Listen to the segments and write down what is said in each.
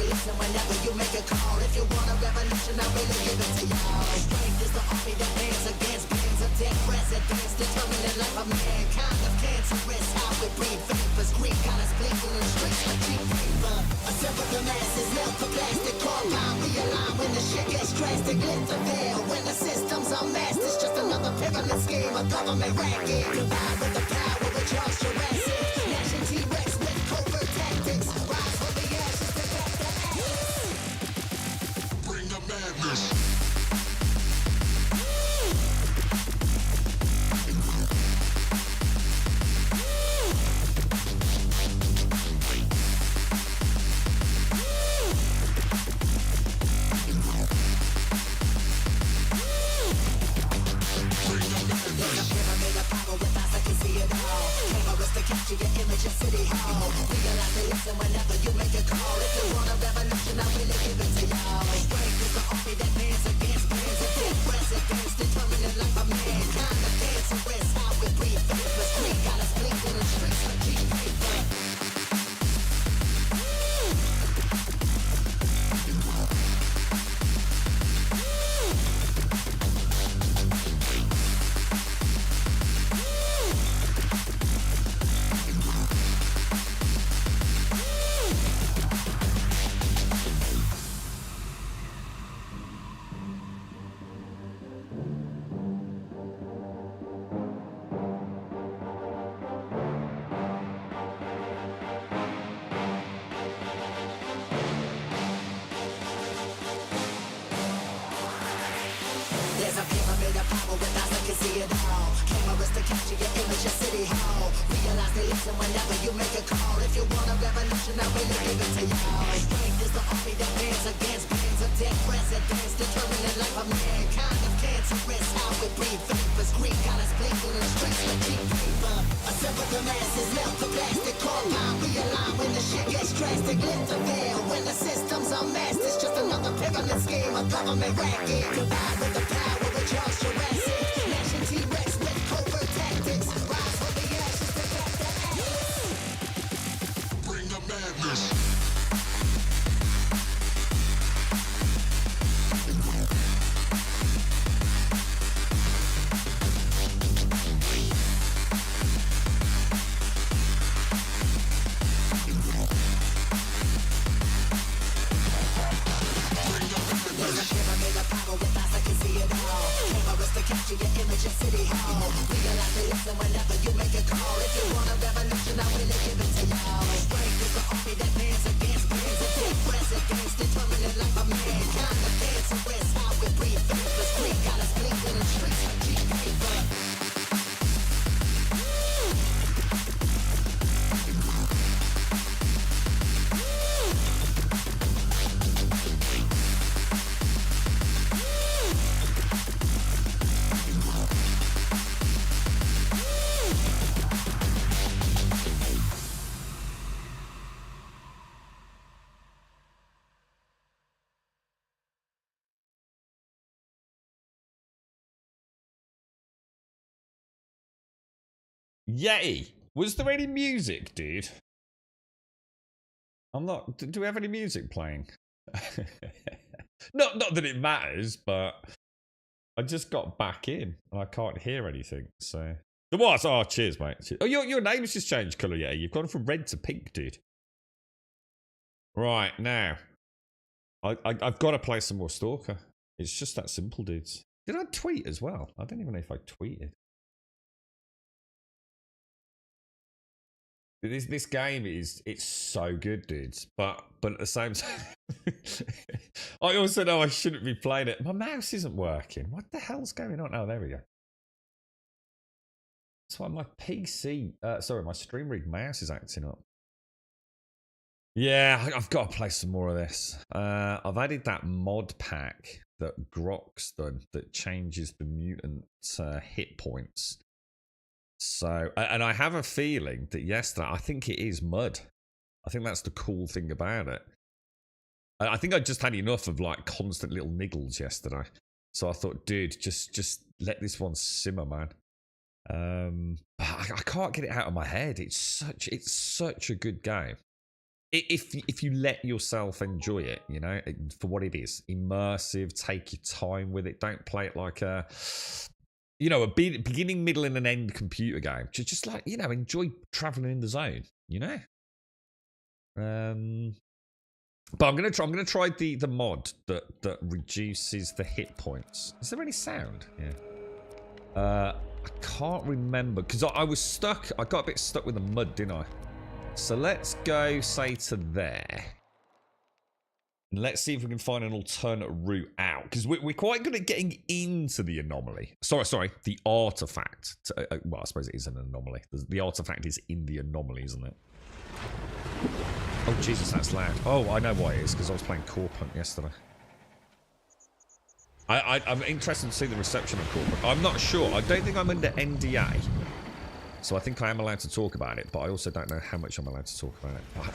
me listen whenever you make a call. If you want a revolution, I really give it to y'all. Strength is the army that bands against bands of dead presidents, determining life of mankind of cancerous. How we breathe vapors, greed got us blinking in streets like cheap paper. Assemble the masses, melt the plastic, compound, realign when the shit gets drastic. Lift the veil when the system's unmasked. It's just another pyramid scheme, a government racket. Combined with the power of Charles Jurassic, gnashing T-Rex with covert tactics. Rise from the ashes to back the ashes. Bring the madness. Capture your image of City Hall. Realize they listen whenever you make a call. If you want a revolution, I really give it to y'all. Strength is the army that bands against bands of dead presidents, determining life of mankind. The cancerous, how we breathe vapors. Greed got us blinking in streets like cheap paper. There's a pyramid of power with eyes that can see it all. Cameras to capture your image of City Hall. Realize they listen whenever you make a call. If you want a revolution, I really give it to y'all. Strength is the army that bands against bands of dead presidents, determining life of mankind of cancerous. How we breathe vapors. Greed got us blinking in streets like cheap paper. Assemble the masses, melt the plastic, compound, realign when the shit gets drastic. Lift the veil when the system's unmasked. It's just another pyramid scheme, a government racket. Combined with the power of Charles Jurassic, gnashing T-Rex with covert tactics. Rise from the ashes to back the ashes. Bring the madness. Capture your image of City Hall. Realize they listen whenever you make a call. If you want a revolution, I really give it to y'all. Strength is the army that bands against bands of dead presidents, determining life of mankind. The cancerous, how we breathe vapors. Greed got us blinking in streets like cheap paper. Yay! Was there any music, dude? I'm not. Do we have any music playing? Not that it matters, but I just got back in and I can't hear anything. So the what? Oh, cheers, mate. Cheers. Oh, your name's just changed colour, yeah. You've gone from red to pink, dude. Right now, I've got to play some more Stalker. It's just that simple, dudes. Did I tweet as well? I don't even know if I tweeted. This game it's so good, dudes. But at the same time, I also know I shouldn't be playing it. My mouse isn't working. What the hell's going on? Oh, there we go. That's why my PC, sorry, my Stream Rig mouse is acting up. Yeah, I've got to play some more of this. I've added that mod pack that Grok's done that changes the mutant hit points. So, and I have a feeling that yesterday, I think it is mud. I think that's the cool thing about it. I think I just had enough of like constant little niggles yesterday. So I thought, dude, just let this one simmer, man. I can't get it out of my head. It's such a good game. if you let yourself enjoy it, you know, for what it is, immersive, take your time with it. Don't play it like a, you know, a beginning, middle, and an end computer game. Just like, you know, enjoy traveling in the zone, you know. But I'm gonna try the mod that reduces the hit points. Is there any sound? Yeah. I can't remember because I was stuck. I got a bit stuck with the mud, didn't I? So let's go, say, to there. And let's see if we can find an alternate route out. Because we're quite good at getting into the anomaly. Sorry, the artifact. Well, I suppose it is an anomaly. The artifact is in the anomaly, isn't it? Oh, Jesus, that's loud. Oh, I know why it is, because I was playing Corp Hunt yesterday. I'm interested to see the reception of Corp Hunt. I'm not sure. I don't think I'm under NDA. So I think I am allowed to talk about it, but I also don't know how much I'm allowed to talk about it. I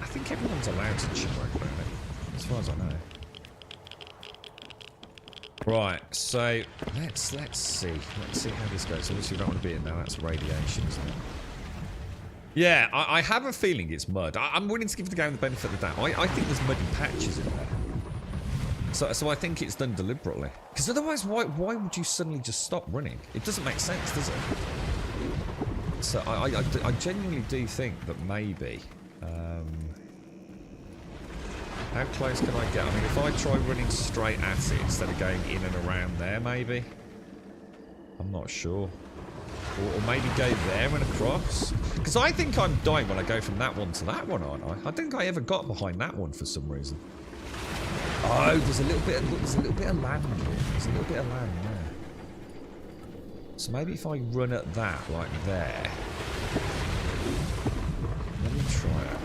think everyone's allowed to chit about it, as far as I know. Right, so let's see. Let's see how this goes. Obviously, you don't want to be in now. That's radiation, isn't it? Yeah, I have a feeling it's mud. I'm willing to give the game the benefit of the doubt. I think there's muddy patches in there. So I think it's done deliberately. Because otherwise, why would you suddenly just stop running? It doesn't make sense, does it? So I genuinely do think that maybe... how close can I get? I mean, if I try running straight at it instead of going in and around there, maybe? I'm not sure. Or maybe go there and across? Because I think I'm dying when I go from that one to that one, aren't I? I think I ever got behind that one for some reason. Oh, there's a little bit of land here. There's a little bit of land there. So maybe if I run at that, like there. Let me try it.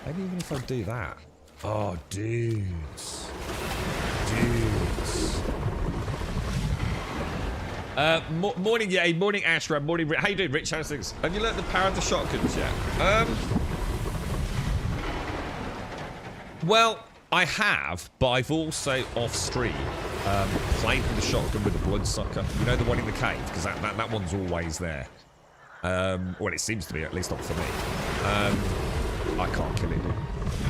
Maybe even if I do that. Oh, dudes. Morning, yeah, morning, Ashra, morning, Rich. How you doing, Rich? How's things? Have you learnt the power of the shotguns yet? Well, I have, but I've also off-stream played with the shotgun with the bloodsucker. You know, the one in the cave, because that one's always there. Well, it seems to be, at least not for me. I can't kill it.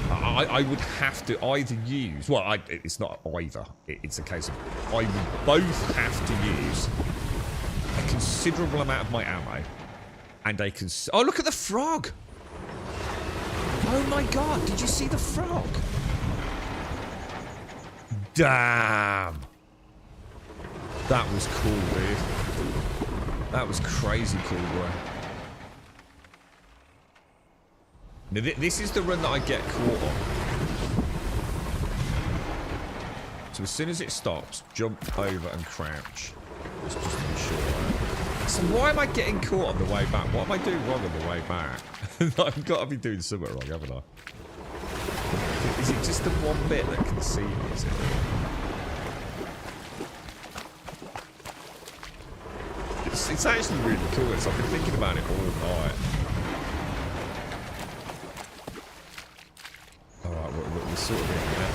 I would have to either use... Well, it's not either. It's a case of... I would both have to use a considerable amount of my ammo and a... Oh, look at the frog! Oh my god, did you see the frog? Damn! That was cool, dude. That was crazy cool, bro. Now, this is the run that I get caught on. So as soon as it stops, jump over and crouch. Just to be sure, right? So why am I getting caught on the way back? What am I doing wrong on the way back? I've got to be doing something wrong, haven't I? Is it just the one bit that can see me, is it? It's actually really cool. I've been thinking about it all night. Alright, we're sort of in there.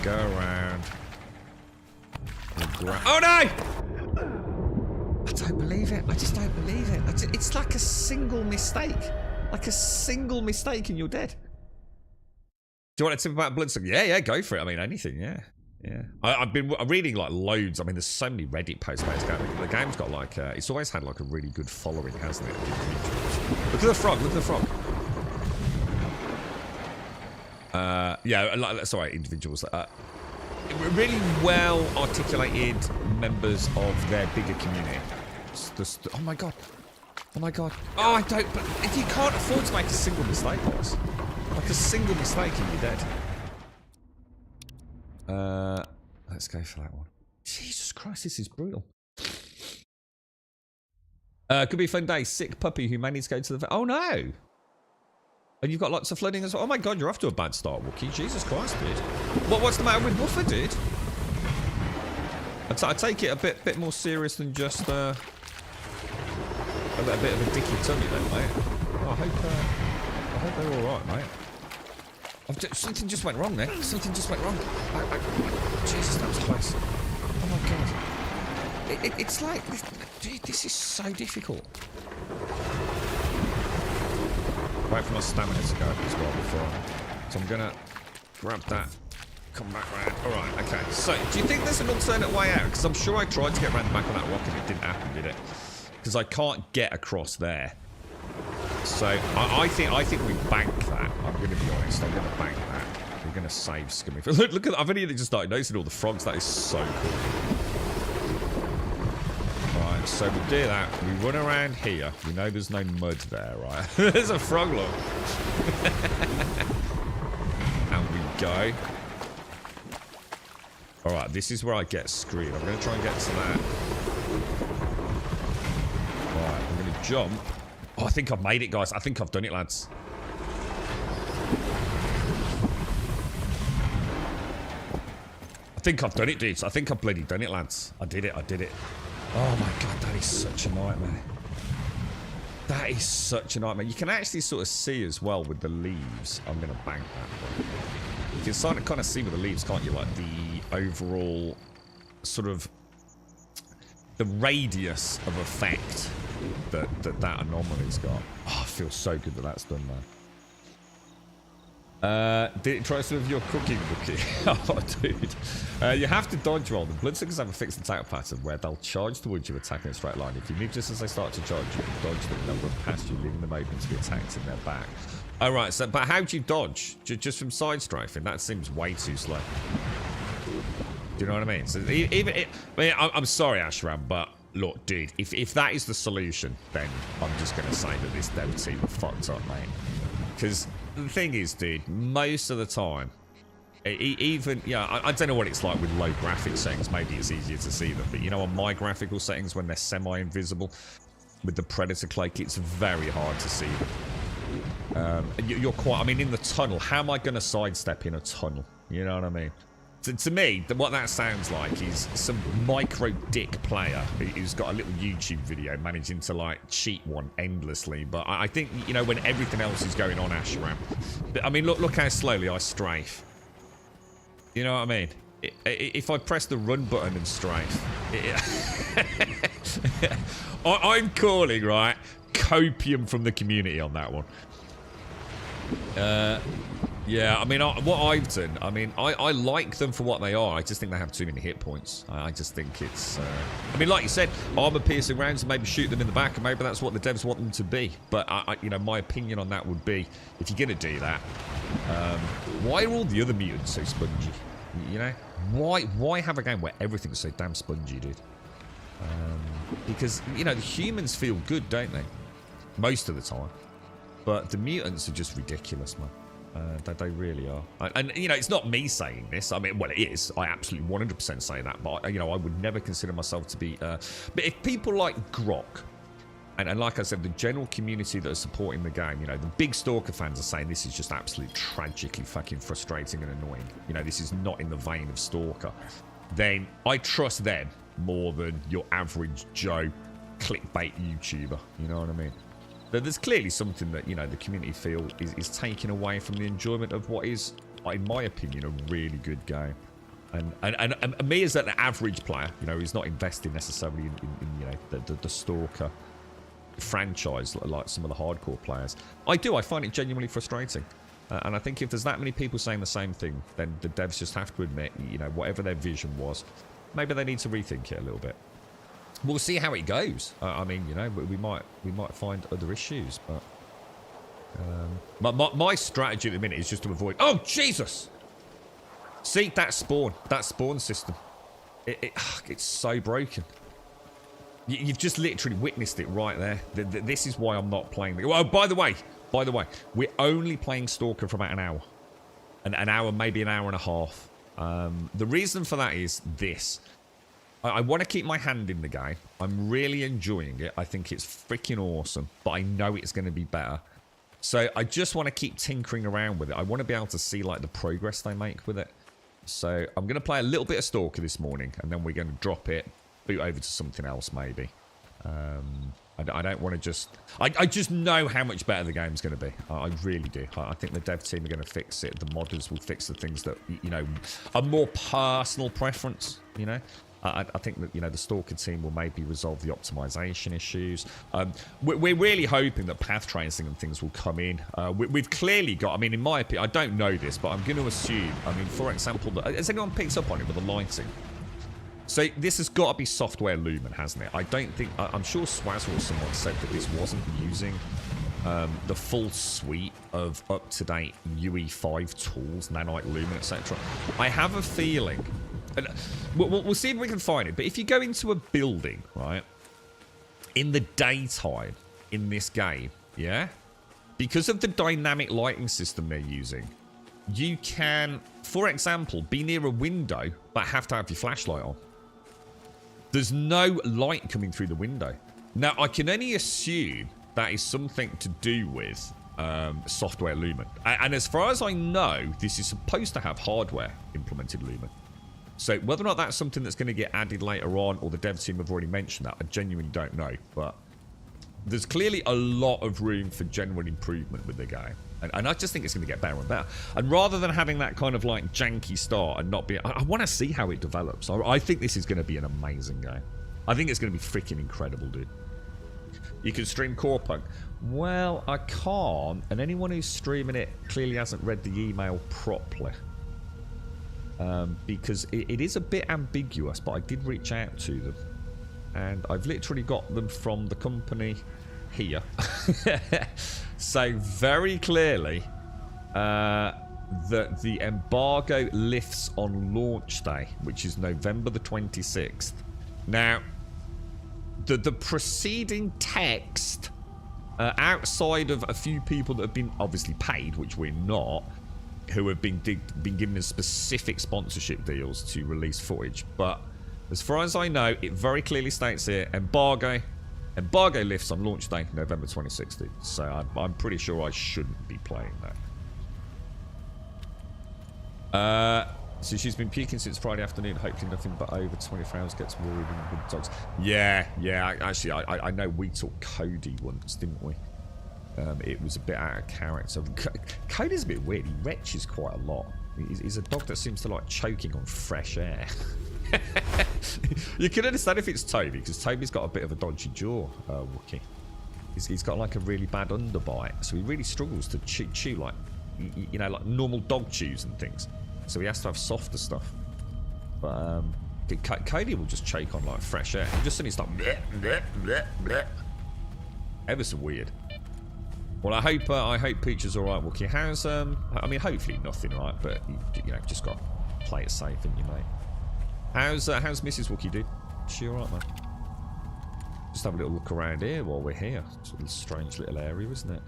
Go around. Oh no! I don't believe it. I just don't believe it. It's like a single mistake. Like a single mistake and you're dead. Do you want to tip about Bloodsucker? Yeah, go for it. I mean, anything, yeah. I've been reading like loads. I mean, there's so many Reddit posts about it. The game's got like, it's always had like a really good following, hasn't it? Look at the frog, look at the frog. Yeah, sorry, individuals. Really well articulated members of their bigger community. Oh my god. Oh, I don't. But if you can't afford to make a single mistake, boss, like a single mistake and you're dead. Let's go for that one. Jesus Christ, this is brutal. Could be a fun day. Sick puppy who may need to go to the vet. Oh no. And you've got lots of flooding as well. Oh my god, you're off to a bad start, Wookie. Jesus Christ, dude. What's the matter with Woofer, dude? I take it a bit more serious than just a bit of a dicky tummy then, mate. Oh, I hope they're all right, mate. Something just went wrong there. Something just went wrong. Jesus, that was close. Oh my god. It's like, dude, this is so difficult. Wait for my stamina to go as well before. So I'm gonna grab that. Come back round. Alright, okay. So, do you think there's an alternate way out? Because I'm sure I tried to get around the back on that rock and it didn't happen, did it? Because I can't get across there. So, I think we bank that. I'm going to be honest. I'm going to bank that. We're going to save Scummy. Look at, I've only just started noticing all the frogs. That is so cool. Right, so we do that. We run around here. We know there's no mud there, right? There's a frog, look. And we go. Alright, this is where I get screwed. I'm going to try and get to that. Alright, I'm going to jump. Oh, I think I've made it, guys. I think I've done it, lads. I think I've done it, dudes. I think I've bloody done it, lads. I did it. I did it. Oh, my God. That is such a nightmare. That is such a nightmare. You can actually sort of see as well with the leaves. I'm going to bank that. You can sort of kind of see with the leaves, can't you? Like the overall sort of the radius of effect that anomaly's got. Oh, I feel so good that that's done, man. Did it try some of your cooking bookie? Oh, dude. You have to dodge roll. The bloodsuckers have a fixed attack pattern where they'll charge towards you, attacking in a straight line. If you move just as they start to charge you, dodge them, they'll run past you, leaving them open to be attacked in their back. Oh, right. So, but how do you dodge? Just from side strafing? That seems way too slow. Do you know what I mean? So even I'm sorry, Ashram, but look, dude, if that is the solution, then I'm just going to say that this dev team are fucked up, mate. Because the thing is, dude, most of the time, even, yeah, I don't know what it's like with low graphic settings. Maybe it's easier to see them. But, you know, on my graphical settings, when they're semi-invisible, with the Predator cloak, it's very hard to see them. You're quite, I mean, in the tunnel, how am I going to sidestep in a tunnel? You know what I mean? To me, what that sounds like is some micro dick player who's got a little YouTube video managing to, like, cheat one endlessly. But I think, you know, when everything else is going on, Ashram. I mean, look how slowly I strafe. You know what I mean? If I press the run button and strafe. I'm calling, right, copium from the community on that one. Yeah, I mean, what I've done, I mean, I like them for what they are. I just think they have too many hit points. I just think it's... I mean, like you said, armor-piercing rounds and maybe shoot them in the back, and maybe that's what the devs want them to be. But, you know, my opinion on that would be, if you're going to do that, why are all the other mutants so spongy? You know? Why have a game where everything's so damn spongy, dude? Because, you know, the humans feel good, don't they? Most of the time. But the mutants are just ridiculous, man. They really are. And, you know, it's not me saying this. I mean, well, it is. I absolutely 100% say that. But, you know, I would never consider myself to be... But if people like Grok, and like I said, the general community that are supporting the game, you know, the big Stalker fans are saying this is just absolutely tragically fucking frustrating and annoying. You know, this is not in the vein of Stalker. Then I trust them more than your average Joe clickbait YouTuber. You know what I mean? There's clearly something that, you know, the community feel is taken away from the enjoyment of what is, in my opinion, a really good game. And me as an average player, you know, who's not invested necessarily in you know, the Stalker franchise like some of the hardcore players, I find it genuinely frustrating. And I think if there's that many people saying the same thing, then the devs just have to admit, you know, whatever their vision was, maybe they need to rethink it a little bit. We'll see how it goes. I mean, you know, we might find other issues, but my strategy at the minute is just to avoid. Oh Jesus! See that spawn system. It's so broken. You've just literally witnessed it right there. This is why I'm not playing. Oh, by the way, we're only playing Stalker for about an hour, an hour, maybe an hour and a half. The reason for that is this. I want to keep my hand in the game. I'm really enjoying it. I think it's freaking awesome, but I know it's going to be better. So I just want to keep tinkering around with it. I want to be able to see like the progress they make with it. So I'm going to play a little bit of Stalker this morning, and then we're going to drop it, boot over to something else maybe. I don't want to just... I just know how much better the game's going to be. I really do. I think the dev team are going to fix it. The modders will fix the things that, you know, are more personal preference, you know. I think that, you know, the Stalker team will maybe resolve the optimization issues. We're really hoping that path tracing and things will come in. We've clearly got, I mean, in my opinion, I don't know this, but I'm going to assume, I mean, for example, has anyone picked up on it with the lighting? So this has got to be software Lumen, hasn't it? I don't think, I'm sure Swazzle or someone said that this wasn't using the full suite of up-to-date UE5 tools, Nanite, Lumen, etc. I have a feeling, and we'll see if we can find it, but if you go into a building, right, in the daytime in this game, yeah, because of the dynamic lighting system they're using, you can, for example, be near a window, but have to have your flashlight on. There's no light coming through the window. Now, I can only assume that is something to do with software Lumen. And as far as I know, this is supposed to have hardware implemented Lumen. So whether or not that's something that's going to get added later on, or the dev team have already mentioned that, I genuinely don't know. But there's clearly a lot of room for genuine improvement with the game. And I just think it's going to get better and better. And rather than having that kind of like janky start and not be... I want to see how it develops. I think this is going to be an amazing game. I think it's going to be freaking incredible, dude. You can stream Corepunk. Well, I can't. And anyone who's streaming it clearly hasn't read the email properly. Because it is a bit ambiguous, but I did reach out to them. And I've literally got them from the company here. So very clearly that the embargo lifts on launch day, which is November the 26th. Now, the preceding text, outside of a few people that have been obviously paid, which we're not, who have been given specific sponsorship deals to release footage, but as far as I know, it very clearly states here, embargo lifts on launch day, November 2016. So I'm pretty sure I shouldn't be playing that. So she's been puking since Friday afternoon. Hopefully nothing but over 24 hours gets worried with dogs. Yeah. Actually, I know we took Cody once, didn't we? It was a bit out of character. Cody's a bit weird. He retches quite a lot. He's a dog that seems to like choking on fresh air. You can understand if it's Toby, because Toby's got a bit of a dodgy jaw, Wookie. He's got like a really bad underbite, so he really struggles to chew like, you know, like normal dog chews and things. So he has to have softer stuff. But Cody will just choke on like fresh air. Just suddenly start bleh, bleh, bleh, bleh. Ever so weird. Well, I hope Peach is all right, Wookie. How's I mean, hopefully nothing, right? But you know, just got to play it safe, and you mate. How's Mrs. Wookie, dude? She all right, man? Just have a little look around here while we're here. It's a strange little area, isn't it?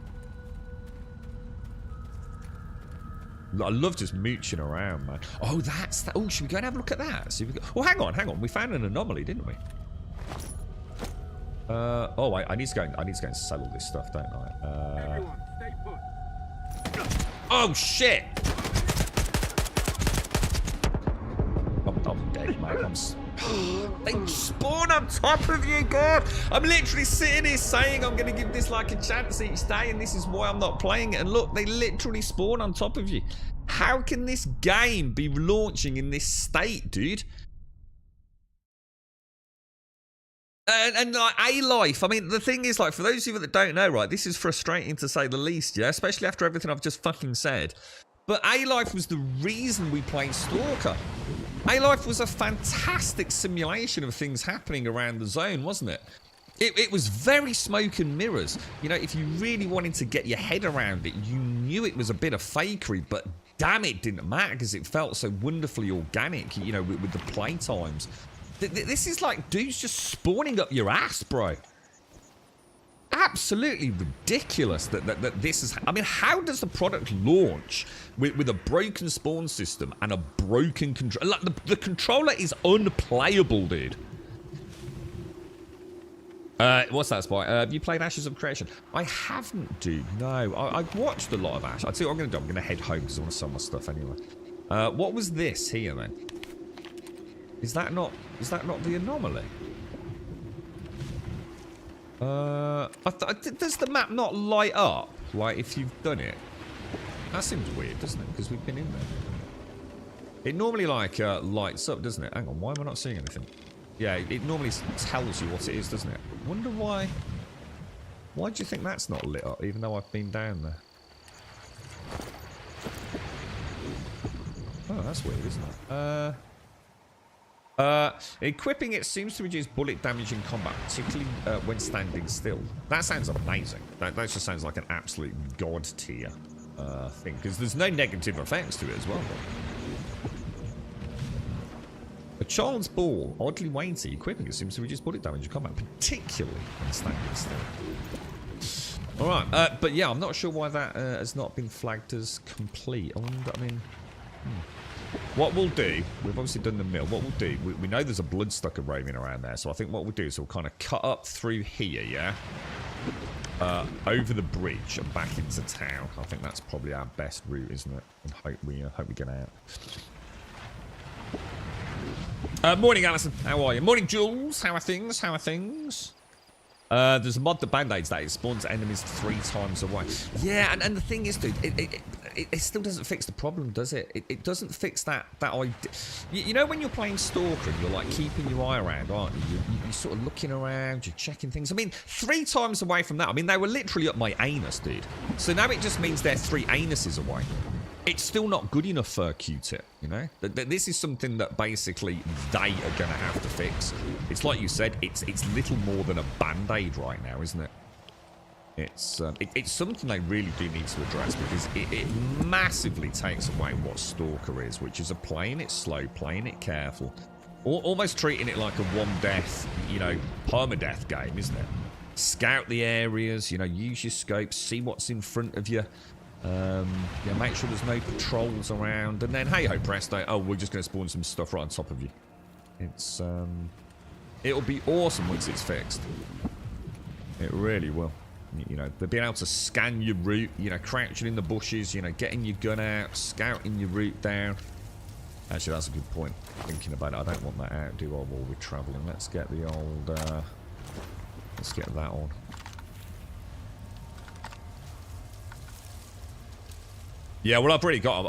I love just mooching around, man. Oh, that's that. Oh, should we go and have a look at that? See if we go... Oh, hang on. We found an anomaly, didn't we? Oh, I need to go. I need to go and sell all this stuff, don't I? Everyone, stay put. Oh shit! I'm dead, mate. They spawn on top of you, God! I'm literally sitting here saying I'm going to give this like a chance each day, and this is why I'm not playing it. And look, they literally spawn on top of you. How can this game be launching in this state, dude? And like A-Life, I mean, the thing is, like, for those of you that don't know, right, this is frustrating to say the least, yeah? Especially after everything I've just fucking said. But A-Life was the reason we played Stalker. A-Life was a fantastic simulation of things happening around the zone, wasn't it? It was very smoke and mirrors. You know, if you really wanted to get your head around it, you knew it was a bit of fakery, but damn, it didn't matter because it felt so wonderfully organic, you know, with the play times. This is like dudes just spawning up your ass, bro. Absolutely ridiculous that this is... I mean, how does the product launch with a broken spawn system and a broken control? Like, the controller is unplayable, dude. What's that, Spy? Have you played Ashes of Creation? I haven't, dude. No. I've watched a lot of Ash. I'll tell you what I'm going to do. I'm going to head home because I want to sell my stuff anyway. What was this here, then? Is that not the anomaly? Does the map not light up, like, if you've done it? That seems weird, doesn't it? Because we've been in there. It normally, like, lights up, doesn't it? Hang on, why am I not seeing anything? Yeah, it normally tells you what it is, doesn't it? Wonder why. Why do you think that's not lit up, even though I've been down there? Oh, that's weird, isn't it? Equipping it seems to reduce bullet damage in combat, particularly when standing still. That sounds amazing. That just sounds like an absolute god tier thing, because there's no negative effects to it as well. A child's ball, oddly weighty, equipping it seems to reduce bullet damage in combat, particularly when standing still. Alright, but yeah, I'm not sure why that has not been flagged as complete. I mean, what we'll do, we've obviously done the mill. What we'll do, we know there's a bloodsucker roaming around there, so I think what we'll do is we'll kind of cut up through here, yeah? Over the bridge and back into town. I think that's probably our best route, isn't it? And hope we get out. Morning, Alison. How are you? Morning, Jules. How are things? How are things? There's a mod that band-aids that. It spawns enemies 3 times away. Yeah, and the thing is, dude, it still doesn't fix the problem, does it? It doesn't fix that idea. You know when you're playing Stalker and you're like keeping your eye around, aren't you? You're sort of looking around, you're checking things. I mean, 3 times away from that. I mean, they were literally up my anus, dude. So now it just means they're 3 anuses away. It's still not good enough for a Q-tip, you know? This is something that basically they are going to have to fix. It's like you said, it's little more than a band-aid right now, isn't it? It's something they really do need to address, because it massively takes away what Stalker is, which is playing it slow, playing it careful, almost treating it like a one-death, you know, permadeath game, isn't it? Scout the areas, you know, use your scope, see what's in front of you. Yeah, make sure there's no patrols around, and then hey ho presto, oh, we're just going to spawn some stuff right on top of you. It's it'll be awesome once it's fixed. It really will. You know, they'll be able to scan your route, you know, crouching in the bushes, you know, getting your gun out, scouting your route down. Actually, that's a good point. Thinking about it, I don't want that out, do I, while we're travelling? Let's get the old let's get that on. Yeah, well, I've already got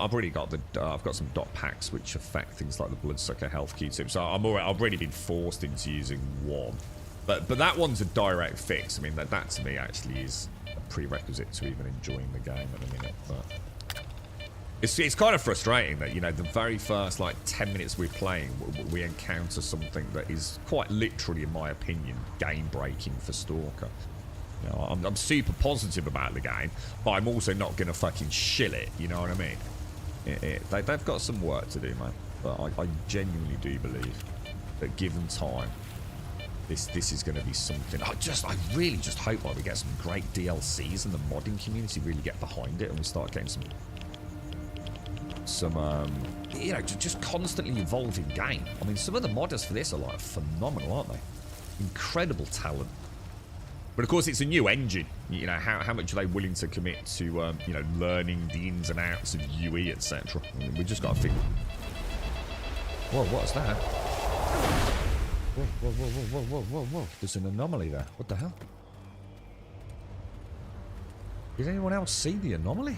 the I've got some dot packs which affect things like the bloodsucker health Q-tip. So I've already been forced into using one, but that one's a direct fix. I mean, that to me actually is a prerequisite to even enjoying the game in a minute. But it's kind of frustrating that, you know, the very first like 10 minutes we're playing, we encounter something that is quite literally, in my opinion, game breaking for Stalker. You know, I'm super positive about the game, but I'm also not going to fucking shill it, you know what I mean? They've got some work to do, man. But I genuinely do believe that given time, this is going to be something. I really just hope like we get some great DLCs and the modding community really get behind it and we start getting some you know, just constantly evolving game. I mean, some of the modders for this are like phenomenal, aren't they? Incredible talent. But of course, it's a new engine. You know, how much are they willing to commit to, you know, learning the ins and outs of UE, etc. I mean, we just got to figure. Whoa, what's that? Whoa, whoa, whoa, whoa, whoa, whoa, whoa! There's an anomaly there. What the hell? Did anyone else see the anomaly?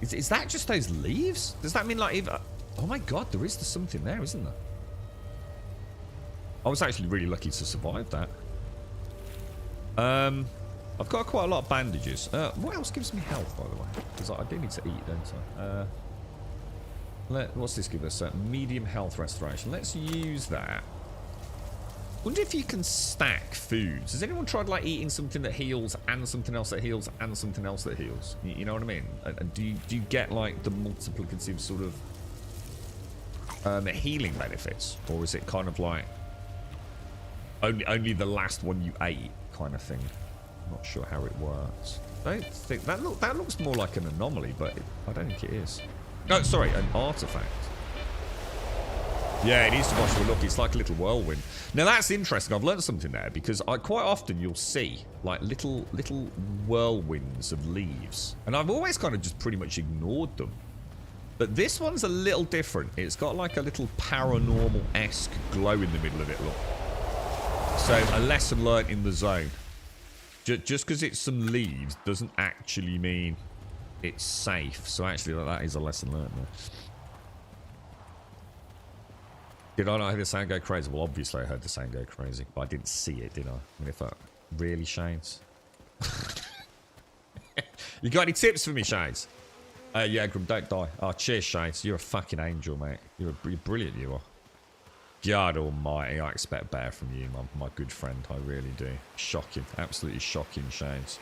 Is that just those leaves? Does that mean like if? Oh my God, there is something there, isn't there? I was actually really lucky to survive that. I've got quite a lot of bandages. What else gives me health, by the way? Because I do need to eat, don't I? What's this give us? Medium health restoration. Let's use that. Wonder if you can stack foods. Has anyone tried like eating something that heals and something else that heals and something else that heals? You know what I mean? And do you get like the multiplicative sort of healing benefits, or is it kind of like only the last one you ate kind of thing? I'm not sure how it works. I don't think that looks more like an anomaly, but I don't think it is. No, sorry, an artifact. Yeah, it is to watch. Look, it's like a little whirlwind. Now that's interesting. I've learned something there, because quite often you'll see like little whirlwinds of leaves, and I've always kind of just pretty much ignored them. But this one's a little different. It's got like a little paranormal-esque glow in the middle of it, look. So, a lesson learnt in the zone. Just because it's some leaves doesn't actually mean it's safe. So actually, that is a lesson learned there. Did I not hear the sound go crazy? Well, obviously I heard the sound go crazy, but I didn't see it, did I? I mean, if I really, Shades? You got any tips for me, Shades? Yeah, Grum, don't die. Oh, cheers, Shades. You're a fucking angel, mate. You're brilliant, you are. God almighty, I expect better from you, my good friend. I really do. Shocking. Absolutely shocking, Shades.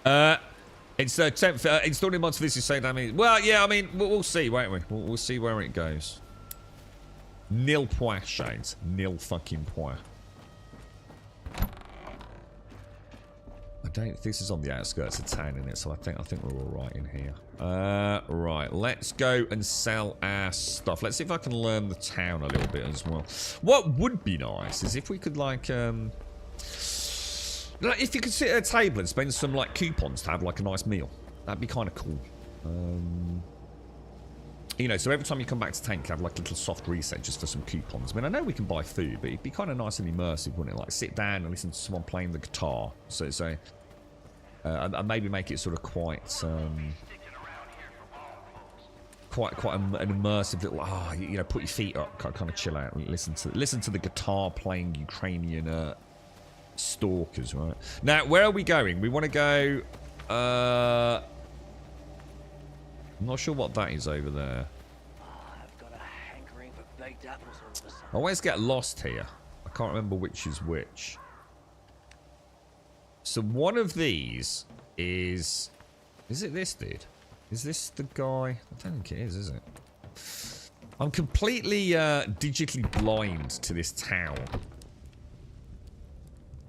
It's 10th. Installing mods for this is saying that means... Well, yeah, I mean, we'll see, won't we? We'll see where it goes. Nil point, Shades. Nil fucking point. I don't... This is on the outskirts of town, isn't it? So I think we're all right in here. Right. Let's go and sell our stuff. Let's see if I can learn the town a little bit as well. What would be nice is if we could, like if you could sit at a table and spend some, like, coupons to have, like, a nice meal. That'd be kind of cool. You know, so every time you come back to town, you can have, like, a little soft reset just for some coupons. I mean, I know we can buy food, but it'd be kind of nice and immersive, wouldn't it? Like, sit down and listen to someone playing the guitar. And maybe make it sort of quite an immersive little, you know, put your feet up, kind of chill out and listen to the guitar playing Ukrainian Stalkers, right? Now, where are we going? We want to go, I'm not sure what that is over there. I've got a hankering for baked apples all of a sudden. I always get lost here. I can't remember which is which. So one of these is it this dude? Is this the guy? I don't think it is it? I'm completely digitally blind to this town.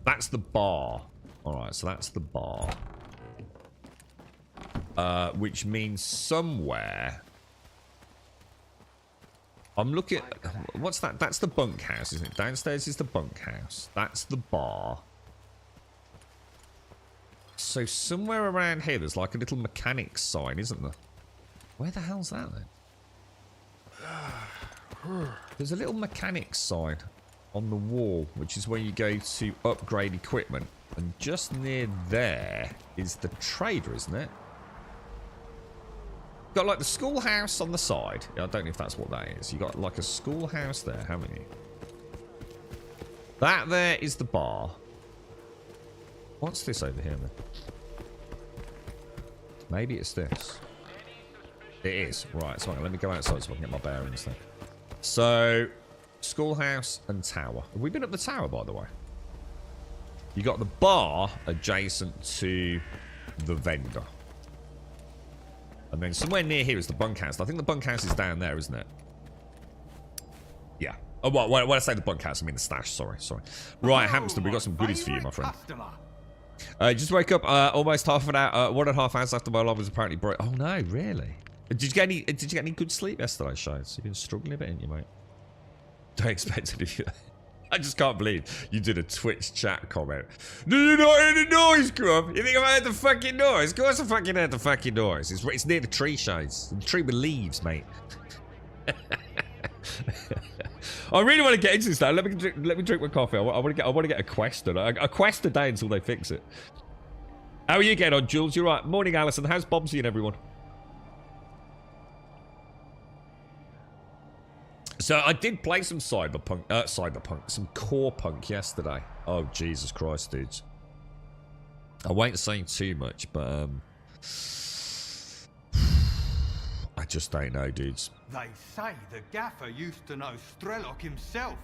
That's the bar. Alright, so that's the bar. Which means somewhere... I'm looking at... What's that? That's the bunkhouse, isn't it? Downstairs is the bunkhouse. That's the bar. So somewhere around here, there's like a little mechanics sign, isn't there? Where the hell's that then? There's a little mechanics sign on the wall, which is where you go to upgrade equipment. And just near there is the trader, isn't it? Got like the schoolhouse on the side. I don't know if that's what that is. You got like a schoolhouse there, haven't you? That there is the bar. What's this over here then? Maybe it's this. It is. Right, so let me go outside so I can get my bearings then. So, schoolhouse and tower. Have we been up the tower, by the way? You got the bar adjacent to the vendor. And then somewhere near here is the bunkhouse. I think the bunkhouse is down there, isn't it? Yeah. Oh, well, when I say the bunkhouse, I mean the stash. Sorry. Right, Hamster, we got some goodies for you, my friend. Just woke up almost half an hour, 1.5 hours after my alarm was apparently broke. Oh no, really? Did you get any good sleep yesterday, Shades? You've been struggling a bit, haven't you, mate? Don't expect it if you... I just can't believe you did a Twitch chat comment. Do you not hear the noise, Grub? You think I heard the fucking noise? Of course I fucking heard the fucking noise. It's near the tree, Shades. The tree with leaves, mate. I really want to get into this now. Let me drink my coffee. I want to get a quest done. A quest a day until they fix it. How are you getting on, Jules? You're right. Morning, Alison. How's Bombsy and everyone? So I did play some cyberpunk, some core punk yesterday. Oh Jesus Christ, dudes! I won't say too much, but I just don't know, dudes. They say the gaffer used to know Strelok himself,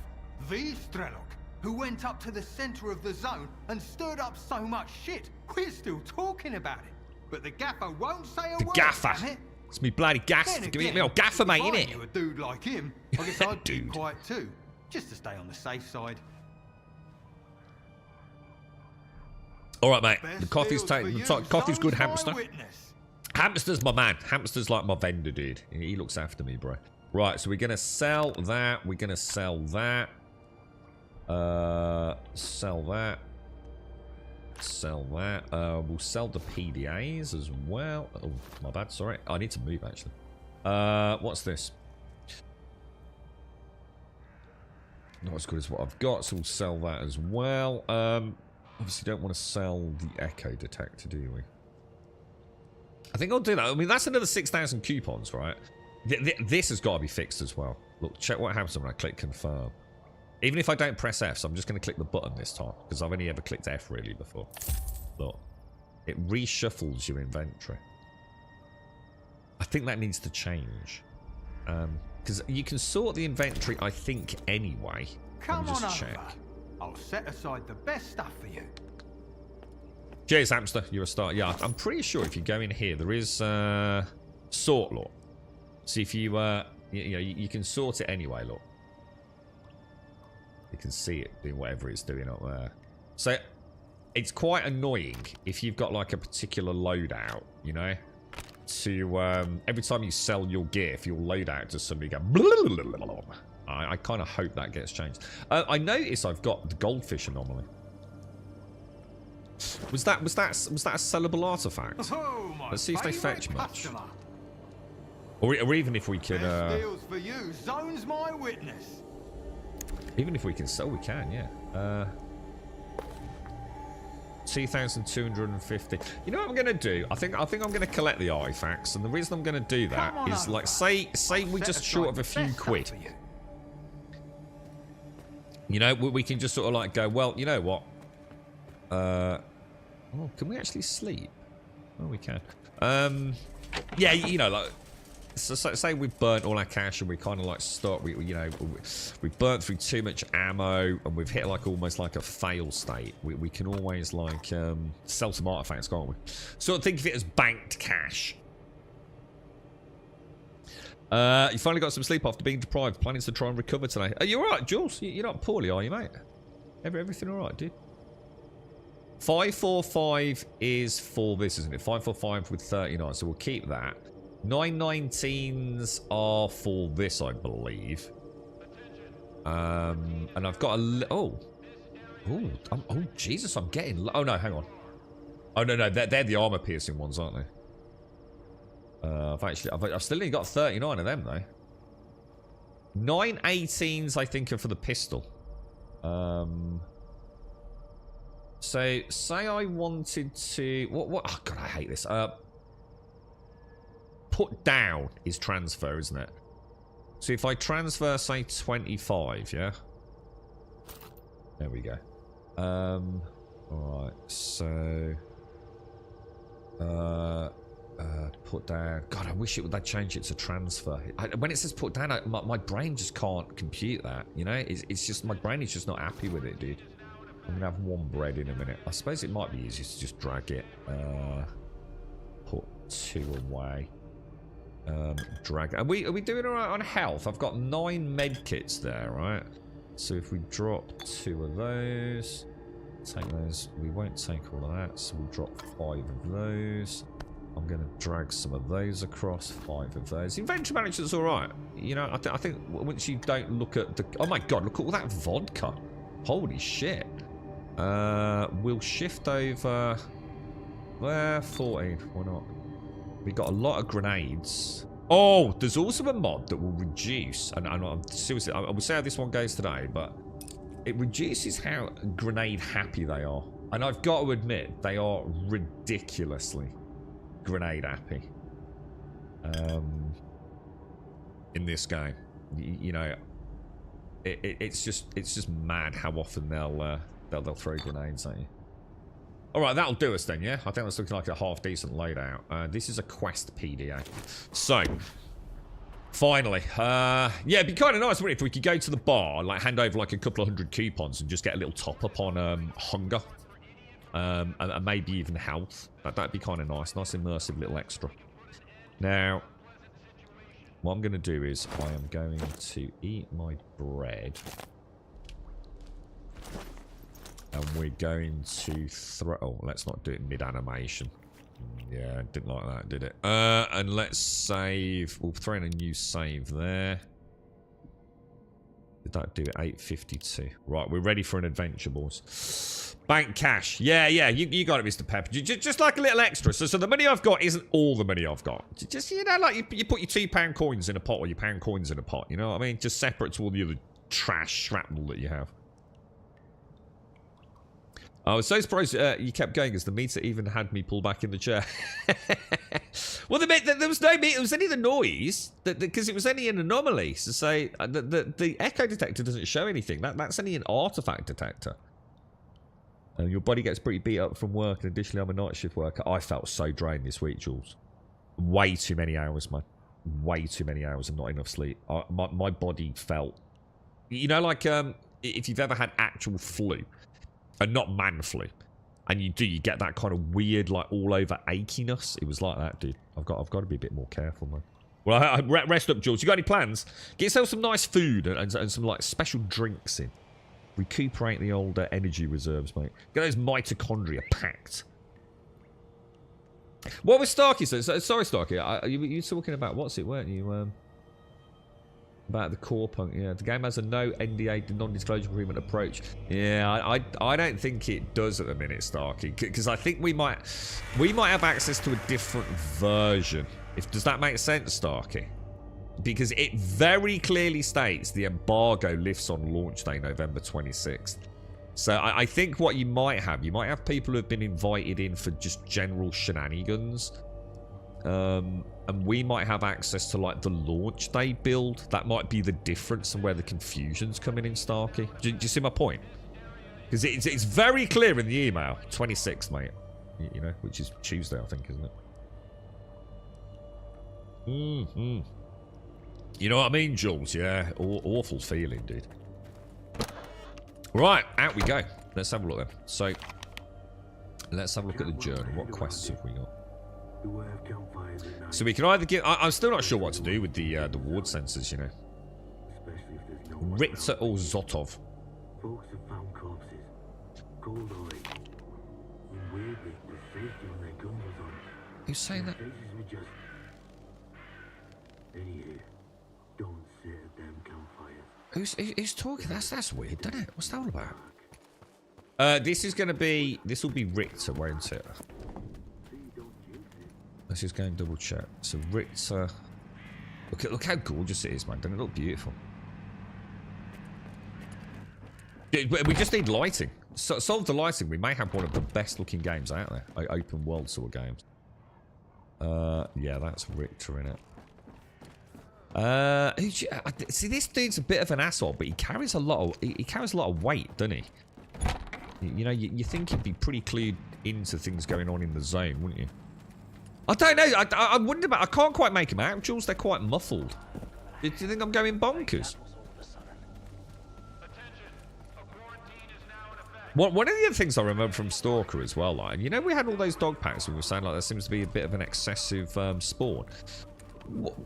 the Strelok, who went up to the center of the zone and stirred up so much shit. We're still talking about it, but the gaffer won't say a word. The gaffer. Damn it. It's me bloody gas. Give me old gaffer, mate, If I innit? knew a dude like him, I guess I'd be Dude. quiet too, just to stay on the safe side. All right, mate. Best The coffee's deals for taken. you, The coffee's good, zone's my Hamster. witness. Hamster's my man. Hamster's like my vendor, dude. He looks after me, bro. Right, so we're gonna sell that. We're gonna sell that. Sell that. Sell that. We'll sell the PDAs as well. Oh, my bad. Sorry. I need to move, actually. What's this? Not as good as what I've got, so we'll sell that as well. Obviously don't want to sell the echo detector, do we? I think I'll do that. I mean, that's another 6,000 coupons, right? This has got to be fixed as well. Look, check what happens when I click confirm. Even if I don't press F, so I'm just going to click the button this time, because I've only ever clicked F really before. Look, it reshuffles your inventory. I think that needs to change. Because you can sort the inventory, I think, anyway. Come Let me on just over. check. I'll set aside the best stuff for you. Cheers, hamster. You're a star. Yeah, I'm pretty sure if you go in here, there is sort law. See if you, you can sort it anyway, look. You can see it doing whatever it's doing up there. So, it's quite annoying if you've got like a particular loadout, you know? To, every time you sell your gear, for your loadout to somebody go... I kind of hope that gets changed. I notice I've got the goldfish anomaly. Was that a sellable artifact? Oh, my Let's see if they favourite fetch much. customer. Or even if we could, Best deals for you. Zone's my witness. even if we can sell, we can, yeah. 2,250. You know what I'm gonna do? I think I'm gonna collect the artifacts, and the reason I'm gonna do that is like say we just short of a few quid. You know, we can just sort of like go, well, you know what? Oh, can we actually sleep? Oh, we can. Yeah, you know, like, so say we've burnt all our cash and we kind of like start, we burnt through too much ammo and we've hit like almost like a fail state. We can always like sell some artifacts, can't we? Sort of think of it as banked cash. You finally got some sleep after being deprived. Planning to try and recover today. Are you alright, Jules? You're not poorly, are you, mate? Everything alright, dude? 545 is for this, isn't it? 545 with 39, so we'll keep that. 919s are for this, I believe. And I've got a... Oh, Jesus, I'm getting... Oh, no, hang on. Oh, no, they're the armor-piercing ones, aren't they? I've still only got 39 of them, though. 918s, I think, are for the pistol. So, say I wanted to... What? Oh, God, I hate this. Put down is transfer, isn't it? So if I transfer, say, 25, yeah? There we go. Alright, so... put down... God, I wish they'd change it to transfer. When it says put down, my brain just can't compute that, you know? It's just... My brain is just not happy with it, dude. I'm going to have one bread in a minute. I suppose it might be easier to just drag it. Put 2 away. Drag. Are we doing alright on health? I've got 9 med kits there, right? So if we drop 2 of those, take those. We won't take all of that, so we'll drop 5 of those. I'm going to drag some of those across. 5 of those. Inventory management's alright. You know, I think once you don't look at the... Oh my god, look at all that vodka. Holy shit. We'll shift over... 14. Why not? We got a lot of grenades. Oh, there's also a mod that will reduce, and I'm seriously, I will see how this one goes today, but it reduces how grenade happy they are. And I've got to admit, they are ridiculously grenade happy. In this game, you know, it's just mad how often they'll throw grenades at you. Alright, that'll do us then, yeah? I think that's looking like a half-decent loadout. This is a quest PDA. So, finally. Yeah, it'd be kind of nice, wouldn't it, if we could go to the bar, like, hand over, like, a couple of 100 coupons and just get a little top-up on hunger. And maybe even health. That'd be kind of nice. Nice, immersive little extra. Now, what I'm going to do is I am going to eat my bread. And we're going to throw... Oh, let's not do it mid-animation. Yeah, didn't like that, did it? And let's save... We'll throw in a new save there. Did that do it? 852. Right, we're ready for an adventure, boys. Bank cash. Yeah, you got it, Mr. Pepper. Just like a little extra. So the money I've got isn't all the money I've got. Just, you know, like you put your £2 coins in a pot or your £1 coins in a pot. You know what I mean? Just separate to all the other trash shrapnel that you have. I was so surprised you kept going as the meter even had me pull back in the chair. Well, there was no meat. It was only the noise because it was only an anomaly. So say the echo detector doesn't show anything. That's only an artifact detector. And your body gets pretty beat up from work. And additionally, I'm a night shift worker. I felt so drained this week, Jules. Way too many hours, man. Way too many hours and not enough sleep. My body felt, you know, like if you've ever had actual flu, and not man flu. And you get that kind of weird, like, all-over achiness. It was like that, dude. I've got to be a bit more careful, man. Well, rest up, Jules. You got any plans? Get yourself some nice food and some, like, special drinks in. Recuperate the old energy reserves, mate. Get those mitochondria packed. What was Starkey? Sorry, Starkey. You were talking about, what's it, weren't you? About the core punk, yeah. The game has a no NDA, non-disclosure agreement approach. Yeah, I don't think it does at the minute, Starkey, because I think we might have access to a different version. Does that make sense, Starkey? Because it very clearly states the embargo lifts on launch day, November 26th. So I think what you might have people who have been invited in for just general shenanigans. And we might have access to, like, the launch day build. That might be the difference and where the confusion's coming in, Starkey. Do you see my point? Because it's very clear in the email. 26th, mate. You know, which is Tuesday, I think, isn't it? Mm-hmm. You know what I mean, Jules? Yeah. Awful feeling, dude. Right, out we go. Let's have a look then. So, let's have a look at the journal. What quests have we got? So we can either give... I'm still not sure what to do with the ward sensors, you know. Richter or Zotov? Folks have found corpses, cold oil, and weirdly, the safety on their guns was on. Who's saying that? Faces were just... Anywho, don't sit at them campfires. Who's talking? That's weird, isn't it? What's that all about? This will be Richter, won't it? Let's just go and double check. So Richter, look how gorgeous it is, man. Doesn't it look beautiful? We just need lighting. Solve the lighting. We may have one of the best looking games out there. Open world sort of games. Yeah, that's Richter in it. See, this dude's a bit of an asshole, but he carries a lot of weight, doesn't he? You know, you think he'd be pretty clued into things going on in the zone, wouldn't you? I don't know. I wonder about. I can't quite make them out, Jules. They're quite muffled. Do you think I'm going bonkers? One of the other things I remember from Stalker as well, like, you know, we had all those dog packs and we were saying like there seems to be a bit of an excessive spawn.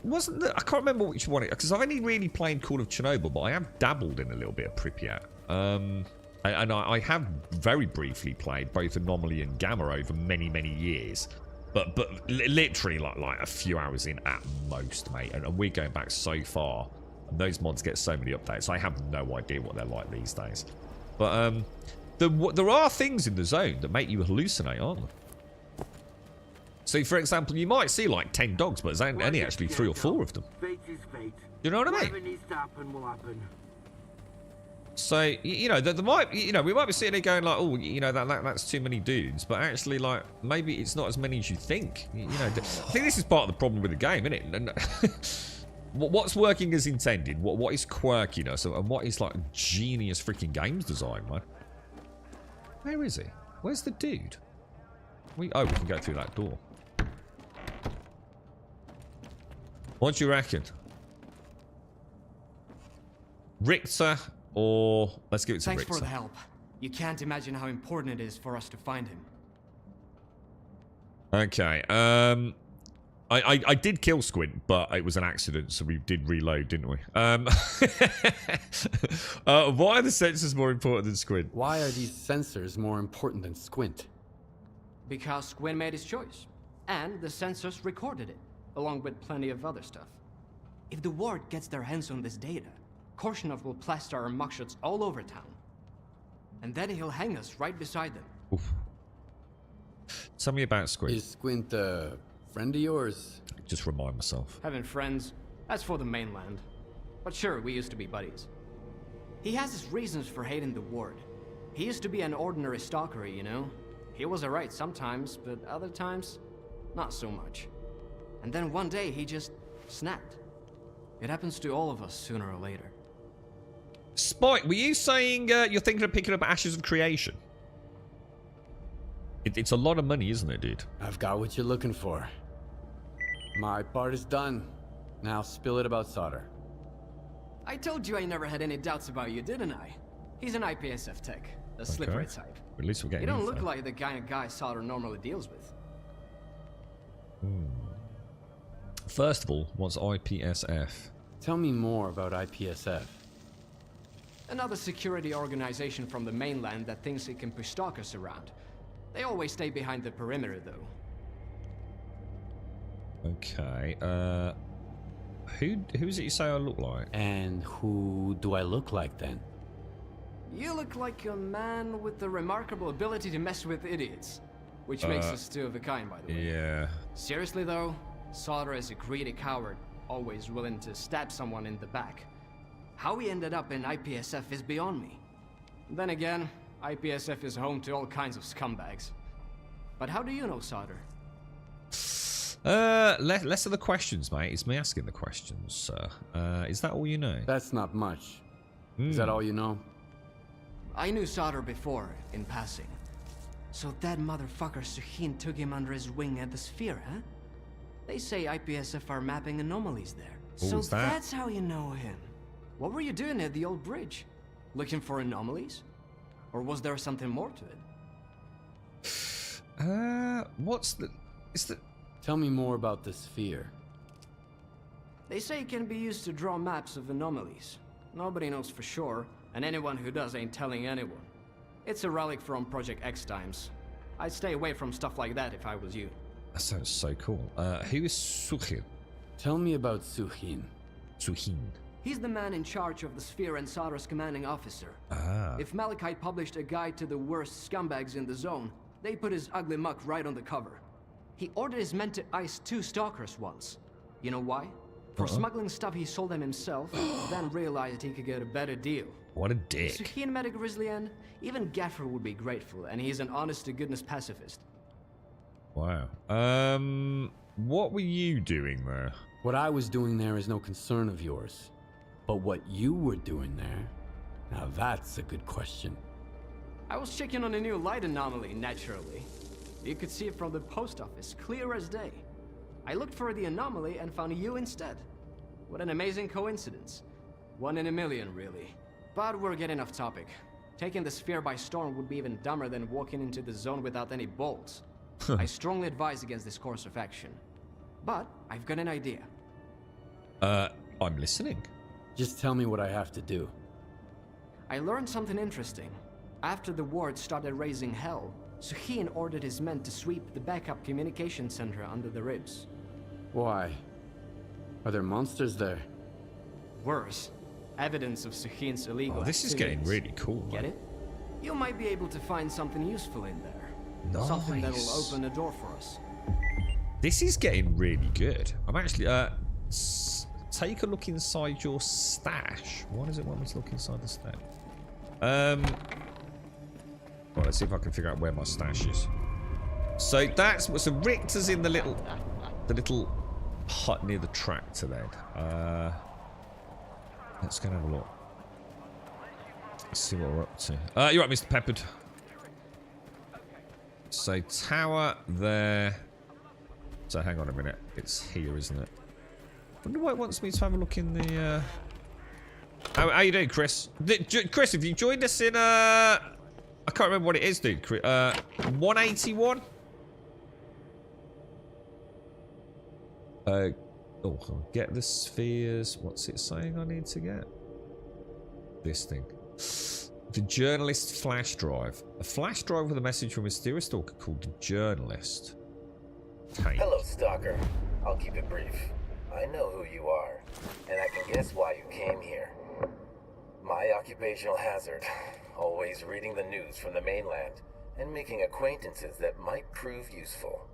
Wasn't there? I can't remember which one because I've only really played Call of Chernobyl, but I have dabbled in a little bit of Pripyat. And I have very briefly played both Anomaly and Gamma over many years. But literally like a few hours in at most, mate. And we're going back so far. And those mods get so many updates. I have no idea what they're like these days. But there are things in the zone that make you hallucinate, aren't there? So, for example, you might see like 10 dogs, but there's only actually 3 or 4 of them. Fate is fate. You know what I mean? Whatever needs to happen will happen. So, you know, there might, you know, we might be sitting there going like, oh, you know, that's too many dudes. But actually, like, maybe it's not as many as you think. You know, I think this is part of the problem with the game, isn't it? And what's working as intended? What is quirkiness? And what is, like, genius freaking games design, man? Where is he? Where's the dude? We can go through that door. What do you reckon? Richter... Or let's give it to Richter. Thanks for the help. You can't imagine how important it is for us to find him. Okay. I did kill Squint, but it was an accident, so we did reload, didn't we? Why are the sensors more important than Squint? Why are these sensors more important than Squint? Because Squin made his choice, and the sensors recorded it, along with plenty of other stuff. If the ward gets their hands on this data, Korshunov will plaster our mugshots all over town. And then he'll hang us right beside them. Oof. Tell me about Squint. Is Squint a friend of yours? Just remind myself. Having friends, that's for the mainland. But sure, we used to be buddies. He has his reasons for hating the ward. He used to be an ordinary stalker, you know? He was alright sometimes, but other times, not so much. And then one day he just snapped. It happens to all of us sooner or later. Spike, were you saying you're thinking of picking up Ashes of Creation? It's a lot of money, isn't it, dude? I've got what you're looking for. My part is done. Now spill it about Solder. I told you I never had any doubts about you, didn't I? He's an IPSF tech, a slippery type. At least we're getting You don't info. look like the kind of guy Solder normally deals with. First of all, what's IPSF? Tell me more about IPSF. Another security organization from the mainland that thinks it can push stalkers around. They always stay behind the perimeter, though. Okay, who is it you say I look like? And who do I look like then? You look like a man with the remarkable ability to mess with idiots. Which makes us two of a kind, by the way. Yeah. Seriously, though, Solder is a greedy coward, always willing to stab someone in the back. How he ended up in IPSF is beyond me. Then again, IPSF is home to all kinds of scumbags. But how do you know Solder? Less of the questions, mate. It's me asking the questions, sir. Is that all you know? That's not much. Is that all you know? I knew Solder before, in passing. So that motherfucker Suhin took him under his wing at the Sphere, huh? They say IPSF are mapping anomalies there. So was that? that's how you know him. What were you doing at the old bridge? Looking for anomalies? Or was there something more to it? What's the... Is the... Tell me more about the Sphere. They say it can be used to draw maps of anomalies. Nobody knows for sure, and anyone who does ain't telling anyone. It's a relic from Project X times. I'd stay away from stuff like that if I was you. That sounds so cool. Who is Suhin? Tell me about Suhin. Suhin. He's the man in charge of the Sphere and Solder's commanding officer. Ah. If Malachite published a guide to the worst scumbags in the zone, they put his ugly muck right on the cover. He ordered his men to ice 2 stalkers once. You know why? For smuggling stuff he sold them himself, then realized he could get a better deal. What a dick. Suhin met a grisly end. Even Gaffer would be grateful, and he's an honest-to-goodness pacifist. Wow. What were you doing there? What I was doing there is no concern of yours. But what you were doing there, now that's a good question. I was checking on a new light anomaly, naturally. You could see it from the post office, clear as day. I looked for the anomaly and found you instead. What an amazing coincidence. 1 in a million, really. But we're getting off topic. Taking the Sphere by storm would be even dumber than walking into the zone without any bolts. I strongly advise against this course of action. But I've got an idea. I'm listening. Just tell me what I have to do. I learned something interesting. After the ward started raising hell, Suhin ordered his men to sweep the backup communication center under the ribs. Why? Are there monsters there? Worse, evidence of Suhin's illegal Oh, this is activities. getting really cool. Get man. it? You might be able to find something useful in there. Something that'll Nice. open a door for us. This is getting really good. I'm actually... take a look inside your stash. Why does it want me to look inside the stash? Well, let's see if I can figure out where my stash is. So that's... So Richter's in the little hut near the tractor then. Let's go and have a look. Let's see what we're up to. You're right, Mr. Peppered. So tower there. So hang on a minute. It's here, isn't it? Wonder why it wants me to have a look in the... How you doing, Chris? Chris, have you joined us in... I can't remember what it is, dude. 181? Oh, get the spheres. What's it saying I need to get? This thing. The journalist flash drive. A flash drive with a message from a mysterious stalker called the journalist. Take. Hello, Stalker. I'll keep it brief. I know who you are, and I can guess why you came here. My occupational hazard. Always reading the news from the mainland and making acquaintances that might prove useful.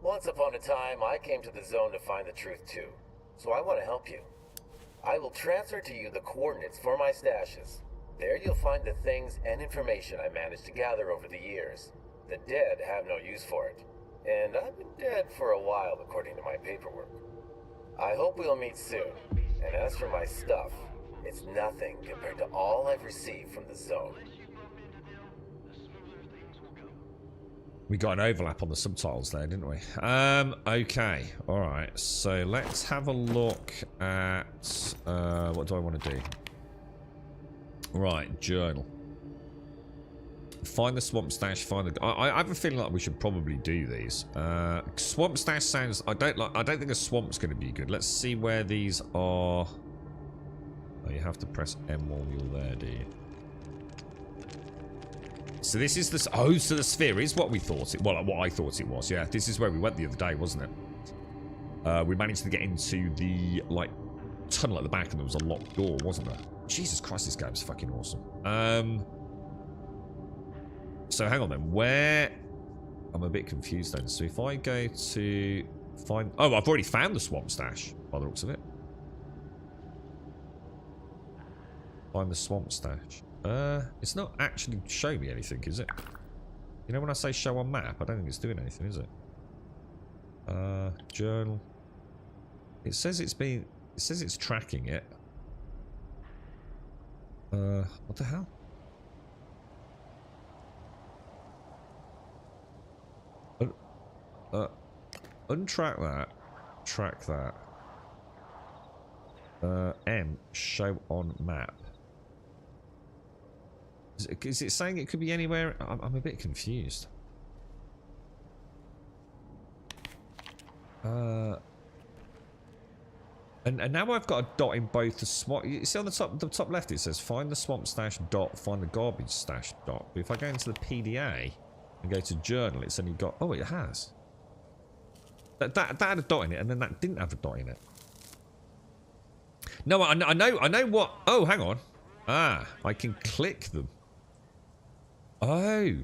Once upon a time, I came to the zone to find the truth too, so I want to help you. I will transfer to you the coordinates for my stashes. There you'll find the things and information I managed to gather over the years. The dead have no use for it, and I've been dead for a while according to my paperwork. I hope we'll meet soon. And as for my stuff, it's nothing compared to all I've received from the zone. We got an overlap on the subtitles there, didn't we? Okay. Alright. So let's have a look at... what do I want to do? Right, journal. Find the swamp stash, find the... I have a feeling like we should probably do these. Swamp stash sounds... I don't think a swamp's going to be good. Let's see where these are... Oh, you have to press M while you're there, do you? So this is the... Oh, so the sphere is what we thought it... Well, what I thought it was, yeah. This is where we went the other day, wasn't it? We managed to get into the, like, tunnel at the back and there was a locked door, wasn't there? Jesus Christ, this game's fucking awesome. So hang on then. Where... I'm a bit confused then. So if I go to find... Oh, I've already found the swamp stash, by the looks of it. Find the swamp stash. It's not actually showing me anything, is it? You know when I say show on map, I don't think it's doing anything, is it? Journal. It says it's been... It says it's tracking it. What the hell? Untrack that. Track that. M, show on map. Is it saying it could be anywhere? I'm a bit confused. And now I've got a dot in both the swamp. You see on the top left it says find the swamp stash dot, find the garbage stash dot. But if I go into the PDA and go to journal, it's only got... Oh, it has. That had a dot in it, and then that didn't have a dot in it. No, I know what... Oh, hang on. Ah, I can click them. Oh.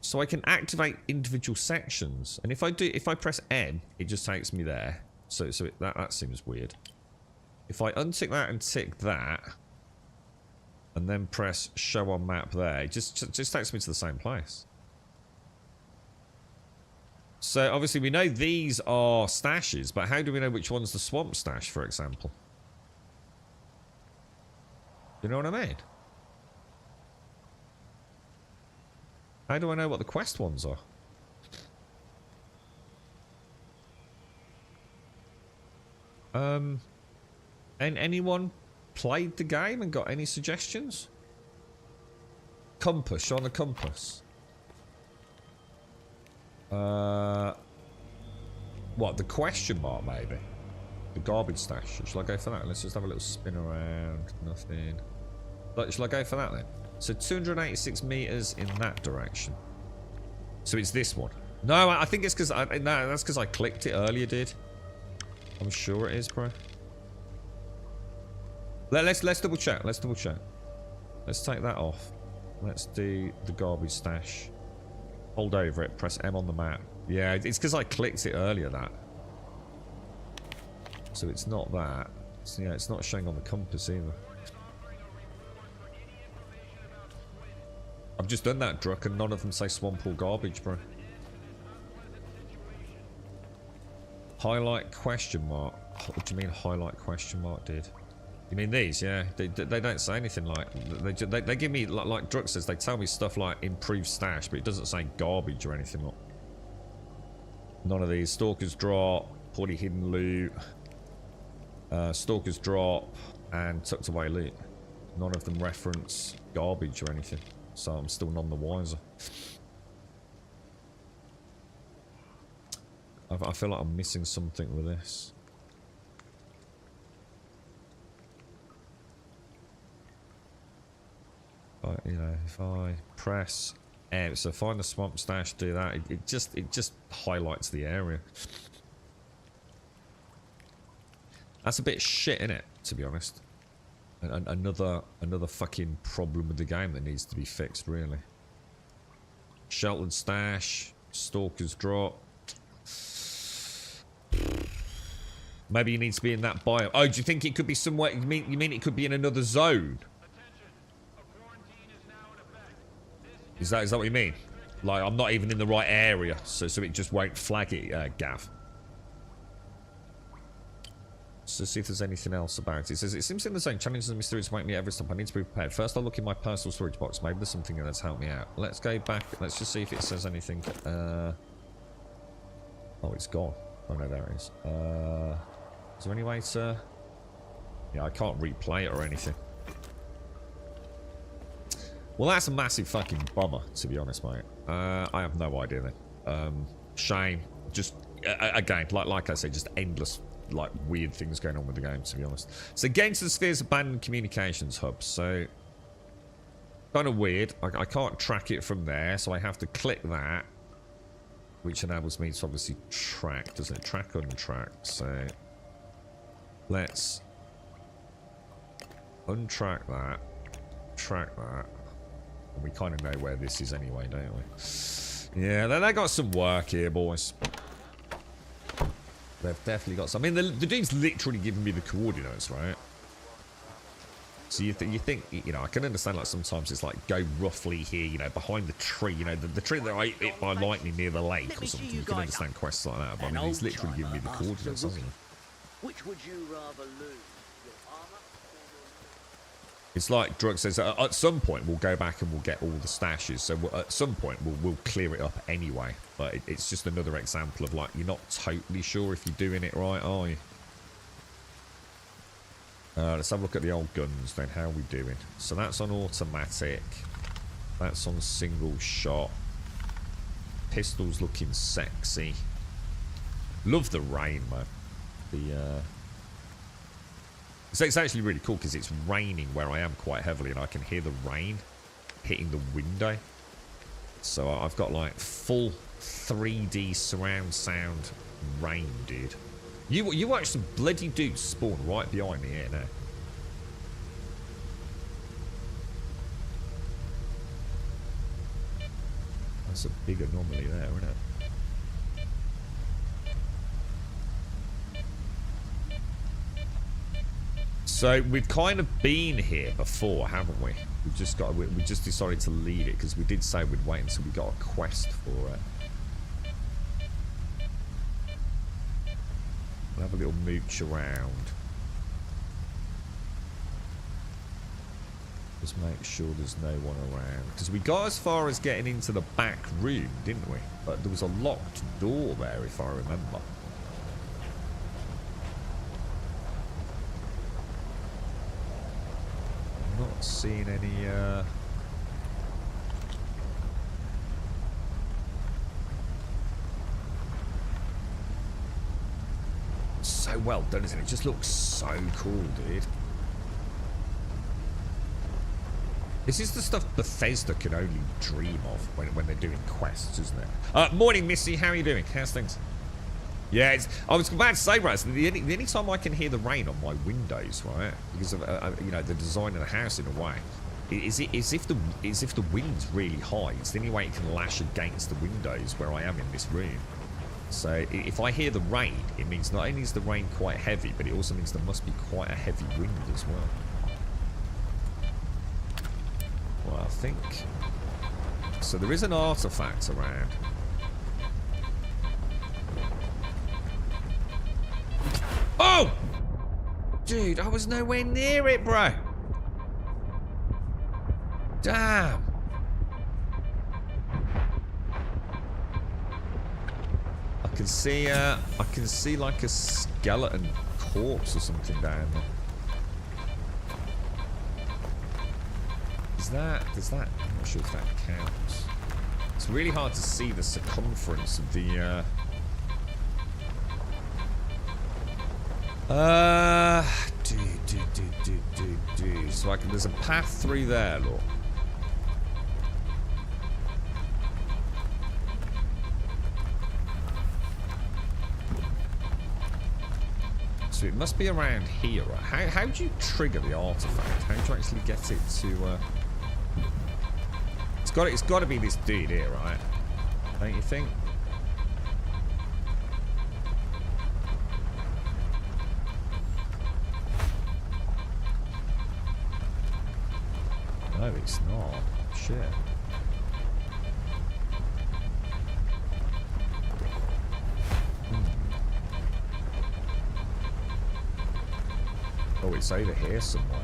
So I can activate individual sections. And if I press N, it just takes me there. So that seems weird. If I untick that and tick that, and then press show on map there, it just takes me to the same place. So obviously we know these are stashes, but how do we know which one's the swamp stash, for example? You know what I mean? How do I know what the quest ones are? And anyone played the game and got any suggestions? Compass, show on the compass. What, the question mark maybe? The garbage stash. Shall I go for that? Let's just have a little spin around. Nothing. Like, shall I go for that then? So 286 meters in that direction. So it's this one. No, I think it's because no, that's because I clicked it earlier, dude. I'm sure it is, bro. Let's double check. Let's double check. Let's take that off. Let's do the garbage stash. Hold over it. Press M on the map. Yeah, it's because I clicked it earlier. That. So it's not that. So yeah, it's not showing on the compass either. I've just done that, Druck, and none of them say swamp or garbage, bro. Highlight question mark. What do you mean highlight question mark, dude? You mean these? Yeah, they don't say anything like they give me like Druck says, they tell me stuff like improved stash, but it doesn't say garbage or anything. Like. None of these. Stalker's drop, poorly hidden loot, Stalker's drop, and tucked away loot. None of them reference garbage or anything, so I'm still none the wiser. I feel like I'm missing something with this. But, you know, if I press M, so find the swamp stash, do that, it just highlights the area. That's a bit shit, innit, to be honest. Another fucking problem with the game that needs to be fixed, really. Sheltered stash, Stalker's drop. Maybe you need to be in that bio. Oh, do you think it could be somewhere? You mean it could be in another zone? Is that what you mean? Like I'm not even in the right area, so it just won't flag it, Gav. So see if there's anything else about it. It says, it seems in the zone, challenges and mysteries make me every stop. I need to be prepared. First, I'll look in my personal storage box. Maybe there's something that's helped me out. Let's go back. Let's just see if it says anything. Oh, it's gone. Oh, no, there it is. Is there any way to... Yeah, I can't replay it or anything. Well, that's a massive fucking bummer, to be honest, mate. I have no idea then. Shame. Just, again, like I said, just endless, like, weird things going on with the game, to be honest. So, getting to the Sphere's abandoned communications hub. So, kind of weird. I can't track it from there, so I have to click that, which enables me to obviously track, doesn't it? Track, untrack. So, let's untrack that, track that. And we kind of know where this is anyway, don't we? Yeah, they got some work here, boys. They've definitely got some. I mean, the dude's literally giving me the coordinates, right? So you think, you know, I can understand, like, sometimes it's like, go roughly here, you know, behind the tree, you know, the tree that I hit by lightning near the lake or something. You can understand quests like that, but I mean, he's literally giving me the coordinates, hasn't he? Which would you rather lose? Your armor? It's like Drug says, at some point we'll go back and we'll get all the stashes. So at some point we'll clear it up anyway. But it's just another example of, like, you're not totally sure if you're doing it right, are you? Let's have a look at the old guns then. How are we doing? So that's on automatic. That's on single shot. Pistol's looking sexy. Love the rain, man. So it's actually really cool because it's raining where I am quite heavily and I can hear the rain hitting the window. So I've got, like, full 3D surround sound rain, dude. You watch some bloody dudes spawn right behind me here now. That's a big anomaly there, isn't it? So we've kind of been here before, haven't we? We just decided to leave it because we did say we'd wait until we got a quest for it. We'll have a little mooch around. Just make sure there's no one around. Because we got as far as getting into the back room, didn't we? But there was a locked door there, if I remember. I'm not seeing any, so well done, isn't it? It just looks so cool, dude. This is the stuff Bethesda can only dream of when they're doing quests, isn't it? Morning, Missy. How are you doing? How's things? Yeah, I was about to say, right, so the only time I can hear the rain on my windows, right, because of you know, the design of the house in a way, is if the wind's really high. It's the only way it can lash against the windows where I am in this room. So if I hear the rain, it means not only is the rain quite heavy, but it also means there must be quite a heavy wind as well. Well, I think so. There is an artifact around. Oh! Dude, I was nowhere near it, bro. Damn. I can see like a skeleton corpse or something down there. Does that? I'm not sure if that counts. It's really hard to see the circumference of the, So there's a path through there, look. So it must be around here, right? How do you trigger the artifact? How do you actually get it to, It's got to be this dude here, right? Don't you think? No, it's not. Shit. Oh, it's over here somewhere.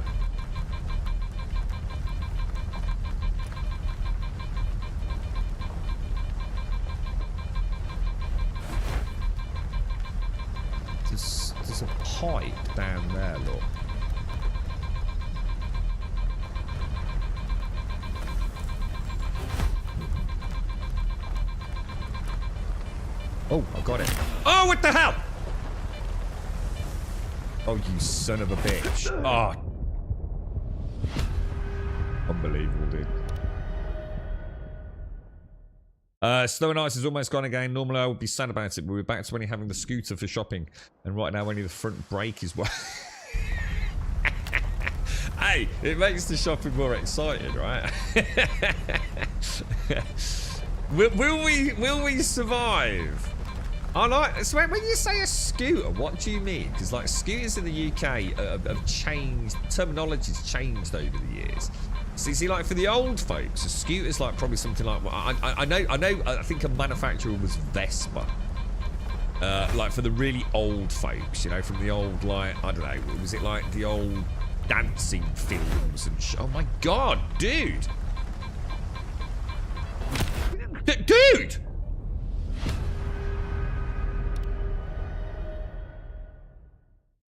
There's a pipe down there, look. Oh, I got it. Oh, what the hell? Oh, you son of a bitch. Oh. Unbelievable, dude. Snow and Ice is almost gone again. Normally I would be sad about it, but we're back to only having the scooter for shopping. And right now only the front brake is what. Hey, it makes the shopping more exciting, right? Will we survive? I like, so when you say a scooter, what do you mean? Because like scooters in the UK have changed, terminology's changed over the years. So you see, like for the old folks, a scooter's like probably something like, well, I think a manufacturer was Vespa. Like for the really old folks, you know, from the old, like, I don't know, was it like the old dancing films and oh my god, dude! Dude!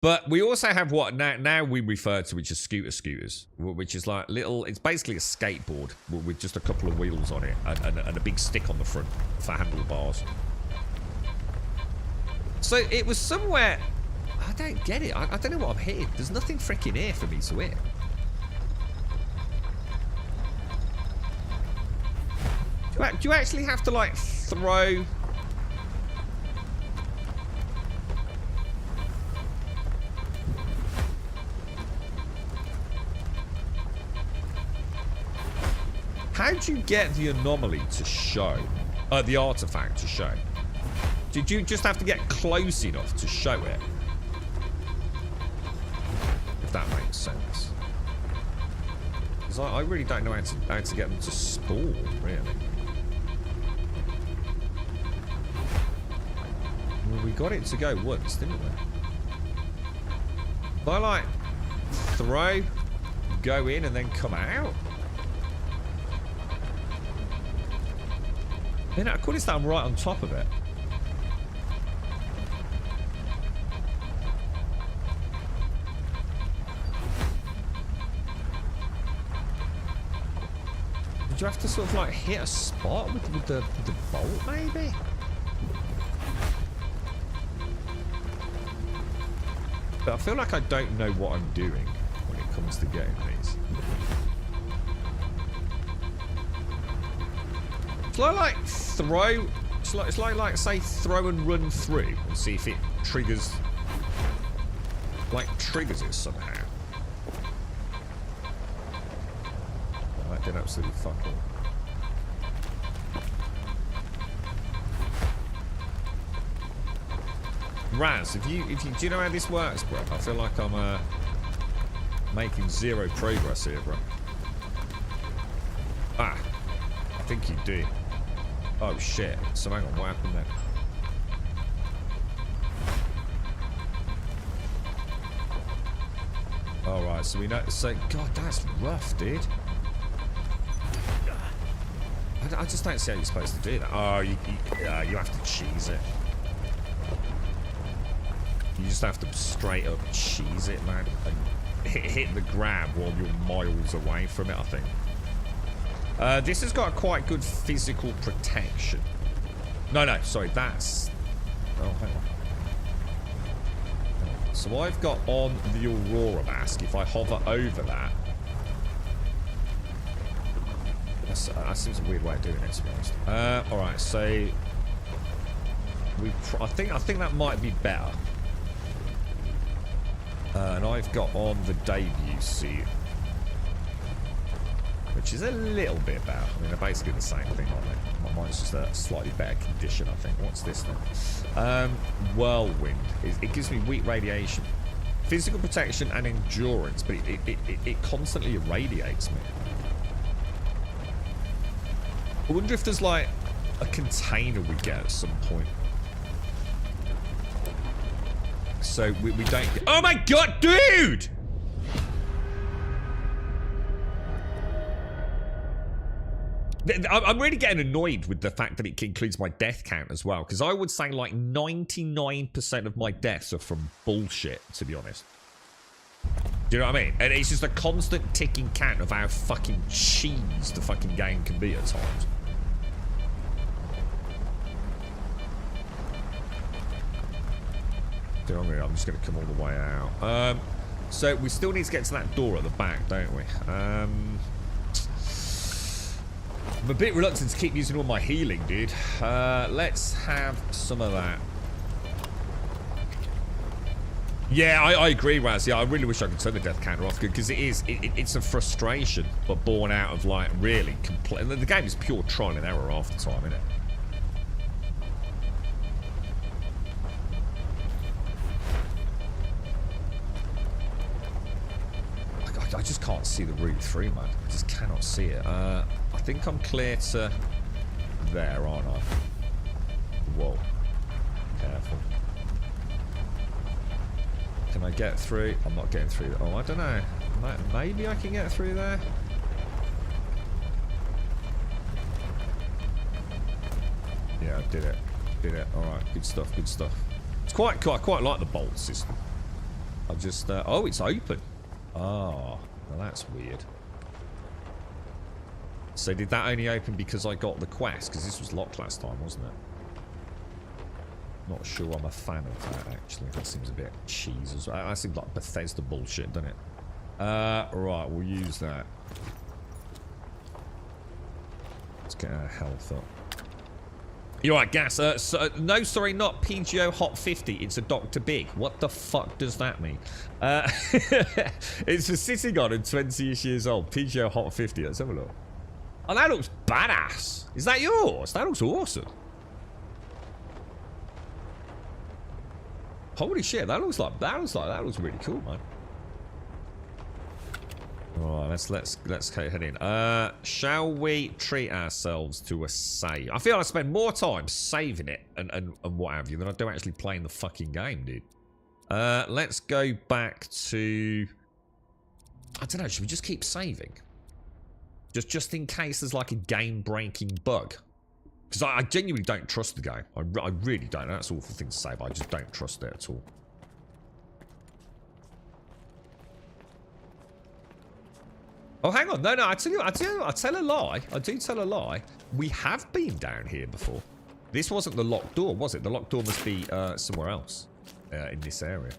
But we also have what now we refer to, which is scooters, which is like little, it's basically a skateboard with just a couple of wheels on it and a big stick on the front for handlebars. So it was somewhere, I don't get it, I don't know what I'm hitting. There's nothing freaking here for me to hit. Do you actually have to like throw... How do you get the anomaly to show? The artifact to show? Did you just have to get close enough to show it? If that makes sense. Because I really don't know how to get them to spawn, really. Well, we got it to go once, didn't we? If I like throw, go in and then come out? You know, according to that, I'm right on top of it. Did you have to sort of like hit a spot with the bolt, maybe? But I feel like I don't know what I'm doing when it comes to getting these. Shall I like throw? It's like say throw and run through and see if it triggers, like triggers it somehow. Oh, that did absolutely fuck all. Raz, do you know how this works, bro? I feel like I'm making zero progress here, bro. Ah, I think you do. Oh shit! So hang on, what happened then? All right, so we know. So God, that's rough, dude. I just don't see how you're supposed to do that. Oh, you have to cheese it. You just have to straight up cheese it, man, and hit the grab while you're miles away from it, I think. This has got quite good physical protection. No, sorry, that's... Oh, hang on. So I've got on the Aurora mask. If I hover over that... that seems a weird way of doing it, to be honest. Alright, so... I think that might be better. And I've got on the debut suit, which is a little bit better. I mean, they're basically the same thing, aren't they? Mine's just a slightly better condition, I think. What's this then? Whirlwind. It gives me weak radiation, physical protection, and endurance, but it constantly irradiates me. I wonder if there's like a container we get at some point. So we don't get... Oh my god, dude! I'm really getting annoyed with the fact that it includes my death count as well, because I would say like 99% of my deaths are from bullshit, to be honest. Do you know what I mean? And it's just a constant ticking count of how fucking cheese the fucking game can be at times. Do you know what I mean? I'm just going to come all the way out. So we still need to get to that door at the back, don't we? I'm a bit reluctant to keep using all my healing, dude. Let's have some of that. Yeah, I agree, Raz. Yeah, I really wish I could turn the death counter off, because it's a frustration, but born out of, like, really complete. The game is pure trial and error half the time, isn't it? I just can't see the route through, man. I just cannot see it. I think I'm clear to there, aren't I? Whoa. Careful. Can I get through? I'm not getting through. Oh, I don't know. Maybe I can get through there. Yeah, I did it. Did it. All right. Good stuff. Good stuff. It's I quite like the bolt system. I just... oh, it's open. Oh, well, that's weird. So did that only open because I got the quest? Because this was locked last time, wasn't it? Not sure I'm a fan of that, actually. That seems a bit cheese as well. That seems like Bethesda bullshit, doesn't it? Right, we'll use that. Let's get our health up. You're right, Gas. No, sorry, not PGO Hot 50. It's a Dr. Big. What the fuck does that mean? It's for sitting on and 20-ish years old. PGO Hot 50. Let's have a look. Oh, that looks badass. Is that yours? That looks awesome. Holy shit, that looks really cool, man. Alright, let's head in. Shall we treat ourselves to a save? I feel I spend more time saving it and what have you than I do actually playing the fucking game, dude. Let's go back to... I don't know, should we just keep saving? Just in case there's like a game-breaking bug. Because I genuinely don't trust the game. I really don't. That's an awful thing to say, but I just don't trust it at all. Oh, hang on. No, I tell a lie. I do tell a lie. We have been down here before. This wasn't the locked door, was it? The locked door must be somewhere else in this area.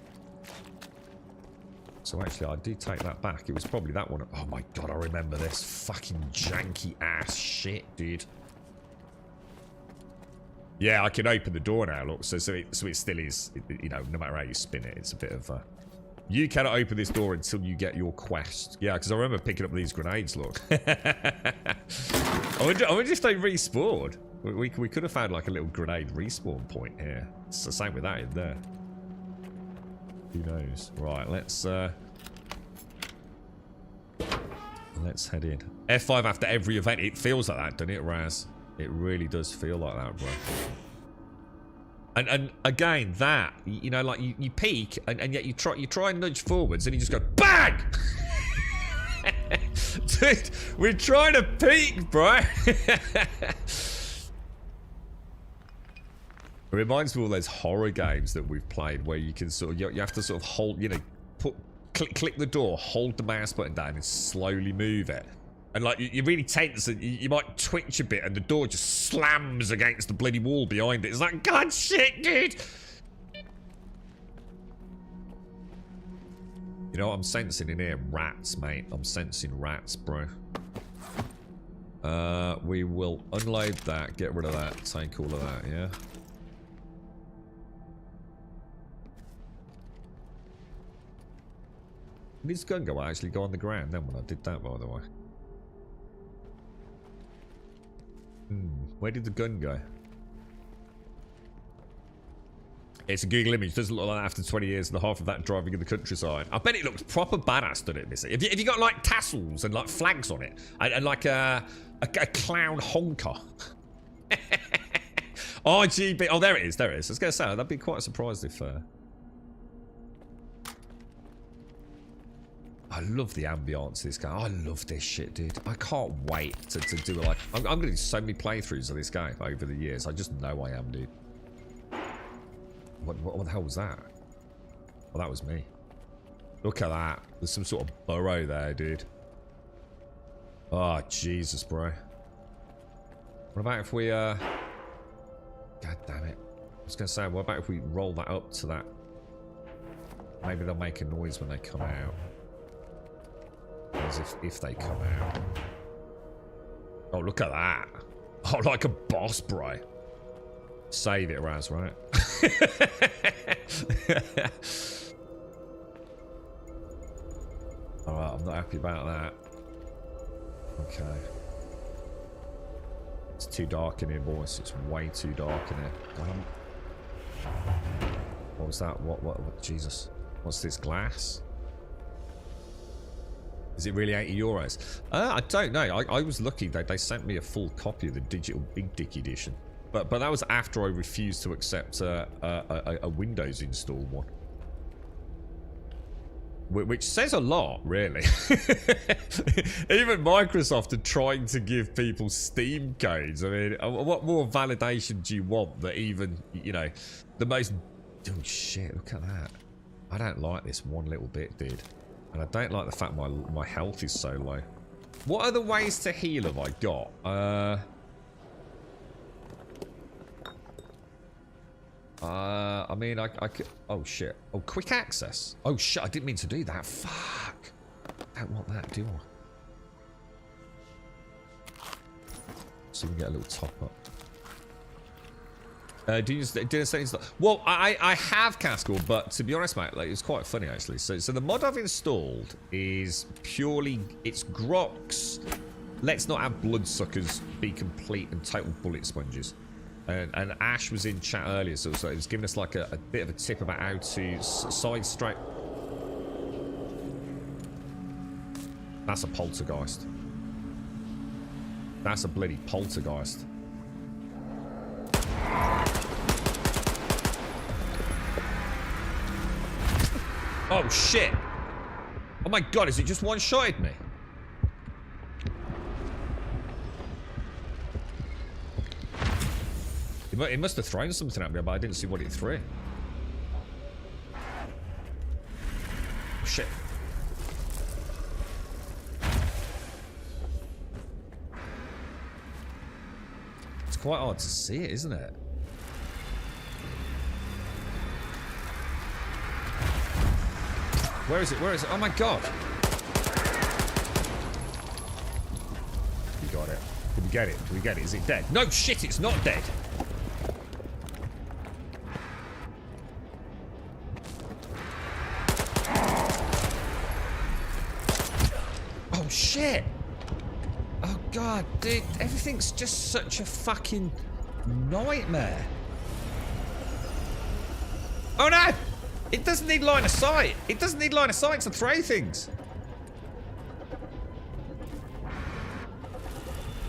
So actually, I do take that back. It was probably that one. Oh my god, I remember this. Fucking janky ass shit, dude. Yeah, I can open the door now, look. So it still is, you know, no matter how you spin it, it's a bit of a... You cannot open this door until you get your quest. Yeah, because I remember picking up these grenades, look. I wonder if they respawned. We could have found like a little grenade respawn point here. It's the same with that in there. Who knows? Right, let's head in. F5 after every event. It feels like that, doesn't it, Raz? It really does feel like that, bro. And again, that, you know, like you peek and yet you try and nudge forwards and you just go BANG! Dude, we're trying to peek, bro. It reminds me of all those horror games that we've played where you can sort of, you have to sort of hold, you know, click the door, hold the mouse button down and slowly move it. And like, you're really tense and you might twitch a bit and the door just slams against the bloody wall behind it. It's like, God shit, dude! You know what I'm sensing in here? Rats, mate. I'm sensing rats, bro. We will unload that, get rid of that, take all of that, yeah? Did this gun go actually go on the ground then when I did that, by the way? Where did the gun go? It's a Google image. Doesn't look like that after 20 years and a half of that driving in the countryside. I bet it looks proper badass, doesn't it, Missy? Have you got like tassels and like flags on it? And like a clown honker? RGB. Oh, there it is. There it is. I was going to say, that'd be quite a surprise if... I love the ambience of this game. I love this shit, dude. I can't wait to do like... I'm going to do so many playthroughs of this game over the years. I just know I am, dude. What the hell was that? Oh, that was me. Look at that. There's some sort of burrow there, dude. Oh, Jesus, bro. What about if we, God damn it. I was going to say, what about if we roll that up to that? Maybe they'll make a noise when they come out. As if they come out. Oh, look at that. Oh, like a boss, bro. Save it, Raz, right? Alright, I'm not happy about that. Okay. It's too dark in here, boys. It's way too dark in here. What was that? What? Jesus. What's this, glass? Is it really €80? I don't know. I was lucky that they sent me a full copy of the digital Big Dick edition. But that was after I refused to accept a Windows install one. Which says a lot, really. Even Microsoft are trying to give people Steam codes. I mean, what more validation do you want that even, you know, the most... Oh, shit, look at that. I don't like this one little bit, dude. And I don't like the fact my health is so low. What other ways to heal have I got? I mean, I could... Oh, shit. Oh, quick access. Oh, shit. I didn't mean to do that. Fuck. I don't want that, do I? So we can get a little top up. Well, I have Castle, but to be honest, mate, like, it's quite funny, actually. So the mod I've installed is purely... It's Grok's. Let's not have bloodsuckers be complete and total bullet sponges. And Ash was in chat earlier, so it was giving us like a bit of a tip about how to side strike. That's a poltergeist. That's a bloody poltergeist. Oh shit! Oh my god, is it just one-shotted me? It must have thrown something at me, but I didn't see what it threw. Shit. It's quite hard to see it, isn't it? Where is it? Where is it? Oh my god! We got it. Did we get it? Did we get it? Is it dead? No, shit, it's not dead! Oh shit! Oh god, dude, everything's just such a fucking nightmare. Oh no! It doesn't need line of sight. It doesn't need line of sight to throw things.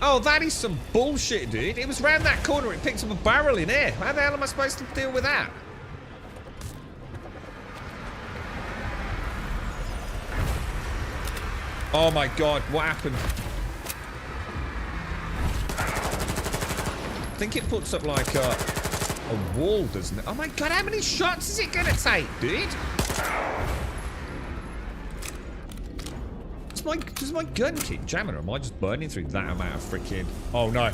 Oh, that is some bullshit, dude. It was round that corner. It picked up a barrel in here. How the hell am I supposed to deal with that? Oh my god, what happened? I think it puts up like a wall, doesn't it? Oh my god, how many shots is it gonna take, dude? Does my gun keep jamming, or am I just burning through that amount of freaking... Oh no.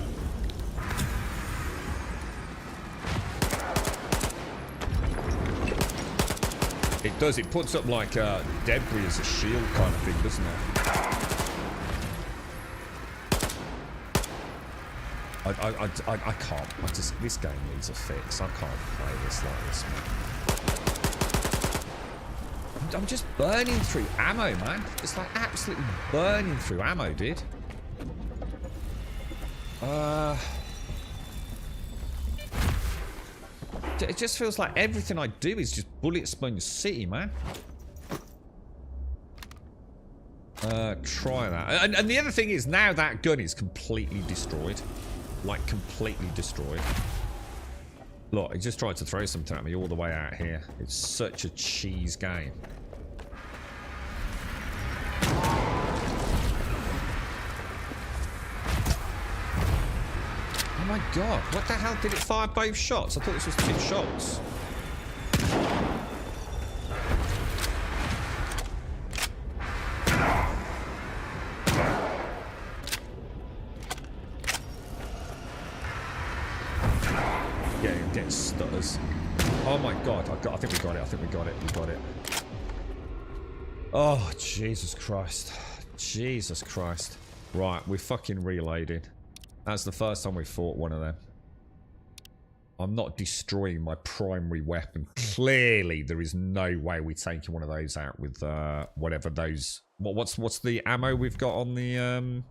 It does, it puts up like debris as a shield kind of thing, doesn't it? I can't. This game needs a fix. I can't play this like this, man. I'm just burning through ammo, man. It's like absolutely burning through ammo, dude. It just feels like everything I do is just bullet sponge city, man. Try that. And the other thing is, now that gun is completely destroyed. Like, completely destroyed. Look, he just tried to throw something at me all the way out here. It's such a cheese game. my god. What the hell? Did it fire both shots? I thought this was 2 shots. Getting stutters. Oh my god. I think we got it. I think we got it. We got it. Oh, Jesus Christ. Jesus Christ. Right, we fucking reloaded. That's the first time we fought one of them. I'm not destroying my primary weapon. Clearly, there is no way we're taking one of those out with whatever those... What's the ammo we've got on the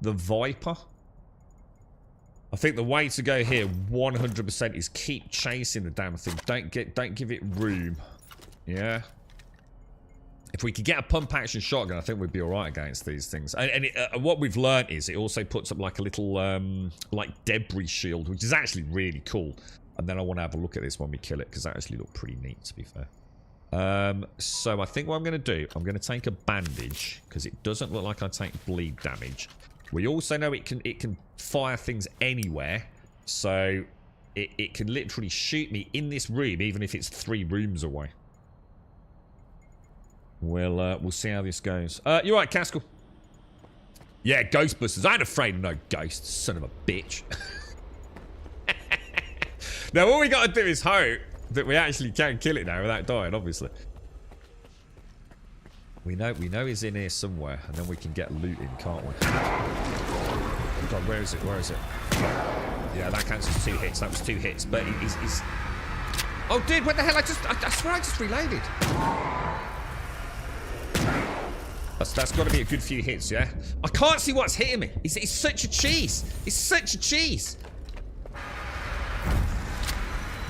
Viper? I think the way to go here 100% is keep chasing the damn thing. Don't give it room. Yeah. If we could get a pump action shotgun, I think we'd be alright against these things. And what we've learned is it also puts up like a little like debris shield, which is actually really cool. And then I want to have a look at this when we kill it, because that actually looked pretty neat, to be fair. So I think what I'm going to do, I'm going to take a bandage, because it doesn't look like I take bleed damage. We also know it can fire things anywhere, so it can literally shoot me in this room, even if it's 3 rooms away. We'll see how this goes. You're right, Caskell. Yeah, Ghostbusters. I ain't afraid of no ghosts, son of a bitch. Now, all we got to do is hope that we actually can kill it now without dying, obviously. We know he's in here somewhere, and then we can get looting, can't we? God, where is it? Where is it? Yeah, that counts as 2 hits. That was 2 hits, but he's... Oh, dude, what the hell? I swear I just reloaded. That's got to be a good few hits, yeah? I can't see what's hitting me. It's such a cheese. It's such a cheese.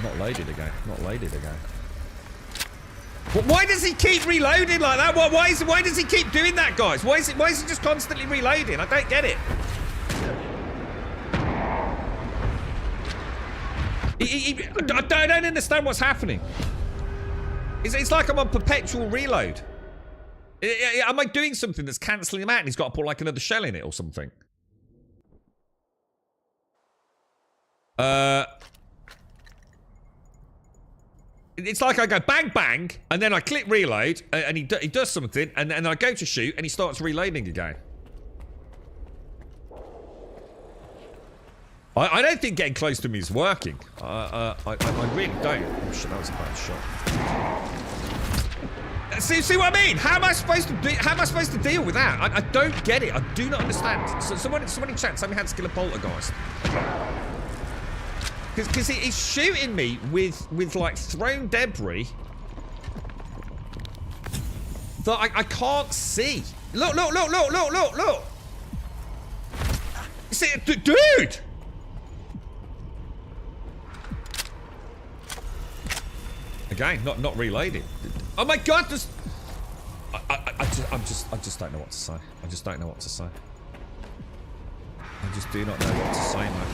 Not loaded again. Not loaded again. Why does he keep reloading like that? Why does he keep doing that, guys? Why is he just constantly reloading? I don't get it. I don't understand what's happening. It's like I'm on perpetual reload. Am I doing something that's cancelling him out and he's got to put like another shell in it or something? It's like I go bang bang and then I click reload and he does something and then I go to shoot and he starts reloading again. I don't think getting close to me is working. I really don't. Oh shit, that was a bad shot. See what I mean? How am I supposed to deal with that? I don't get it. I do not understand. So someone in chat tell me how to kill a poltergeist. Because he's shooting me with like thrown debris that I can't see. Look. You see, dude. Again, not reloading. Oh my god, I just don't know what to say. I just don't know what to say. I just do not know what to say, man.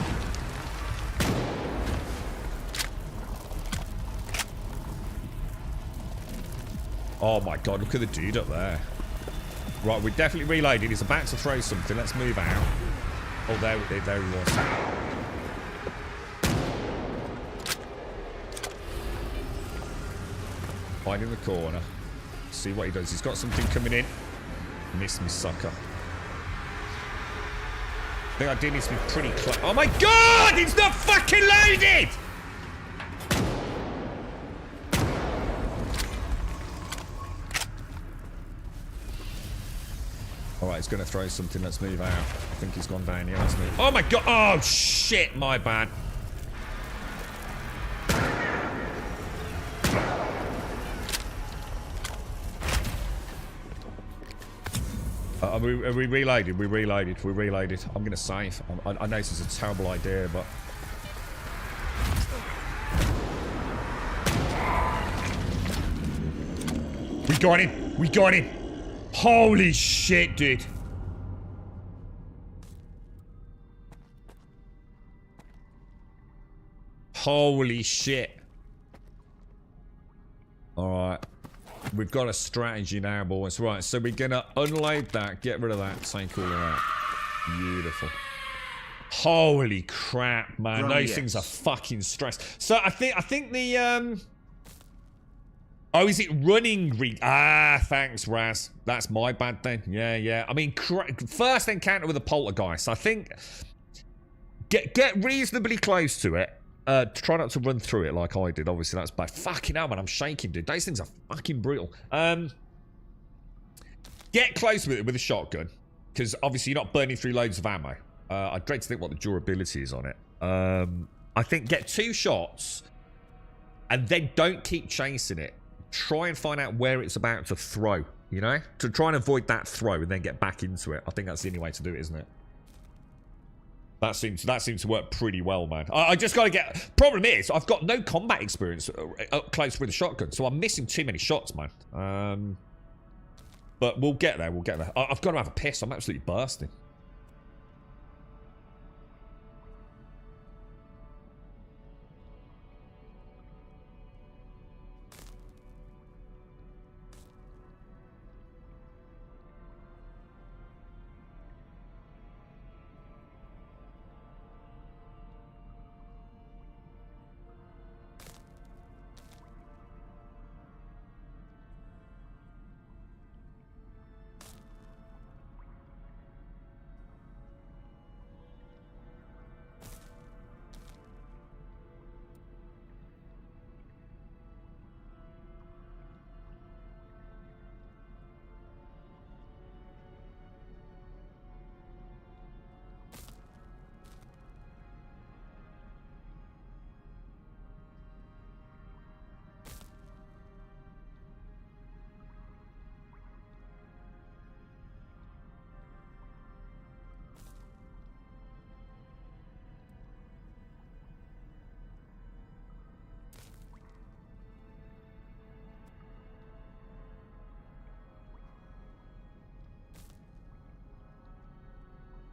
Oh my god, look at the dude up there. Right, we're definitely reloading. He's about to throw something. Let's move out. Oh, there he was. Hide in the corner. See what he does. He's got something coming in. Miss me, sucker. I think I do need to be pretty close. Oh my god! It's not fucking loaded! Alright, he's going to throw something. Let's move out. I think he's gone down here. Let's move. Oh my god! Oh shit! My bad. Are we reloaded? We reloaded. I'm going to save. I know this is a terrible idea, but... We got him! Holy shit, dude! Holy shit. Alright. We've got a strategy now, boys. Right, so we're gonna unload that, get rid of that, take all of that. Beautiful. Holy crap, man. Drum, Those yes. things are fucking stressed. So I think the oh, is it running thanks, Raz. That's my bad then. Yeah. I mean, first encounter with a poltergeist. I think get reasonably close to it. Try not to run through it like I did. Obviously, that's bad. Fucking hell, man. I'm shaking, dude. Those things are fucking brutal. Get close with it with a shotgun. Because obviously you're not burning through loads of ammo. I dread to think what the durability is on it. I think get 2 shots. And then don't keep chasing it. Try and find out where it's about to throw. You know? To try and avoid that throw and then get back into it. I think that's the only way to do it, isn't it? That seems to work pretty well, man. I just got to get... Problem is, I've got no combat experience up close with a shotgun, so I'm missing too many shots, man. But we'll get there, I've got to have a piss. I'm absolutely bursting.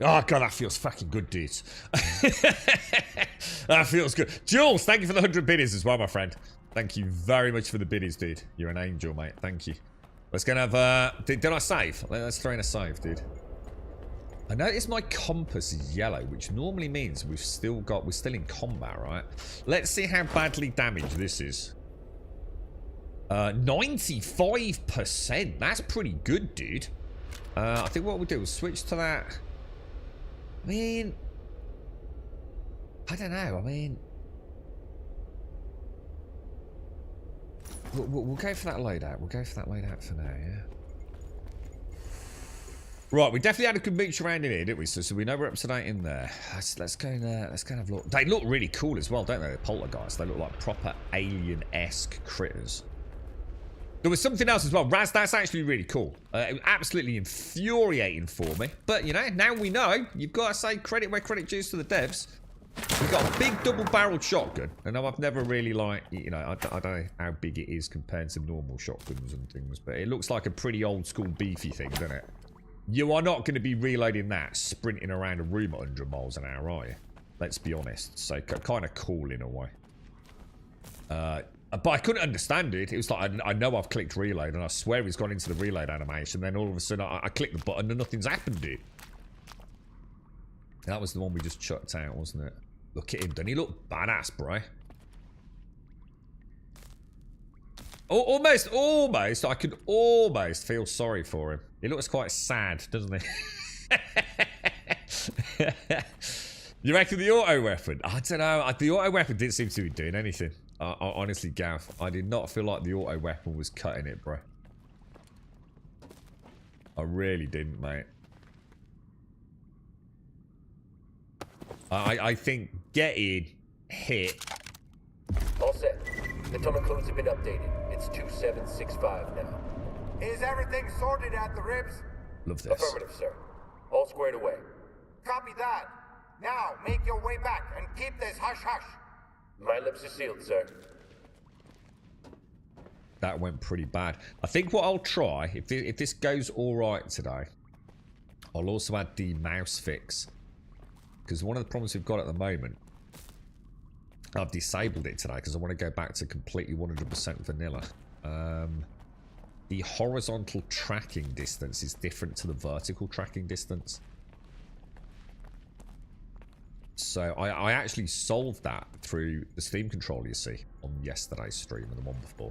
Oh, God, that feels fucking good, dudes. That feels good. Jules, thank you for the 100 biddies as well, my friend. Thank you very much for the biddies, dude. You're an angel, mate. Thank you. Let's go and have... Did I save? Let's throw in a save, dude. I noticed my compass is yellow, which normally means we're still in combat, right? Let's see how badly damaged this is. 95%. That's pretty good, dude. I think what we'll do is switch to that... I mean, I don't know. I mean, we'll go for that loadout. We'll go for that loadout for now, yeah. Right, we definitely had a good mooch around in here, didn't we? So we know we're up to date in there. Let's go and have a look. They look really cool as well, don't they? The poltergeists. They look like proper alien-esque critters. There was something else as well. Raz, that's actually really cool. It was absolutely infuriating for me. But, you know, now we know. You've got to say credit where credit dues to the devs. We've got a big double-barreled shotgun. I know I've never really, like, you know, I don't know how big it is compared to normal shotguns and things. But it looks like a pretty old-school beefy thing, doesn't it? You are not going to be reloading that sprinting around a room at 100 miles an hour, are you? Let's be honest. So, kind of cool in a way. But I couldn't understand it. It was like, I know I've clicked reload, and I swear he's gone into the reload animation. Then all of a sudden, I clicked the button and nothing's happened, dude. That was the one we just chucked out, wasn't it? Look at him. Doesn't he look badass, bro? Almost. I could almost feel sorry for him. He looks quite sad, doesn't he? You reckon the auto weapon? I don't know. The auto weapon didn't seem to be doing anything. Honestly, Gav, I did not feel like the auto weapon was cutting it, bro. I really didn't, mate. I think getting hit. All set. The tunnel codes have been updated. It's 2765 now. Is everything sorted at the ribs? Love this. Affirmative, sir. All squared away. Copy that. Now, make your way back and keep this hush-hush. My lips are sealed, sir. That went pretty bad. I think what I'll try, if this goes alright today, I'll also add the mouse fix. Because one of the problems we've got at the moment, I've disabled it today because I want to go back to completely 100% vanilla. The horizontal tracking distance is different to the vertical tracking distance. So I actually solved that through the Steam controller, you see, on yesterday's stream and the one before.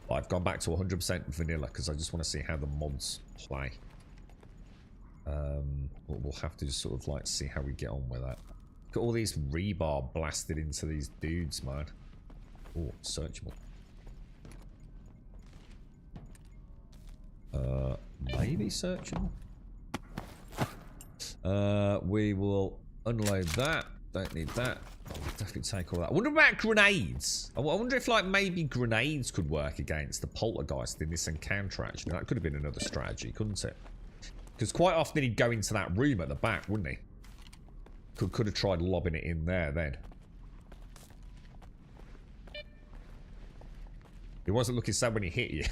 But I've gone back to 100% vanilla because I just want to see how the mods play. We'll have to just sort of like see how we get on with that. Look at all these rebar blasted into these dudes, man. Oh, searchable. Maybe searchable. We will unload that. Don't need that. I'll definitely take all that. I wonder about grenades. I wonder if like maybe grenades could work against the poltergeist in this encounter actually. That could have been another strategy, couldn't it? Because quite often he'd go into that room at the back, wouldn't he? Could have tried lobbing it in there then. He wasn't looking sad when he hit you.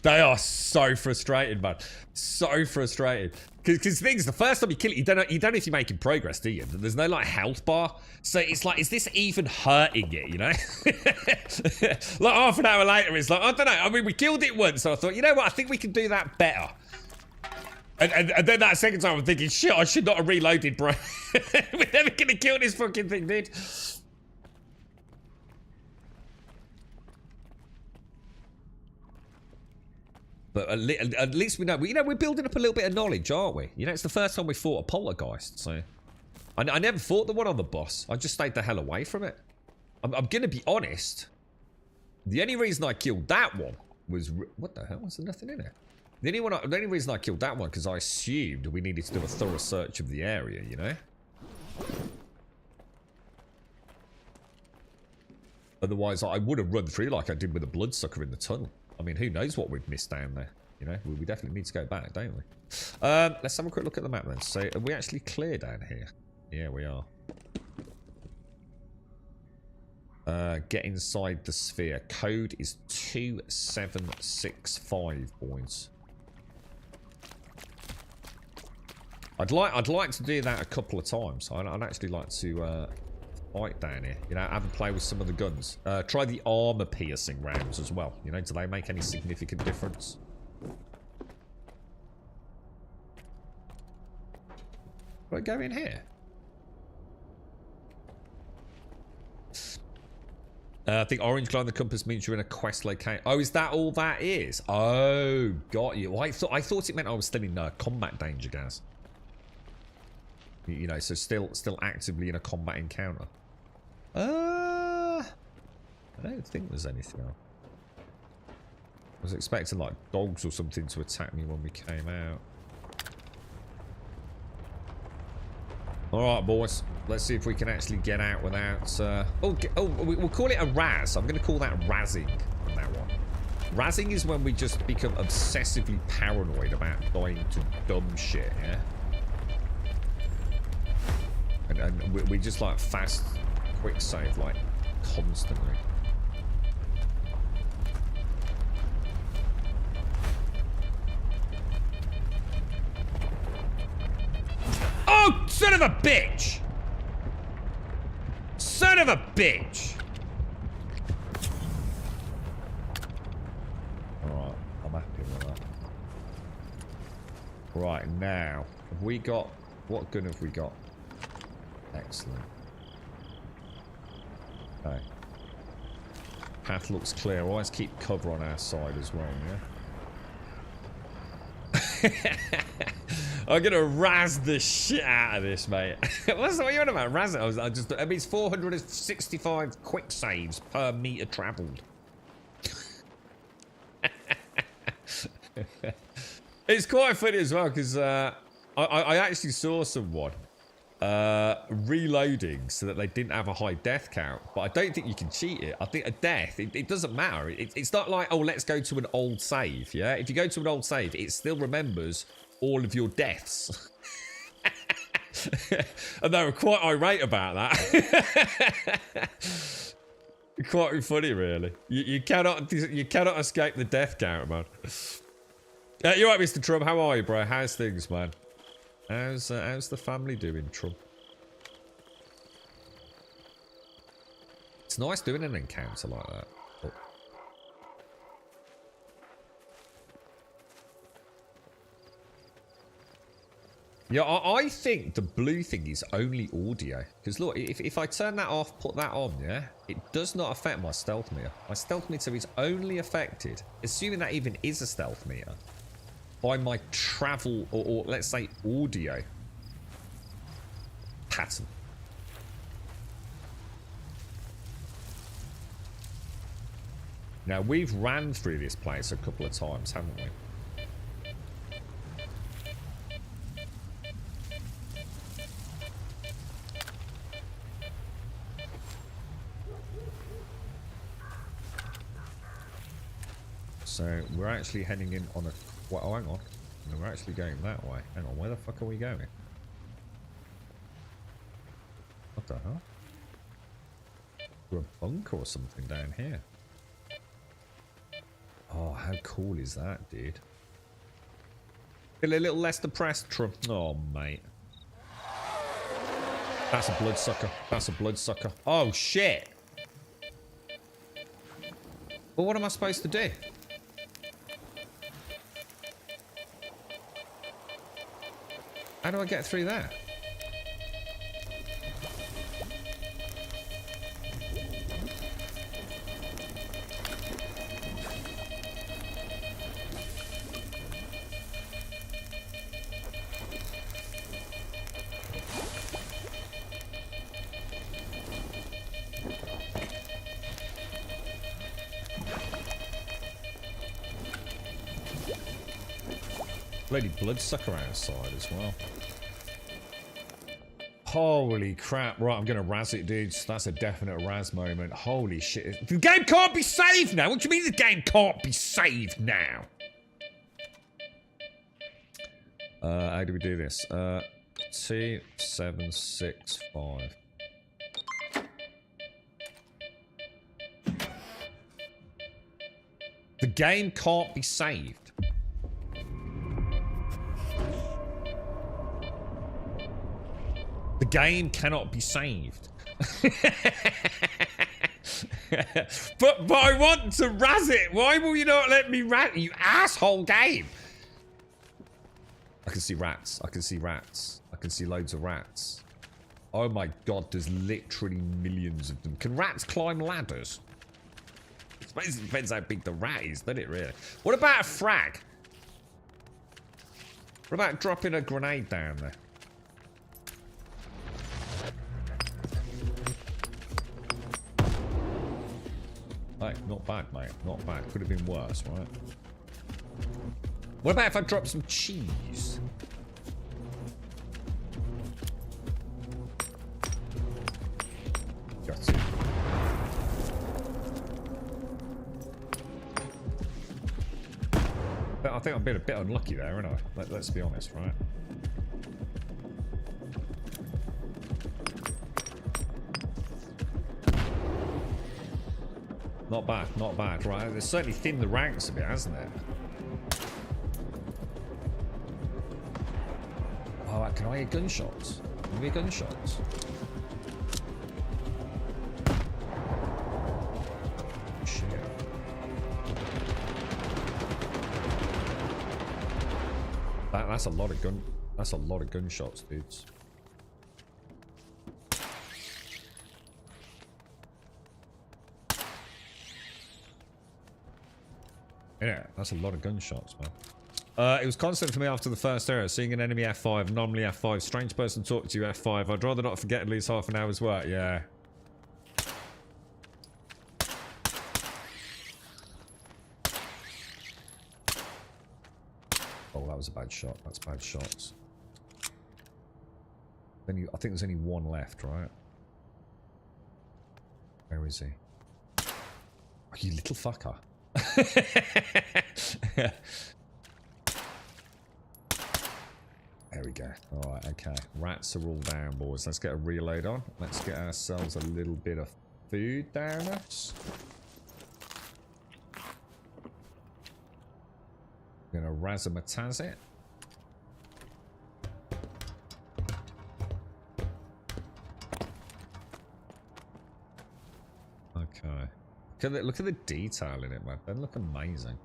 They are so frustrated, man. So frustrated. Because things, the first time you kill it, you don't know if you're making progress, do you? There's no like health bar. So it's like, is this even hurting it, you know? Like half an hour later, it's like, I don't know. I mean, we killed it once, so I thought, you know what? I think we can do that better. And then that second time, I'm thinking, shit, I should not have reloaded, bro. We're never going to kill this fucking thing, dude. But at least we know, you know, we're building up a little bit of knowledge, aren't we? You know, it's the first time we fought a poltergeist, so... I never fought the one on the boss. I just stayed the hell away from it. I'm going to be honest. The only reason I killed that one was... What the hell? Was there nothing in it? The only reason I killed that one, because I assumed we needed to do a thorough search of the area, you know? Otherwise, I would have run through like I did with the bloodsucker in the tunnel. I mean, who knows what we've missed down there? You know, we definitely need to go back, don't we? Let's have a quick look at the map then. So, are we actually clear down here? Yeah, we are. Get inside the sphere. Code is 2765, boys. I'd like to do that a couple of times. I'd actually like to fight down here. You know, have a play with some of the guns. Try the armor piercing rounds as well. You know, do they make any significant difference? Do I go in here? I think orange glow on the compass means you're in a quest location. Oh, is that all that is? Oh, got you. Well, I thought it meant I was still in combat danger, guys. You know, so still actively in a combat encounter. I don't think there's anything else. I was expecting like dogs or something to attack me when we came out. Alright, boys. Let's see if we can actually get out without... we'll call it a razz. I'm going to call that razzing from now on. Razzing is when we just become obsessively paranoid about dying to dumb shit, yeah? And we just like fast, quick save, like, constantly. Oh, son of a bitch! Son of a bitch! Alright, I'm happy with that. Right, now, have we got... What gun have we got? Excellent. Okay. Path looks clear. Always keep cover on our side as well, yeah? I'm gonna razz the shit out of this, mate. What are you on about? Razz it? I mean, it's 465 quick saves per meter travelled. It's quite funny as well, because I actually saw someone reloading so that they didn't have a high death count, but I don't think you can cheat it. I think a death, it doesn't matter. It's not like, oh, let's go to an old save, yeah? If you go to an old save, it still remembers all of your deaths. And they were quite irate about that. Quite funny, really. You cannot escape the death count, man. You're right, Mr. Trump. How are you, bro? How's things, man? How's the family doing, Trump? It's nice doing an encounter like that. Oh. Yeah, I think the blue thing is only audio. Because look, if I turn that off, put that on, yeah, it does not affect my stealth meter. My stealth meter is only affected, assuming that even is a stealth meter, by my travel or let's say audio pattern. Now, we've ran through this place a couple of times, haven't we? So, we're actually heading in on a... Well, oh, hang on. No, we're actually going that way. Hang on, where the fuck are we going? What the hell? We're a bunker or something down here. Oh, how cool is that, dude? Feel a little less depressed, Trump. Oh, mate. That's a bloodsucker. That's a bloodsucker. Oh, shit. Well, what am I supposed to do? How do I get through there? Bloody bloodsucker outside as well. Holy crap. Right, I'm going to razz it, dudes. That's a definite razz moment. Holy shit. The game can't be saved now. What do you mean the game can't be saved now? How do we do this? 2, 7, 6, 5. The game can't be saved. The game cannot be saved. but I want to razz it. Why will you not let me razz it, you asshole game? I can see rats. I can see rats. I can see loads of rats. Oh my god, there's literally millions of them. Can rats climb ladders? I suppose it depends how big the rat is, doesn't it, really? What about a frag? What about dropping a grenade down there? Hey, not bad, mate. Not bad. Could have been worse, right? What about if I drop some cheese? Got it. But I think I'm being a bit unlucky there, aren't I? Let's be honest, right? Not bad, right? It's certainly thinned the ranks a bit, hasn't it? Oh, can I hear gunshots? Can we hear gunshots? Shit. That's a lot of gunshots, dudes. Yeah, that's a lot of gunshots, man. It was constant for me after the first area. Seeing an enemy F5, anomaly F5, strange person talk to you F5. I'd rather not forget at least half an hour's work. Yeah. Oh, that was a bad shot. That's bad shots. Then I think there's only one left, right? Where is he? Oh, you little fucker. There we go. Alright, okay. Rats are all down, boys. Let's get a reload on. Let's get ourselves a little bit of food down us. Gonna razzmatazz it. Okay. Look at the detail in it, man. They look amazing.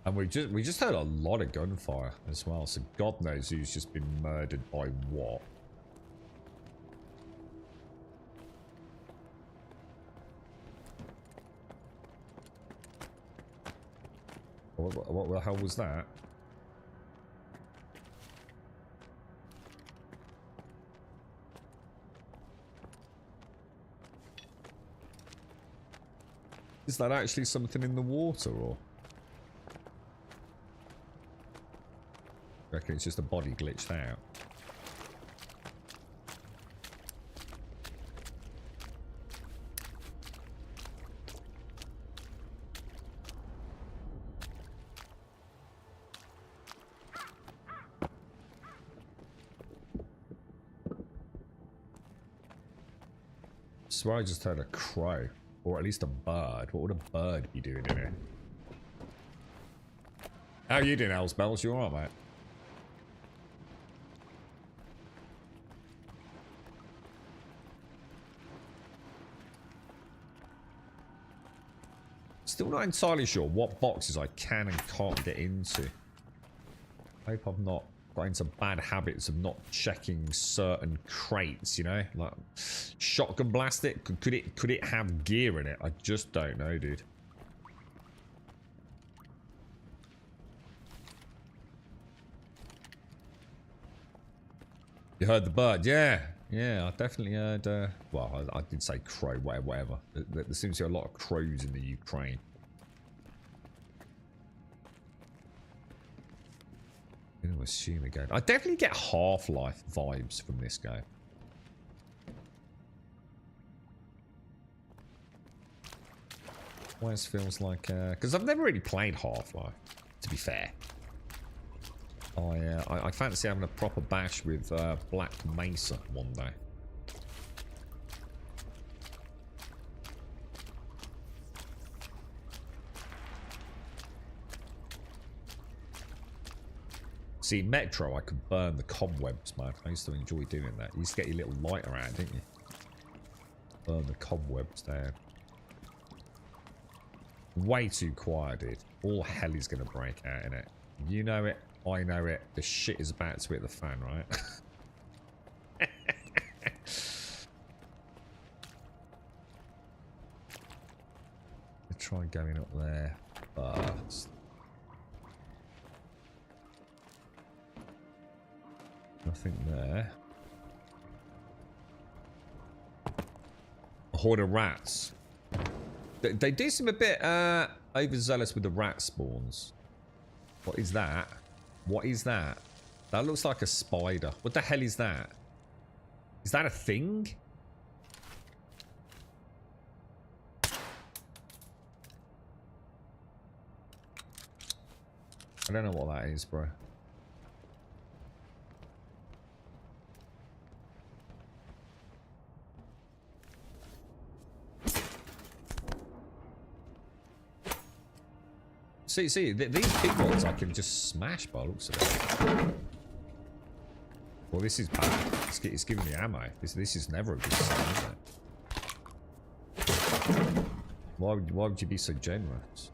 And we just heard a lot of gunfire as well, so God knows who's just been murdered by what. What the hell was that? Is that actually something in the water, or? I reckon it's just a body glitched out. I swear I just heard a crow. Or at least a bird. What would a bird be doing in here? How you doing, Elsbells? You alright, mate? Still not entirely sure what boxes I can and can't get into. I hope I've not got into bad habits of not checking certain crates, you know? Like, shotgun blast it? Could it have gear in it? I just don't know, dude. You heard the bird? Yeah. Yeah, I definitely heard, well, I did say crow, whatever. There seems to be a lot of crows in the Ukraine. I'm going to assume again. I definitely get Half-Life vibes from this game. Always feels like, because I've never really played Half-Life, to be fair. I fancy having a proper bash with Black Mesa one day. See, Metro, I could burn the cobwebs, man. I used to enjoy doing that. You used to get your little lighter out, didn't you? Burn the cobwebs down. Way too quiet, dude. All hell is going to break out in it. You know it. I know it. The shit is about to hit the fan, right? I'll try going up there first. Nothing there. A horde of rats. They do seem a bit overzealous with the rat spawns. What is that? What is that? That looks like a spider. What the hell is that? Is that a thing? I don't know what that is, bro. See, these big ones I can just smash by the looks of it. Well, this is bad. It's giving me ammo. This is never a good sign, is it? Why would you be so generous?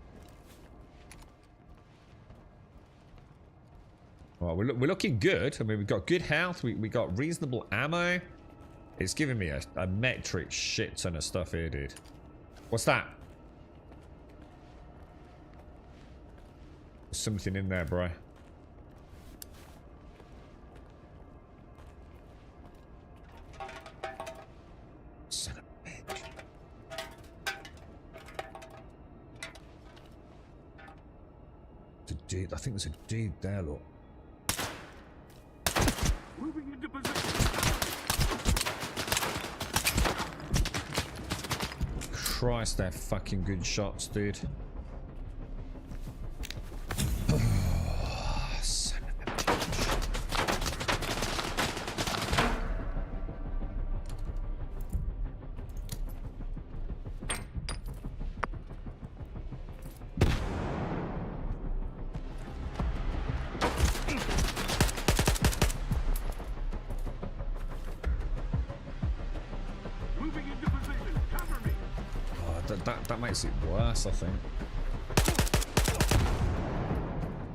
Well, we're looking good. I mean, we've got good health. We got reasonable ammo. It's giving me a metric shit ton of stuff here, dude. What's that? There's something in there, bro. Son of a bitch. It's a dude. I think there's a dude there, look. Moving into position. Christ, they're fucking good shots, dude. Son of a bitch. Moving into position. Cover me. Oh, that makes it worse, I think.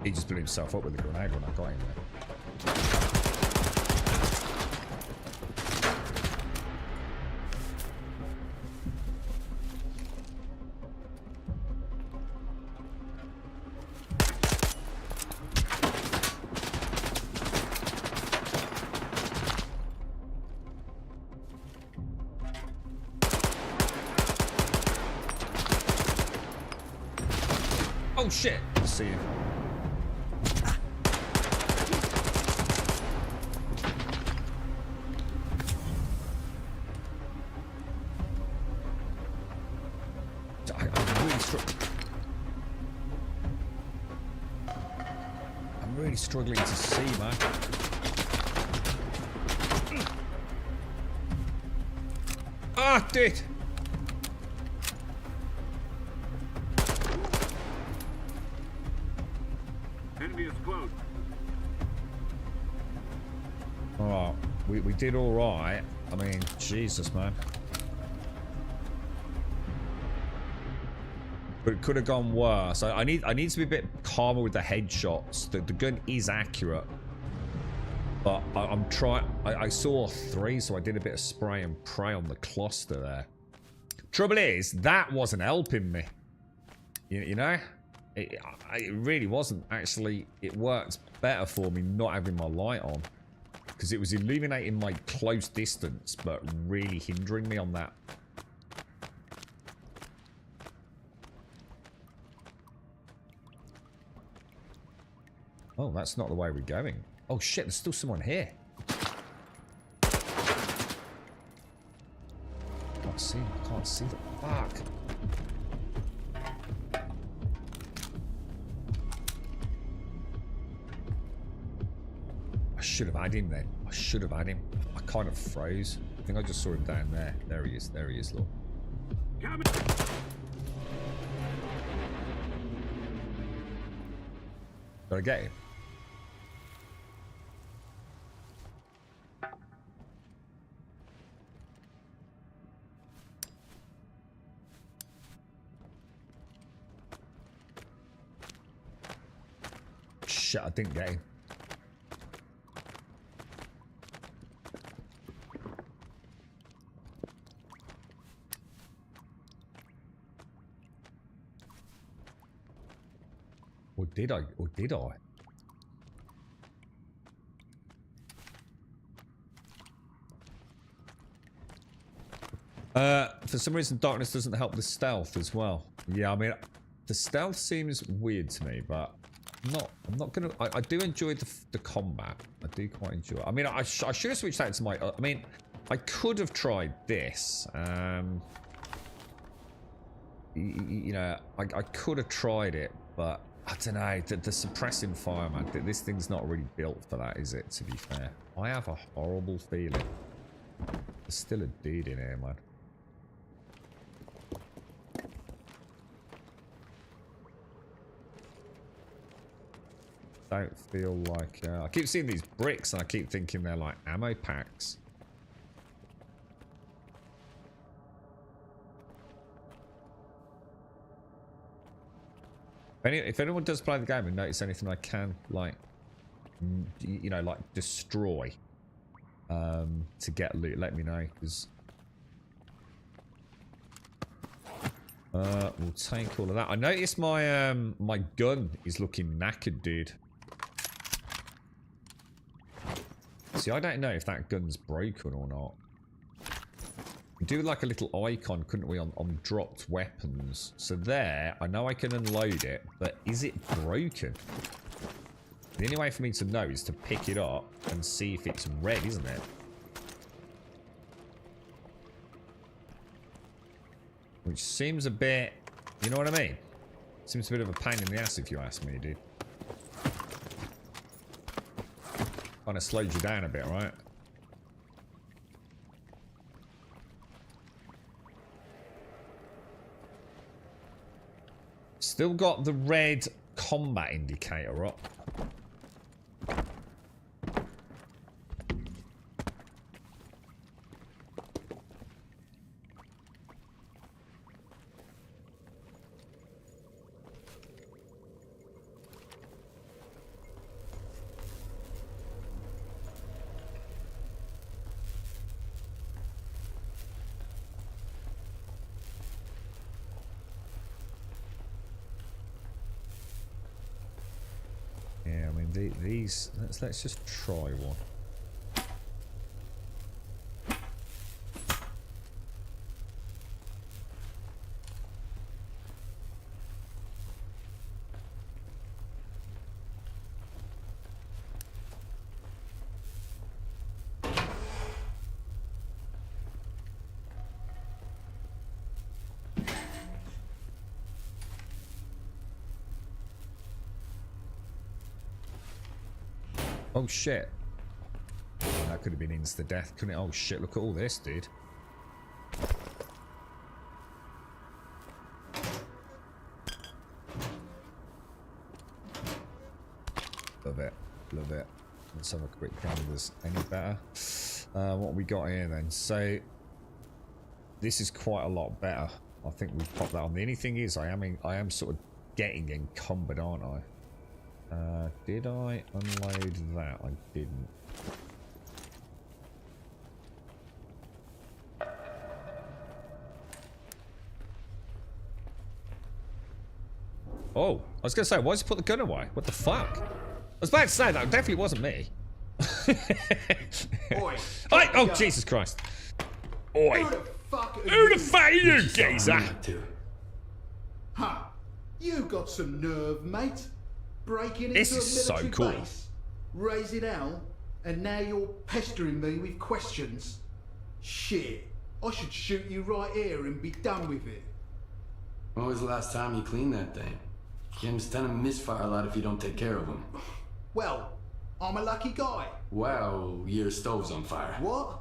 He just blew himself up with a grenade when I got him there. Oh shit! I see him. I'm really struggling to see, man. Ah, dude! Enemy is close. Alright, we did alright. I mean, Jesus, man. But it could have gone worse. I need to be a bit calmer with the headshots. The gun is accurate. But I'm trying... I saw 3, so I did a bit of spray and pray on the cluster there. Trouble is, that wasn't helping me. You know? It really wasn't. Actually, it worked better for me not having my light on. Because it was illuminating my close distance, but really hindering me on that. Oh, that's not the way we're going. Oh shit, there's still someone here. I can't see the fuck. I should have had him then. I should have had him. I kind of froze. I think I just saw him down there. There he is. There he is, look. Did I get him? Shit, I didn't get him. Or did I? Or did I? For some reason, darkness doesn't help the stealth as well. Yeah, I mean, the stealth seems weird to me, but I'm not gonna. I do enjoy the combat. I do quite enjoy it. I mean, I should have switched out to my. I mean, I could have tried this. You know, I could have tried it, but I don't know. The suppressing fire, man. This thing's not really built for that, is it? To be fair, I have a horrible feeling. There's still a dude in here, man. Don't feel like... I keep seeing these bricks and I keep thinking they're like ammo packs. If anyone does play the game and notice anything I can, like, you know, like destroy to get loot, let me know, because we'll take all of that. I noticed my my gun is looking knackered, dude. See, I don't know if that gun's broken or not. We do like a little icon, couldn't we, on dropped weapons. So there, I know I can unload it, but is it broken? The only way for me to know is to pick it up and see if it's red, isn't it? Which seems a bit, you know what I mean? Seems a bit of a pain in the ass if you ask me, dude. Kind of slows you down a bit, right? Still got the red combat indicator up. these. Let's just try one. Oh shit. Oh, that could have been insta death, couldn't it? Oh shit, look at all this, dude. Love it. Love it. Let's have a quick count of this any better. What we got here then? So this is quite a lot better. I think we've popped that on. The only thing is I am sort of getting encumbered, aren't I? Did I unload that? I didn't. Oh, I was going to say, why did you put the gun away? What the fuck? I was about to say that definitely wasn't me. Oi! Oi! Oh, Jesus Christ. Oi! Who the fuck Are you, geezer? Huh? You got some nerve, mate. Breaking This into is a military so cool. base, raising hell, and now you're pestering me with questions. Shit, I should shoot you right here and be done with it. When was the last time you cleaned that thing? Kim's tend to misfire a lot if you don't take care of them. Well, I'm a lucky guy. Wow, your stove's on fire. What?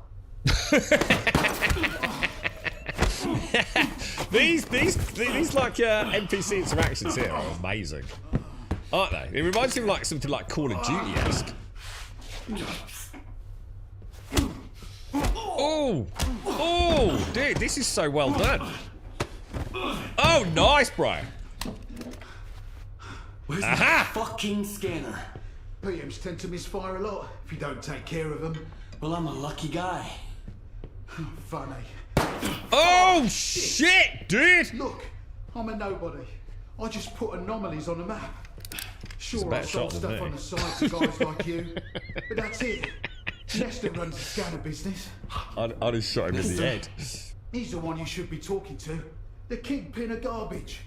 These like NPC interactions here are amazing, aren't they? It reminds me of like something like Call of Duty-esque. Oh, oh, dude, this is so well done. Oh, nice, bro. Where's Aha! the fucking scanner? PMs tend to misfire a lot if you don't take care of them. Well, I'm a lucky guy. Funny. Oh, shit, dude. Look, I'm a nobody. I just put anomalies on a map. a Sure, I better sold shot than stuff me. on the side to guys like you, but that's it. Nestor runs the scanner business. I just shot him in the head. He's the one you should be talking to. The kingpin of garbage.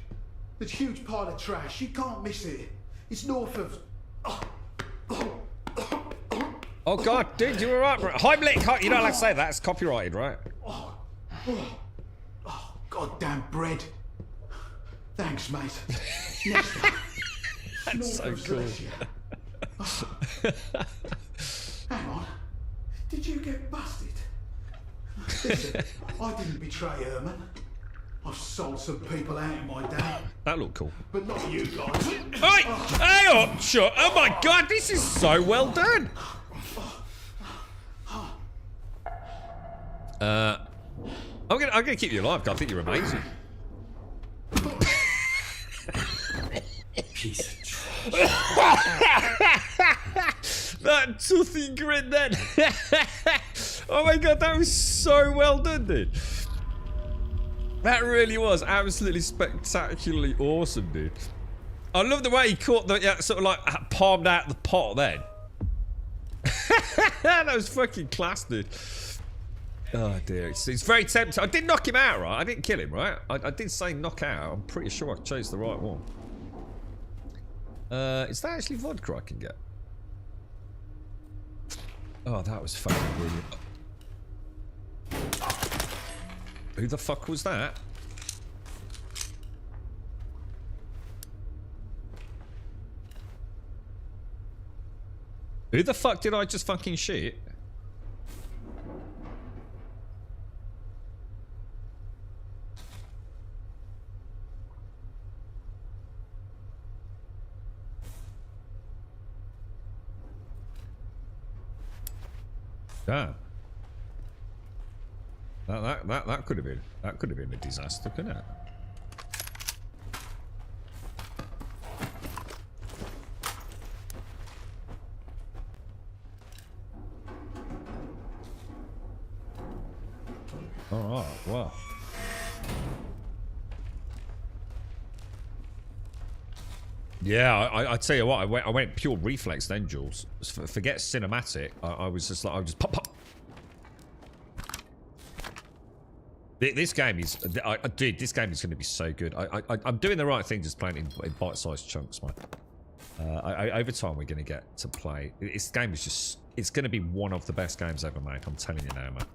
The huge pile of trash. You can't miss it. It's north of... Oh god, dude, you were right, bro. Heimlich, you're not allowed to say that. It's copyrighted, right? Oh, goddamn bread. Thanks, mate. Nestor. That's so cool. Hang on. Did you get busted? Listen, I didn't betray Herman. I've sold some people out in my day, That looked cool. but not you guys. Hey, hey up, shut. Oh my god, this is so well done. I'm gonna keep you alive, 'cause I think you're amazing. Piece of trash. That toothy grin then. Oh my god, that was so well done, dude. That really was absolutely spectacularly awesome, dude. I love the way he caught the sort of like palmed out the pot then. That was fucking class, dude. Oh dear, it's very tempting. I did knock him out, right? I didn't kill him, right? I did say knock out. I'm pretty sure I chose the right one. Is that actually vodka I can get? Oh, that was fucking brilliant. Who the fuck was that? Who the fuck did I just fucking shoot? Damn. That could have been a disaster, couldn't it? Alright, well. Yeah, I tell you what, I went pure reflex then, Jules. Forget cinematic. I was just like, I was just pop. This game is, dude. This game is going to be so good. I'm doing the right thing, just playing in bite-sized chunks, man. Over time, we're going to get to play. This game is just, it's going to be one of the best games ever made. I'm telling you now, man.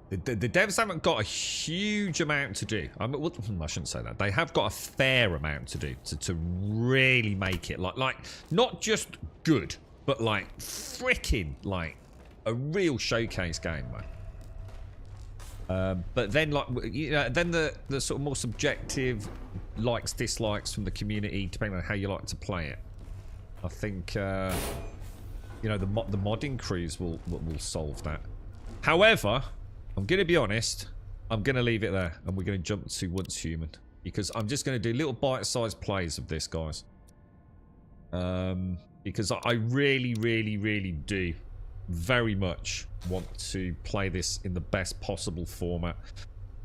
The devs haven't got a huge amount to do. I shouldn't say that. They have got a fair amount to do to really make it like not just good, but like freaking like a real showcase game, man. But then like then the sort of more subjective likes dislikes from the community, depending on how you like to play it. I think the modding crews will solve that. However, I'm going to be honest, I'm going to leave it there, and we're going to jump to Once Human, because I'm just going to do little bite-sized plays of this, guys. Because I really, really, really do very much want to play this in the best possible format.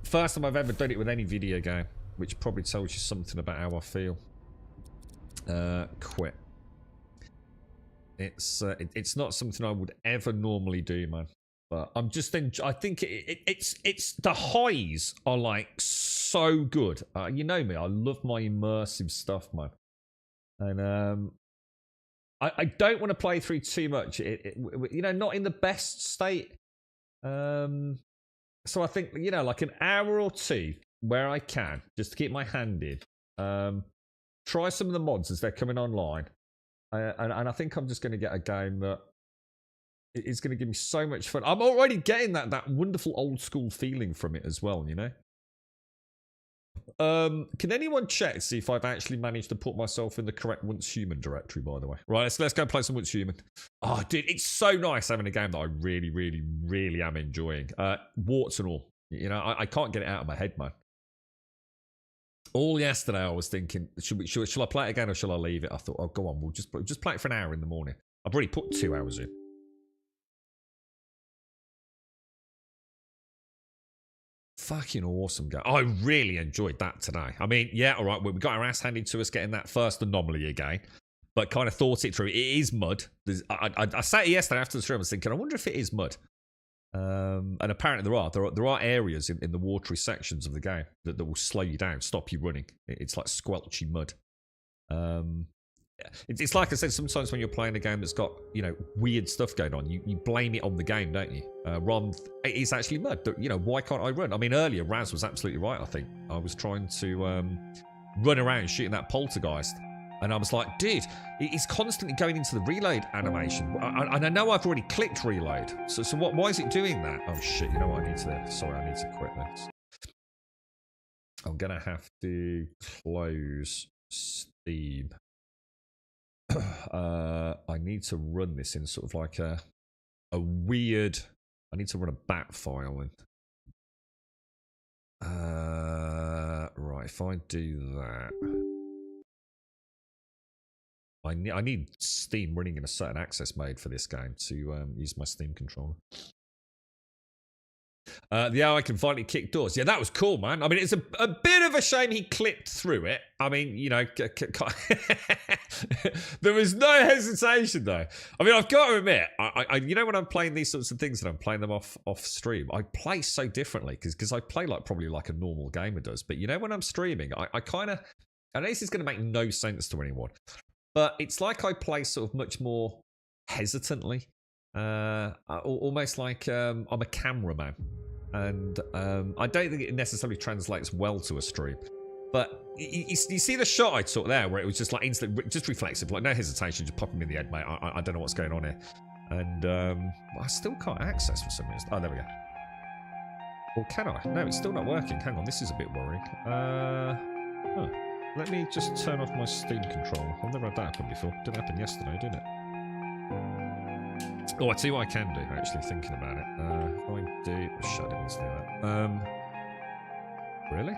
First time I've ever done it with any video game, which probably tells you something about how I feel. Quit. It's not something I would ever normally do, man. But I'm just I think it's the highs are like so good. You know me, I love my immersive stuff, man. And I don't want to play through too much. Not in the best state. So I think like an hour or two where I can, just to keep my hand in. Try some of the mods as they're coming online, and I think I'm just going to get a game that. It's going to give me so much fun. I'm already getting that wonderful old school feeling from it as well, you know? Can anyone check to see if I've actually managed to put myself in the correct Once Human directory, by the way? Right, let's go play some Once Human. Oh, dude, it's so nice having a game that I really, really, really am enjoying. Warts and all. I can't get it out of my head, man. All yesterday I was thinking, shall I play it again or shall I leave it? I thought, oh, go on, we'll just play it for an hour in the morning. I've already put 2 hours in. Fucking awesome game. I really enjoyed that today. I mean, yeah, all right, we got our ass handed to us getting that first anomaly again, but kind of thought it through. It is mud. I sat here yesterday after the stream, I was thinking, I wonder if it is mud. And apparently there are areas in the watery sections of the game that will slow you down, stop you running. It's like squelchy mud. It's like I said, sometimes when you're playing a game that's got, weird stuff going on, you blame it on the game, don't you? It's actually mud. Why can't I run? I mean, earlier, Raz was absolutely right, I think. I was trying to run around shooting that poltergeist. And I was like, dude, it's constantly going into the reload animation. And I know I've already clicked reload. So why is it doing that? Oh, shit, you know what? I need to quit this. I'm going to have to close Steam. I need to run this in sort of like a weird. I need to run a bat file in. Right, if I do that, I need Steam running in a certain access mode for this game to use my Steam controller. The AI can finally kick doors. Yeah, that was cool, man. I mean, it's a bit of a shame he clipped through it. I mean, there was no hesitation, though. I mean, I've got to admit, when I'm playing these sorts of things and I'm playing them off stream, I play so differently because I play probably like a normal gamer does. But when I'm streaming, I know this is going to make no sense to anyone, but it's like I play sort of much more hesitantly. Almost like I'm a cameraman, and I don't think it necessarily translates well to a stream. But you see the shot I took there, where it was just like instant, just reflexive, like no hesitation, just pop him in the head, mate. I don't know what's going on here, and I still can't access for some reason. Oh, there we go. Or can I? No, it's still not working. Hang on, this is a bit worrying. Let me just turn off my Steam controller. I've never had that happen before. Didn't happen yesterday, did it? Oh, I tell you what I can do, actually, thinking about it. Shut it, let's do that. Really?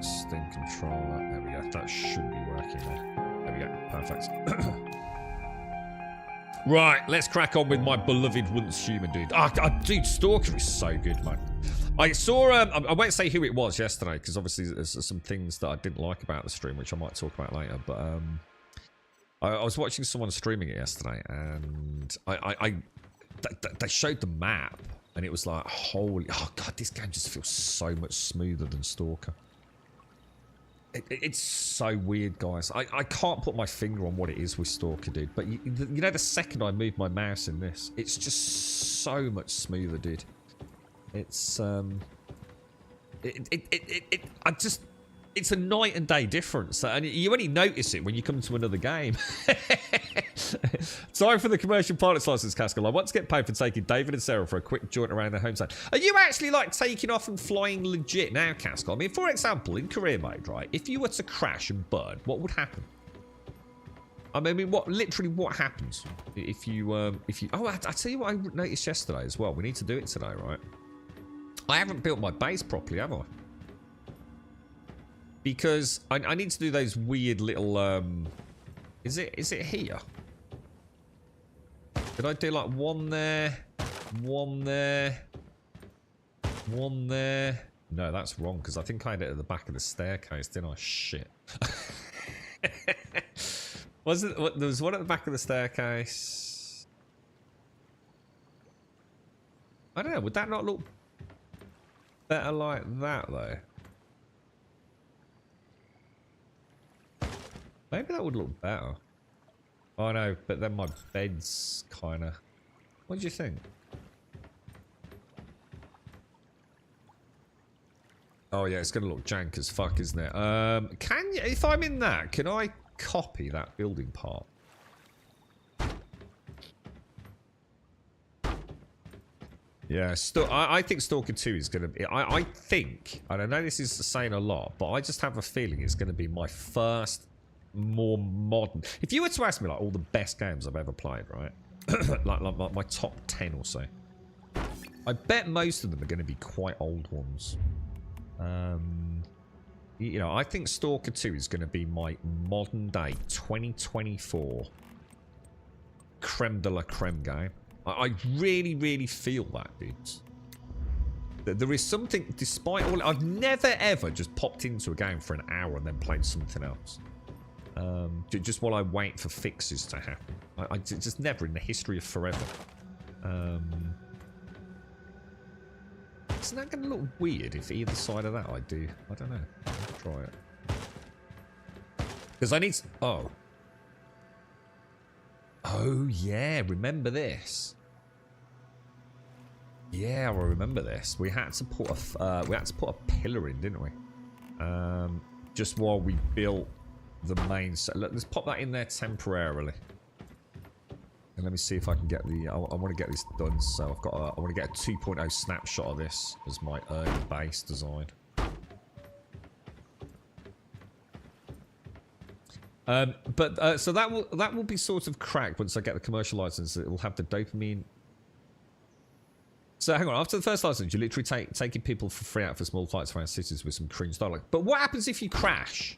Steam controller, there we go. That should be working there. There we go, perfect. Right, let's crack on with my beloved Once Human, dude. Dude, Stalker is so good, man. I saw, I won't say who it was yesterday, because obviously there's some things that I didn't like about the stream, which I might talk about later, but I was watching someone streaming it yesterday, and they showed the map, and it was like, holy, oh god, this game just feels so much smoother than Stalker. It's so weird, guys. I can't put my finger on what it is with Stalker, dude, but you know, the second I move my mouse in this, it's just so much smoother, dude. It's it's a night and day difference, and you only notice it when you come to another game. Sorry for the commercial pilot's license, Cascal. I want to get paid for taking David and Sarah for a quick jaunt around their hometown. Are you actually like taking off and flying legit now, Cascal? I mean, for example, in career mode, right? If you were to crash and burn, what would happen? I mean, literally what happens if you oh, I tell you what I noticed yesterday as well. We need to do it today, right? I haven't built my base properly, have I? Because I need to do those weird little is it here? Did I do like one there, one there, one there? No, that's wrong, because I think I had it at the back of the staircase, didn't I? Shit. There was one at the back of the staircase. I don't know, would that not look better like that, though? Maybe that would look better. Oh no, but then my bed's kind of... What do you think? Oh yeah, it's going to look jank as fuck, isn't it? Can you, if I'm in that, can I copy that building part? Yeah, I think Stalker 2 is going to be... I think, and I know this is saying a lot, but I just have a feeling it's going to be my first more modern... If you were to ask me, like, all the best games I've ever played, right? like my top 10 or so. I bet most of them are going to be quite old ones. You know, I think Stalker 2 is going to be my modern day 2024 creme de la creme game. I really, really feel that, dudes. There is something, despite all... I've never, ever just popped into a game for an hour and then played something else. Just while I wait for fixes to happen. I just never in the history of forever. Isn't that going to look weird if either side of that I do? I don't know. I'll try it. Because I need... Oh. Oh, yeah. Remember this. Yeah, I remember this. We had to put a pillar in, didn't we? Just while we built the main set. Let's pop that in there temporarily. And let me see if I can get the... I want to get this done, so I've got I want to get a 2.0 snapshot of this as my early base design. So that will be sort of cracked once I get the commercial license. It will have the dopamine. So hang on, after the first license, you're literally taking people for free out for small flights around cities with some cringe dialogue. But what happens if you crash?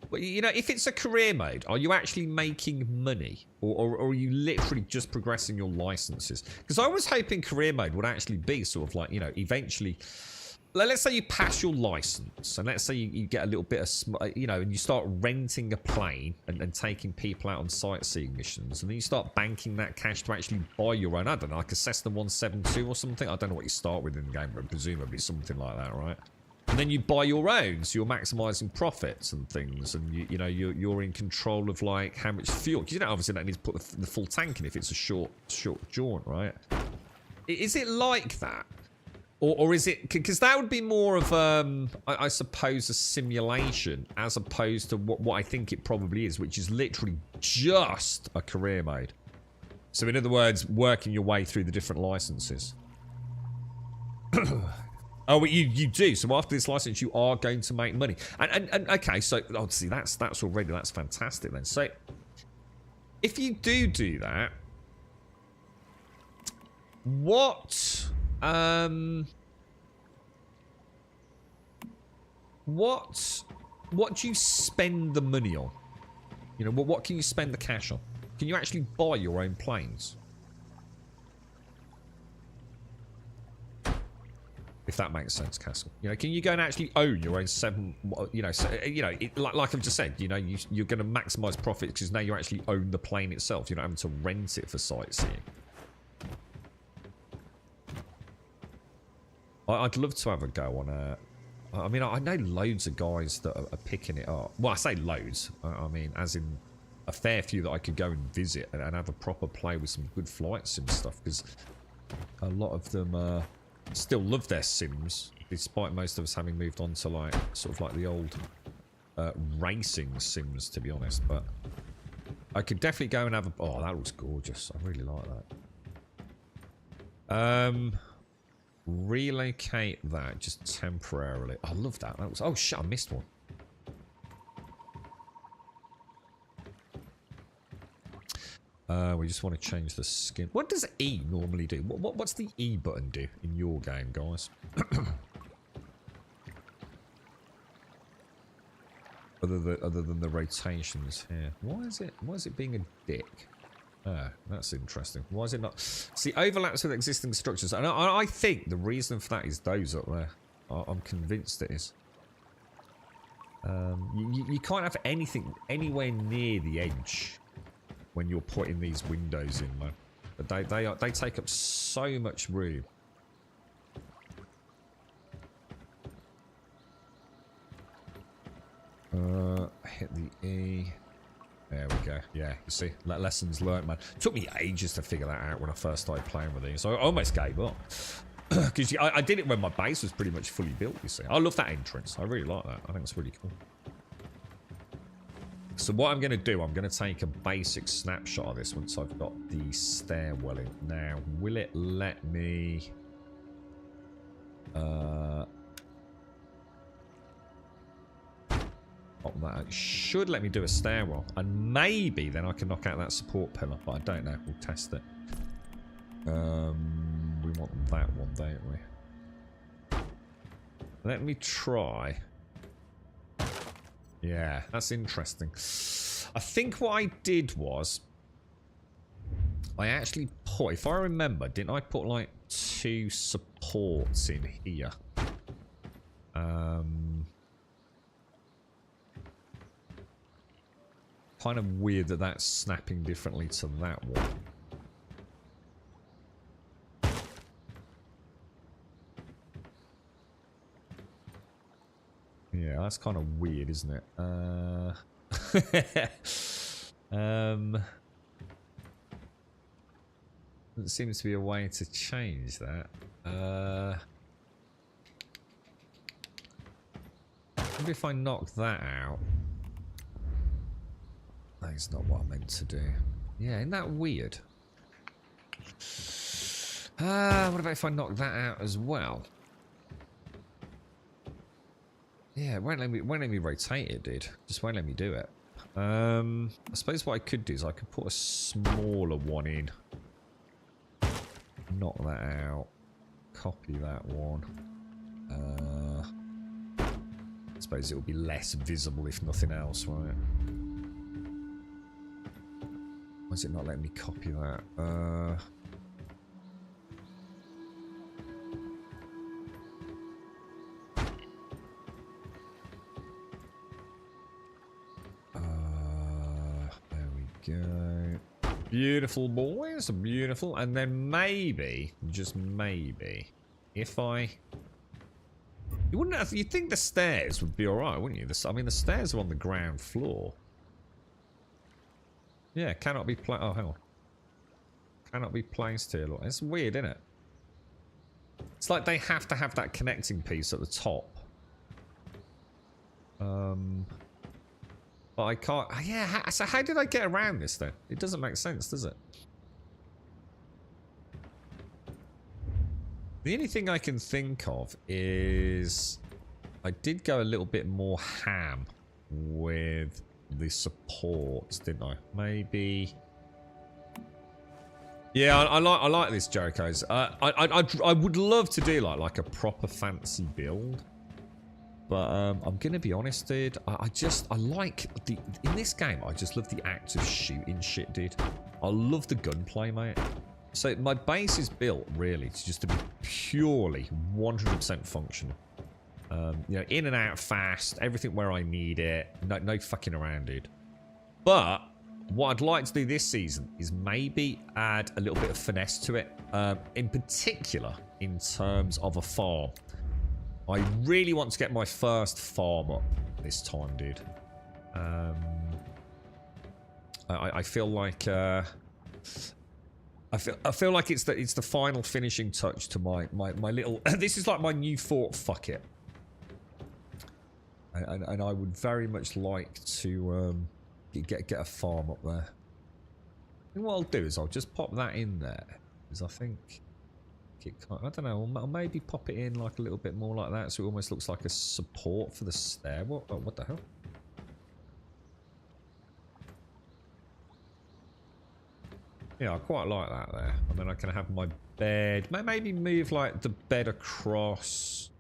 Well, you know, if it's a career mode, are you actually making money? Or are you literally just progressing your licenses? Because I was hoping career mode would actually be sort of like, you know, eventually... Let's say you pass your license, and let's say you get a little bit of, you know, and you start renting a plane and taking people out on sightseeing missions, and then you start banking that cash to actually buy your own, I don't know, like a Cessna 172 or something. I don't know what you start with in the game, but presumably something like that, right? And then you buy your own, so you're maximising profits and things, and you know you're in control of like how much fuel. Because you don't obviously don't need to put the full tank in if it's a short jaunt, right? Is it like that? Or is it... Because that would be more of, I suppose, a simulation as opposed to what I think it probably is, which is literally just a career mode. So in other words, working your way through the different licenses. Oh, you do. So after this license, you are going to make money. And okay, so obviously that's fantastic then. So if you do that, what do you spend the money on? You know, what can you spend the cash on? Can you actually buy your own planes? If that makes sense, Castle. You know, can you go and actually own your own 7? You know, like I've just said, you know, you're going to maximise profit because now you actually own the plane itself. You're not having to rent it for sightseeing. I'd love to have a go on a. I mean, I know loads of guys that are picking it up. Well, I say loads. I mean, as in a fair few that I could go and visit and have a proper play with some good flight sim stuff, because a lot of them still love their sims, despite most of us having moved on to like sort of like the old racing sims, to be honest. But I could definitely go and have a. Oh, that looks gorgeous. I really like that. Relocate that just temporarily. I love that. That was. Oh shit! I missed one. We just want to change the skin. What does E normally do? What's the E button do in your game, guys? other than the rotations here. Why is it being a dick? Ah, that's interesting. Why is it not? See, overlaps with existing structures. And I think the reason for that is those up there. I'm convinced it is. You can't have anything anywhere near the edge when you're putting these windows in, though. But they take up so much room. Hit the E. There we go. Yeah, you see, lessons learned, man. It took me ages to figure that out when I first started playing with these. I almost gave up. Because I did it when my base was pretty much fully built, you see. I love that entrance. I really like that. I think it's really cool. So what I'm going to do, I'm going to take a basic snapshot of this once I've got the stairwell in. Now, will it let me... that. It should let me do a stairwell, and maybe then I can knock out that support pillar, but I don't know. We'll test it. We want that one, don't we? Let me try. Yeah, that's interesting. I think what I did was I actually put, if I remember, didn't I put like 2 supports in here? Kind of weird that that's snapping differently to that one. Yeah, that's kind of weird, isn't it? There seems to be a way to change that. Maybe if I knock that out. That is not what I meant to do. Yeah, isn't that weird? What about if I knock that out as well? Yeah, it won't let me rotate it, dude. Just won't let me do it. I suppose what I could do is I could put a smaller one in. Knock that out. Copy that one. I suppose it will be less visible if nothing else, right? Why is it not letting me copy that? There we go. Beautiful, boys. Beautiful. And then maybe, just maybe, if I... You wouldn't have... You'd think the stairs would be alright, wouldn't you? I mean, the stairs are on the ground floor. Yeah, cannot be placed. Oh, hang on. Cannot be placed here. Look, it's weird, isn't it? It's like they have to have that connecting piece at the top. But I can't. Oh, yeah. So how did I get around this then? It doesn't make sense, does it? The only thing I can think of is I did go a little bit more ham with the supports, didn't I? Maybe. Yeah, I like this, Jericho's. I would love to do like a proper fancy build, but I'm gonna be honest, dude. I like in this game. I just love the act of shooting shit, dude. I love the gunplay, mate. So my base is built really to just to be purely 100% functional. You know, in and out fast, everything where I need it. No fucking around, dude. But what I'd like to do this season is maybe add a little bit of finesse to it. In particular, in terms of a farm. I really want to get my first farm up this time, dude. I feel like I feel like it's the final finishing touch to my little. This is like my new fort. Fuck it. And I would very much like to get a farm up there. And what I'll do is I'll just pop that in there, because I think it can't, I don't know. I'll maybe pop it in like a little bit more like that, so it almost looks like a support for the stair. What the hell? Yeah, I quite like that there. And then I can have my bed. Maybe move like the bed across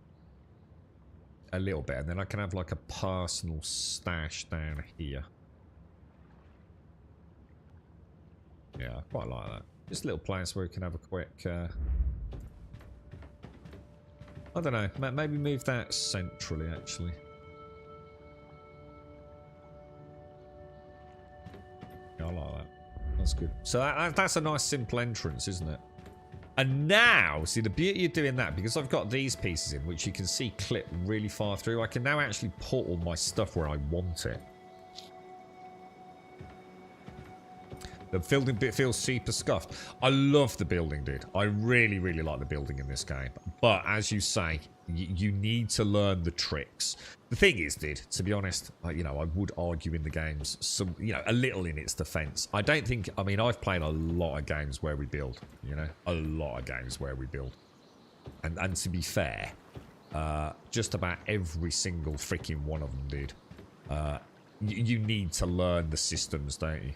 a little bit, and then I can have like a personal stash down here. Yeah, I quite like that. Just a little place where we can have a quick I don't know, maybe move that centrally actually. Yeah, I like that. That's good. So that's a nice simple entrance, isn't it? And now, see, the beauty of doing that, because I've got these pieces in, which you can see clip really far through, I can now actually put all my stuff where I want it. The building bit feels super scuffed. I love the building, dude. I really, really like the building in this game. But as you say, you need to learn the tricks. The thing is, dude, to be honest, you know, I would argue in the games, some, you know, a little in its defense. I don't think, I mean, I've played a lot of games where we build, you know, a lot of games where we build. And to be fair, just about every single freaking one of them, dude. You need to learn the systems, don't you?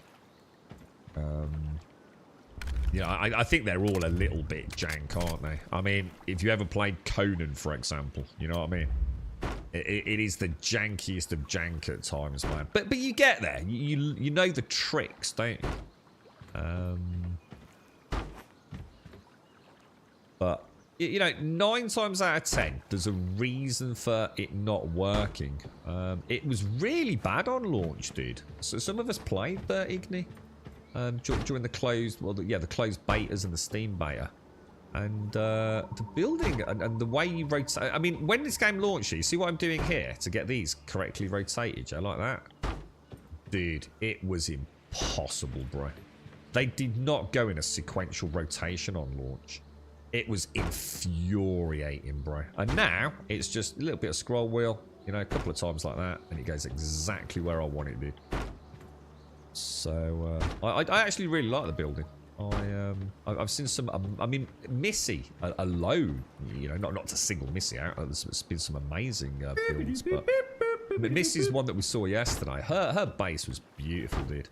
You know, I think they're all a little bit jank, aren't they? I mean, if you ever played Conan, for example, you know what I mean? It is the jankiest of jank at times, man. But you get there. You know the tricks, don't you? But you know, 9 times out of 10, there's a reason for it not working. It was really bad on launch, dude. So some of us played the Igni. During the closed, well, the closed betas and the Steam beta, and the building and the way you rotate. I mean, when this game launched, you see what I'm doing here to get these correctly rotated. Yeah, like that, dude. It was impossible, bro. They did not go in a sequential rotation on launch. It was infuriating, bro. And now it's just a little bit of scroll wheel, you know, a couple of times like that, and it goes exactly where I want it to. So I actually really like the building. I've seen some. I mean, Missy alone, you know, not to single Missy out. There's been some amazing builds, but Missy's one that we saw yesterday. Her base was beautiful, dude.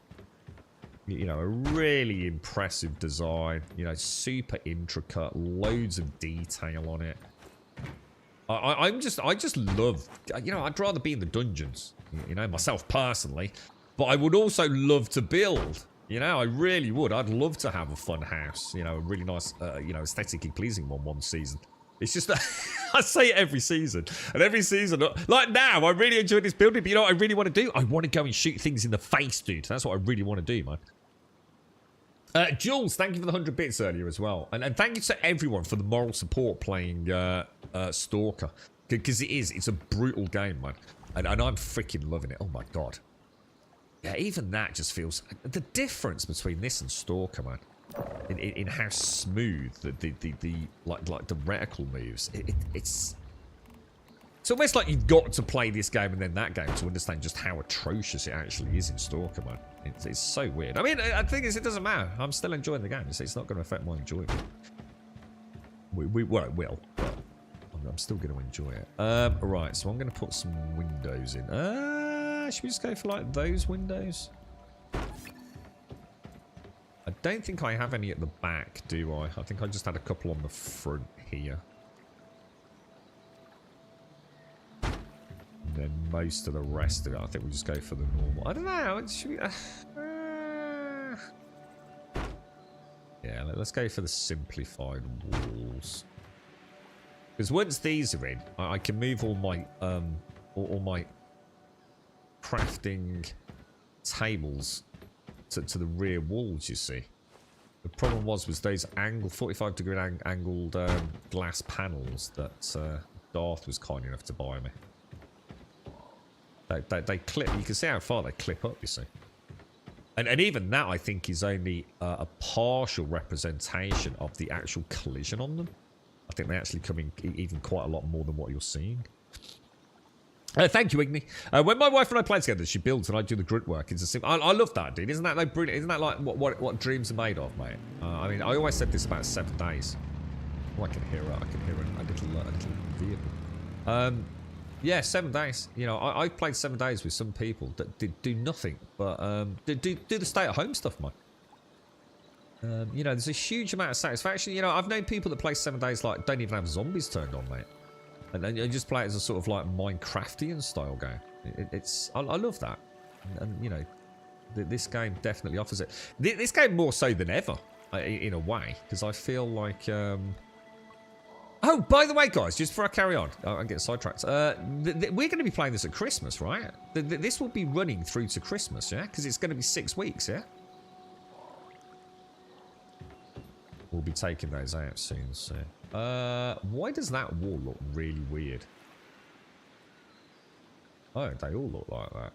You know, a really impressive design. You know, super intricate, loads of detail on it. I just love. You know, I'd rather be in the dungeons. You know, myself personally. But I would also love to build, you know, I really would. I'd love to have a fun house, you know, a really nice, you know, aesthetically pleasing one season. It's just that I say it every season. And every season, like now, I really enjoy this building. But you know what I really want to do? I want to go and shoot things in the face, dude. That's what I really want to do, man. Jules, thank you for the 100 bits earlier as well. And thank you to everyone for the moral support playing Stalker. Because it's a brutal game, man. And I'm freaking loving it. Oh, my God. Yeah, even that just feels... The difference between this and Stalker, man, in how smooth the reticle moves, it's almost like you've got to play this game and then that game to understand just how atrocious it actually is in Stalker, man. It's so weird. I mean, the thing is, it doesn't matter. I'm still enjoying the game. It's not going to affect my enjoyment. Well, it will, but I'm still going to enjoy it. Right, so I'm going to put some windows in. Should we just go for like those windows? I don't think I have any at the back, do I? I think I just had a couple on the front here. And then most of the rest of it, I think we just go for the normal. I don't know. Should we, Yeah, let's go for the simplified walls. Because once these are in, I can move all my crafting tables to the rear walls, you see. The problem was those 45-degree angled glass panels that Darth was kind enough to buy me. They clip. You can see how far they clip up, you see. And even that, I think, is only a partial representation of the actual collision on them. I think they actually come in even quite a lot more than what you're seeing. Thank you, Igni. When my wife and I play together, she builds and I do the grunt work. It's a simple. I love that, dude. Isn't that like brilliant? Isn't that like what dreams are made of, mate? I mean, I always said this about 7 days. Oh, I can hear a little vehicle. Yeah, 7 days. You know, I've played 7 days with some people that did do nothing but do the stay-at-home stuff, mate. You know, there's a huge amount of satisfaction. You know, I've known people that play 7 days like don't even have zombies turned on, mate. And then you just play it as a sort of like Minecraftian style game. I love that. And you know, this game definitely offers it. This game more so than ever, in a way, because I feel like. Oh, by the way, guys, just before I carry on, I get sidetracked. We're going to be playing this at Christmas, right? This will be running through to Christmas, yeah? Because it's going to be 6 weeks, yeah? We'll be taking those out soon, so. Why does that wall look really weird? Oh, they all look like that.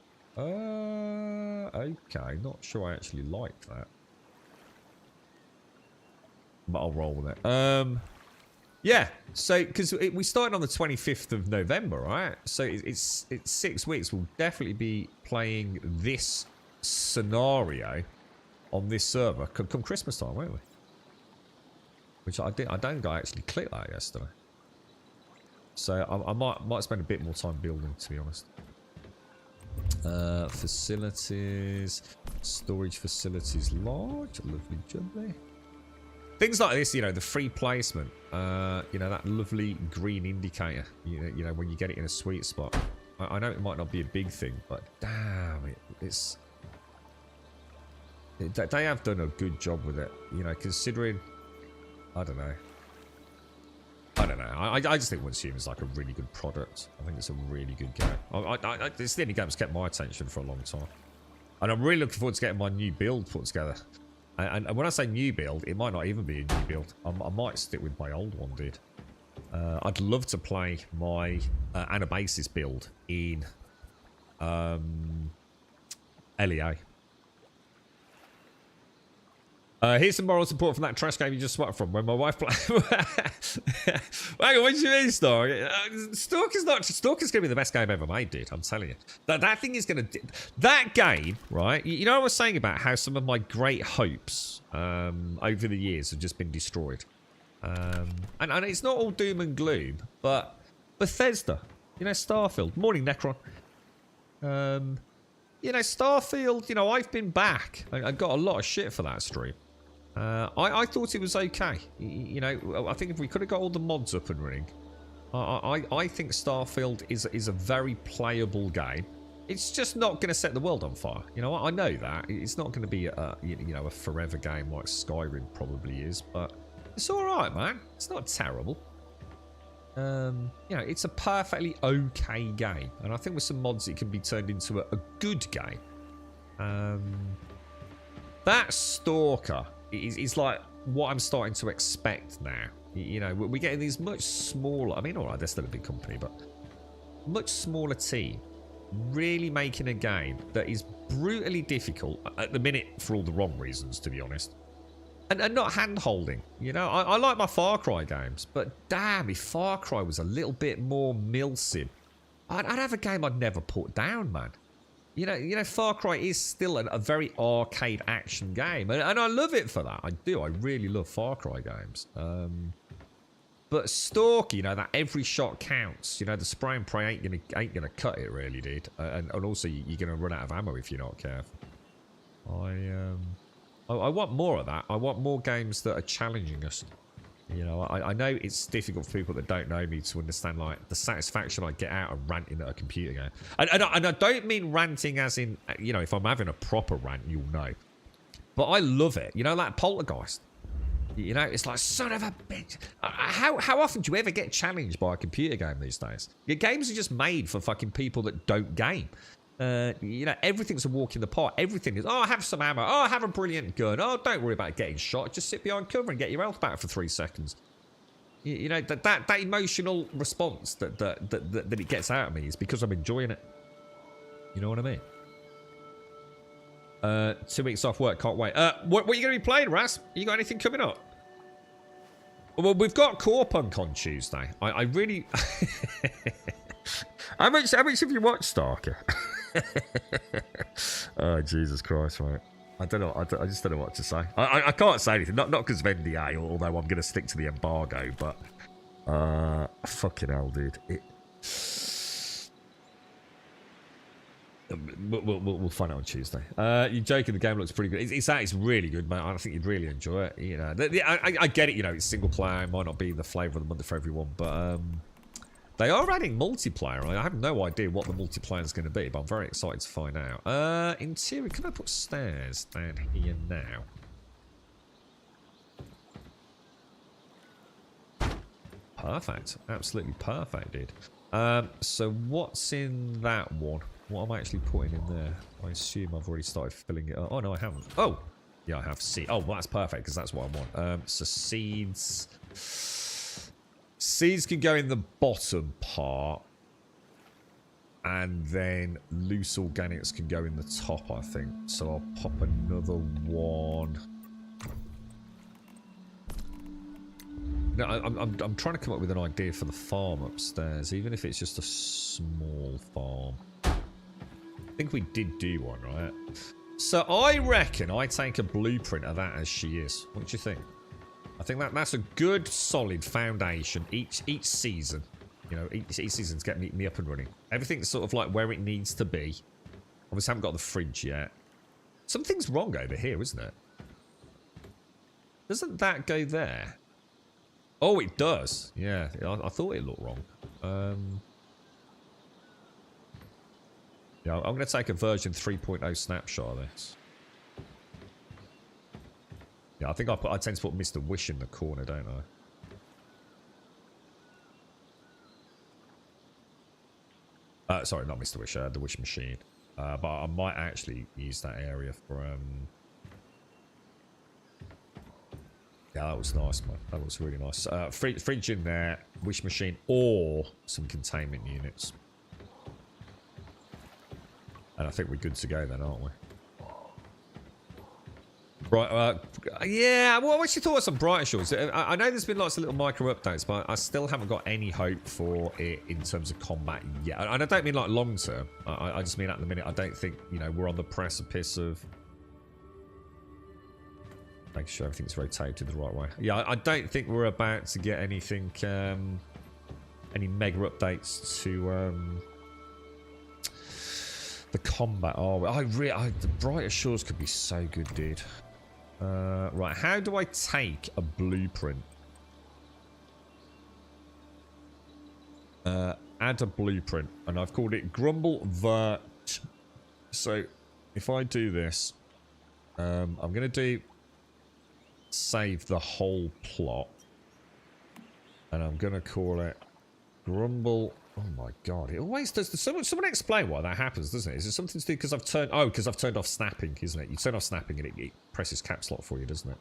Okay, not sure I actually like that. But I'll roll with it. Yeah, so, because we started on the 25th of November, right? So it's 6 weeks. We'll definitely be playing this scenario on this server come Christmas time, won't we? Which I don't think I actually clicked that yesterday. So I might spend a bit more time building, to be honest. Facilities. Storage facilities large. Lovely jubbly. Things like this, you know, the free placement. You know, that lovely green indicator. You know, when you get it in a sweet spot. I know it might not be a big thing, but damn, they have done a good job with it. You know, considering... I don't know. I just think Once Human is like a really good product. I think it's a really good game. It's the only game that's kept my attention for a long time. And I'm really looking forward to getting my new build put together. And when I say new build, it might not even be a new build. I might stick with my old one, dude. I'd love to play my Anabasis build in LEA. Here's some moral support from that trash game you just swapped from when my wife played. Hang on, what do you mean, Stalker? Stalker's going to be the best game ever made, dude. I'm telling you. That thing is going to... That game, right? You know what I was saying about how some of my great hopes over the years have just been destroyed. And it's not all doom and gloom, but Bethesda, you know, Starfield. Morning, Necron. You know, Starfield, you know, I've been back. I got a lot of shit for that stream. I thought it was okay. You know, I think if we could have got all the mods up and running, I think Starfield is a very playable game. It's just not going to set the world on fire. You know, I know that. It's not going to be a forever game like Skyrim probably is, but it's alright, man. It's not terrible. You know, it's a perfectly okay game. And I think with some mods it can be turned into a good game. That Stalker is like what I'm starting to expect now. You know, we're getting these much smaller... I mean, alright, they're still a big company, but much smaller team really making a game that is brutally difficult at the minute for all the wrong reasons, to be honest. And not hand-holding. You know, I like my Far Cry games, but damn, if Far Cry was a little bit more milsim, I'd have a game I'd never put down, man. You know, Far Cry is still a very arcade action game, and I love it for that. I do. I really love Far Cry games. But Stalker, you know, that every shot counts. You know, the spray and pray ain't gonna cut it, really, dude. And also, you're gonna run out of ammo if you're not careful. I want more of that. I want more games that are challenging us. You know, I know it's difficult for people that don't know me to understand, like, the satisfaction I get out of ranting at a computer game. And I don't mean ranting as in, you know, if I'm having a proper rant, you'll know. But I love it. You know, like Poltergeist. You know, it's like, son of a bitch. How often do you ever get challenged by a computer game these days? Your games are just made for fucking people that don't game. You know, everything's a walk in the park. Everything is, oh, have some ammo. Oh, have a brilliant gun. Oh, don't worry about getting shot. Just sit behind cover and get your health back for 3 seconds. You know, that emotional response that it gets out of me is because I'm enjoying it. You know what I mean? 2 weeks off work, can't wait. What are you going to be playing, Ras? You got anything coming up? Well, we've got Corpunk on Tuesday. I really... How much have you watched, Stalker? Oh, Jesus Christ, mate. I don't know. I just don't know what to say. I can't say anything. Not because of NDA, although I'm going to stick to the embargo, but... fucking hell, dude. We'll find out on Tuesday. You're joking, the game looks pretty good. It's really good, mate. I think you'd really enjoy it. You know, I get it, you know, it's single player. It might not be the flavour of the month for everyone, but... they are adding multiplayer. I have no idea what the multiplayer is going to be, but I'm very excited to find out. Interior, can I put stairs down here now? Perfect. Absolutely perfect, dude. So what's in that one? What am I actually putting in there? I assume I've already started filling it up. Oh, no, I haven't. Oh! Yeah, I have seed. Oh, well, that's perfect, because that's what I want. So seeds... Seeds can go in the bottom part, and then loose organics can go in the top, I think. So I'll pop another one. No, I'm trying to come up with an idea for the farm upstairs, even if it's just a small farm. I think we did do one, right? So I reckon I take a blueprint of that as she is. What do you think? I think that's a good, solid foundation each season. You know, each season's getting me up and running. Everything's sort of like where it needs to be. Obviously, haven't got the fridge yet. Something's wrong over here, isn't it? Doesn't that go there? Oh, it does. Yeah, I thought it looked wrong. Yeah, I'm going to take a version 3.0 snapshot of this. Yeah, I think I tend to put Mr. Wish in the corner, don't I? Sorry, not Mr. Wish, the Wish Machine. But I might actually use that area for... Yeah, that was nice, man. That was really nice. Fridge in there, Wish Machine, or some containment units. And I think we're good to go then, aren't we? Right, yeah, what's your thoughts on Brighter Shores? I know there's been lots of little micro updates, but I still haven't got any hope for it in terms of combat yet. And I don't mean like long term. I just mean at the minute, I don't think, you know, we're on the precipice of making sure everything's rotated the right way. Yeah, I don't think we're about to get anything, any mega updates to the combat. Oh, the Brighter Shores could be so good, dude. Right, how do I take a blueprint? Add a blueprint, and I've called it Grumble Vert. So, if I do this, I'm going to do save the whole plot, and I'm going to call it Grumble. Oh my god, it always does. Someone explain why that happens, doesn't it? Is it something to do because I've turned... Oh, because I've turned off snapping, isn't it? You turn off snapping and it presses caps lock for you, doesn't it?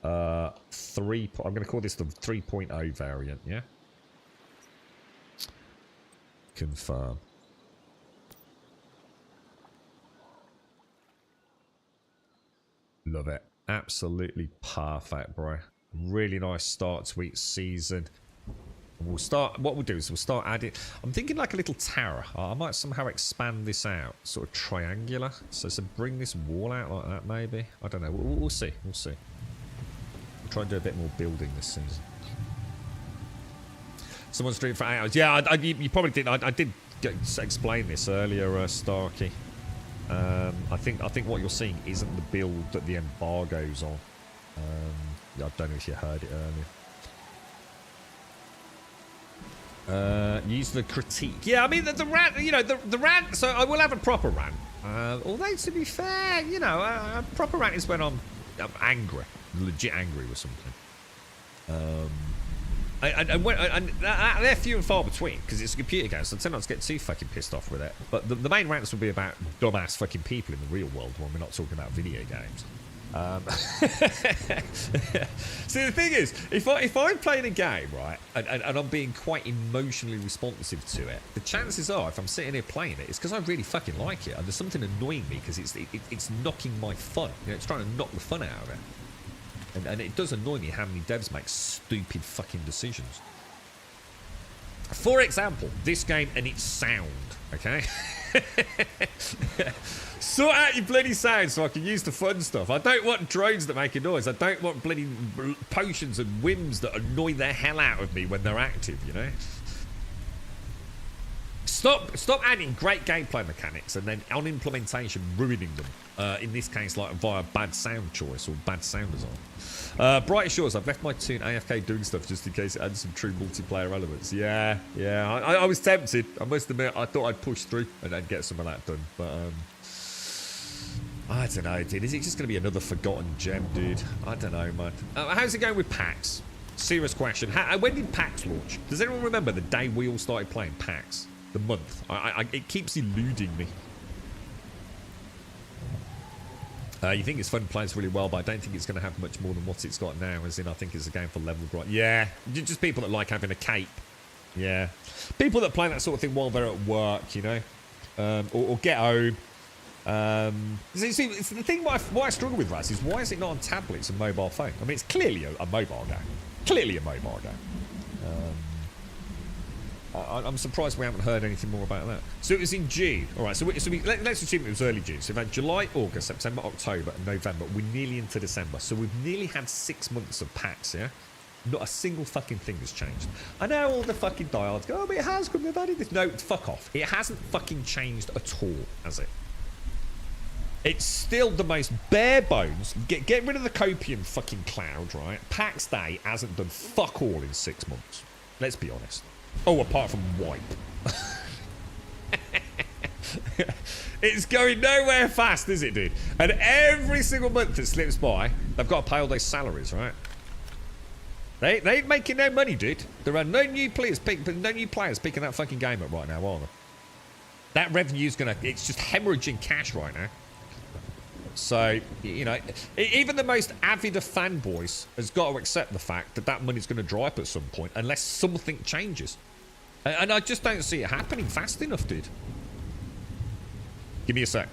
I'm going to call this the 3.0 variant, yeah? Confirm. Love it. Absolutely perfect, bro. Really nice start to each season. We'll start, what we'll do is we'll start adding, I'm thinking like a little tower. I might somehow expand this out, sort of triangular. So bring this wall out like that maybe. I don't know, we'll see, we'll see. We'll try and do a bit more building this season. Someone's doing it for 8 hours. Yeah, you probably did, I did explain this earlier, Starkey. I think what you're seeing isn't the build that the embargo's on. I don't know if you heard it earlier. Use the critique. Yeah, I mean, the rant, you know, the rant, so I will have a proper rant. Although, to be fair, you know, a proper rant is when I'm angry. legit angry with something. And they're few and far between because it's a computer game, so I tend not to get too fucking pissed off with it. But the main rants will be about dumbass fucking people in the real world when we're not talking about video games. See, the thing is, if I'm playing a game, right, and I'm being quite emotionally responsive to it, the chances are, if I'm sitting here playing it, it's because I really fucking like it, and there's something annoying me because it's knocking my fun. You know, it's trying to knock the fun out of it. And it does annoy me how many devs make stupid fucking decisions. For example, this game and its sound, okay? Sort out your bloody sound so I can use the fun stuff. I don't want drones that make a noise. I don't want bloody potions and whims that annoy the hell out of me when they're active, you know? Stop adding great gameplay mechanics and then on implementation ruining them. In this case, like via bad sound choice or bad sound design. Bright Shores, I've left my tune AFK doing stuff just in case it adds some true multiplayer elements. Yeah. I was tempted. I must admit, I thought I'd push through and then get some of that done. But I don't know, dude. Is it just going to be another forgotten gem, dude? I don't know, man. How's it going with PAX? Serious question. When did PAX launch? Does anyone remember the day we all started playing PAX? The month. It keeps eluding me. You think it's fun, plays really well, but I don't think it's going to have much more than what it's got now, as in I think it's a game for level grind. Yeah, just people that like having a cape. Yeah. People that play that sort of thing while they're at work, you know, or get home. See, it's the thing why I struggle with Raz is why is it not on tablets and mobile phone? I mean, it's clearly a mobile game. Clearly a mobile game. I'm surprised we haven't heard anything more about that. So it was in June. All right, let's assume it was early June. So we've had July, August, September, October, and November. We're nearly into December. So we've nearly had 6 months of PAX, yeah? Not a single fucking thing has changed. I know all the fucking diehards go, oh, but it has, because we've added this. No, fuck off. It hasn't fucking changed at all, has it? It's still the most bare bones. Get rid of the copium fucking cloud, right? PAX Day hasn't done fuck all in 6 months. Let's be honest. Oh, apart from wipe. It's going nowhere fast, is it, dude? And every single month that slips by, they've got to pay all their salaries, right? They ain't making no money, dude. There are no new players picking that fucking game up right now, are there? That revenue's it's just hemorrhaging cash right now. So, you know, even the most avid of fanboys has got to accept the fact that that money's going to dry up at some point unless something changes. And I just don't see it happening fast enough, dude. Give me a sec.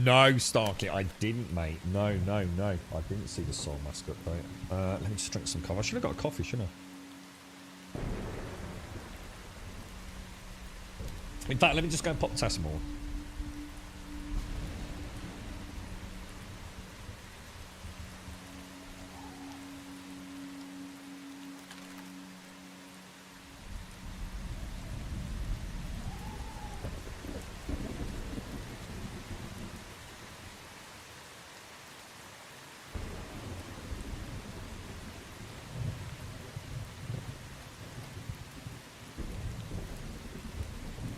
No, Stalker, I didn't, mate. No. I didn't see the Soul Mask update. Let me just drink some coffee. I should have got a coffee, shouldn't I? In fact, let me just go and pop Tassimore.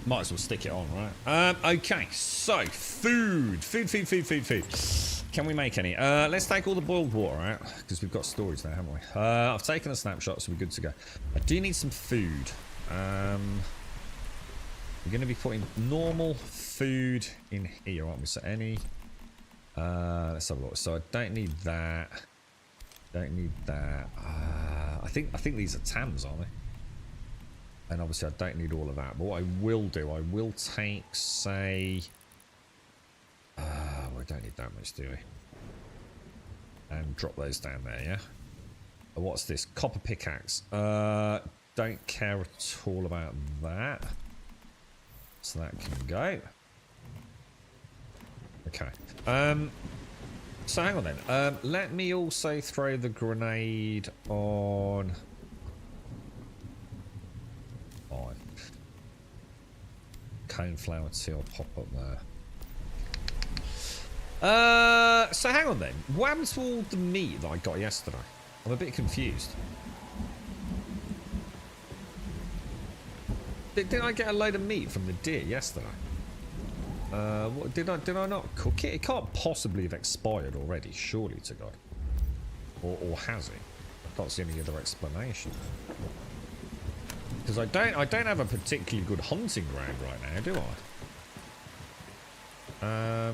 Might as well stick it on, right? Okay, so food. Can we make any? Let's take all the boiled water out because we've got storage there, haven't we? I've taken a snapshot, so we're good to go. I do need some food. We're going to be putting normal food in here, aren't we? So any... let's have a look. So I don't need that. Don't need that. I think these are Tams, aren't they? And obviously I don't need all of that. But what I will do, I will take, say... well, I don't need that much, do we? And drop those down there, yeah? What's this? Copper pickaxe. Don't care at all about that. So that can go. Okay. So hang on then. Let me also throw the grenade on... Fine. Coneflower tea, I'll pop up there. So hang on then. What happened to all the meat that I got yesterday? I'm a bit confused. Didn't I get a load of meat from the deer yesterday? What, did I not cook it? It can't possibly have expired already, surely to God. Or has it? I can't see any other explanation. Because I don't have a particularly good hunting ground right now, do I?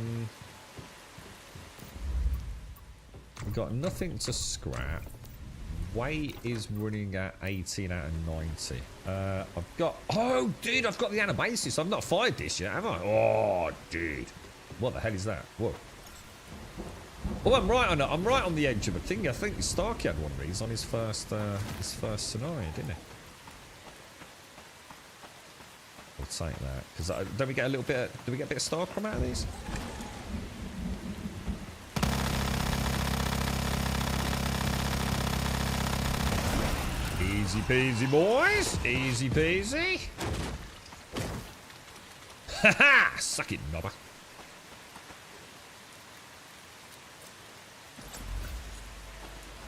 We've got nothing to scrap. Weight is running at 18 out of 90. I've got... Oh, dude, I've got the anabasis. I've not fired this yet, have I? Oh, dude. What the hell is that? Whoa. Oh, I'm right on the edge of a thing. I think Starkey had one of these on his first scenario, didn't he? We'll take that. Because don't we get a little bit... Do we get a bit of Starcrum out of these? Easy peasy, boys. Easy peasy. Haha! Suck it, knobber.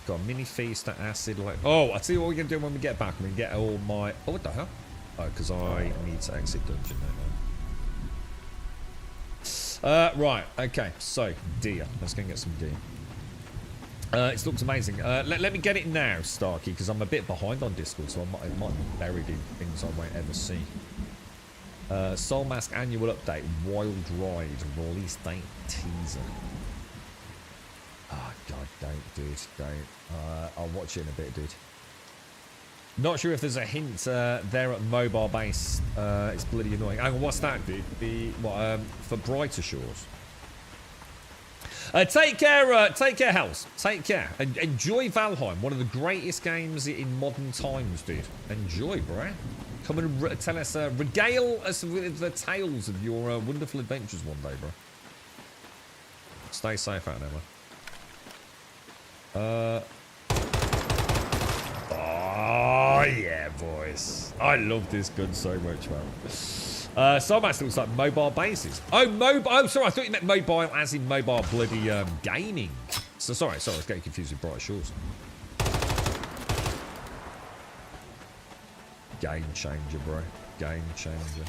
Got a mini feast at acid. Like, oh, I'll tell you what we're gonna do when we get back. We're gonna get all my. Oh, what the hell? Oh, because I need to exit dungeon now. Right. Okay. So deer. Let's go and get some deer. It looks amazing. Let me get it now, Starkey, because I'm a bit behind on Discord, so it might be buried in things I won't ever see. Soul Mask annual update, Wild Ride, release date teaser. Oh, God, don't, dude, don't. I'll watch it in a bit, dude. Not sure if there's a hint there at mobile base. It's bloody annoying. Hang on, what's that, dude? For Brighter Shores. Take care, Hells. Take care. Enjoy Valheim, one of the greatest games in modern times, dude. Enjoy, bro. Come and tell us, regale us with the tales of your wonderful adventures one day, bro. Stay safe out there, man. Oh, yeah, boys. I love this gun so much, man. Soulmaster looks like mobile bases. Oh, mobile. Oh, sorry. I thought you meant mobile as in mobile bloody gaming. So sorry. I was getting confused with Bright Shores. Game changer, bro. Game changer.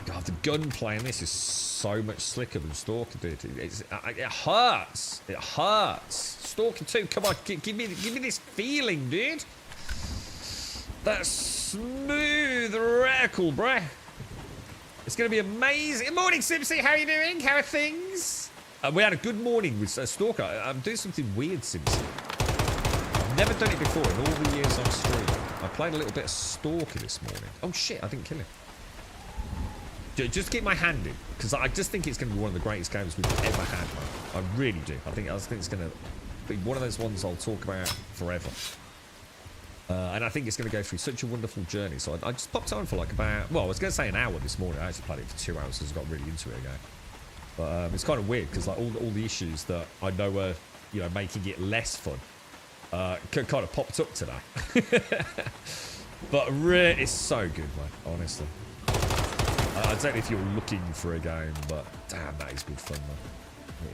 God, the gunplay in this is so much slicker than Stalker, dude. It hurts. It hurts. Stalker 2, come on, give me this feeling, dude. That smooth reticle, bruh. It's gonna be amazing. Good morning, Simpsy. How are you doing? How are things? We had a good morning with Stalker. I'm doing something weird, Simpsy. I've never done it before in all the years I've streamed. I played a little bit of Stalker this morning. Oh shit, I didn't kill him. Just keep my hand in, because I just think it's going to be one of the greatest games we've ever had, man. I really do. I think it's going to be one of those ones I'll talk about forever. And I think it's going to go through such a wonderful journey. So I just popped on for like about, well, I was going to say an hour this morning. I actually played it for 2 hours because I got really into it again. But it's kind of weird because like all the issues that I know are, you know, making it less fun, kind of popped up today. But really, it's so good, man. Honestly. I don't know if you're looking for a game, but damn, that is good fun, man.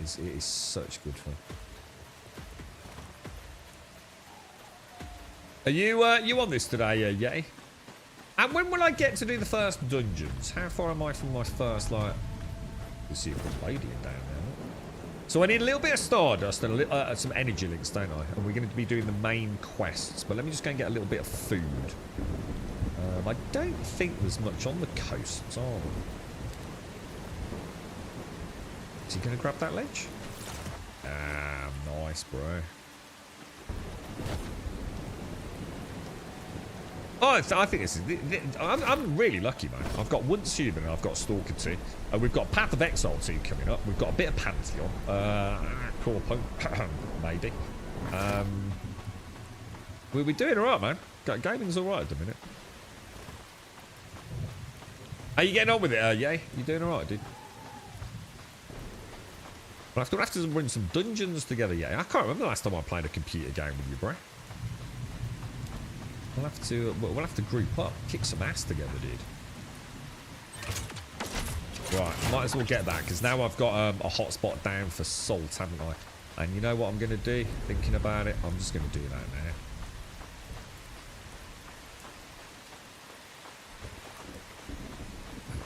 It is such good fun. Are you on this today, Yeti? And when will I get to do the first dungeons? How far am I from my first, like... You see a good lady down there. So I need a little bit of Stardust and some energy links, don't I? And we're going to be doing the main quests. But let me just go and get a little bit of food. I don't think there's much on the coasts, are there? Is he going to grab that ledge? Ah, nice, bro. Oh, I think this is... I'm really lucky, man. I've got Once Human and I've got Stalker 2. We've got Path of Exile 2 coming up. We've got a bit of Pantheon. Corpo, maybe. We're doing alright, man. Gaming's alright at the minute. How you getting on with it, Yay? You doing alright, dude? We'll have to run some dungeons together, yeah. I can't remember the last time I played a computer game with you, bro. We'll have to group up, kick some ass together, dude. Right, might as well get that because now I've got a hotspot down for salt, haven't I? And you know what I'm gonna do? Thinking about it, I'm just gonna do that now.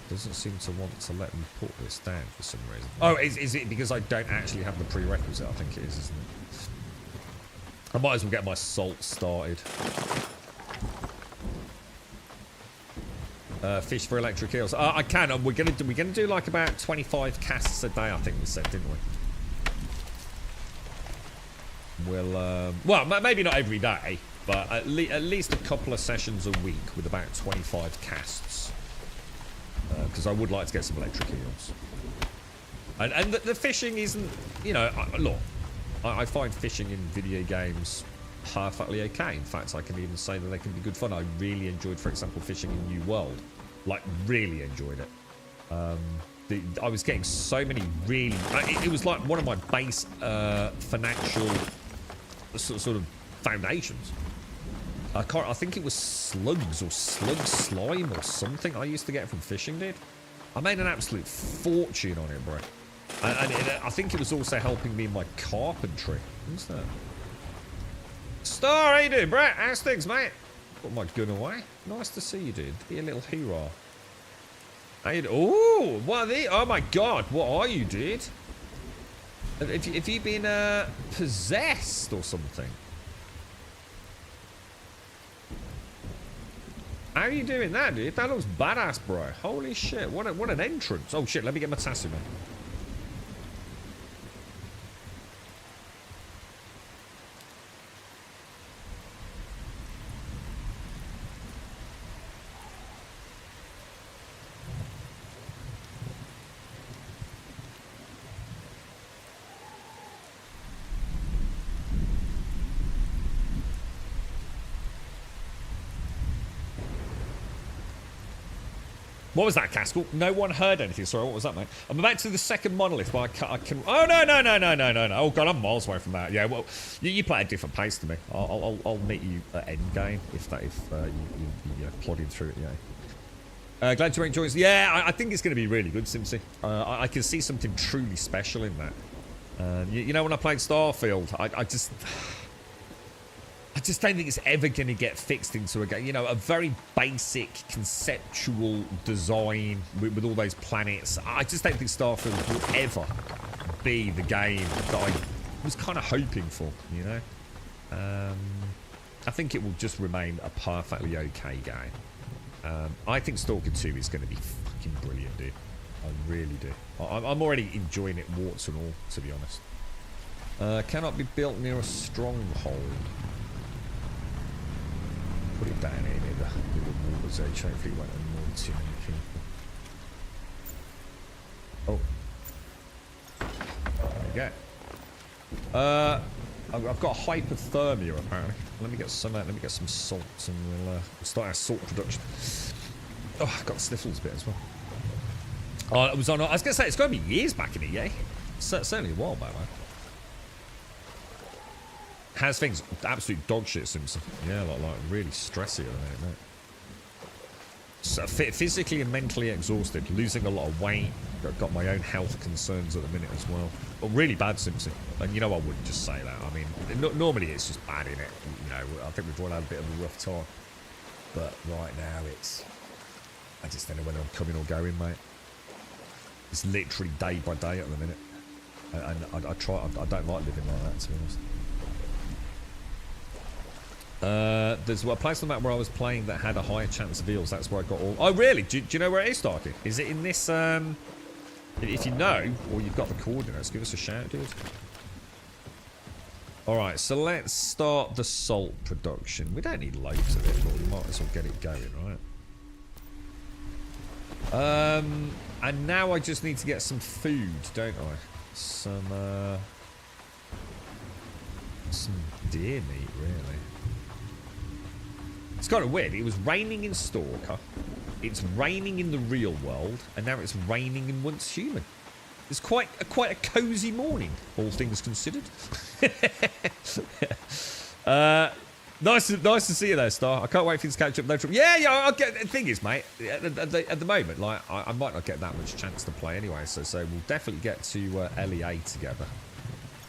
Doesn't seem to want to let me put this down for some reason. Oh, is it because I don't actually have the prerequisite? I think it is, isn't it? I might as well get my salt started. Fish for electric eels. I can. We're gonna do like about 25 casts a day. I think we said, didn't we? We'll well, maybe not every day, but at least a couple of sessions a week with about 25 casts. Because I would like to get some electric eels. And the fishing isn't, you know, look, I find fishing in video games perfectly okay. In fact, I can even say that they can be good fun. I really enjoyed, for example, fishing in New World. Like, really enjoyed it. I was getting so many really... It was like one of my base financial sort of foundations. I think it was slugs or slug slime or something I used to get from fishing, dude. I made an absolute fortune on it, bro. And I think it was also helping me in my carpentry. Who's that? Star, how you doing, bro? How's things, mate? Put my gun away. Nice to see you, dude. Be a little hero. How you doing? Ooh, what are they? Oh my god, what are you, dude? Have you been possessed or something? How are you doing that, dude? That looks badass, bro. Holy shit, what an entrance. Oh shit, let me get my Tassie, man. What was that, Caskell? No one heard anything. Sorry, what was that, mate? I'm about to do the second monolith, but I can... Oh, no. Oh, God, I'm miles away from that. Yeah, well, you play at a different pace to me. I'll meet you at endgame if you're plodding through it, yeah. Glad you're enjoying it. Yeah, I think it's going to be really good, Simpsy. I can see something truly special in that. You know, when I played Starfield, I just don't think it's ever going to get fixed into a game. You know, a very basic conceptual design with all those planets. I just don't think Starfield will ever be the game that I was kind of hoping for, you know? I think it will just remain a perfectly okay game. I think Stalker 2 is going to be fucking brilliant, dude. I really do. I'm already enjoying it, warts and all, to be honest. Cannot be built near a stronghold. Put it down here near the water's edge. Hopefully it won't annoy too many people. There we go. I've got hypothermia apparently. Let me get some salt and we'll start our salt production. Oh, I've got the sniffles bit as well. Oh, I was gonna say it's going to be years back in EA. Certainly a while back, man. How's things? Absolute dog shit, Simpson. Yeah, like really stressy at the minute, mate. So physically and mentally exhausted, losing a lot of weight. Got my own health concerns at the minute as well. But really bad, Simpson. And you know I wouldn't just say that. I mean, normally it's just bad, innit? You know, I think we've all had a bit of a rough time. But right now I just don't know whether I'm coming or going, mate. It's literally day by day at the minute. And I don't like living like that, to be honest. There's a place on the map where I was playing that had a higher chance of eels. That's where I got all... Oh, really? Do you know where it is, Stalker? Is it in this... If you know, or you've got the coordinates, give us a shout, dude. Alright, so let's start the salt production. We don't need loads of it, but we might as well get it going, right? And now I just need to get some food, don't I? Some deer meat, really. It's kind of weird. It was raining in Stalker, it's raining in the real world, and now it's raining in Once Human. It's quite a cozy morning, all things considered. Nice to see you there, Star. I can't wait for you to catch up. No trouble. Yeah. I'll get. The thing is, mate, at the moment, like I might not get that much chance to play anyway. So we'll definitely get to LEA together.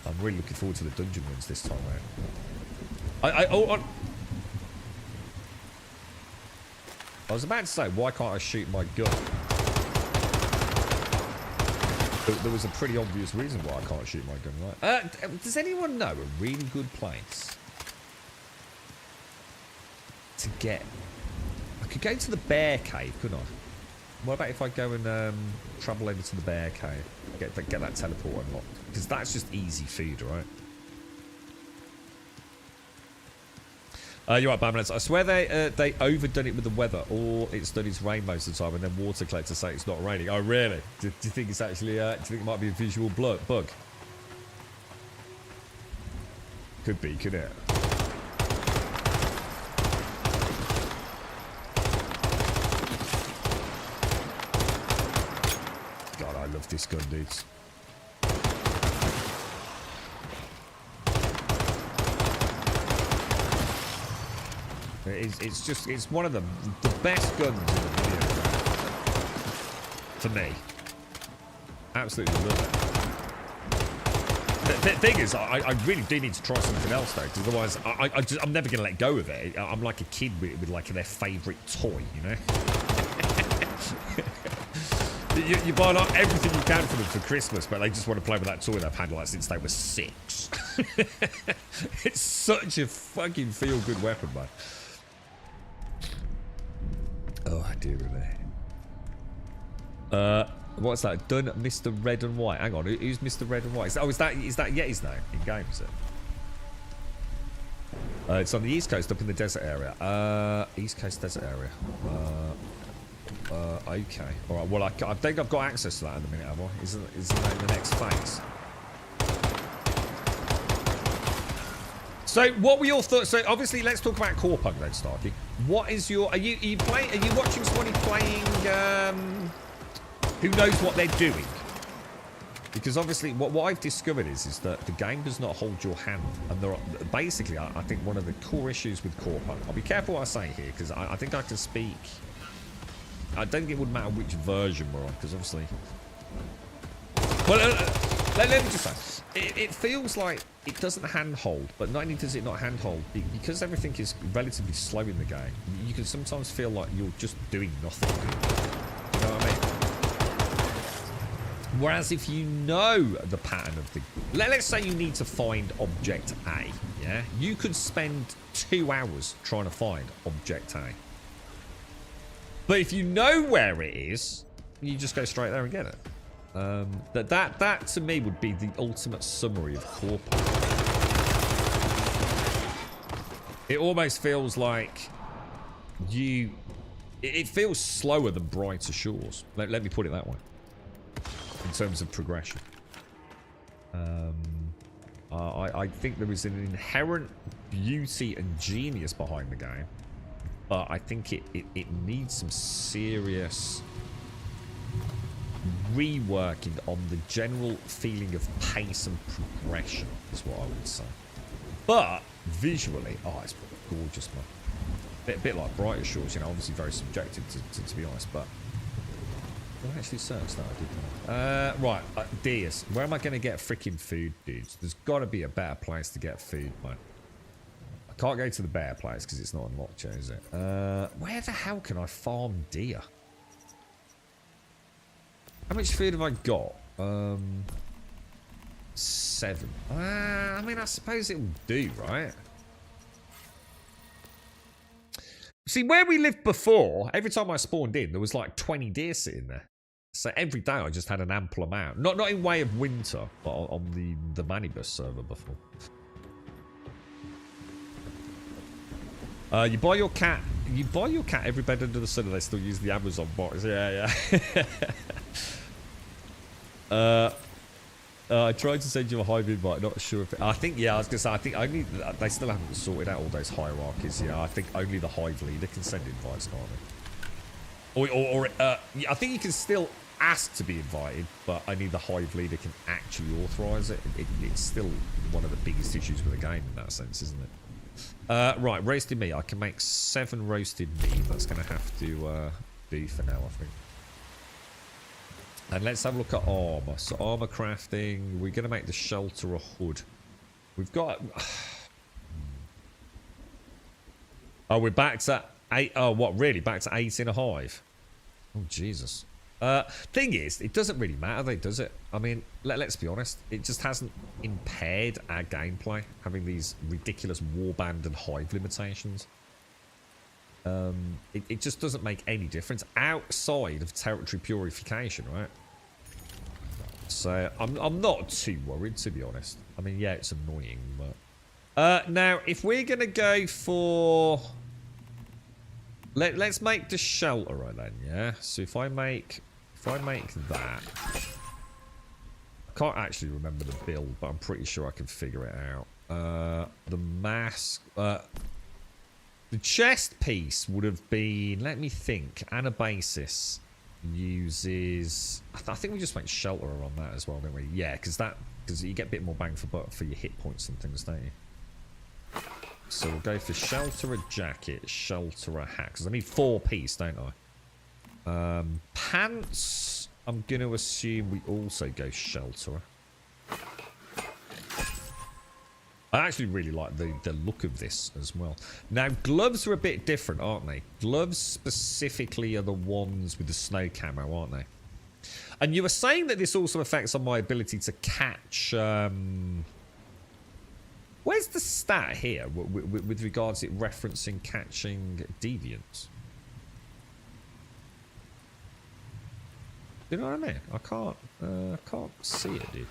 I'm really looking forward to the dungeon runs this time around. I was about to say, why can't I shoot my gun? There was a pretty obvious reason why I can't shoot my gun, right? Does anyone know a really good place to get... I could go to the bear cave, couldn't I? What about if I go and travel over to the bear cave? Get that teleport unlocked. Because that's just easy food, right? You're right, Bamlands. I swear they overdone it with the weather. All it's done is rain most of the time, and then water collectors say it's not raining. Oh, really? Do you think it's actually? Do you think it might be a visual bug? Could be, could it? God, I love this gun, dudes. It's one of the best guns in the video for me. Absolutely love it. The thing is, I really do need to try something else though, because otherwise I'm never going to let go of it. I'm like a kid with like their favourite toy, you know. you buy like everything you can for them for Christmas, but they just want to play with that toy they've had like since they were 6. It's such a fucking feel-good weapon, man. Oh, dear me. What's that? Done Mr. Red and White. Hang on, who's Mr. Red and White? Is that Yeti's name in game, is it? It's on the East Coast, up in the desert area. East Coast desert area. Okay. Alright, well, I think I've got access to that in a minute, have I? Isn't that in the next phase? So, what were your thoughts? So, obviously, let's talk about Core Punk then, Starkey. What is your... Are you watching somebody playing... who knows what they're doing? Because, obviously, what I've discovered is that the game does not hold your hand. And there are... Basically, I think one of the core issues with Core Punk... I'll be careful what I say here, because I think I can speak... I don't think it would matter which version we're on, because, obviously... Well, let me just say... It feels like it doesn't handhold, but not only does it not handhold, because everything is relatively slow in the game, you can sometimes feel like you're just doing nothing. You know what I mean? Whereas if you know the pattern of the... Let's say you need to find object A, yeah? You could spend 2 hours trying to find object A. But if you know where it is, you just go straight there and get it. That to me would be the ultimate summary of Core Punk. It almost feels like it feels slower than Brighter Shores. Let me put it that way. In terms of progression. I think there is an inherent beauty and genius behind the game. But I think it needs some serious reworking on the general feeling of pace and progression is what I would say. But visually, oh, it's gorgeous, man. A bit like Brighter Shores, you know, obviously very subjective to be honest, but did I actually search that? I didn't. Right, Deers, where am I going to get freaking food, dudes? There's got to be a better place to get food, man. I can't go to the bear place because it's not unlocked yet, is it? Where the hell can I farm deer? How much food have I got? 7. I mean, I suppose it will do, right? See, where we lived before, every time I spawned in, there was like 20 deer sitting there. So every day I just had an ample amount. Not in way of winter, but on the Manibus server before. You buy your cat every bed under the sun and they still use the Amazon box. Yeah. I tried to send you a hive invite, not sure if I was gonna say, I think only they still haven't sorted out all those hierarchies. Yeah, I think only the hive leader can send invites, can't they? I think you can still ask to be invited, but only the hive leader can actually authorize it. It's still one of the biggest issues with the game in that sense, isn't it? Right, roasted meat. I can make 7 roasted meat. That's going to have to do for now, I think. And let's have a look at armor. So armor crafting. We're going to make the shelter a hood. We've got... Oh, we're back to 8. Oh, what, really? Back to 8 in a hive? Oh, Jesus. Thing is, it doesn't really matter, though, does it? I mean, let's be honest. It just hasn't impaired our gameplay, having these ridiculous warband and hive limitations. It just doesn't make any difference outside of territory purification, right? So I'm not too worried, to be honest. I mean, yeah, it's annoying, but now if we're gonna go for let's make the shelter right then, yeah. So if I make that, I can't actually remember the build, but I'm pretty sure I can figure it out. The mask. The chest piece would have been, let me think, Anabasis uses, I think we just went shelter on that as well, don't we? Yeah, because you get a bit more bang for buck for your hit points and things, don't you? So we'll go for shelter a jacket, shelter a hat, because I need 4 piece, don't I? Pants, I'm going to assume we also go shelter. I actually really like the look of this as well. Now, gloves are a bit different, aren't they? Gloves specifically are the ones with the snow camo, aren't they? And you were saying that this also affects on my ability to catch... Where's the stat here with regards to it referencing catching deviants? You know what I mean? I can't see it, dude.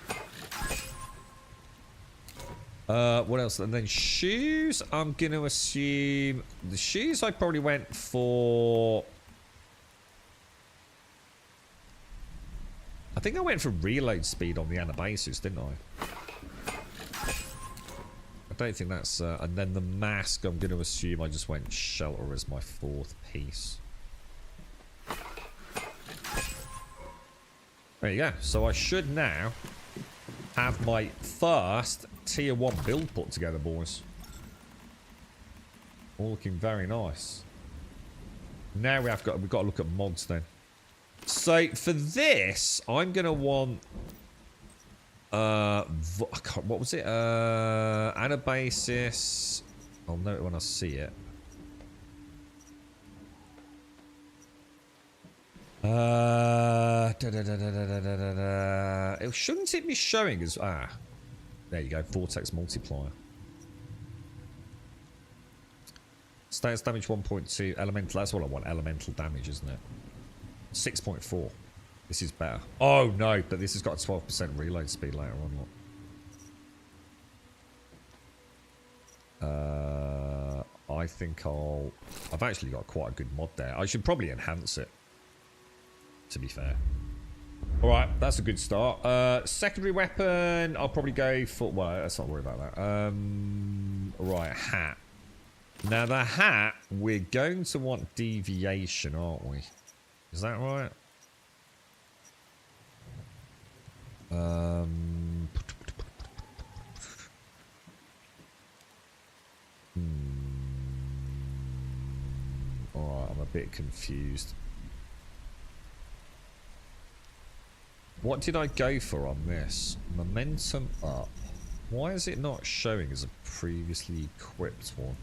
What else? And then shoes, I'm going to assume... The shoes I probably went for... I think I went for reload speed on the Anabasis, didn't I? I don't think that's... and then the mask, I'm going to assume I just went shelter as my 4th piece. There you go. So I should now have my first tier 1 build put together, boys. All looking very nice. Now we've got to look at mods then. So for this, I'm gonna want what was it? Anabasis. I'll know it when I see it. Shouldn't it be showing as there you go, vortex multiplier. Status damage 1.2, elemental, that's what I want, elemental damage, isn't it? 6.4. This is better. Oh no, but this has got a 12% reload speed later on. I think I've actually got quite a good mod there. I should probably enhance it, to be fair. Alright, that's a good start. Secondary weapon, I'll probably go for... Well, let's not worry about that. Right, hat. Now, the hat, we're going to want deviation, aren't we? Is that right? Alright, I'm a bit confused. What did I go for on this? Momentum up. Why is it not showing as a previously equipped one?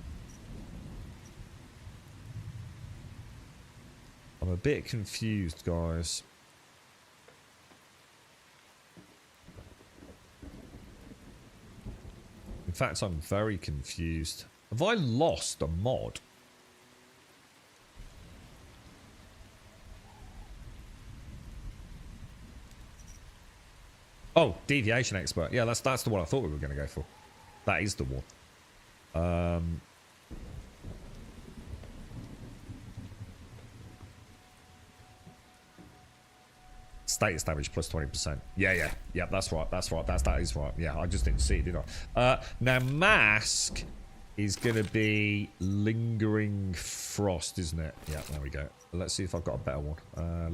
I'm a bit confused, guys. fact, I'm very confused. Have I lost a mod? Oh, deviation expert. Yeah, that's the one I thought we were going to go for. That is the one. Status damage plus 20%. Yeah. That's right. That is right. Yeah, I just didn't see it, did I? Now mask is going to be lingering frost, isn't it? Yeah, there we go. Let's see if I've got a better one.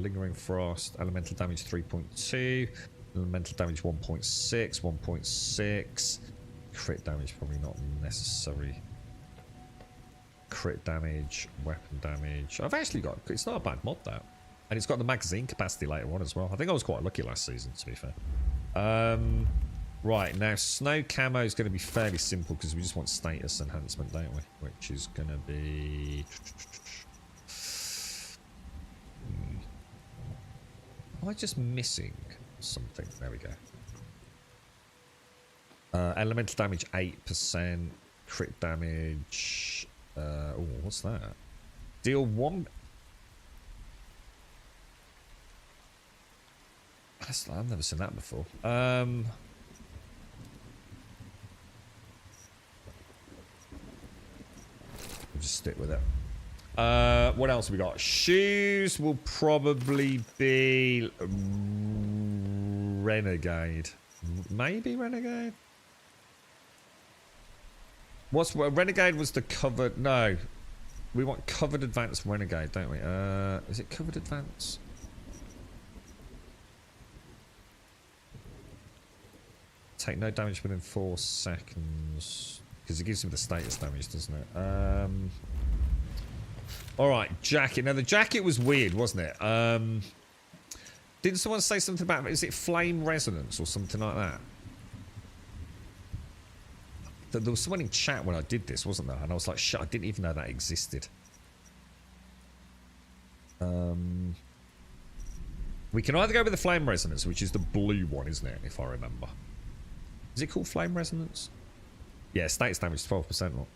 Lingering frost, elemental damage 3.2, elemental damage 1.6, 1.6. Crit damage probably not necessary. Crit damage, weapon damage. I've actually got. It's not a bad mod that. And it's got the magazine capacity later on as well. I think I was quite lucky last season, to be fair. Right, now snow camo is going to be fairly simple because we just want status enhancement, don't we? Which is going to be... Am I just missing something? There we go. Elemental damage 8%. Crit damage... oh, what's that? Deal 1... I've never seen that before. We'll just stick with it. What else have we got? Shoes will probably be Renegade. Maybe Renegade? Renegade was the covered... No. We want covered advanced Renegade, don't we? Is it covered advance? Take no damage within 4 seconds. Because it gives him the status damage, doesn't it? Alright, jacket. Now, the jacket was weird, wasn't it? Didn't someone say something about... Is it flame resonance or something like that? There was someone in chat when I did this, wasn't there? And I was like, shit, I didn't even know that existed. We can either go with the flame resonance, which is the blue one, isn't it? If I remember. Is it called flame resonance? Yeah, status damage 12%. Look.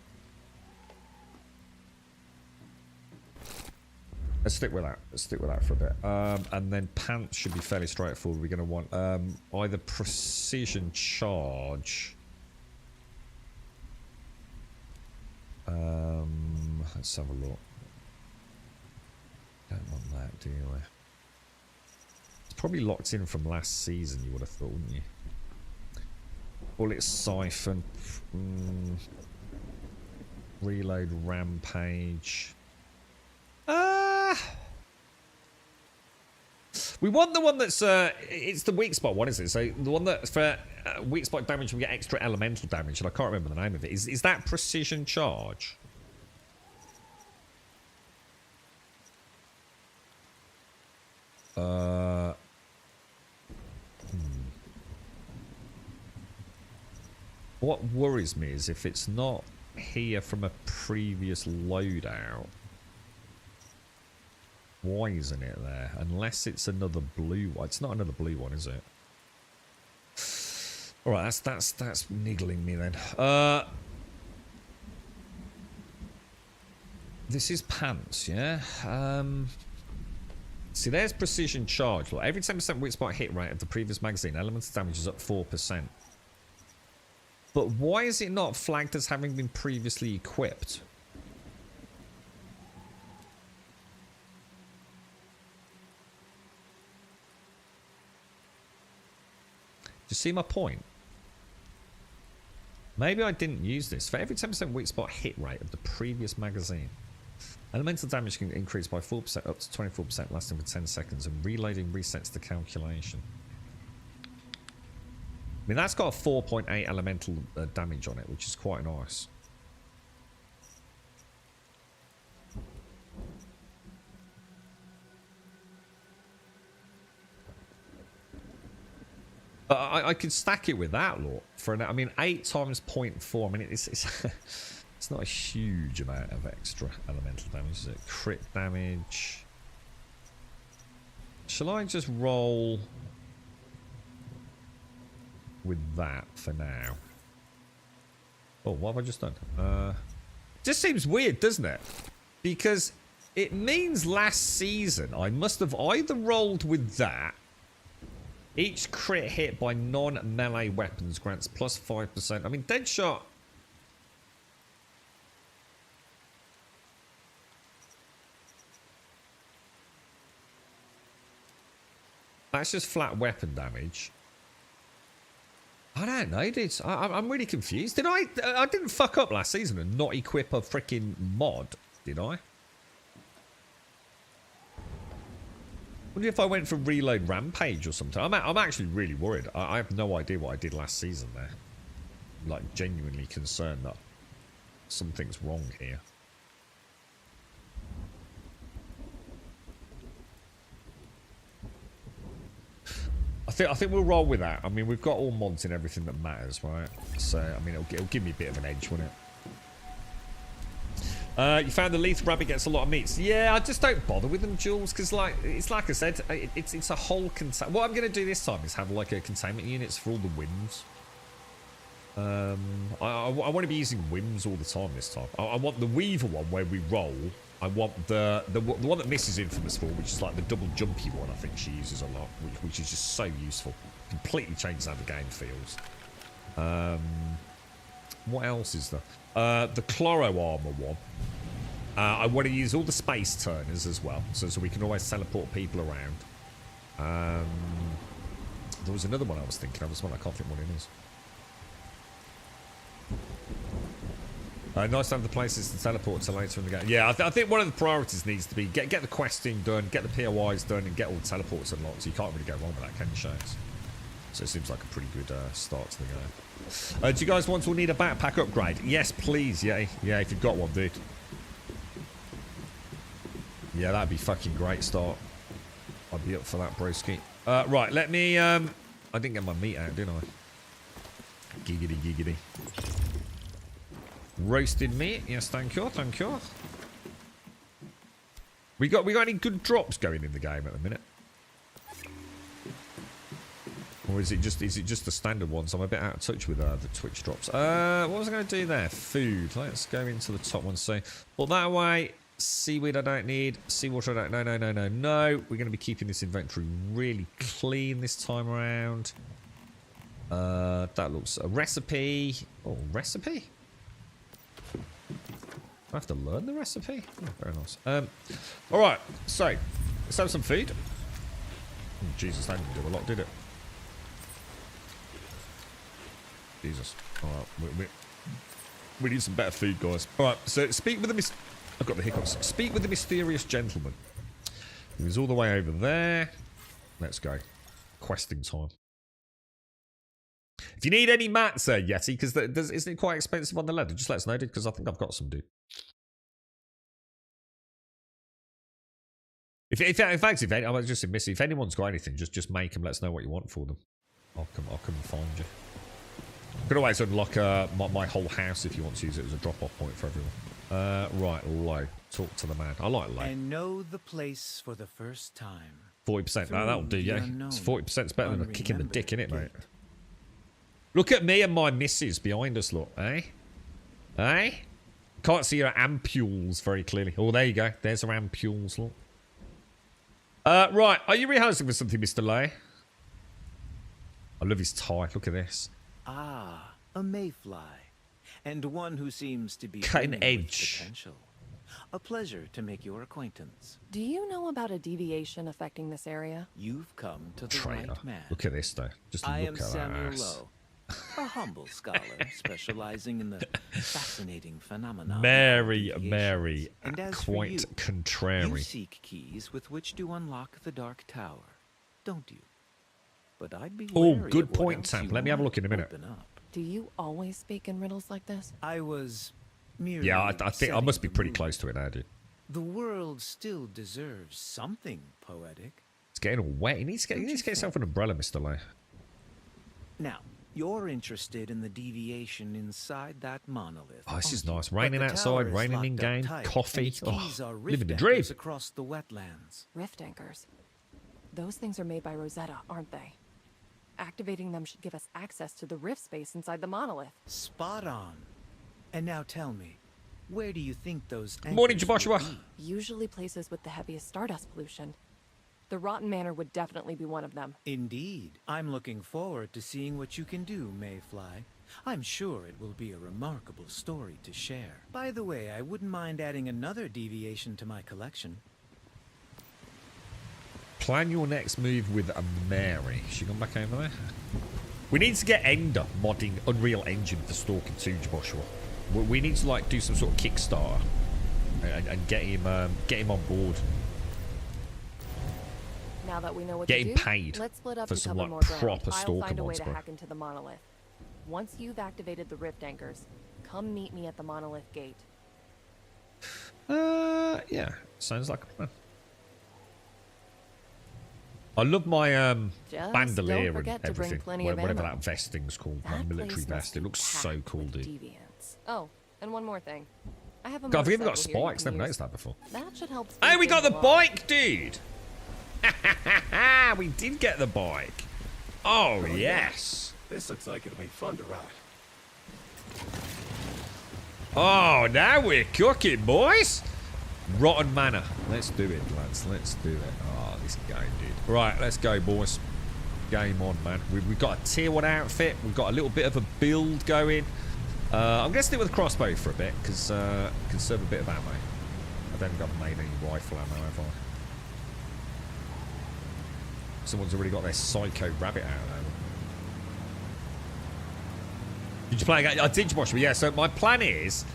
Let's stick with that. Let's stick with that for a bit. And then pants should be fairly straightforward. We're going to want either precision charge. Let's have a look. Don't want that, do you? It's probably locked in from last season, you would have thought, wouldn't you? Bullet siphon. Reload rampage. We want the one that's it's the weak spot one, isn't it? So the one that for weak spot damage we get extra elemental damage, and I can't remember the name of it. Is that precision charge? What worries me is if it's not here from a previous loadout. Why isn't it there? Unless it's another blue one. It's not another blue one, is it? Alright, that's niggling me then. This is pants, yeah? See, there's precision charge. Look, every 10% weak spot hit rate of the previous magazine, elemental damage is up 4%. But why is it not flagged as having been previously equipped? Do you see my point? Maybe I didn't use this. For every 10% weak spot hit rate of the previous magazine, elemental damage can increase by 4% up to 24%, lasting for 10 seconds, and reloading resets the calculation. I mean, that's got a 4.8 elemental damage on it, which is quite nice. I could stack it with that, look. For I mean, 8 times 0.4. I mean, it's it's not a huge amount of extra elemental damage, is it? Crit damage. Shall I just roll with that for now? Oh, what have I just done? Just seems weird, doesn't it? Because it means last season I must have either rolled with that. Each crit hit by non-melee weapons grants plus 5%. I mean, Deadshot... That's just flat weapon damage. I don't know, dude. I'm really confused. Did I didn't fuck up last season and not equip a freaking mod, did I? Wonder if I went for Reload Rampage or something. I'm actually really worried. I have no idea what I did last season there. I'm, like, genuinely concerned that something's wrong here. I think we'll roll with that. I mean, we've got all mods and everything that matters, right? So, I mean, it'll give me a bit of an edge, won't it? You found the lethal rabbit gets a lot of meats. Yeah, I just don't bother with them, Jules, because it's like I said, it's a whole what I'm going to do this time is have like a containment units for all the whims. I want to be using whims all the time this time. I want the Weaver one where we roll. I want the one that Mrs. Infamous for, which is like the double jumpy one. I think she uses a lot, which is just so useful. Completely changes how the game feels. What else is there? The Chloro Armor one. I want to use all the space turners as well, so we can always teleport people around. There was another one I was thinking of as well. I can't think what it is. Nice to have the places to teleport to later in the game. Yeah, I think one of the priorities needs to be get the questing done, get the POIs done, and get all the teleports unlocked. So you can't really go wrong with that, can you, Shanks? So it seems like a pretty good start to the game. Do you guys want or need a backpack upgrade? Yes, please. Yeah, if you've got one, dude. Yeah, that'd be fucking great start. I'd be up for that, broski. Right, let me... I didn't get my meat out, didn't I? Giggity, giggity. Roasted meat. Yes, thank you, thank you. We got any good drops going in the game at the minute? Or is it just the standard ones? I'm a bit out of touch with the Twitch drops. What was I going to do there? Food. Let's go into the top one. So, well, that way... Seaweed I don't need. Seawater I don't... No. We're going to be keeping this inventory really clean this time around. That looks... A recipe. Oh, recipe? I have to learn the recipe? Oh, very nice. Alright, so... Let's have some food. Oh, Jesus, that didn't do a lot, did it? Jesus. Alright, we need some better food, guys. Alright, so speak with the... I've got the hiccups. Speak with the mysterious gentleman. He was all the way over there. Let's go. Questing time. If you need any mats, Yeti, because isn't it quite expensive on the ladder? Just let us know, dude, because I think I've got some, dude. In fact, I was just admit, if anyone's got anything, just make them. Let us know what you want for them. I'll come and find you. You can always unlock my whole house if you want to use it as a drop-off point for everyone. Right, low. Talk to the man. I like low. And know the place for the first time. 40%. No, that'll do, yeah. It's 40%. It's better than a kick in the dick, innit, mate? Look at me and my missus behind us, look. Eh? Eh? Can't see her ampules very clearly. Oh, there you go. There's her ampules, look. Right. Are you rehearsing for something, Mr. Lay? I love his tie. Look at this. Ah, a mayfly. And one who seems to be cutting edge. Potential. A pleasure to make your acquaintance. Do you know about a deviation affecting this area? You've come to the Traitor. right man. Look at this, though. Just I look am at Samuel that. Lowe, a humble scholar specializing in the fascinating phenomenon. Mary, and as quite for you, contrary. You seek keys with which to unlock the Dark Tower, don't you? But I'd be Oh, wary good of what point, else Tam. you Let me have a might look in a minute. open up. Do you always speak in riddles like this? I was merely Yeah, I think I must be setting pretty the close to it now, dude. The world still deserves something poetic. It's getting all wet. You need to get yourself an umbrella, Mr. Lay. Now, you're interested in the deviation inside that monolith. Oh, this is aren't nice. you? Raining But the outside, tower is raining locked in up game, tight, coffee. and its keys Oh, are living rift the anchors dream. across the wetlands. Rift anchors. Those things are made by Rosetta, aren't they? Activating them should give us access to the rift space inside the monolith. Spot on. And now tell me, where do you think those Morning, anchors would Joshua. be? Usually places with the heaviest stardust pollution. The Rotten Manor would definitely be one of them. Indeed. I'm looking forward to seeing what you can do, Mayfly. I'm sure it will be a remarkable story to share. By the way, I wouldn't mind adding another deviation to my collection. Plan your next move with a Mary. She gone back over there? We need to get Ender modding Unreal Engine for Stalker 2, Joshua. We need to like do some sort of Kickstarter and get him on board. Now that we know what Get to him do, paid let's split up for and some, cover like, more ground. proper I'll Stalker find a way mods, to bro. hack into the monolith. Once you've activated the rift anchors, come meet me at the monolith gate. Yeah, sounds like a plan. I love my Just bandolier don't forget and to bring everything. plenty of Whatever ammo. that vest thing's called, my That military place must vest. It be looks so packed cool, with dude. deviants. Oh, and one more thing. I have a God, have you even got motorcycle here you spikes? can Never use. noticed that before. That should help. Hey, speed we got the things along. bike, dude! We did get the bike. Oh, yes. This looks like it'll be fun to ride. Oh, now we're cooking, boys. Rotten Manor. Let's do it, lads. Let's do it. Oh, this game, dude. Right, let's go, boys. Game on, man. We've got a tier 1 outfit. We've got a little bit of a build going. I'm going to stick with the crossbow for a bit because conserve a bit of ammo. I don't think I've made any rifle ammo, have I? Someone's already got their psycho rabbit out there. Did you play again? I did, Joshua. Yeah. So my plan is,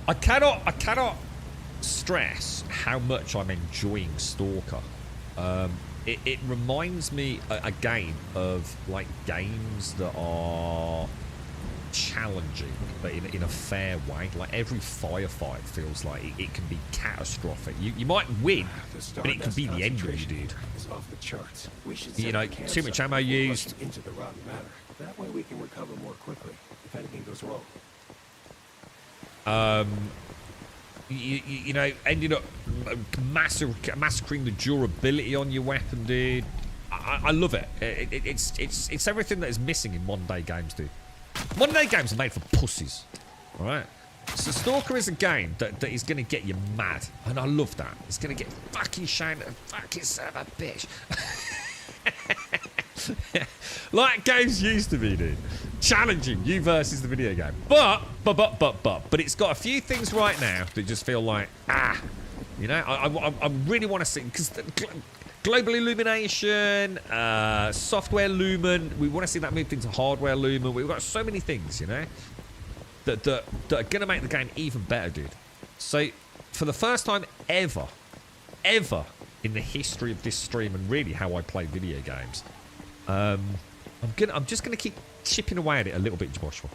I cannot stress how much I'm enjoying Stalker. It reminds me again of like games that are challenging, but in a fair way. Like every firefight feels like it can be catastrophic. You might win, but it could be the end of you, dude. Is off the charts. We should You know, too much ammo used. Into the Rotten Manor. That way we can recover more quickly if anything goes wrong. You know, ended up massacring the durability on your weapon, dude. I love it. It's everything that is missing in modern day games, dude. Modern day games are made for pussies, all right? So Stalker is a game that is going to get you mad, and I love that. It's going to get fucking shamed and fucking son of a bitch. Like games used to be, dude. Challenging you versus the video game. But it's got a few things right now that just feel like, you know, I really want to see, because global illumination, software lumen, we want to see that moved into hardware lumen. We've got so many things, you know, that are going to make the game even better, dude. So, for the first time ever in the history of this stream, and really how I play video games, I'm just gonna keep chipping away at it a little bit, Joshua.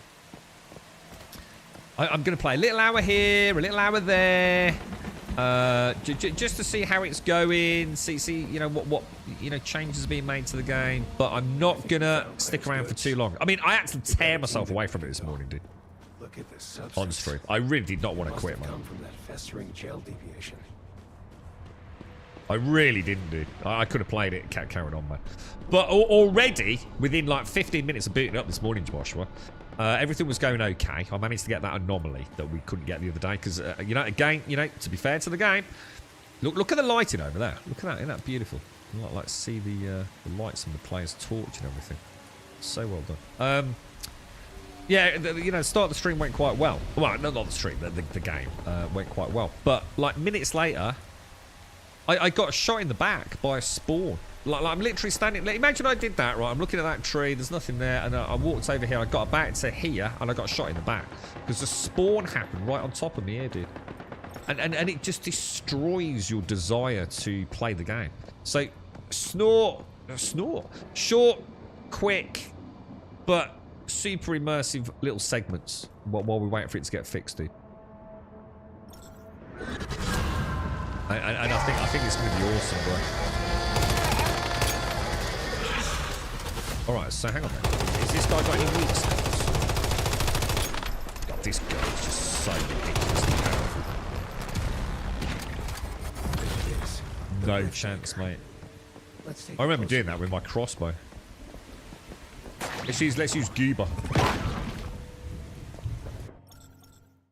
I'm gonna play a little hour here, a little hour there, just to see how it's going. See, you know what you know changes are being made to the game. But I'm not gonna stick around for too long. I mean, I had to tear myself away from it this morning, dude. Look at this substance. Honest truth, I really did not want to quit, man. Come from that festering jail deviation. I really didn't, dude. I could have played it, carried on, man. But already, within like 15 minutes of booting up this morning, Joshua, everything was going okay. I managed to get that anomaly that we couldn't get the other day. Because, you know, again, you know, to be fair to the game, look at the lighting over there. Look at that. Isn't that beautiful? Like see the lights from the player's torch and everything. So well done. Yeah, you know, the start of the stream went quite well. Well, not the stream, the game went quite well. But, like, minutes later, I got shot in the back by a spawn. Like I'm literally standing. Imagine I did that, right? I'm looking at that tree. There's nothing there, and I walked over here. I got back to here, and I got shot in the back because the spawn happened right on top of me here, dude. And it just destroys your desire to play the game. So snort, short, quick, but super immersive little segments while we wait for it to get fixed, dude. And I think it's going to be awesome, bro. Alright, so hang on then. Is this guy got any weak spots? God, this guy is just so ridiculously powerful. No chance, mate. I remember doing that with my crossbow. Let's use Goober.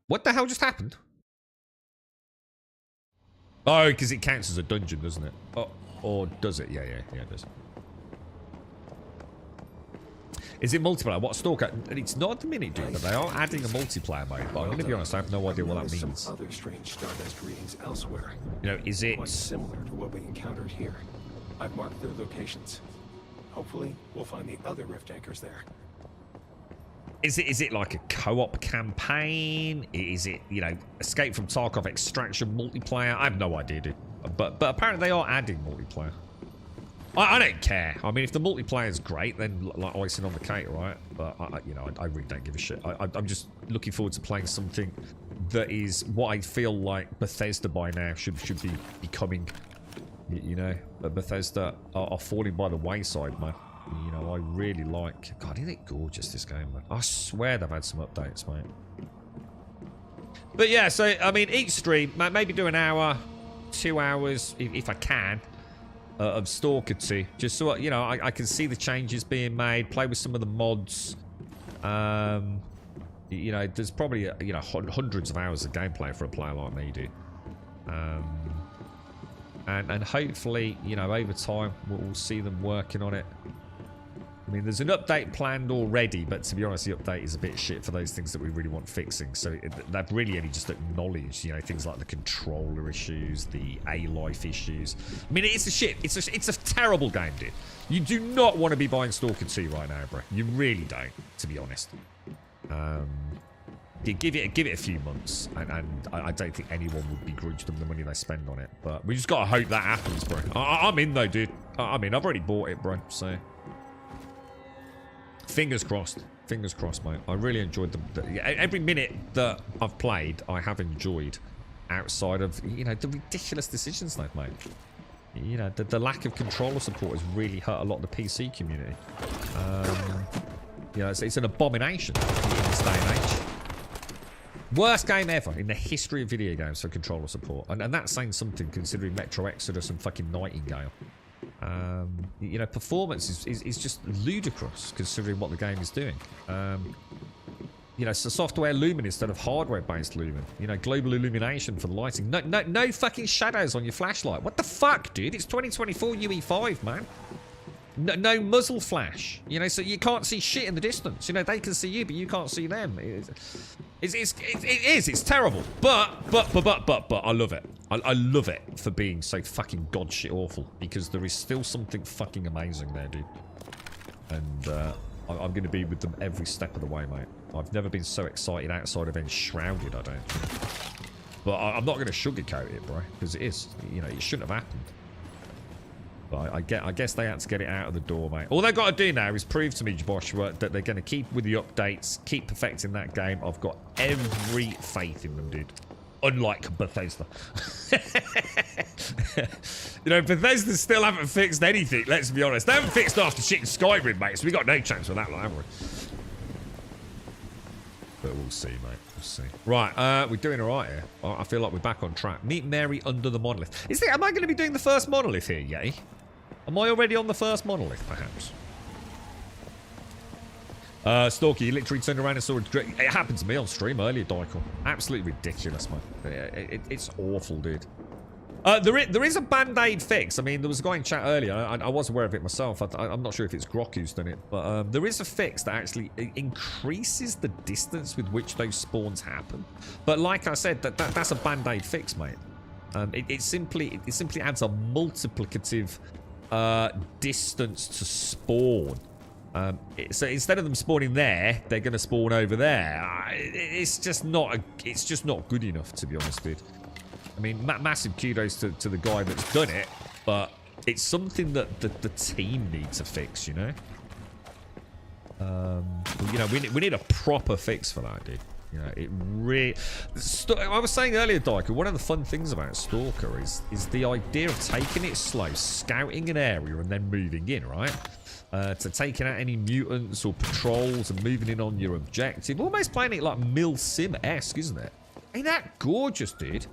What the hell just happened? Oh, because it counts as a dungeon, doesn't it? Oh, or does it? Yeah, it does. Is it multiplayer? What Stalker? It's not at the minute, dude, but they are adding a multiplayer mode. But I'm going to be honest, I have no idea what that means. Some other strange Stardust readings elsewhere. You know, is it quite similar to what we encountered here? I've marked their locations. Hopefully, we'll find the other rift anchors there. Is it like a co-op campaign? Is it, you know, Escape from Tarkov Extraction multiplayer? I have no idea, dude. But apparently they are adding multiplayer. I don't care. I mean, if the multiplayer is great, then like icing on the cake, right? But you know, I really don't give a shit. I'm just looking forward to playing something that is what I feel like Bethesda by now should be becoming. You know, but Bethesda are falling by the wayside, man. You know, I really like. God, isn't it gorgeous, this game, man? I swear they've had some updates, mate. But yeah, so I mean, each stream, maybe do an hour, 2 hours, if I can. Of Stalker 2, just so you know, I can see the changes being made, play with some of the mods. You know, there's probably you know hundreds of hours of gameplay for a player like me, dude. And hopefully, you know, over time we'll see them working on it. I mean, there's an update planned already, but to be honest, the update is a bit shit for those things that we really want fixing. So they've really only just acknowledged, you know, things like the controller issues, the A-life issues. I mean, it's a shit. It's a terrible game, dude. You do not want to be buying Stalker 2 right now, bro. You really don't, to be honest. Give it a few months, and I don't think anyone would begrudge them the money they spend on it. But we just gotta hope that happens, bro. I'm in though, dude. I'm in. I've already bought it, bro. So. Fingers crossed, mate. I really enjoyed every minute that I've played. I have enjoyed, outside of you know the ridiculous decisions they've made. You know the lack of controller support has really hurt a lot of the PC community. You know it's an abomination in this day and age. Worst game ever in the history of video games for controller support, and that's saying something considering Metro Exodus and fucking Nightingale. You know, performance is just ludicrous considering what the game is doing. You know, so software lumen instead of hardware-based lumen. You know, global illumination for the lighting. No fucking shadows on your flashlight. What the fuck, dude? It's 2024 UE5, man. No muzzle flash. You know, so you can't see shit in the distance. You know, they can see you, but you can't see them. It's terrible. But I love it. I love it for being so fucking god shit awful, because there is still something fucking amazing there, dude. And I'm going to be with them every step of the way, mate. I've never been so excited outside of Enshrouded, I don't think. But I'm not going to sugarcoat it, bro, because it is. You know, it shouldn't have happened. But I guess they had to get it out of the door, mate. All they've got to do now is prove to me, Joshua, that they're going to keep with the updates, keep perfecting that game. I've got every faith in them, dude. Unlike Bethesda. You know, Bethesda still haven't fixed anything, let's be honest. They haven't fixed after shit in Skyrim, mate, so we got no chance with that, have we? But we'll see, mate. We'll see. Right, we're doing all right here. I feel like we're back on track. Meet Mary under the monolith. Am I going to be doing the first monolith here, Yay? Am I already on the first monolith, perhaps? Stalker, you literally turned around and saw it. It happened to me on stream earlier, Dykel. Absolutely ridiculous, man. It's awful, dude. There is a band-aid fix. I mean, there was a guy in chat earlier. I was aware of it myself. I'm not sure if it's Grok who's done it. But there is a fix that actually increases the distance with which those spawns happen. But like I said, that's a band-aid fix, mate. It simply adds a multiplicative distance to spawn. So instead of them spawning there, they're going to spawn over there. It's just not good enough, to be honest, dude. I mean, massive kudos to the guy that's done it, but it's something that the team need to fix, you know? You know, we need a proper fix for that, dude. You know, it really... I was saying earlier, Dyker, one of the fun things about Stalker is the idea of taking it slow, scouting an area and then moving in, right? To taking out any mutants or patrols and moving in on your objective. Almost playing it like Mil-Sim-esque, isn't it? Ain't that gorgeous, dude?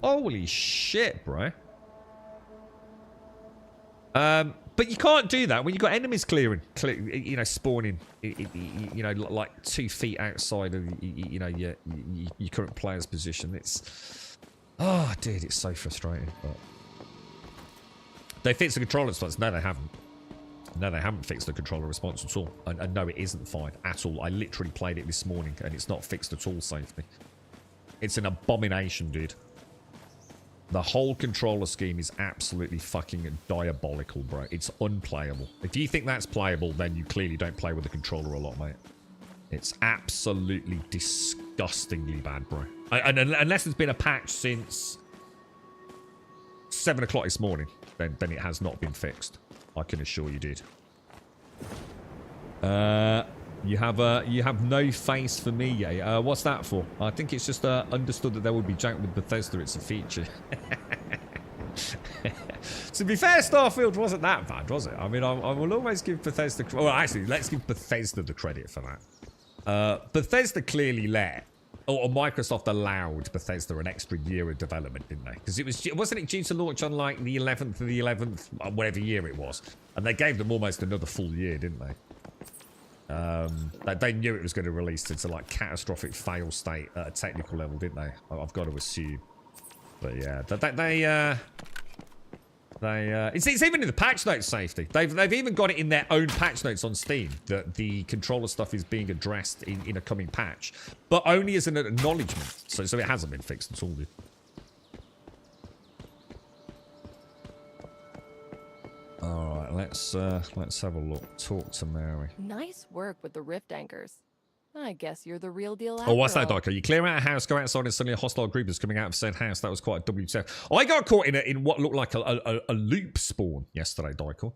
Holy shit, bro. But you can't do that when you've got enemies you know, spawning, you know, like 2 feet outside of, you know, your current player's position. It's, oh, dude, it's so frustrating. But they fixed the controller response. No, they haven't. No, they haven't fixed the controller response at all. And no, it isn't fine at all. I literally played it this morning, and it's not fixed at all safely. It's an abomination, dude. The whole controller scheme is absolutely fucking diabolical, bro. It's unplayable. If you think that's playable, then you clearly don't play with the controller a lot, mate. It's absolutely disgustingly bad, bro. And unless there's been a patch since 7 o'clock this morning, then it has not been fixed. I can assure you, dude. You have no face for me, yeah. What's that for? I think it's just understood that there would be jank with Bethesda. It's a feature. To be fair, Starfield wasn't that bad, was it? I mean, I will always give Bethesda... Well, actually, let's give Bethesda the credit for that. Bethesda clearly or Microsoft allowed Bethesda an extra year of development, didn't they? Because wasn't it due to launch on like the 11th of the 11th, whatever year it was, and they gave them almost another full year, didn't they? They knew it was going to release into like catastrophic fail state at a technical level, didn't they? I've got to assume. But yeah, it's even in the patch notes safety. They've even got it in their own patch notes on Steam that the controller stuff is being addressed in a coming patch, but only as an acknowledgement. So it hasn't been fixed at all, dude. All right, let's have a look. Talk to Mary. Nice work with the rift anchors. I guess you're the real deal. Oh, what's that, all. Dyko? You clear out a house, go outside, and suddenly a hostile group is coming out of said house. That was quite a WTF. I got caught in what looked like a loop spawn yesterday, Dyko.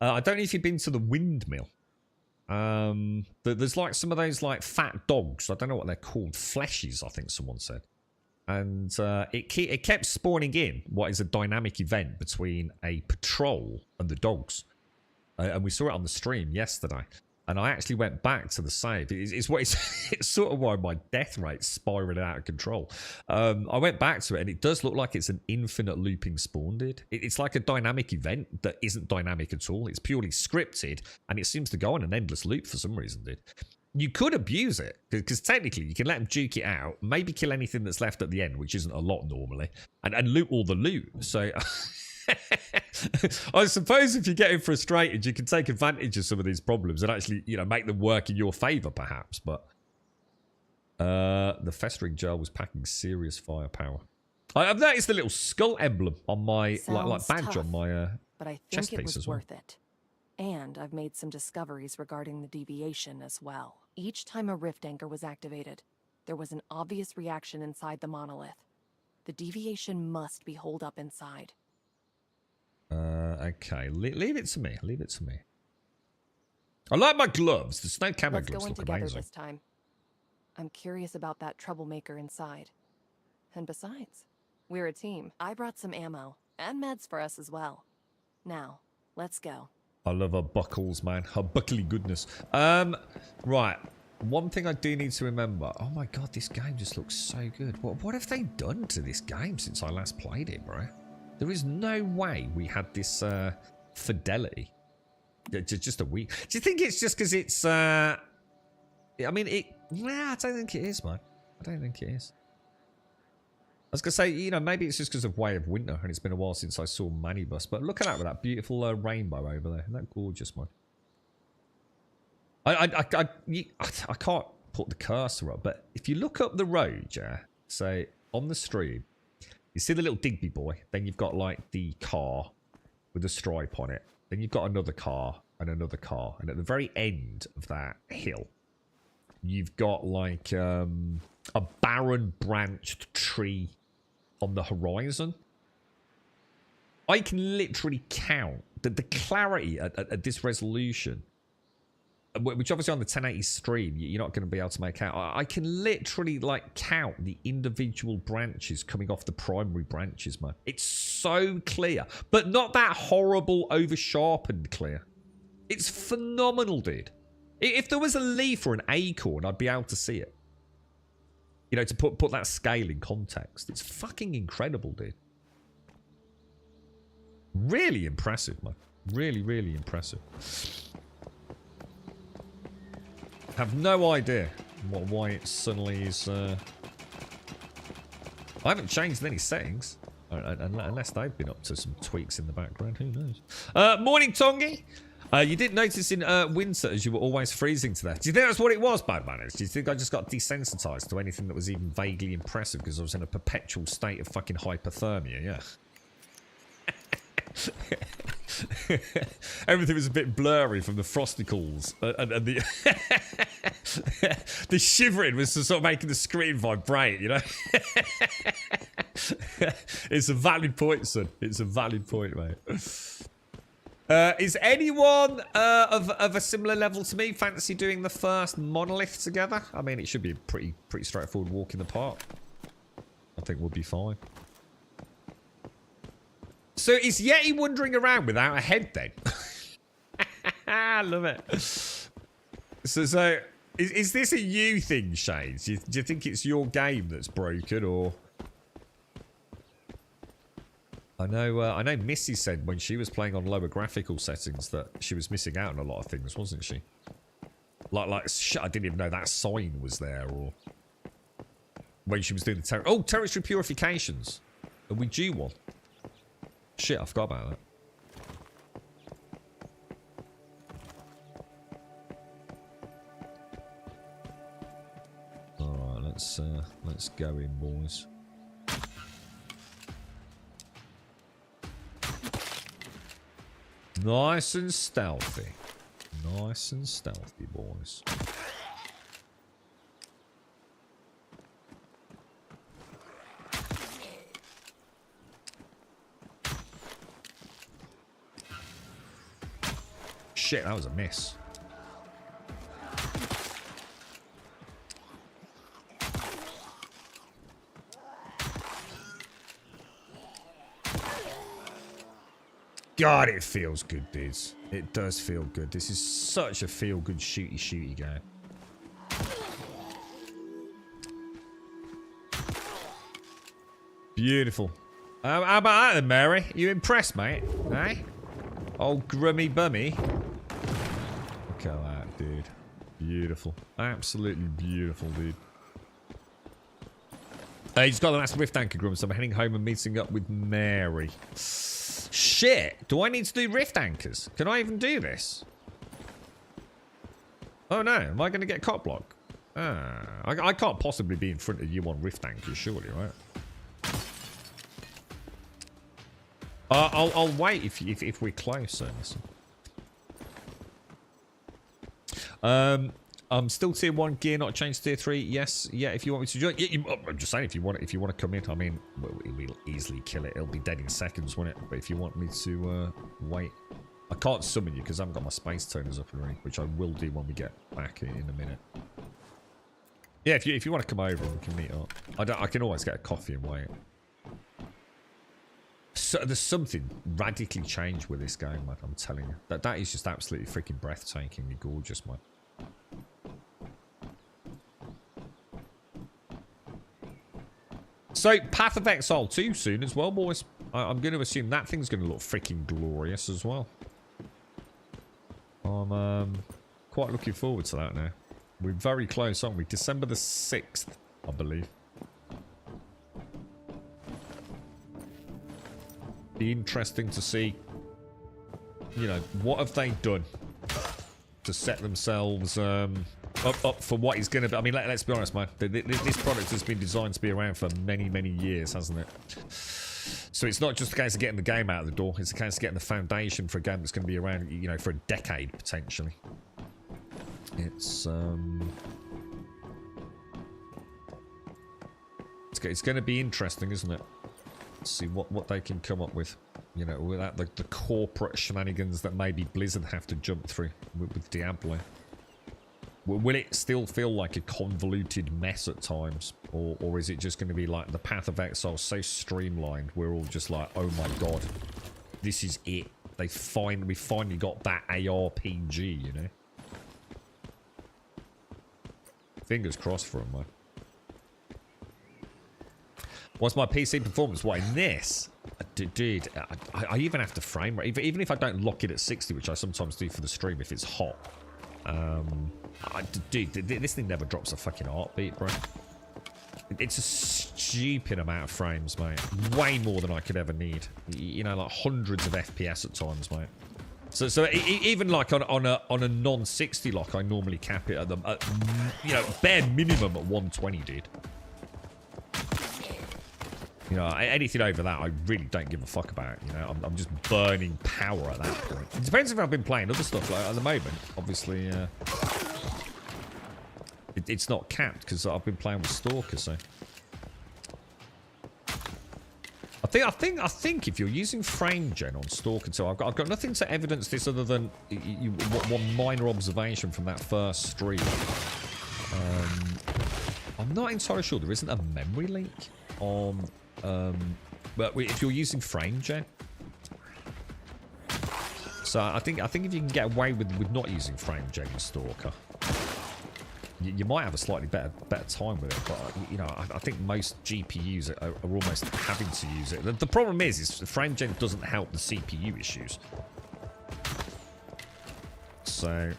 I don't know if you've been to the windmill. There's like some of those like fat dogs. I don't know what they're called. Fleshies, I think someone said. And it kept spawning in what is a dynamic event between a patrol and the dogs. And we saw it on the stream yesterday. And I actually went back to the save. It's sort of why my death rate's spiraling out of control. I went back to it, and it does look like it's an infinite looping spawn, dude. It's like a dynamic event that isn't dynamic at all. It's purely scripted, and it seems to go on an endless loop for some reason, dude. You could abuse it, because technically you can let them duke it out, maybe kill anything that's left at the end, which isn't a lot normally, and loot all the loot. So... I suppose if you're getting frustrated, you can take advantage of some of these problems and actually, you know, make them work in your favor, perhaps. But the festering gel was packing serious firepower. I've noticed the little skull emblem on my like badge tough, on my but I chest think it piece was as well. worth it. And I've made some discoveries regarding the deviation as well. Each time a rift anchor was activated, there was an obvious reaction inside the monolith. The deviation must be holed up inside. Okay, leave it to me. Leave it to me. I like my gloves. The snow camo Let's gloves go in look together amazing. this time. I'm curious about that troublemaker inside. And besides, we're a team. I brought some ammo and meds for us as well. Now, let's go. I love her buckles, man. Her buckly goodness. Right. One thing I do need to remember. Oh my god, this game just looks so good. What have they done to this game since I last played it, bro? There is no way we had this fidelity. Just a week. Do you think it's just because it's... I mean, nah, I don't think it is, man. I don't think it is. I was going to say, you know, maybe it's just because of Way of Winter, and it's been a while since I saw Manibus. But look at that with that beautiful rainbow over there. Isn't that gorgeous, man? I can't put the cursor up, but if you look up the road, yeah, say, on the stream, you see the little Digby boy, then you've got like the car with a stripe on it. Then you've got another car and another car. And at the very end of that hill, you've got like a barren branched tree on the horizon. I can literally count the clarity at this resolution, which obviously on the 1080 stream, you're not going to be able to make out. I can literally, like, count the individual branches coming off the primary branches, man. It's so clear. But not that horrible, over-sharpened clear. It's phenomenal, dude. If there was a leaf or an acorn, I'd be able to see it. You know, to put that scale in context. It's fucking incredible, dude. Really impressive, man. Really, really impressive. Have no idea why it suddenly is... I haven't changed any settings. Unless they've been up to some tweaks in the background. Who knows? Morning, Tongi. You didn't notice in winter as you were always freezing to death. Do you think that's what it was, bad manners? Do you think I just got desensitized to anything that was even vaguely impressive because I was in a perpetual state of fucking hypothermia? Yeah. Everything was a bit blurry from the frosticles, and the the shivering was sort of making the screen vibrate, you know. It's a valid point, son. It's a valid point, mate. Is anyone of a similar level to me fancy doing the first monolith together? I mean, it should be a pretty straightforward walk in the park. I think we'll be fine. So is Yeti wandering around without a head then? I love it. So is this a you thing, Shades? Do you think it's your game that's broken, or? I know Missy said when she was playing on lower graphical settings that she was missing out on a lot of things, wasn't she? Like shit, I didn't even know that sign was there, or when she was doing the territory purifications. Are we due one? Shit, I forgot about that. All right, let's go in, boys. Nice and stealthy. Nice and stealthy, boys. Shit, that was a miss. God, it feels good, dudes. It does feel good. This is such a feel-good shooty game. Beautiful. How about that then, Mary? You impressed, mate? Eh? Old grummy bummy. Look at that, dude. Beautiful. Absolutely beautiful, dude. He's got the last rift anchor, Grum, so I'm heading home and meeting up with Mary. Shit! Do I need to do rift anchors? Can I even do this? Oh no, am I going to get cop block? I can't possibly be in front of you on rift anchors, surely, right? I'll wait if we're closer. I'm still tier 1 gear, not changed to tier 3. Yes, yeah. If you want me to join, I'm just saying if you want to come in. I mean, we'll easily kill it. It'll be dead in seconds, won't it? But if you want me to wait, I can't summon you because I haven't got my space toners up and running, which I will do when we get back in a minute. Yeah, if you want to come over, we can meet up. I can always get a coffee and wait. So there's something radically changed with this game, man. I'm telling you, that is just absolutely freaking breathtakingly gorgeous, man. So, Path of Exile 2 soon as well, boys. I'm going to assume that thing's going to look freaking glorious as well. I'm quite looking forward to that now. We're very close, aren't we? December the 6th, I believe. Be interesting to see, you know, what have they done to set themselves up for what is going to be. I mean, let's be honest, man. This product has been designed to be around for many, many years, hasn't it? So it's not just a case of getting the game out of the door. It's a case of getting the foundation for a game that's going to be around, you know, for a decade, potentially. It's going to be interesting, isn't it? Let's see what they can come up with. You know, without the corporate shenanigans that maybe Blizzard have to jump through with Diablo. Will it still feel like a convoluted mess at times? Or is it just going to be like the Path of Exile so streamlined, we're all just like, oh my god, this is it. We finally got that ARPG, you know? Fingers crossed for them, man. What's my PC performance? What, in this? Dude, I even have to frame rate. Even if I don't lock it at 60, which I sometimes do for the stream if it's hot. Dude, this thing never drops a fucking heartbeat, bro. It's a stupid amount of frames, mate. Way more than I could ever need. You know, like hundreds of FPS at times, mate. So even like on a non-60 lock, I normally cap it at the you know, bare minimum at 120, dude. You know, anything over that, I really don't give a fuck about. You know, I'm just burning power at that point. It depends if I've been playing other stuff. Like at the moment, obviously, it's not capped because I've been playing with Stalker. So I think if you're using frame gen on Stalker 2, I've got nothing to evidence this other than one minor observation from that first stream. I'm not entirely sure there isn't a memory leak on. But if you're using frame gen, so I think if you can get away with not using frame gen in Stalker, you might have a slightly better time with it. But you know, I think most GPUs are almost having to use it. The problem is frame gen doesn't help the CPU issues. So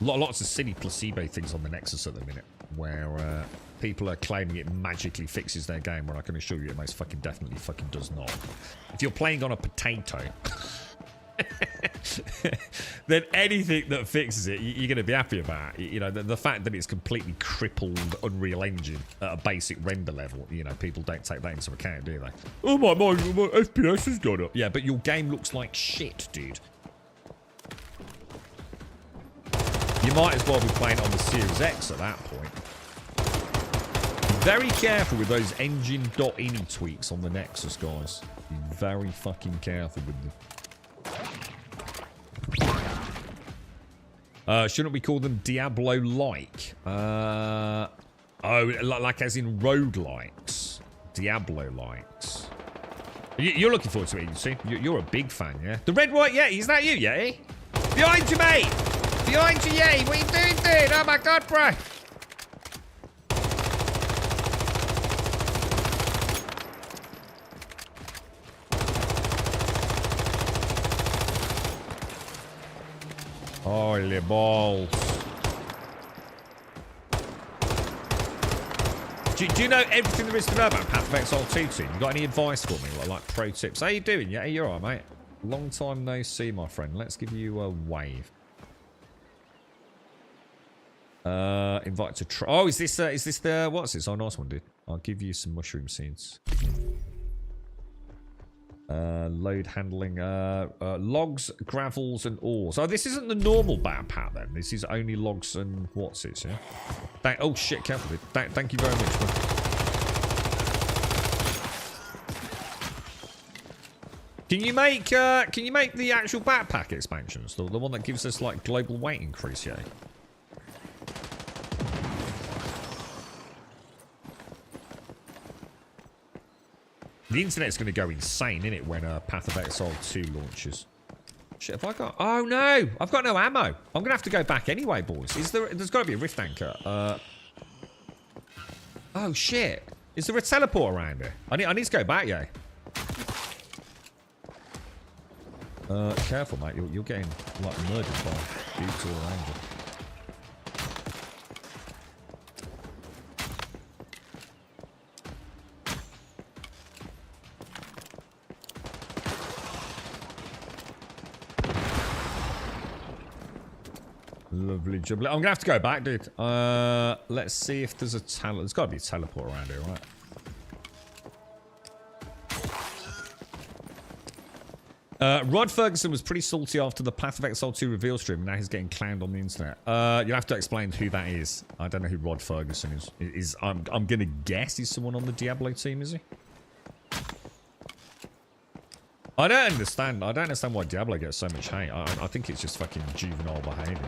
lots of silly placebo things on the Nexus at the minute, where people are claiming it magically fixes their game, when I can assure you it most fucking definitely fucking does not. If you're playing on a potato, then anything that fixes it, you're going to be happy about. You know, the fact that it's completely crippled Unreal Engine at a basic render level, you know, people don't take that into account, do they? Oh, my FPS has gone up. Yeah, but your game looks like shit, dude. You might as well be playing it on the Series X at that point. Very careful with those engine.ini tweaks on the Nexus, guys. Be very fucking careful with them. Shouldn't we call them Diablo-like? Oh, like as in roguelikes. Diablo-likes. You're looking forward to it, you see? You're a big fan, yeah? The Red White Yeti, is that you, Yeti? Behind you, mate! Behind you, Yeti! What are you doing, dude? Oh my god, bro! Holy balls. Do you know everything there is to know about Path of Exile 2 team? You got any advice for me? Like pro tips? How you doing? Yeah, you're alright, mate. Long time no see, my friend. Let's give you a wave. Invite to try. Oh, is this the what's this? Oh, nice one, dude. I'll give you some mushroom seeds. Load handling, logs, gravels, and ores. Oh, this isn't the normal backpack then. This is only logs and what's it? Yeah. Oh shit! Careful, dude. Thank you very much. Man. Can you make the actual backpack expansions? The one that gives us like global weight increase, yeah. The internet's going to go insane, innit, when Path of Exile 2 launches. Shit, have I got... Oh, no! I've got no ammo. I'm going to have to go back anyway, boys. There's got to be a rift anchor. Oh, shit. Is there a teleport around here? I need to go back, yeah. Careful, mate. You're getting, like, murdered by dudes all around you. Lovely jubbly. I'm gonna have to go back, dude. Let's see if there's a there's gotta be a teleport around here, right? Rod Ferguson was pretty salty after the Path of Exile 2 reveal stream, and now he's getting clowned on the internet. You'll have to explain who that is. I don't know who Rod Ferguson is. I'm gonna guess he's someone on the Diablo team, is he? I don't understand why Diablo gets so much hate. I think it's just fucking juvenile behaviour.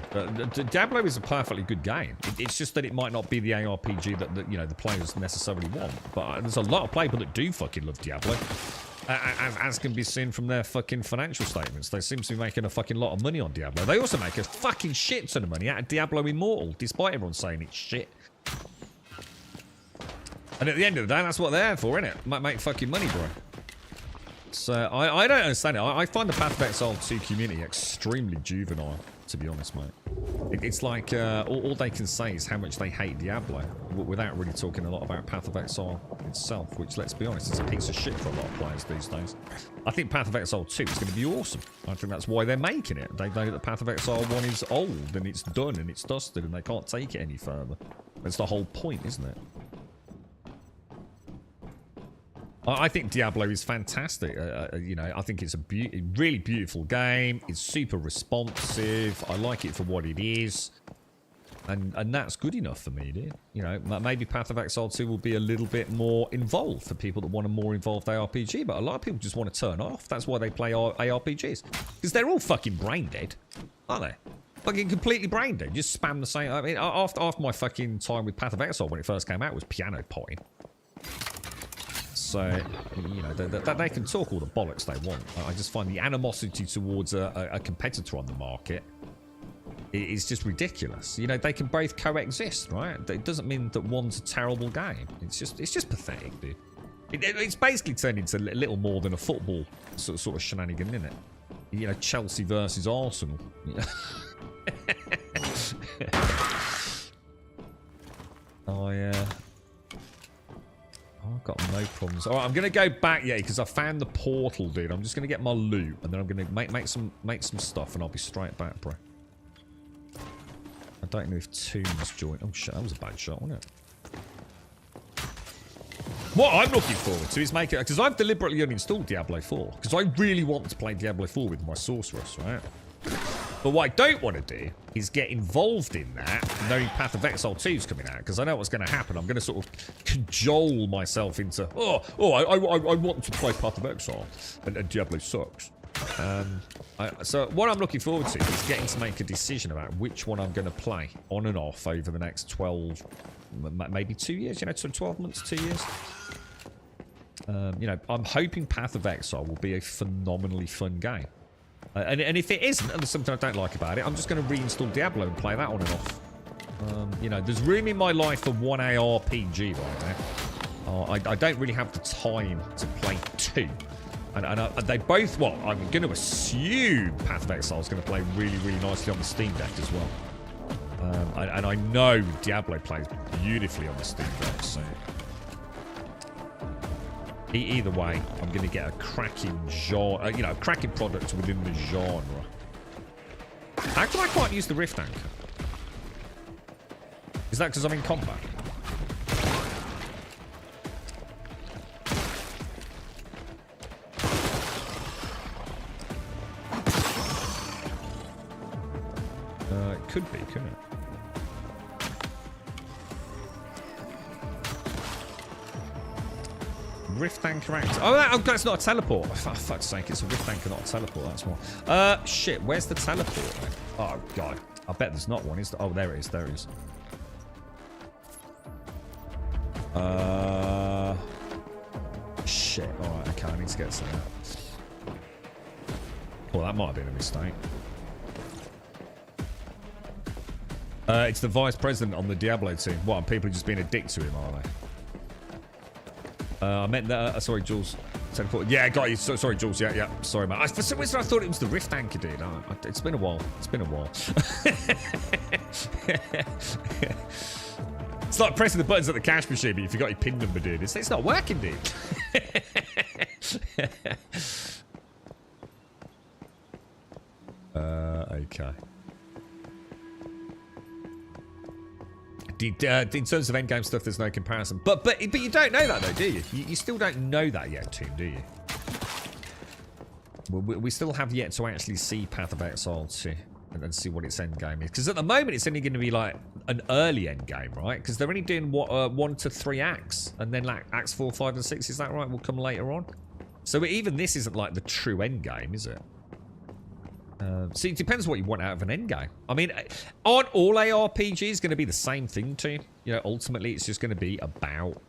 Diablo is a perfectly good game. It's just that it might not be the ARPG that you know the players necessarily want. But there's a lot of people that do fucking love Diablo, as can be seen from their fucking financial statements. They seem to be making a fucking lot of money on Diablo. They also make a fucking shit ton of money out of Diablo Immortal, despite everyone saying it's shit. And at the end of the day, that's what they're there for, innit? Make fucking money, bro. So, I don't understand it. I find the Path of Exile 2 community extremely juvenile, to be honest, mate. It's like, all they can say is how much they hate Diablo, without really talking a lot about Path of Exile itself, which, let's be honest, is a piece of shit for a lot of players these days. I think Path of Exile 2 is going to be awesome. I think that's why they're making it. They know that Path of Exile 1 is old, and it's done, and it's dusted, and they can't take it any further. That's the whole point, isn't it? I think Diablo is fantastic. You know, I think it's a really beautiful game. It's super responsive. I like it for what it is. And that's good enough for me, dude. You know, maybe Path of Exile 2 will be a little bit more involved for people that want a more involved ARPG. But a lot of people just want to turn off. That's why they play ARPGs. Because they're all fucking brain dead, aren't they? Fucking completely brain dead. Just spam the same. I mean, after my fucking time with Path of Exile when it first came out, it was piano potting. So, you know, they can talk all the bollocks they want. I just find the animosity towards a competitor on the market is just ridiculous. You know, they can both coexist, right? It doesn't mean that one's a terrible game. It's just pathetic, dude. It's basically turned into a little more than a football sort of shenanigan, isn't it? You know, Chelsea versus Arsenal. You know? Oh, yeah. Oh, I've got no problems. All right, I'm gonna go back, yeah, because I found the portal, dude. I'm just gonna get my loot, and then I'm gonna make some stuff, and I'll be straight back, bro. I don't know if Tombs joined. Oh shit, that was a bad shot, wasn't it? What I'm looking forward to is making, because I've deliberately uninstalled Diablo 4 because I really want to play Diablo 4 with my sorceress, right? But what I don't want to do is get involved in that, knowing Path of Exile 2 is coming out, because I know what's going to happen. I'm going to sort of cajole myself into, I want to play Path of Exile, and Diablo sucks. So what I'm looking forward to is getting to make a decision about which one I'm going to play on and off over the next 12, maybe 2 years, you know, so 12 months, 2 years. You know, I'm hoping Path of Exile will be a phenomenally fun game. And if it isn't, and there's something I don't like about it, I'm just going to reinstall Diablo and play that on and off. You know, there's room in my life for one ARPG right now. I don't really have the time to play two. And they both, well, I'm going to assume Path of Exile is going to play really, really nicely on the Steam Deck as well. And I know Diablo plays beautifully on the Steam Deck, so... Either way, I'm going to get a cracking genre, you know, a cracking product within the genre. How come I can't use the Rift Anchor? Is that because I'm in combat? It could be, couldn't it? Rift Anchor active. Oh, that's not a teleport. Oh, for fuck's sake, it's a Rift Anchor, not a teleport. That's more. Shit, where's the teleport? Oh, God. I bet there's not one, is there? Oh, there it is. There it is. Shit. Alright, okay, I need to get to that. Well, that might have been a mistake. It's the vice president on the Diablo team. What, are people just being a dick to him, are they? I meant that. Sorry, Jules. Yeah, got you. Sorry, Jules. Yeah. Sorry, man. For some reason, I thought it was the Rift Anchor, dude. It's been a while. It's been a while. It's like pressing the buttons at the cash machine, but you forgot your PIN number, dude. It's not working, dude. Okay. In terms of endgame stuff, there's no comparison. But you don't know that, though, do you? You still don't know that yet, Toon, do you? We still have yet to actually see Path of Exile 2 and see what its endgame is. Because at the moment, it's only going to be like an early endgame, right? Because they're only doing, what, 1 to 3 acts. And then like acts 4, 5, and 6, is that right? Will come later on. So even this isn't like the true endgame, is it? See, it depends what you want out of an endgame. I mean, aren't all ARPGs going to be the same thing too? You know, ultimately, it's just going to be about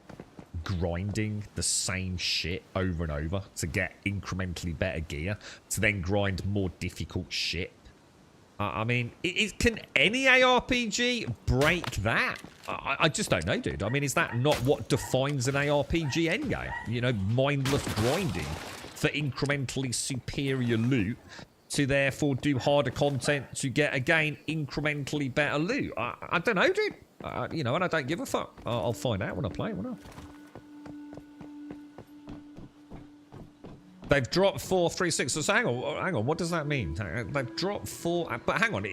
grinding the same shit over and over to get incrementally better gear, to then grind more difficult shit I mean, can any ARPG break that? I just don't know, dude. I mean, is that not what defines an ARPG endgame? You know, mindless grinding for incrementally superior loot to therefore do harder content to get, again, incrementally better loot. I don't know, dude. You know, and I don't give a fuck. I'll find out when I play, won't I? They've dropped 436. So hang on. What does that mean? They've dropped 4. But hang on.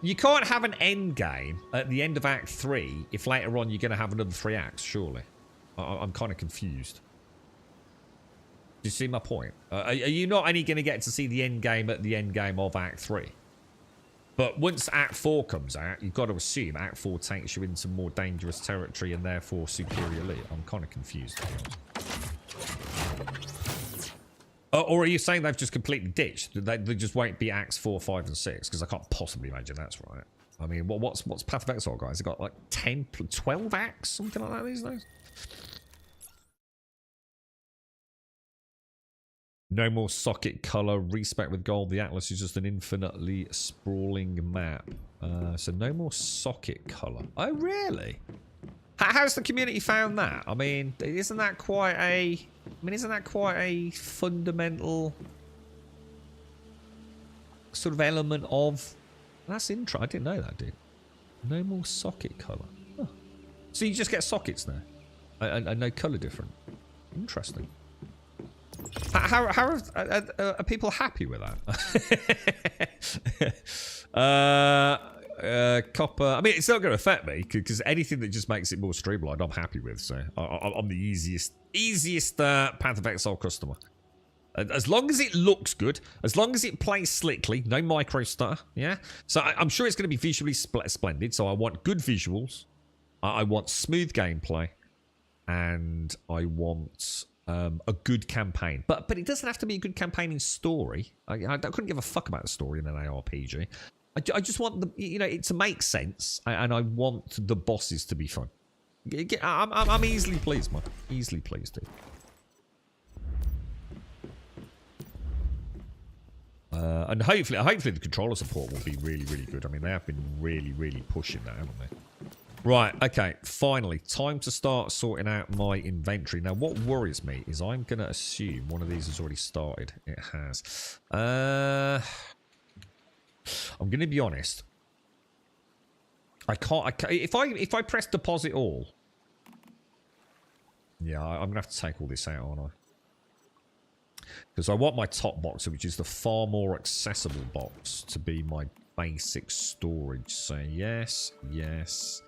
You can't have an end game at the end of Act 3 if later on you're going to have another 3 acts, surely. I'm kind of confused. Do you see my point? Are you not only going to get to see the end game at the end game of Act 3? But once Act 4 comes out, you've got to assume Act 4 takes you into more dangerous territory and therefore superior loot. I'm kind of confused, to be honest. Or are you saying they've just completely ditched? They just won't be Acts 4, 5, and 6? Because I can't possibly imagine that's right. I mean, what's Path of Exile, guys? They've got like 10, 12 acts? Something like that these days? No more socket color. Respec with gold. The Atlas is just an infinitely sprawling map. So no more socket color. Oh, really? How's the community found that? I mean, isn't that quite a fundamental sort of element of... That's interesting. I didn't know that, dude. No more socket color. Huh. So you just get sockets now? And no color different. Interesting. How are people happy with that? Copper. I mean, it's not going to affect me because anything that just makes it more streamlined, I'm happy with. So I'm the easiest Path of Exile customer. As long as it looks good, as long as it plays slickly, no micro stutter. Yeah. So I'm sure it's going to be visually splendid. So I want good visuals. I want smooth gameplay, and I want a good campaign. But it doesn't have to be a good campaign in story. I couldn't give a fuck about the story in an ARPG. I just want it to make sense, and I want the bosses to be fun. I'm easily pleased, man. Easily pleased, dude. And hopefully the controller support will be really, really good. I mean, they have been really, really pushing that, haven't they? Right, okay, finally, time to start sorting out my inventory. Now, what worries me is I'm going to assume one of these has already started. It has. I'm going to be honest. I can't if I press deposit all. Yeah, I'm going to have to take all this out, aren't I? Because I want my top box, which is the far more accessible box, to be my basic storage. So yes, yes.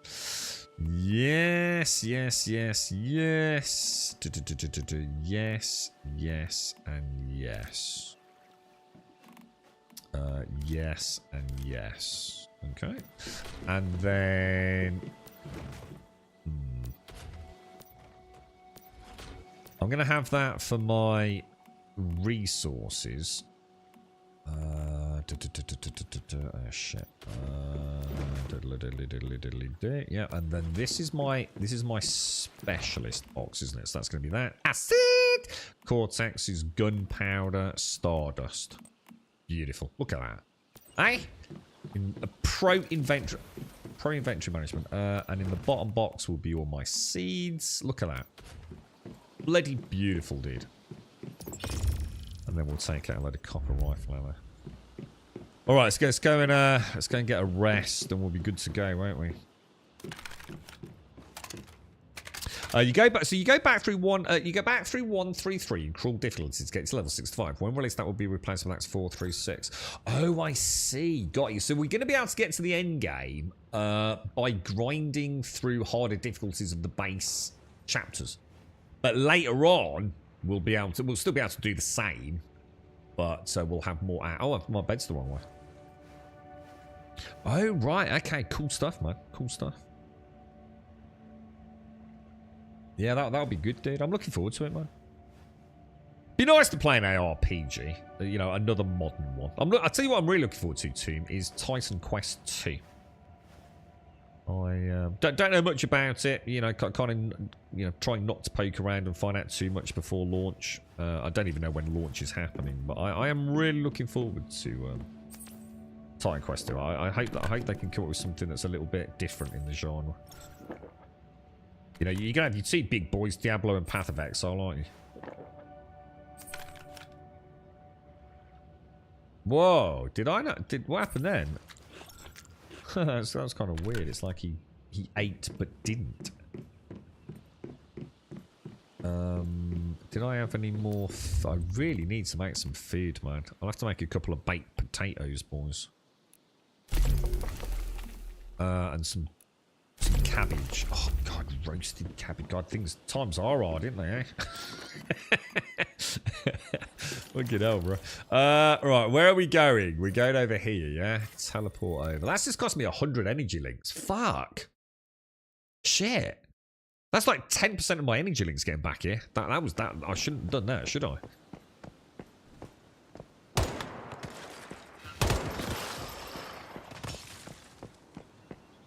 Yes, yes, yes, yes. Yes, yes, and yes. Yes and yes. Okay. And then... I'm going to have that for my resources. Shit. Yeah, and then this is my specialist box, isn't it? So that's going to be that. Acid! Cortex is gunpowder, stardust. Beautiful. Look at that. Eh? Pro inventory management. And in the bottom box will be all my seeds. Look at that. Bloody beautiful, dude. And then we'll take out a load of copper rifle ammo. All right, let's go and get a rest, and we'll be good to go, won't we? You go back through 133 in cruel difficulty to get to level 65. When released, that will be replaced with Acts 436. Oh, I see. Got you. So we're going to be able to get to the end game by grinding through harder difficulties of the base chapters. But later on, we'll still be able to do the same, but we'll have more. Oh, my bed's the wrong way. Oh, right. Okay. Cool stuff, man. Cool stuff. Yeah, that'll be good, dude. I'm looking forward to it, man. Be nice to play an ARPG. You know, another modern one. I'll tell you what I'm really looking forward to, team, is Titan Quest 2. I don't know much about it. You know, kind of, trying not to poke around and find out too much before launch. I don't even know when launch is happening, but I am really looking forward to Titan Quest do. I hope they can come up with something that's a little bit different in the genre. You know, you'd see big boys, Diablo and Path of Exile, aren't you? Whoa! Did I not? What happened then? That was kind of weird. It's like he ate but didn't. Did I have any more? I really need to make some food, man. I'll have to make a couple of baked potatoes, boys. And some cabbage. Oh god, roasted cabbage. God, times are hard, aren't they? Eh? Look at hell, bro. Right, where are we going? We're going over here, yeah. Teleport over. That's just cost me 100 energy links. Fuck. Shit. That's like 10% of my energy links getting back here. That was that. I shouldn't have done that, should I?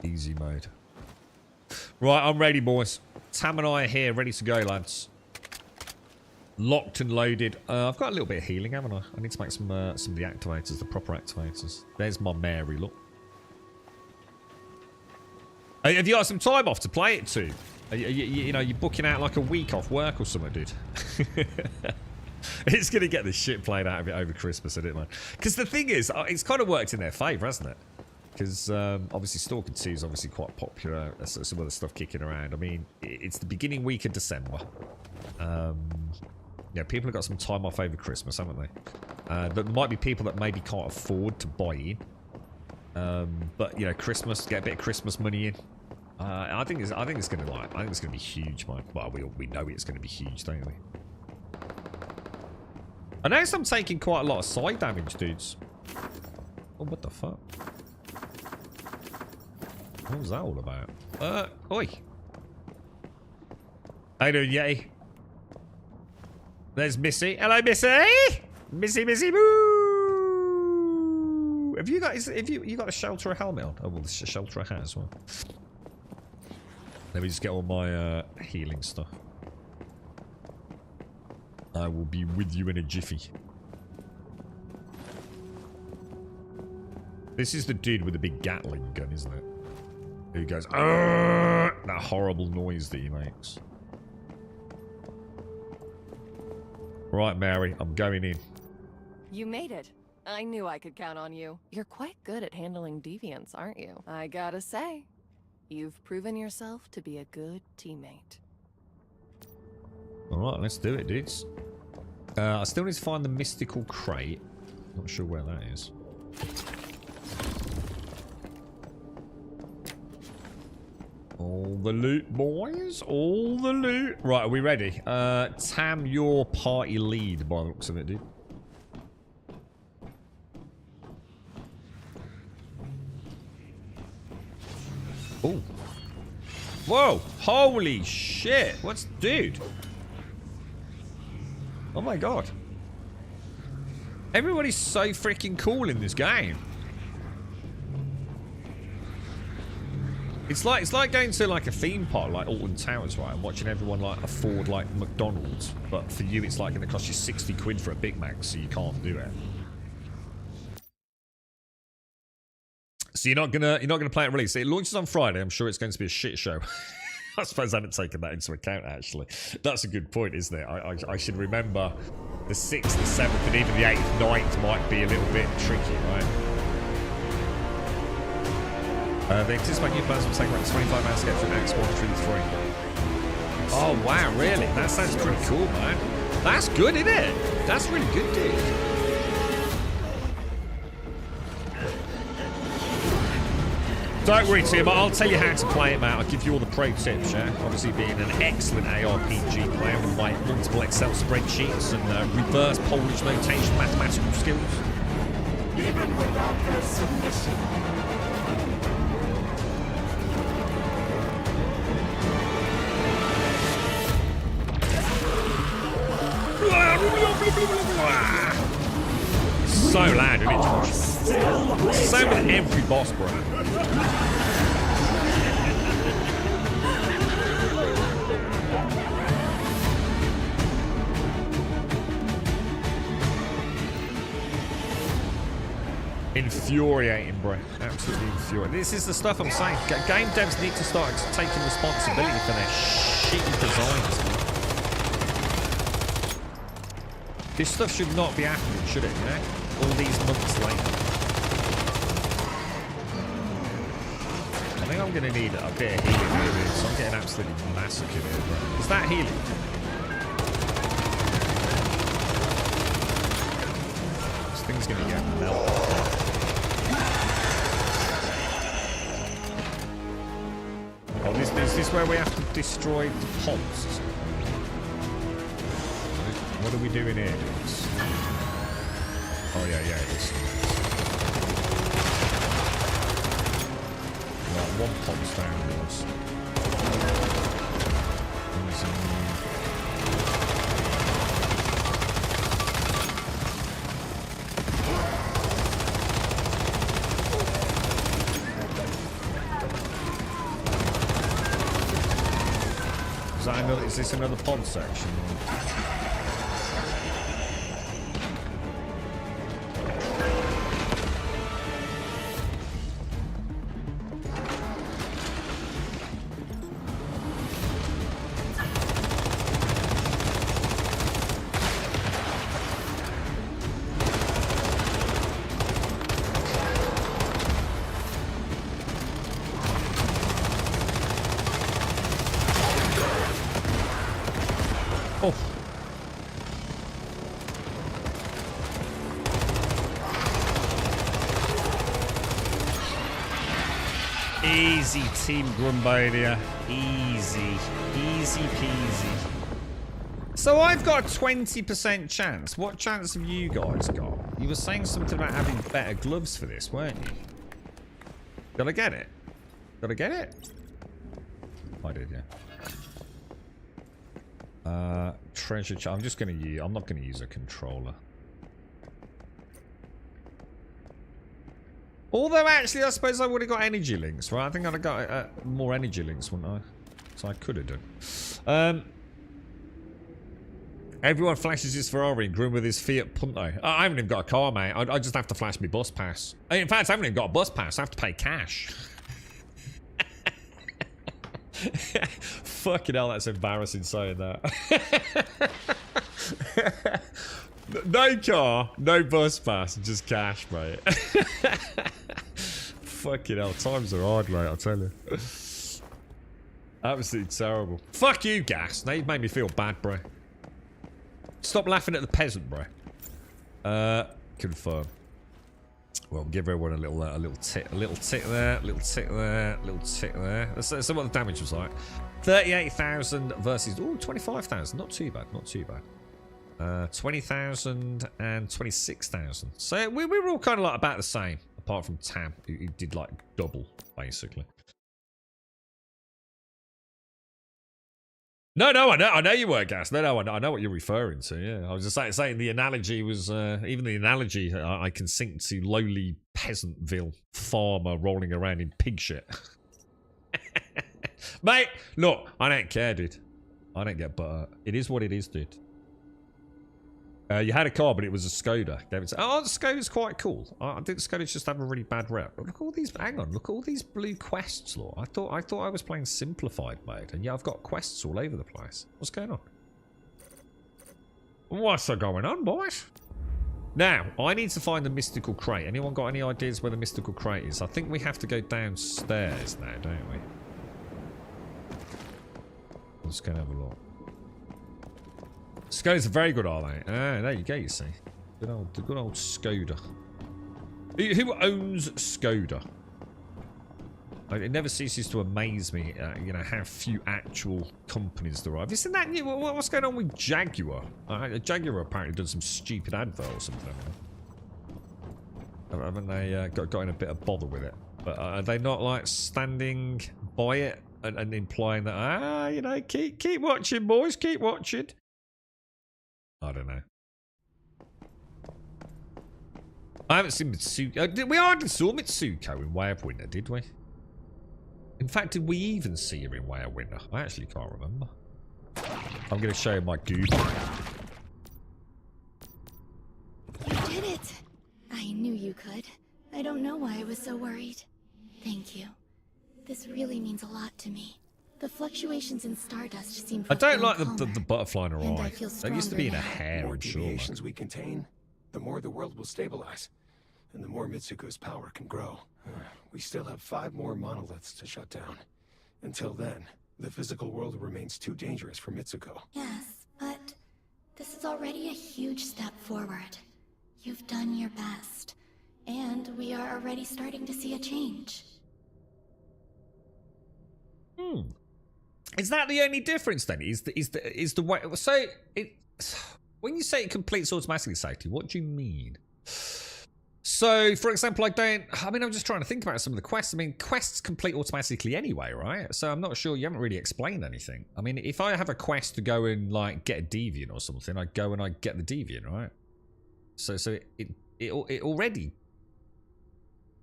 Easy mode. Right, I'm ready, boys. Tam and I are here, ready to go, lads. Locked and loaded. I've got a little bit of healing, haven't I? I need to make some of the activators, the proper activators. There's my Mary, look. Hey, have you got some time off to play it too? You know, you're booking out like a week off work or something, dude. It's going to get the shit played out of it over Christmas, isn't it, man? Because the thing is, it's kind of worked in their favour, hasn't it? Because obviously Stalker 2 is obviously quite popular. There's some other stuff kicking around. I mean, it's the beginning week of December. Yeah, people have got some time off over Christmas, haven't they? There might be people that maybe can't afford to buy in. But you know, Christmas, get a bit of Christmas money in. I think it's gonna be huge, man. Well, we know it's gonna be huge, don't we? I noticed I'm taking quite a lot of side damage, dudes. Oh, what the fuck? What was that all about? Oi. How you doing, Yeti? There's Missy. Hello, Missy! Missy, boo! Have you got a shelter, a helmet on? Oh, well, this is a shelter, a hat as well. Let me just get all my healing stuff. I will be with you in a jiffy. This is the dude with the big Gatling gun, isn't it? Who goes, that horrible noise that he makes. Right, Mary, I'm going in. You made it. I knew I could count on you. You're quite good at handling deviants, aren't you? I gotta say, you've proven yourself to be a good teammate. Alright, let's do it, dudes. I still need to find the mystical crate. Not sure where that is. All the loot, boys. All the loot. Right, are we ready? Tam, your party lead by the looks of it, dude. Oh. Whoa. Holy shit. What's... Dude. Oh my god. Everybody's so freaking cool in this game. It's like going to like a theme park like Alton Towers, right? And watching everyone like afford like McDonald's. But for you it's like going to cost you 60 quid for a Big Mac, so you can't do it. So you're not gonna play it release. It launches on Friday. I'm sure it's going to be a shit show. I suppose I haven't taken that into account, actually. That's a good point, isn't it? I should remember the 6th, the 7th, and even the 8th, 9th might be a little bit tricky, right? They anticipate new players will take around 25 hours to get through Acts 1 through 3. Oh, wow, really? That sounds pretty cool, man. That's good, isn't it? That's really good, dude. Don't worry, Tim. I'll tell you how to play it, mate. I'll give you all the pro tips, yeah? Obviously, being an excellent ARPG player with my multiple Excel spreadsheets and reverse Polish notation mathematical skills. Even without their submission. So loud, isn't it, Josh? Same with every boss, bro. Infuriating, bro. Absolutely infuriating. This is the stuff I'm saying. Game devs need to start taking responsibility for their shitty designs. This stuff should not be happening, should it? You know? All these months later. I think I'm going to need a bit of healing here, so I'm getting absolutely massacred here, bro. Is that healing? This thing's going to get melted. Oh, is this where we have to destroy the pods? What are we doing here, dudes? Oh, yeah, it is. Right, one pod's down with us. Is this another pod section? Easy, Team Grumbadia. Easy. Easy peasy. So I've got a 20% chance. What chance have you guys got? You were saying something about having better gloves for this, weren't you? Gotta get it. Gotta get it? I did, yeah. Treasure chest. I'm just gonna use... I'm not gonna use a controller. Although, actually, I suppose I would have got energy links, right? I think I'd have got more energy links, wouldn't I? So I could have done. Everyone flashes his Ferrari and Grim with his Fiat Punto. I haven't even got a car, mate. I just have to flash my bus pass. In fact, I haven't even got a bus pass. I have to pay cash. Fucking hell, that's embarrassing saying that. No car, no bus pass, just cash, mate. Fucking hell, times are hard, mate, I'll tell you. Absolutely terrible. Fuck you, Gas. Now you've made me feel bad, bro. Stop laughing at the peasant, bro. Confirm. Well, give everyone a little tick there, little tick there, little tick there. Let's see what the damage was like. 38,000 versus 25,000. Not too bad, not too bad. 20,000 and 26,000. So we were all kind of like about the same, apart from Tam, who did like double, basically. No, I know you were, Gas. No, I know what you're referring to. Yeah, I was just saying the analogy was even the analogy I can sink to lowly peasantville farmer rolling around in pig shit. Mate, look, I don't care, dude. I don't get butter. It is what it is, dude. You had a car, but it was a Skoda. Oh, the Skoda's quite cool. I think the Skodas just have a really bad rep. But look at all these. Hang on, look at all these blue quests, Lord. I thought I was playing simplified mode, and yeah, I've got quests all over the place. What's going on? What's going on, boys? Now, I need to find the mystical crate. Anyone got any ideas where the mystical crate is? I think we have to go downstairs now, don't we? Let's go and have a look. Skodas are very good, are they? Ah, there you go, you see. The good old Skoda. Who owns Skoda? It never ceases to amaze me, you know, how few actual companies there are. Have you seen that new... What's going on with Jaguar? Jaguar apparently done some stupid advert or something. Haven't they got in a bit of bother with it? But are they not, like, standing by it and implying that, you know, keep watching, boys, keep watching? I don't know. I haven't seen Mitsuko. We hardly saw Mitsuko in Way of Winter, did we? In fact, did we even see her in Way of Winter? I actually can't remember. I'm going to show you my Google. You did it! I knew you could. I don't know why I was so worried. Thank you. This really means a lot to me. The fluctuations in Stardust seem to I don't have like grown the calmer, butterfly in her and I eye. feel That used to be in stronger her now. hair, The more I'm sure. deviations we contain, the more the world will stabilize, and the more Mitsuko's power can grow. We still have 5 more monoliths to shut down. Until then, the physical world remains too dangerous for Mitsuko. Yes, but this is already a huge step forward. You've done your best, and we are already starting to see a change. Is that the only difference then? Is the way? So it, when you say it completes automatically safety, what do you mean? So, for example, I'm just trying to think about some of the quests. I mean, quests complete automatically anyway, right? So I'm not sure, you haven't really explained anything. I mean, if I have a quest to go and, like, get a deviant or something, I go and I get the deviant, right? So it already,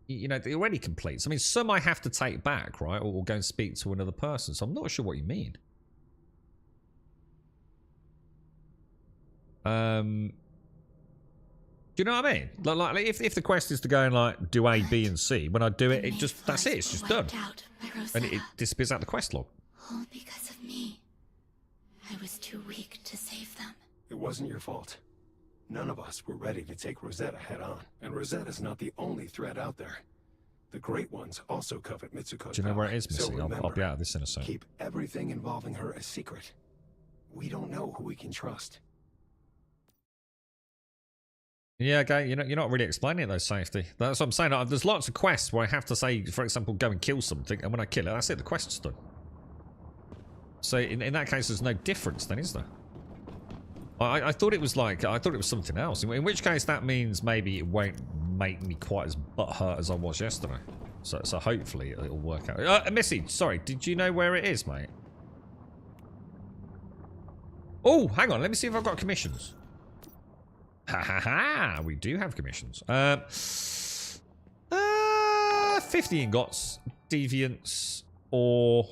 you know, it already completes. I mean, some I have to take back, right? Or go and speak to another person. So I'm not sure what you mean. Do you know what I mean? Like if the quest is to go and like do A, B, and C, when I do it, that's it. It's just done, and it disappears out the quest log. All because of me. I was too weak to save them. It wasn't your fault. None of us were ready to take Rosetta head on, and Rosetta's not the only threat out there. The Great Ones also covet Mitsuko's Do you know where it is, power. Missy? So I'll be out of this in a second. Keep everything involving her a secret. We don't know who we can trust. Yeah, okay, you're not really explaining it though, safety. That's what I'm saying. There's lots of quests where I have to say, for example, go and kill something, and when I kill it, that's it, the quest's done. So in that case, there's no difference then, is there? I thought it was something else. In which case, that means maybe it won't make me quite as butthurt as I was yesterday. So hopefully it'll work out. Missy, sorry, did you know where it is, mate? Oh, hang on, let me see if I've got commissions. Ha ha ha! We do have commissions. 50 ingots, deviants, or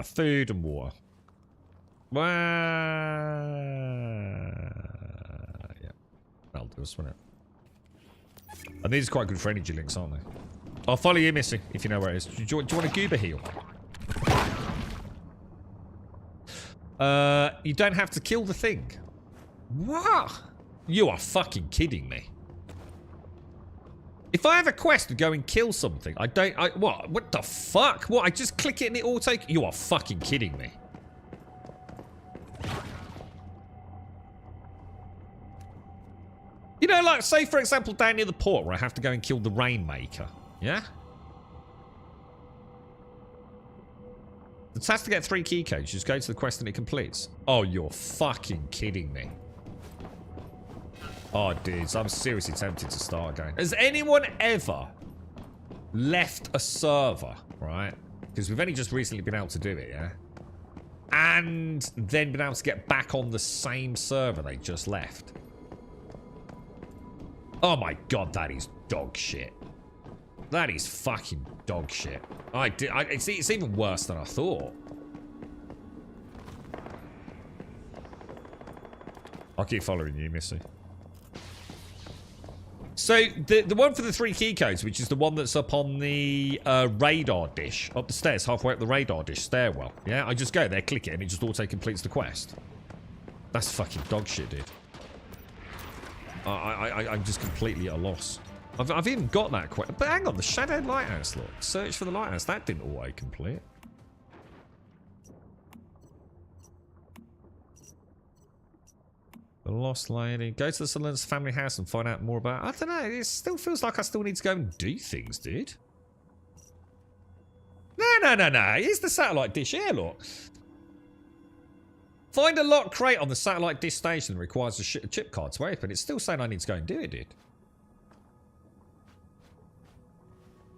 food and water. Yeah, that'll do us, won't it? And these are quite good for energy links, aren't they? I'll follow you, Missy, if you know where it is. Do you want a goober heal? You don't have to kill the thing. What? You are fucking kidding me. If I have a quest to go and kill something, what? What the fuck? What? I just click it and it auto... You are fucking kidding me. You know, like, say, for example, down near the port where I have to go and kill the Rainmaker. Yeah? The task to get 3 key codes, just go to the quest and it completes. Oh, you're fucking kidding me. Oh, dudes, I'm seriously tempted to start again. Has anyone ever left a server, right? Because we've only just recently been able to do it, yeah? And then been able to get back on the same server they just left. Oh my god, that is dog shit. That is fucking dog shit. It's even worse than I thought. I'll keep following you, Missy. So, the one for the 3 key codes, which is the one that's up on the radar dish, up the stairs, halfway up the radar dish stairwell. Yeah, I just go there, click it, and it just auto-completes the quest. That's fucking dog shit, dude. I'm just completely at a loss. I've even got that quest. But hang on, the Shadowed Lighthouse, look. Search for the lighthouse. That didn't auto-complete. The Lost Lady. Go to the Saloon's family house and find out more about... I don't know. It still feels like I still need to go and do things, dude. No. Here's the satellite dish. Here, look. Find a locked crate on the satellite dish station that requires a chip card to open. It's still saying I need to go and do it, dude.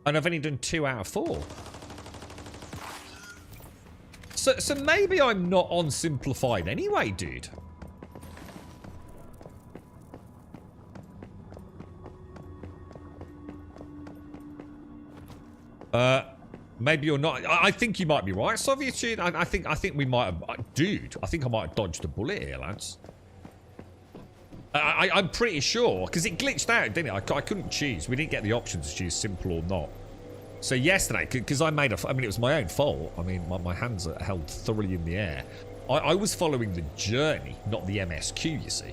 And I've only done 2 out of 4. So maybe I'm not on simplified anyway, dude. Maybe you're not. I think you might be right, Soviet. I think we might have. Dude, I think I might have dodged a bullet here, lads. I'm pretty sure, because it glitched out, didn't it? I couldn't choose. We didn't get the option to choose simple or not. So yesterday, because I made I mean, it was my own fault. I mean, my hands are held thoroughly in the air. I was following the journey, not the MSQ, you see.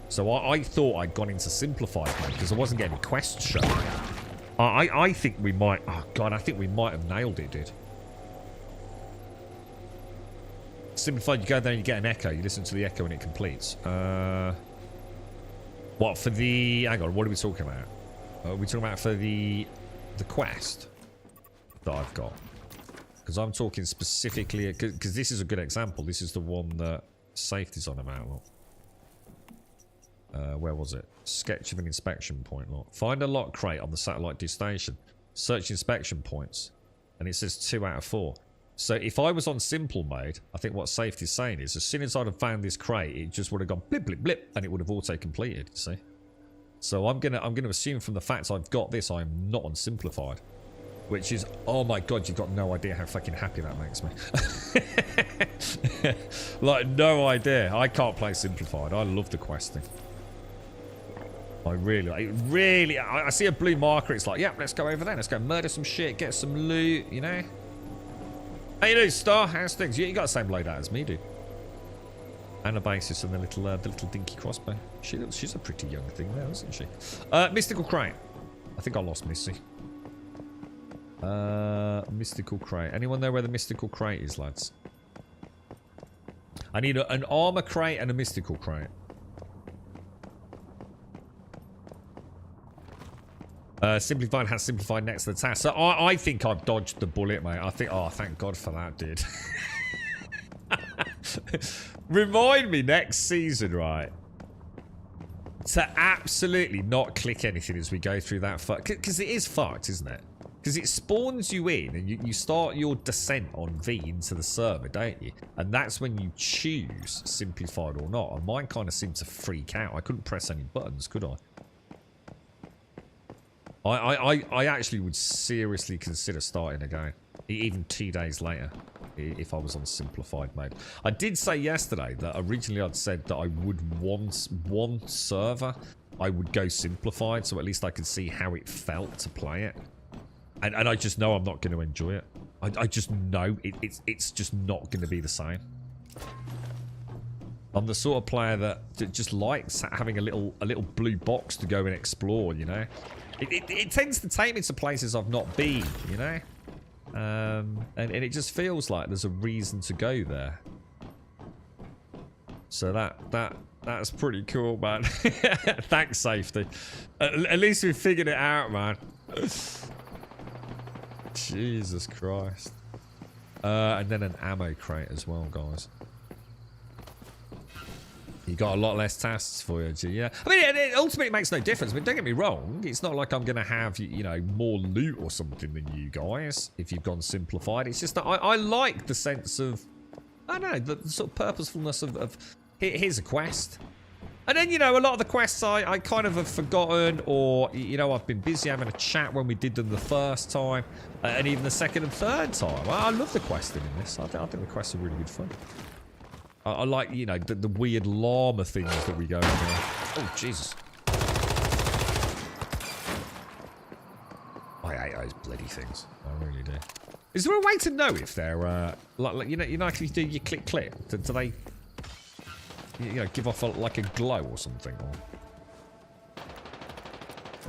So I thought I'd gone into simplified mode because I wasn't getting any quests shown. I think we might... Oh, God, I think we might have nailed it, dude. Simplified, you go there and you get an echo. You listen to the echo when it completes. What, for the... Hang on, what are we talking about? Are we talking about for the quest that I've got? Because I'm talking specifically... Because this is a good example. This is the one that safety's on about. Look. Where was it? Sketch of an inspection point. Look. Find a lock crate on the satellite dish station. Search inspection points. And it says 2 out of 4. So if I was on simple mode, I think what safety's saying is as soon as I'd have found this crate, it just would have gone blip, blip, blip, and it would have auto-completed, you see? So I'm gonna assume from the fact I've got this, I'm not on simplified. Which is, oh my god, you've got no idea how fucking happy that makes me. Like, no idea. I can't play simplified. I love the questing. I see a blue marker, it's like, yeah, let's go over there. Let's go murder some shit, get some loot, you know? How you doing, Star? How's things? You got the same loadout as me, dude. And a basis and the little dinky crossbow. She's a pretty young thing now, isn't she? Mystical crate. I think I lost Missy. Mystical crate. Anyone know where the mystical crate is, lads? I need an armor crate and a mystical crate. Simplified has simplified next to the task. So I think I've dodged the bullet, mate. I think, oh, thank God for that, dude. Remind me next season, right? To absolutely not click anything as we go through that fuck. Because it is fucked, isn't it? Because it spawns you in and you start your descent on V into the server, don't you? And that's when you choose simplified or not. And mine kind of seemed to freak out. I couldn't press any buttons, could I? I actually would seriously consider starting again, even 2 days later, if I was on simplified mode. I did say yesterday that originally I'd said that I would want one server, I would go simplified, so at least I could see how it felt to play it. And I just know I'm not going to enjoy it. I just know it's just not going to be the same. I'm the sort of player that just likes having a little blue box to go and explore, you know? It tends to take me to places I've not been, you know? And it just feels like there's a reason to go there. So that's pretty cool, man. Thanks, safety. At least we figured it out, man. Jesus Christ. And then an ammo crate as well, guys. You got a lot less tasks for you, yeah. I mean, it ultimately makes no difference. I mean, don't get me wrong. It's not like I'm going to have, you know, more loot or something than you guys if you've gone simplified. It's just that I like the sense of, I don't know, the sort of purposefulness of here's a quest. And then, you know, a lot of the quests I kind of have forgotten, or, you know, I've been busy having a chat when we did them the first time, and even the second and third time. I love the questing in this. I think the quests are really good fun. I like, you know, the weird llama things that we go in there. Oh, Jesus. I hate those bloody things. I really do. Is there a way to know if they're, like you know, if you do your click, do they, you know, give off like a glow or something? Or...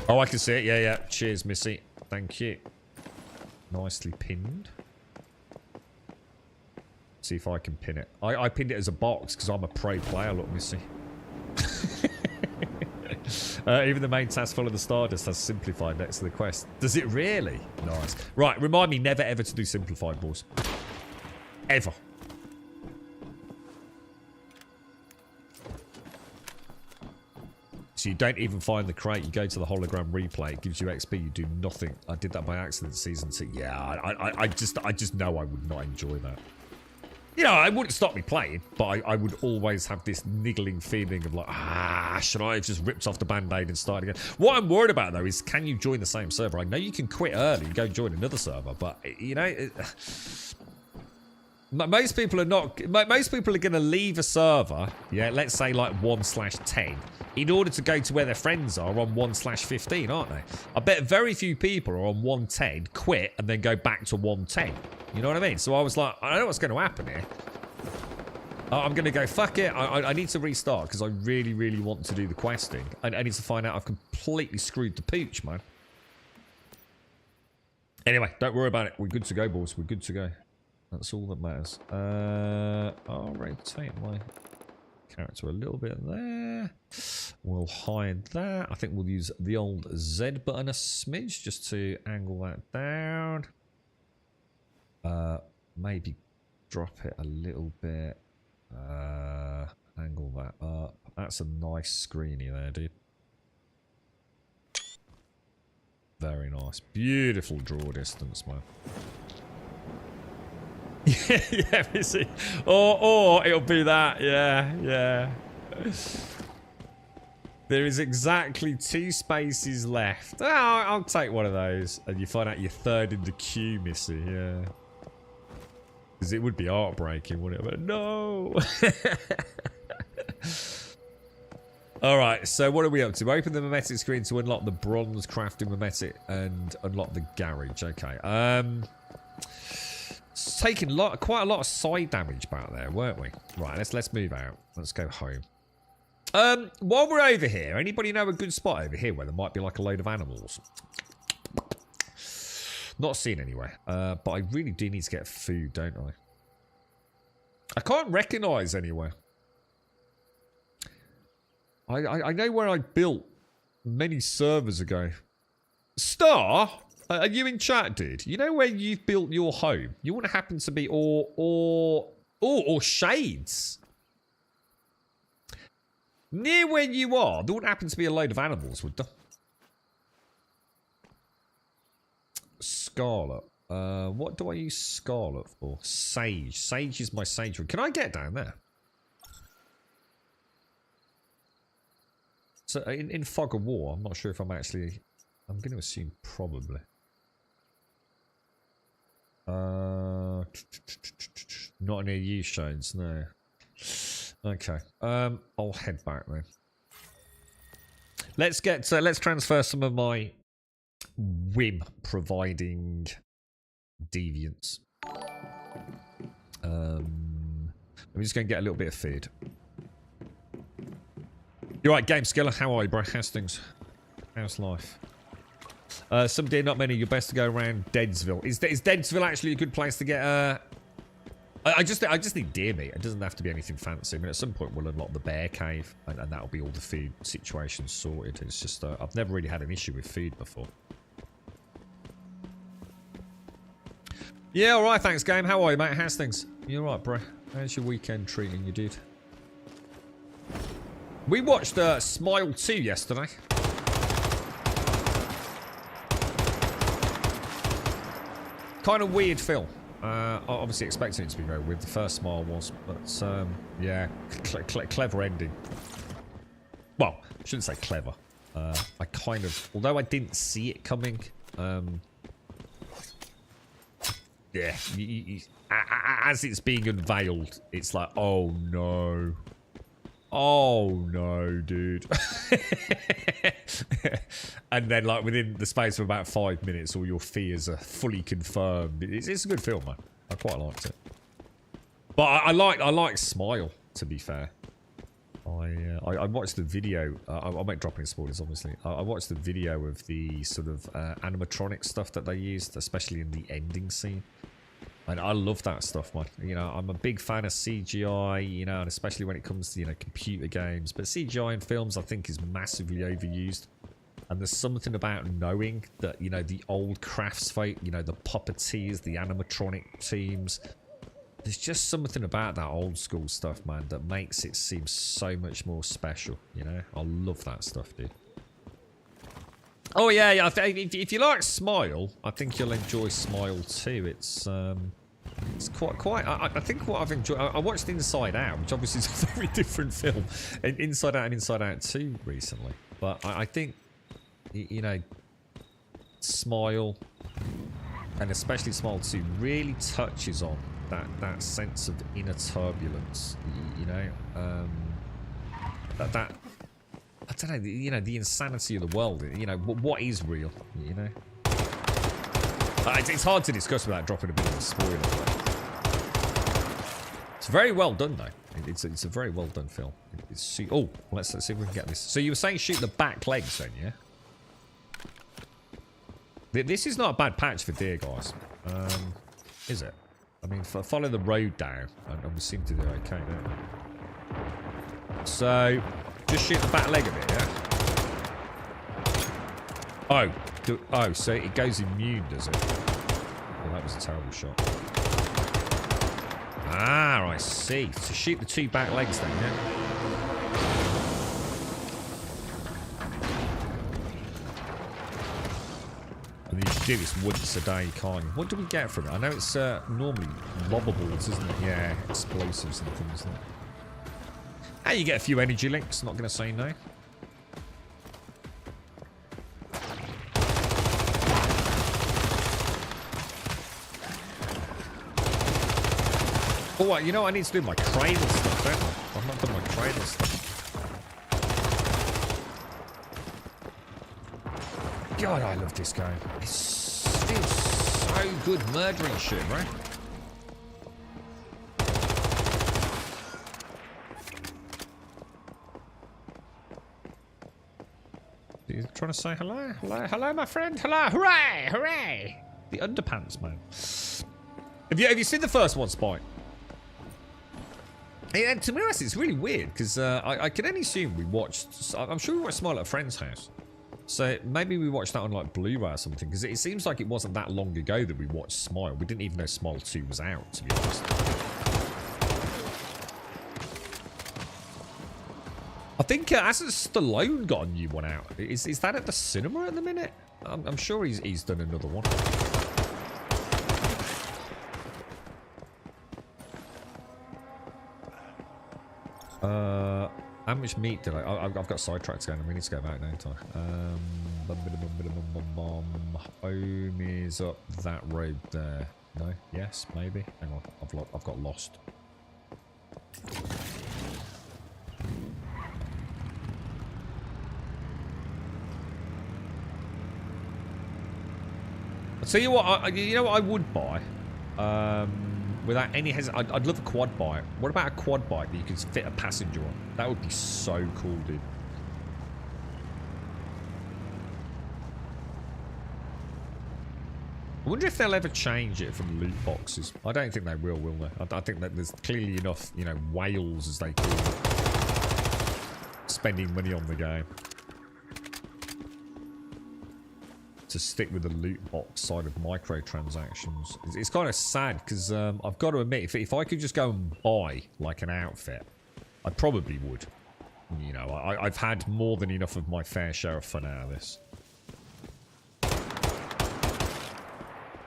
Oh, I can see it. Yeah. Cheers, Missy. Thank you. Nicely pinned. See if I can pin it. I pinned it as a box because I'm a pro player. Look, Missy. Even the main task follow the Stardust has simplified next to the quest. Does it really? Nice. Right, remind me never ever to do simplified, boys. Ever. So you don't even find the crate. You go to the hologram replay. It gives you XP. You do nothing. I did that by accident season 2. Yeah, I just know I would not enjoy that. You know, it wouldn't stop me playing, but I would always have this niggling feeling of like, should I have just ripped off the band-aid and started again? What I'm worried about, though, is can you join the same server? I know you can quit early and go join another server, but, you know, Most people are not. Most people are going to leave a server, yeah, let's say like 1/10, in order to go to where their friends are on 1/15, aren't they? I bet very few people are on 110, quit, and then go back to 110. You know what I mean? So I was like, I know what's going to happen here. I'm going to go, fuck it. I need to restart because I really, really want to do the questing. I need to find out I've completely screwed the pooch, man. Anyway, don't worry about it. We're good to go, boys. We're good to go. That's all that matters. I'll rotate my character a little bit there. We'll hide that. I think we'll use the old Z button a smidge just to angle that down. Maybe drop it a little bit. Angle that up. That's a nice screeny there, dude. Very nice. Beautiful draw distance, man. Yeah, you see. Or it'll be that. Yeah. There is exactly 2 spaces left. Oh, I'll take one of those. And you find out you're third in the queue, Missy. Yeah. Because it would be heartbreaking, wouldn't it? But no. Alright, so what are we up to? Open the mimetic screen to unlock the bronze crafting mimetic and unlock the garage. Okay. It's taking quite a lot of side damage back there, weren't we? Right, let's move out. Let's go home. While we're over here, anybody know a good spot over here where there might be like a load of animals? Not seen anywhere. But I really do need to get food, don't I? I can't recognise anywhere. I know where I built many servers ago. Star? Are you in chat, dude? You know where you've built your home? You wouldn't happen to be or Shades. Near where you are, there wouldn't happen to be a load of animals, would there? Scarlet. What do I use Scarlet for? Sage. Sage is my sage room. Can I get down there? So in Fog of War, I'm not sure if I'm actually... I'm going to assume probably. Not near you, Shades, no. Okay. I'll head back then. Let's transfer some of my whim providing deviants. I'm just going to get a little bit of food. You're right, Game Skiller. How are you, bro? How's things? How's life? Some deer, not many. You're best to go around Deadsville. Is Deadsville actually a good place to get? I just need deer meat. It doesn't have to be anything fancy. I mean, at some point we'll unlock the bear cave, and that'll be all the food situations sorted. It's just I've never really had an issue with food before. Yeah, all right. Thanks, game. How are you, mate? How's things? You all right, bro? How's your weekend treating you, dude? We watched Smile 2 yesterday. Kind of weird film. Obviously expecting it to be very weird. The first Smile was, but yeah, clever ending. Well, I shouldn't say clever. I kind of, although I didn't see it coming. Yeah, as it's being unveiled, it's like, oh no. Oh no, dude. And then, like, within the space of about 5 minutes, all your fears are fully confirmed. It's a good film, man. I quite liked it. But I like Smile, to be fair. I watched the video. I won't drop any spoilers, obviously. I watched the video of the sort of animatronic stuff that they used, especially in the ending scene. And I love that stuff, man. You know, I'm a big fan of CGI, you know, and especially when it comes to, you know, computer games. But CGI in films, I think, is massively overused. And there's something about knowing that, you know, the old craftsfolk, you know, the puppeteers, the animatronic teams. There's just something about that old school stuff, man, that makes it seem so much more special, you know? I love that stuff, dude. Oh, yeah, if you like Smile, I think you'll enjoy Smile too. It's quite I think what I've enjoyed... I watched Inside Out, which obviously is a very different film. Inside Out and Inside Out 2 recently. But I think, you know, Smile, and especially Smile 2, really touches on that sense of inner turbulence, you know, that I don't know, you know, the insanity of the world, you know, what is real, you know. It's hard to discuss without dropping a bit of a spoiler. It's very well done, though. It's a very well done film. Oh, let's see if we can get this. So you were saying shoot the back legs, then, yeah? This is not a bad patch for deer, guys. Is it? I mean, follow the road down, and we seem to do okay there. So, just shoot the back leg of it, yeah? Oh, so it goes immune, does it? Well, that was a terrible shot. Ah, I see. So shoot the 2 back legs then, yeah? And you do this once a day, can't you? What do we get from it? I know it's normally lobbables, isn't it? Yeah, explosives and things, isn't it? And you get a few energy links, not going to say no. Oh, what? You know, I need to do my cradle stuff, don't I? I've not done my cradle stuff. God, I love this game. It feels so good murdering shit, right? Are you trying to say hello? Hello, hello, my friend. Hello, hooray, hooray! The underpants, man. Have you seen the first one, Spike? Yeah, to be honest, it's really weird because I can only assume we watched. I'm sure we watched Smile at a friend's house, so maybe we watched that on like Blu-ray or something. Because it seems like it wasn't that long ago that we watched Smile. We didn't even know Smile 2 was out, to be honest. I think hasn't Stallone got a new one out? Is that at the cinema at the minute? I'm sure he's done another one. How much meat did I've got sidetracks going. We need to go back now, don't I? Home is up that road there. No? Yes? Maybe? Hang on. I've got lost. I'll tell you what, you know what I would buy? Without any hesitation, I'd love a quad bike. What about a quad bike that you could fit a passenger on? That would be so cool, dude. I wonder if they'll ever change it from loot boxes. I don't think they will they? I think that there's clearly enough, you know, whales, as they call it, spending money on the game to stick with the loot box side of microtransactions. It's kind of sad because I've got to admit, if I could just go and buy like an outfit, I probably would. You know, I've had more than enough of my fair share of fun out of this.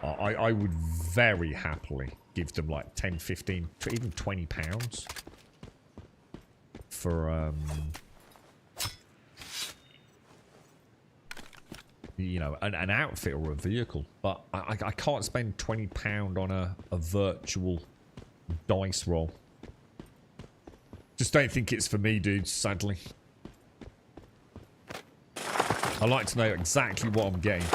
I would very happily give them like 10, 15, even £20 for you know, an outfit or a vehicle, but I can't spend £20 on a virtual dice roll. Just don't think it's for me, dudes, sadly. I like to know exactly what I'm getting.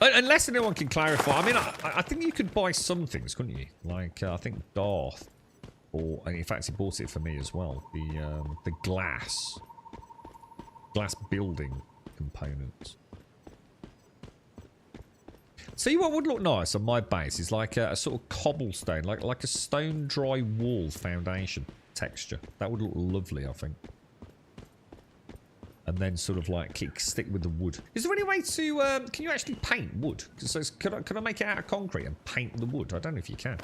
Unless anyone can clarify. I mean, I think you could buy some things, couldn't you? Like, I think Darth, or in fact, he bought it for me as well. The glass building components. See, what would look nice on my base is like a sort of cobblestone, like a stone dry wall foundation texture. That would look lovely, I think. And then sort of like stick with the wood. Is there any way to, can you actually paint wood? So could I make it out of concrete and paint the wood? I don't know if you can.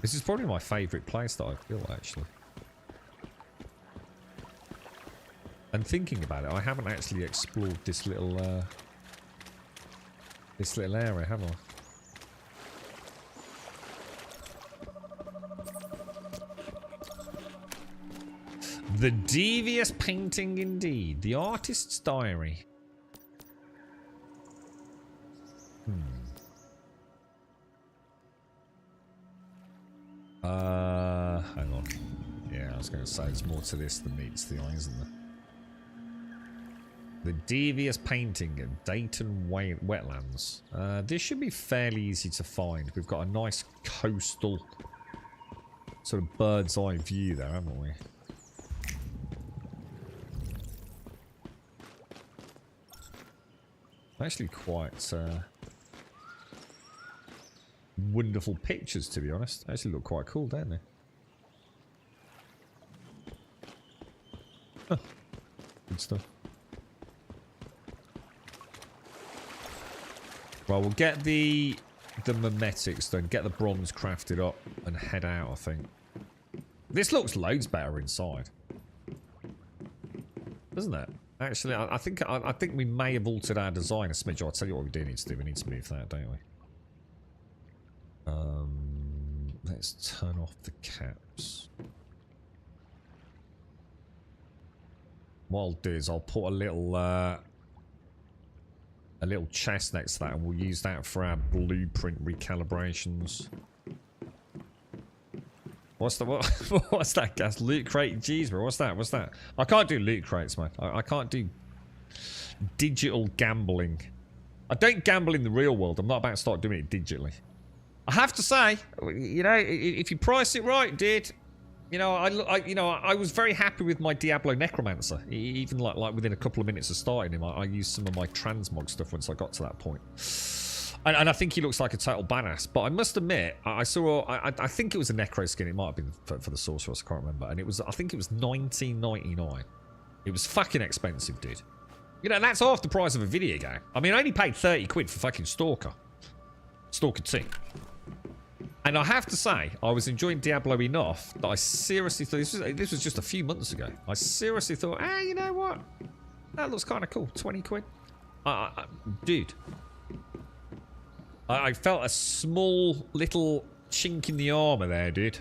This is probably my favourite place that I've built, actually. And thinking about it, I haven't actually explored this little area, have I? The devious painting indeed. The artist's diary. Hang on. Yeah, I was going to say there's more to this than meets the eye, isn't there? The devious painting of Dayton wetlands. This should be fairly easy to find. We've got a nice coastal sort of bird's eye view there, haven't we? Actually quite wonderful pictures, to be honest. They actually look quite cool, don't they? Huh. Good stuff. Well, we'll get the memetics then, get the bronze crafted up and head out, I think. This looks loads better inside. Doesn't it? Actually, I think we may have altered our design a smidge. I'll tell you what we do need to do. We need to move that, don't we? Let's turn off the caps. What I'll do is I'll put a little chest next to that, and we'll use that for our blueprint recalibrations. What's that gas? Loot crate? Jeez, bro. What's that? I can't do loot crates, man. I can't do digital gambling. I don't gamble in the real world. I'm not about to start doing it digitally. I have to say, you know, if you price it right, dude, you know, I was very happy with my Diablo Necromancer. Even like within a couple of minutes of starting him, I used some of my transmog stuff once I got to that point. And I think he looks like a total badass. But I must admit, I think it was a Necro skin. It might have been for the Sorceress. I can't remember. And I think it was $19.99. It was fucking expensive, dude. You know, that's half the price of a video game. I mean, I only paid 30 quid for fucking Stalker. Stalker 2. And I have to say, I was enjoying Diablo enough that I seriously thought, this was just a few months ago. I seriously thought, you know what? That looks kind of cool. 20 quid. Dude. I felt a small little chink in the armour there, dude.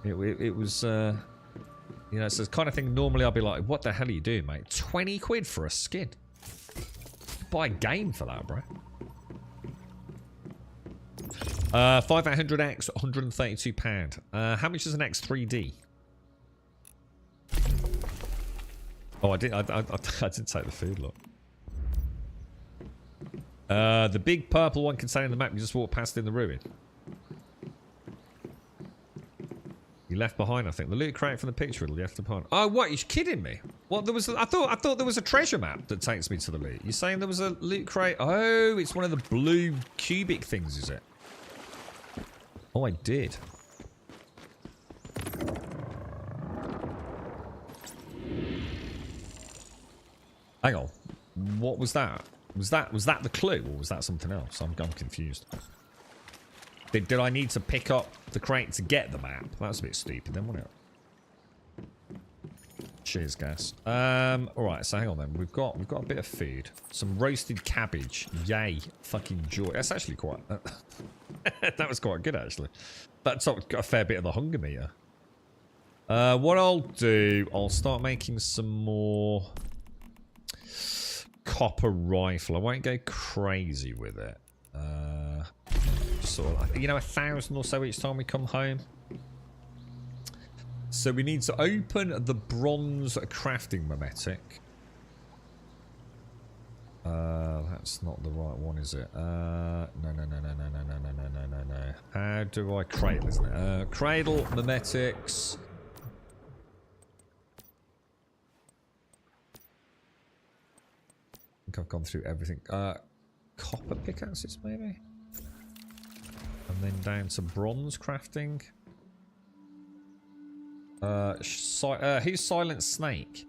It was, you know, it's the kind of thing normally I'll be like, what the hell are you doing, mate? 20 quid for a skin. Buy a game for that, bro. 5800X, £132. How much is an X3D? Oh, I didn't take the food, look. The big purple one containing the map you just walked past in the ruin. You left behind, I think. The loot crate from the picture you left behind. Oh, what? You're kidding me? What? There was? I thought there was a treasure map that takes me to the loot. You're saying there was a loot crate? Oh, it's one of the blue cubic things, is it? Oh, I did. Hang on. What was that? Was that the clue, or was that something else? I'm confused. Did I need to pick up the crate to get the map? That's a bit stupid then, wasn't it? Cheers, gas. Alright, so hang on then. We've got a bit of food. Some roasted cabbage. Yay. Fucking joy. That's actually quite... that was quite good, actually. That's got a fair bit of the hunger meter. What I'll do... I'll start making some more... copper rifle. I won't go crazy with it. Sort of, you know, 1,000 or so each time we come home. So we need to open the bronze crafting mimetic. That's not the right one, is it? No. How do I cradle, isn't it? Cradle mimetics. I think I've gone through everything. Copper pickaxes, maybe? And then down to bronze crafting. Who's Silent Snake?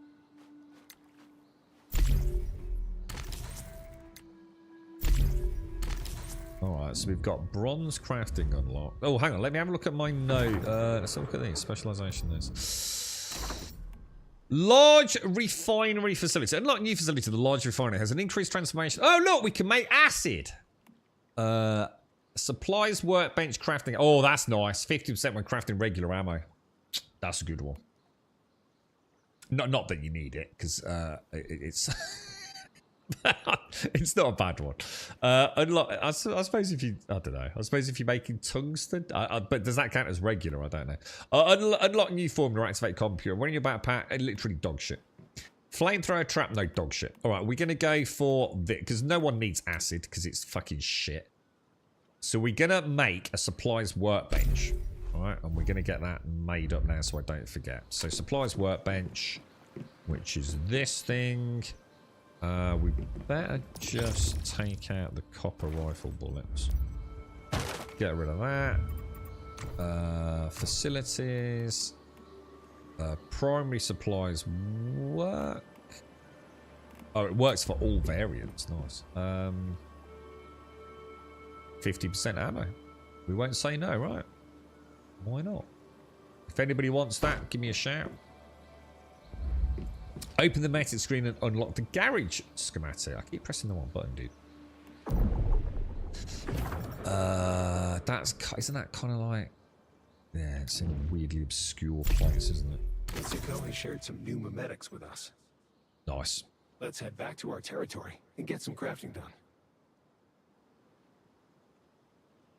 Alright, so we've got bronze crafting unlocked. Oh, hang on, let me have a look at my note. Let's have a look at these. Specialization is. Large refinery facility. Unlock new facility. The large refinery has an increased transformation. Oh, look, we can make acid. Supplies workbench crafting. Oh, that's nice. 50% when crafting regular ammo. That's a good one. Not that you need it, because it's It's not a bad one. Unlock. I suppose if you, I don't know. I suppose if you're making tungsten, but does that count as regular? I don't know. Unlock new formula, activate computer. When you're about to pack, literally dog shit. Flamethrower trap, no dog shit. All right, we're gonna go for this because no one needs acid because it's fucking shit. So we're gonna make a supplies workbench. All right, and we're gonna get that made up now so I don't forget. So supplies workbench, which is this thing. We better just take out the copper rifle bullets. Get rid of that. Facilities. Primary supplies work. Oh, it works for all variants. Nice. 50% ammo. We won't say no, right? Why not? If anybody wants that, give me a shout. Open the method screen and unlock the garage schematic. I keep pressing the wrong button, dude. Isn't that kind of like... Yeah, it's in a weirdly obscure place, isn't it? Mitsuko has shared some new memetics with us. Nice. Let's head back to our territory and get some crafting done.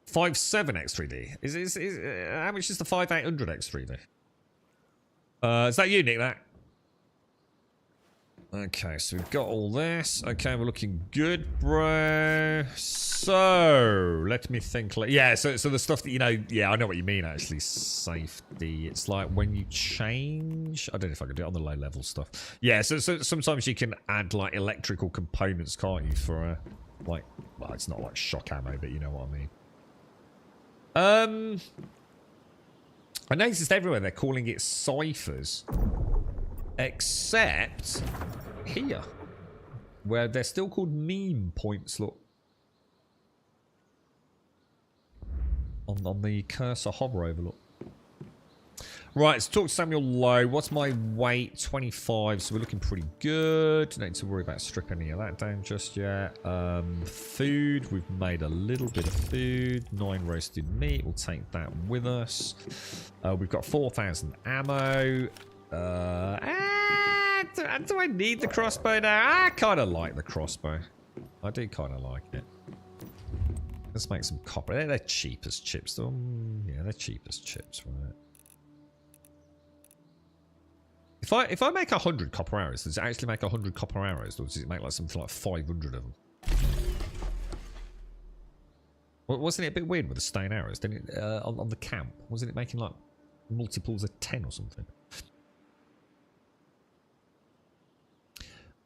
5.7 X3D. How much is the 5800 X3D? Is that you, Nick? That? Okay, so we've got all this. Okay, we're looking good, bro. So, let me think. Yeah, so the stuff that, you know, yeah, I know what you mean, actually. Safety. It's like when you change... I don't know if I can do it on the low-level stuff. Yeah, so sometimes you can add, like, electrical components, can't you, for, like... Well, it's not like shock ammo, but you know what I mean. I noticed everywhere they're calling it ciphers. Except here, where they're still called meme points, look. On the cursor hover over, look. Right, let's talk to Samuel Lowe. What's my weight? 25, so we're looking pretty good. Don't need to worry about stripping any of that down just yet. Food, we've made a little bit of food. 9 roasted meat, we'll take that with us. We've got 4,000 ammo. Do I need the crossbow now? I kind of like the crossbow. I do kind of like it. Let's make some copper. They're cheap as chips. Yeah, they're cheap as chips, right? If I make 100 copper arrows, does it actually make 100 copper arrows, or does it make like something like 500 of them? Well, wasn't it a bit weird with the stone arrows? Didn't it on the camp? Wasn't it making like multiples of 10 or something?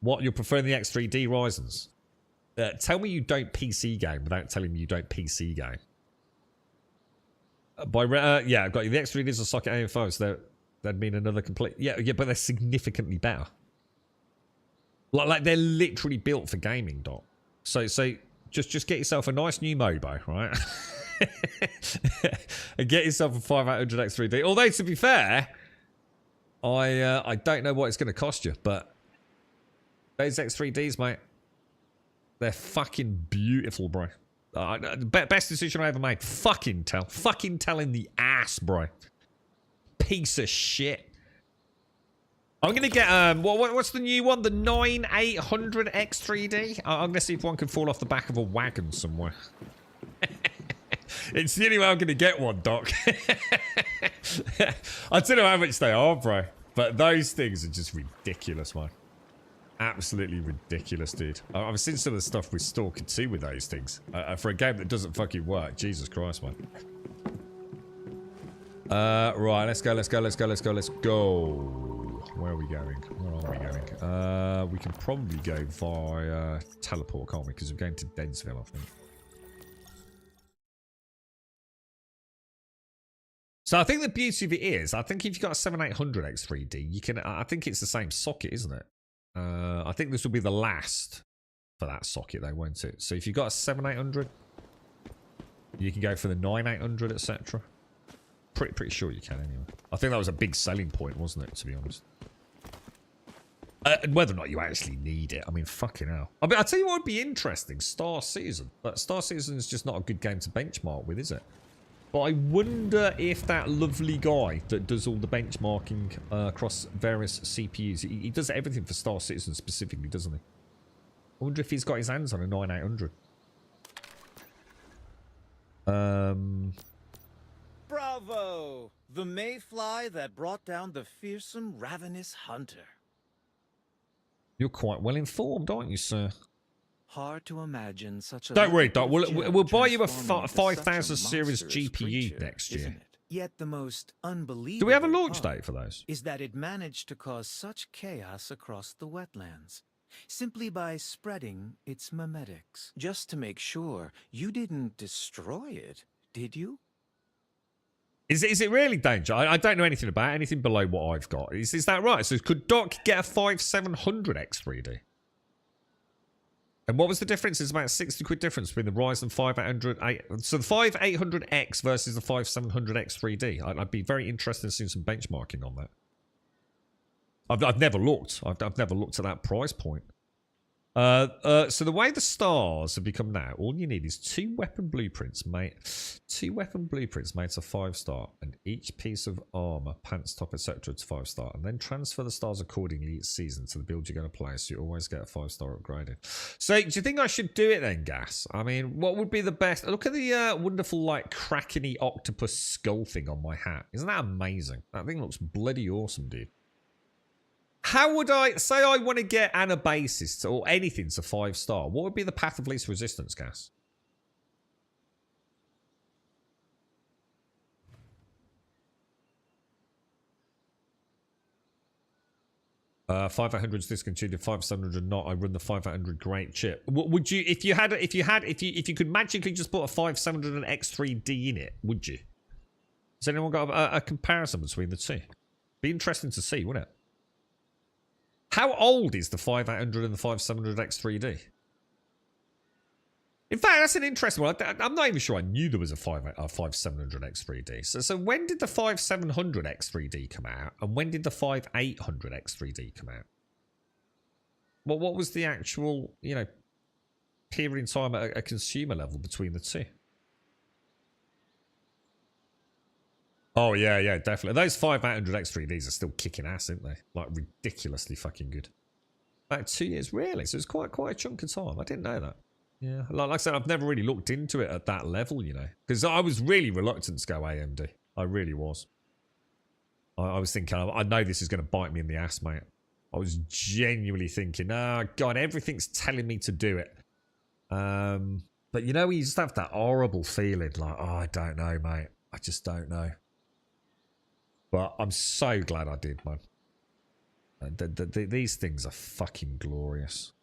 What, you're preferring the X3D Ryzens? Tell me you don't PC game without telling me you don't PC game. Yeah, I've got you. The X3Ds are socket AFO, so that'd mean another complete... Yeah, but they're significantly better. Like they're literally built for gaming, Doc. So just get yourself a nice new Mobo, right? And get yourself a 5800 X3D. Although, to be fair, I don't know what it's going to cost you, but... Those X3Ds, mate, they're fucking beautiful, bro. Best decision I ever made. Fucking tell in the ass, bro. Piece of shit. I'm gonna get what's the new one? The 9800 X3D. I'm gonna see if one can fall off the back of a wagon somewhere. It's the only way I'm gonna get one, Doc. I don't know how much they are, bro, but those things are just ridiculous, man. Absolutely ridiculous, dude. I've seen some of the stuff with Stalker 2 with those things. For a game that doesn't fucking work. Jesus Christ, man. Right, let's go. Where are we going? We can probably go via teleport, can't we? Because we're going to Densville, I think. So I think the beauty of it is, I think if you've got a 7800 X3D, you can... I think it's the same socket, isn't it? I think this will be the last for that socket though, won't it? So if you've got a 7800, you can go for the 9800, etc. Pretty sure you can anyway. I think that was a big selling point, wasn't it, to be honest? Whether or not you actually need it, I mean, fucking hell. I mean, I'll tell you what would be interesting, Star Citizen. But Star Citizen is just not a good game to benchmark with, is it? But I wonder if that lovely guy that does all the benchmarking across various CPUs, he does everything for Star Citizen specifically, doesn't he? I wonder if he's got his hands on a 9800. Bravo! The mayfly that brought down the fearsome, ravenous hunter. You're quite well informed, aren't you, sir? Hard to imagine such a... Don't worry, Doc. We'll buy you a transforming into 5000 such a series monstrous GPU creature, next year. isn't it? Yet the most unbelievable Do we have a launch part date for those? is that it managed to cause such chaos across the wetlands, simply by spreading its memetics. Just to make sure, you didn't destroy it, did you? Is it really danger? I don't know anything about anything below what I've got. Is that right? So could Doc get a 5700 X3D? And what was the difference? It's about 60 quid difference between the Ryzen 5800. So the 5800X versus the 5700 X3D. I'd be very interested in seeing some benchmarking on that. I've never looked. I've never looked at that price point. So the way the stars have become now, all you need is 2 weapon blueprints, mate. 2 weapon blueprints made to 5-star, and each piece of armor, pants, top, etc. to 5-star, and then transfer the stars accordingly each season to the build you're going to play, so you always get a 5-star upgraded. So do you think I should do it then, Gas? I mean, what would be the best? Look at the wonderful, like, krakeny octopus skull thing on my hat. Isn't that amazing? That thing looks bloody awesome, dude. How would I say I want to get Anabasis or anything to 5-star? What would be the path of least resistance, Gas? Uh, 5800's discontinued, 5700 not. I run the 5800 great chip. Would you, if you could magically just put a 5700 X3D in it, would you? Has anyone got a comparison between the two? Be interesting to see, wouldn't it? How old is the 5800 and the 5700 X3D? In fact, that's an interesting one. I'm not even sure I knew there was a 5700 X3D. So when did the 5700 X3D come out? And when did the 5800 X3D come out? What was the actual, you know, period in time at a consumer level between the two? Oh, yeah, definitely. Those 5800 X3Ds are still kicking ass, aren't they? Like, ridiculously fucking good. About 2 years, really? So it's quite a chunk of time. I didn't know that. Yeah, like I said, I've never really looked into it at that level, you know. Because I was really reluctant to go AMD. I really was. I was thinking, I know this is going to bite me in the ass, mate. I was genuinely thinking, oh, God, everything's telling me to do it. But, you know, you just have that horrible feeling like, oh, I don't know, mate. I just don't know. But I'm so glad I did, man. These things are fucking glorious.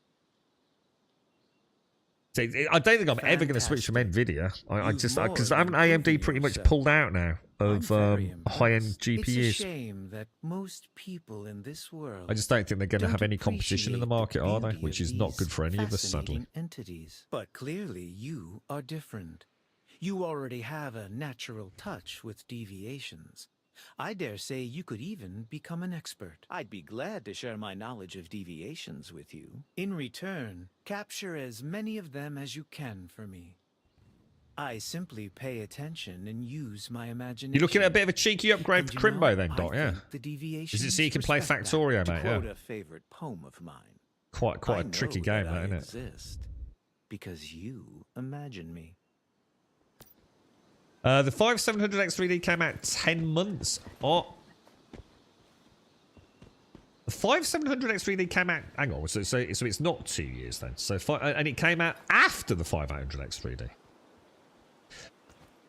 See, I don't think I'm ever going to switch from NVIDIA. I just, because I haven't AMD pretty much pulled out now of high-end GPUs. It's a shame that most people in this world I just don't think they're going to have any competition in the market, are they? Which is not good for any of us, sadly. Entities. But clearly you are different. You already have a natural touch with deviations. I dare say you could even become an expert. I'd be glad to share my knowledge of deviations with you. In return, capture as many of them as you can for me. I simply pay attention and use my imagination. You're looking at a bit of a cheeky upgrade for Crimbo then, Doc, yeah? Is it so you can play Factorio, mate? Yeah. A favorite poem of mine. Quite a tricky game, that, isn't it? Exist because you imagine me. The 5700 X3D came out 10 months. Oh. The 5700 X3D came out... Hang on, so it's not 2 years then. And it came out after the 5800 X3D.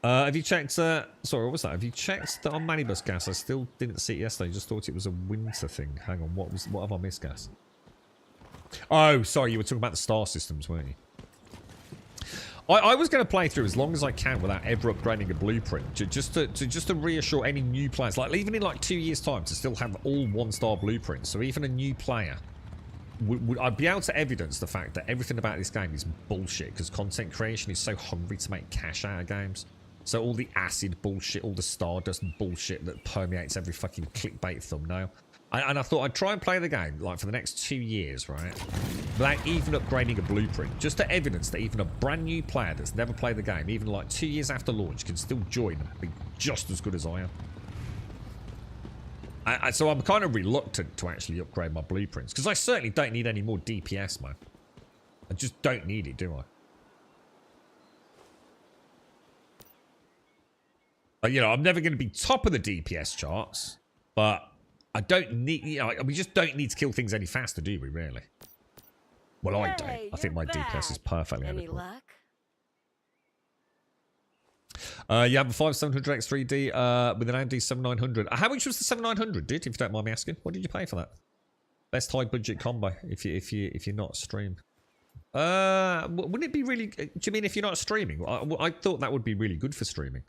Have you checked... sorry, what was that? Have you checked that on Manibus, Gas? I still didn't see it yesterday. I just thought it was a winter thing. Hang on, what have I missed, Gas? Oh, sorry, you were talking about the star systems, weren't you? I was going to play through as long as I can without ever upgrading a blueprint, just to reassure any new players, like even in like 2 years' time, to still have all 1-star blueprints. So even a new player I'd be able to evidence the fact that everything about this game is bullshit because content creation is so hungry to make cash out of games. So all the acid bullshit, all the Stardust bullshit that permeates every fucking clickbait thumbnail. And I thought I'd try and play the game, like, for the next 2 years, right? Without even upgrading a blueprint. Just to evidence that even a brand new player that's never played the game, even like 2 years after launch, can still join and be just as good as I am. So I'm kind of reluctant to actually upgrade my blueprints. Because I certainly don't need any more DPS, man. I just don't need it, do I? You know, I'm never going to be top of the DPS charts, but I don't need, you know, we just don't need to kill things any faster, do we, really? Well, I don't. I think my DPS is perfectly Any adequate. luck? You have a 5700 X3D with an AMD 7900. How much was the 7900, dude? If you don't mind me asking, what did you pay for that? Best high budget combo if you're not streaming. Wouldn't it be really? Do you mean if you're not streaming? I thought that would be really good for streaming.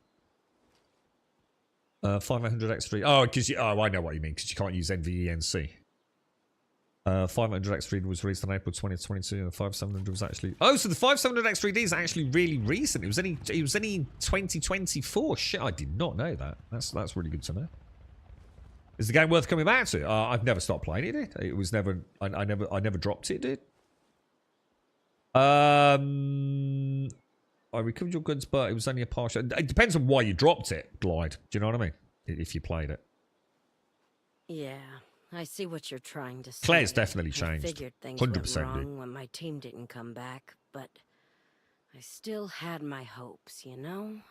500 X3. Oh, because I know what you mean. Because you can't use NVENC. 500 X3D was released in April 2022, and the 5700 was actually. Oh, so the 5700 X3D is actually really recent. It was only 2024. Shit, I did not know that. That's really good to know. Is the game worth coming back to? I've never stopped playing it. It was never. I never dropped it, dude. I recovered your goods, but it was only a partial. It depends on why you dropped it, Glide. Do you know what I mean? If you played it. Yeah, I see what you're trying to say. Claire's definitely changed. I figured things 100%, went wrong dude. when my team didn't come back, but I still had my hopes, you know?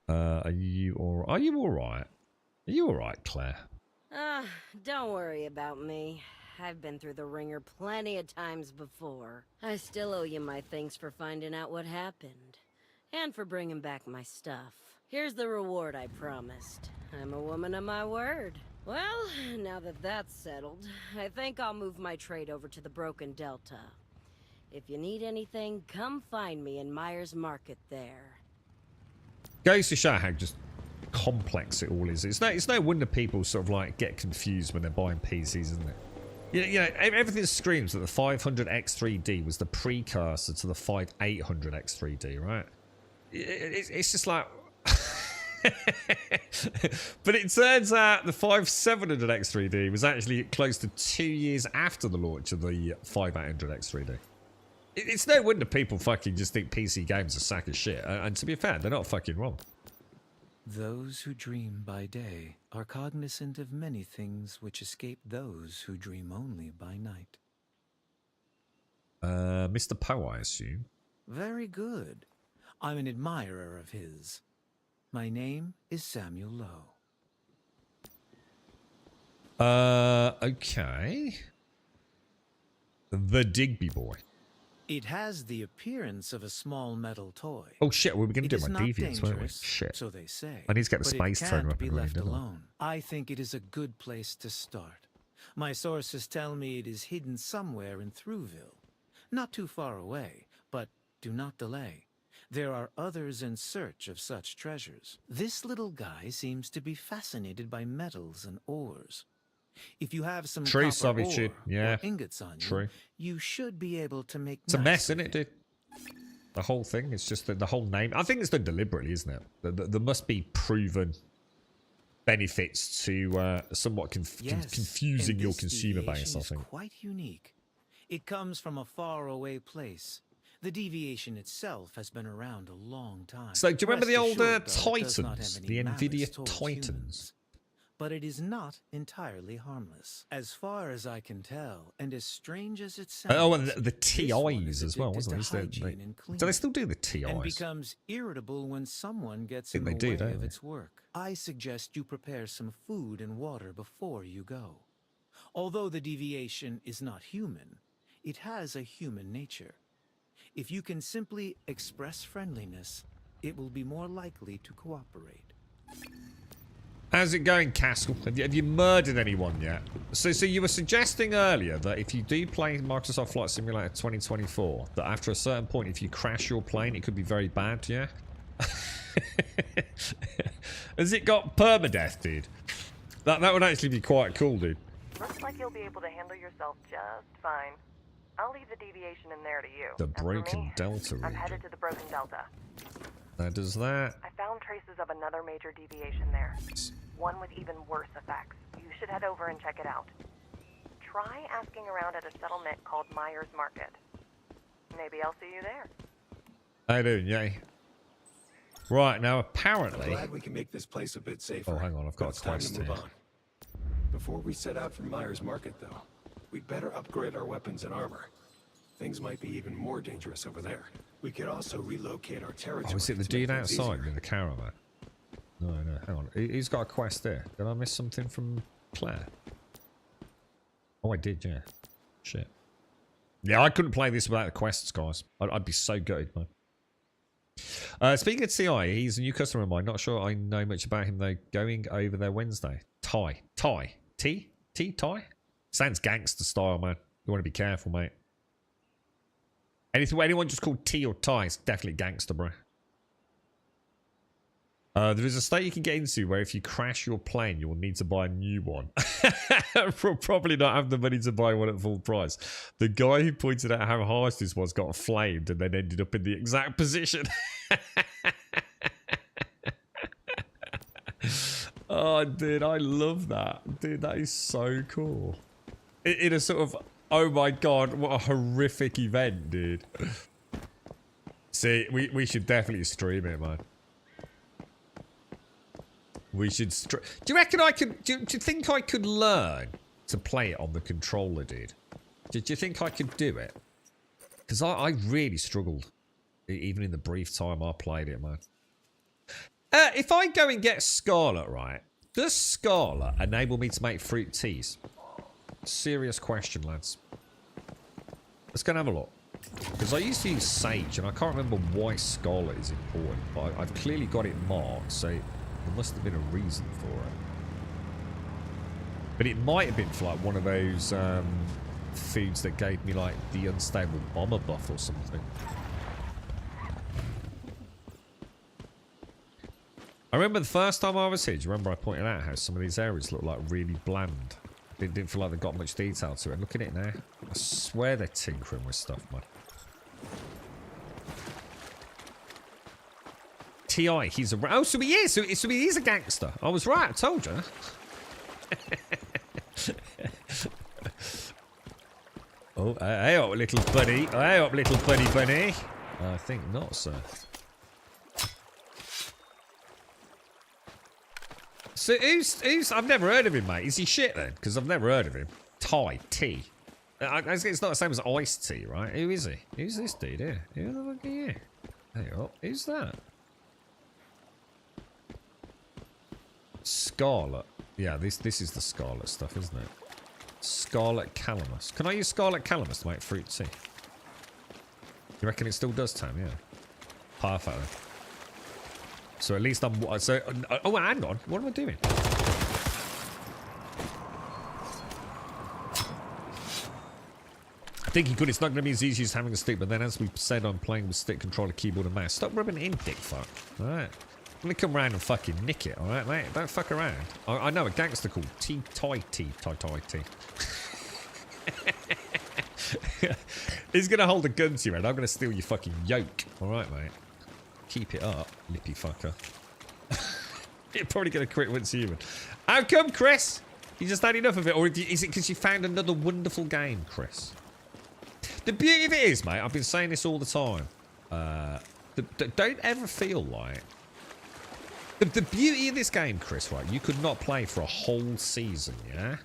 Are you all right? Are you all right, Claire? Don't worry about me. I've been through the ringer plenty of times before. I still owe you my thanks for finding out what happened. And for bringing back my stuff. Here's the reward I promised. I'm a woman of my word. Well, now that that's settled, I think I'll move my trade over to the Broken Delta. If you need anything, come find me in Myers Market there. Goes to show how just complex it all is. It's no wonder people sort of like get confused when they're buying PCs, isn't it? You know, everything screams that the 500 X3D was the precursor to the 5800 X3D, right? It's just like... But it turns out the 5700 X3D was actually close to 2 years after the launch of the 5800 X3D. It's no wonder people fucking just think PC games are a sack of shit. And to be fair, they're not fucking wrong. Those who dream by day are cognizant of many things which escape those who dream only by night. Mr. Poe, I assume. Very good. I'm an admirer of his. My name is Samuel Lowe. Okay. The Digby Boy. It has the appearance of a small metal toy. Oh shit, we were going to do my not deviants, weren't we? dangerous, Shit. so they say. I need to get the but space it trainer can't up be and running, left don't I? alone. I think it is a good place to start. My sources tell me it is hidden somewhere in Throuville. Not too far away, but do not delay. There are others in search of such treasures. This little guy seems to be fascinated by metals and ores. If you have some True, copper Savage, ore yeah. or ingots on True. you should be able to make It's a nice mess, of isn't it, dude? The whole thing. It's just the whole name. I think it's done deliberately, isn't it? There must be proven benefits to somewhat confusing and your this consumer base, deviation I is think. quite unique. It comes from a faraway place. The deviation itself has been around a long time. So, do you remember the Rest old assured, though, it does not Titans? have The any Nvidia malice towards Titans? humans. But it is not entirely harmless. As far as I can tell, and as strange as it sounds... Oh, and the this one TIs is as well, addicted wasn't to it? hygiene and Do they still do the TIs? and becomes irritable when someone gets I think in they the do, way don't of they? its work. I suggest you prepare some food and water before you go. Although the deviation is not human, it has a human nature. If you can simply express friendliness, it will be more likely to cooperate. How's it going, Castle? Have you murdered anyone yet? So you were suggesting earlier that if you do play Microsoft Flight Simulator 2024, that after a certain point, if you crash your plane, it could be very bad, yeah? Has it got permadeath, dude? That would actually be quite cool, dude. Looks like you'll be able to handle yourself just fine. I'll leave the deviation in there to you. The As for Broken me, Delta I'm region. headed to the Broken Delta. That does that. I found traces of another major deviation there. One with even worse effects. You should head over and check it out. Try asking around at a settlement called Myers Market. Maybe I'll see you there. How you doing, yay? Right, now apparently... Glad we can make this place a bit safer. Oh, hang on, I've got But it's a time quest to move here. on. Before we set out for Myers Market, though, we we'd better upgrade our weapons and armor. Things might be even more dangerous over there. We could also relocate our territory. Oh, is it the to make dude things outside easier. in the caravan? No, hang on. He's got a quest there. Did I miss something from Claire? Oh, I did, yeah. Shit. Yeah, I couldn't play this without the quests, guys. I'd be so gutted, man. Speaking of TI, he's a new customer of mine. Not sure I know much about him, though. Going over there Wednesday. Ty. T? Ty? Sounds gangster style, man. You want to be careful, mate. Anyone just called T or Ty is definitely gangster, bro. There is a state you can get into where if you crash your plane, you will need to buy a new one. We'll probably not have the money to buy one at full price. The guy who pointed out how harsh this was got flamed and then ended up in the exact position. Oh, dude, I love that. Dude, that is so cool. In a sort of, oh my god, what a horrific event, dude. See, we should definitely stream it, man. We should do you reckon I could... Do you think I could learn to play it on the controller, dude? Do you think I could do it? Because I really struggled. Even in the brief time I played it, man. If I go and get Scarlet, right? Does Scarlet enable me to make fruit teas? Serious question, lads. Let's go and have a look. Because I used to use Sage, and I can't remember why Scarlet is important. But I've clearly got it marked, so... there must have been a reason for it. But it might have been for like one of those foods that gave me like the unstable bomber buff or something. I remember the first time I was here, do you remember I pointed out how some of these areas look like really bland? Didn't feel like they got much detail to it. Look at it now. I swear they're tinkering with stuff, man. TI, he's a... oh, so he is. So he is a gangster. I was right. I told you. Oh, hey up, little buddy. Hey up, little bunny. I think not, sir. So who's... I've never heard of him, mate. Is he shit, then? Because I've never heard of him. Ty, T. It's not the same as Ice T, right? Who is he? Who's this dude here? Who the fuck are you? Hey up. Who's that? Scarlet. Yeah, this is the Scarlet stuff, isn't it? Scarlet Calamus. Can I use Scarlet Calamus to make fruit tea? You reckon it still does, Tam? Yeah. Perfect. So at least I'm... so, oh, hang on. What am I doing? Thinking good, it's not going to be as easy as having a stick, but then as we said, I'm playing with stick, controller, keyboard and mouse. Stop rubbing it in, dick fuck. Alright. I'm going to come around and fucking nick it, alright, mate? Don't fuck around. I know a gangster called Ty T. He's going to hold a gun to you, man. I'm going to steal your fucking yoke. Alright, mate. Keep it up, lippy fucker. You're probably going to quit once human. How come, Chris? You just had enough of it? Or is it because you found another wonderful game, Chris? The beauty of it is, mate, I've been saying this all the time. Don't ever feel like... The beauty of this game, Chris, right? You could not play for a whole season, yeah?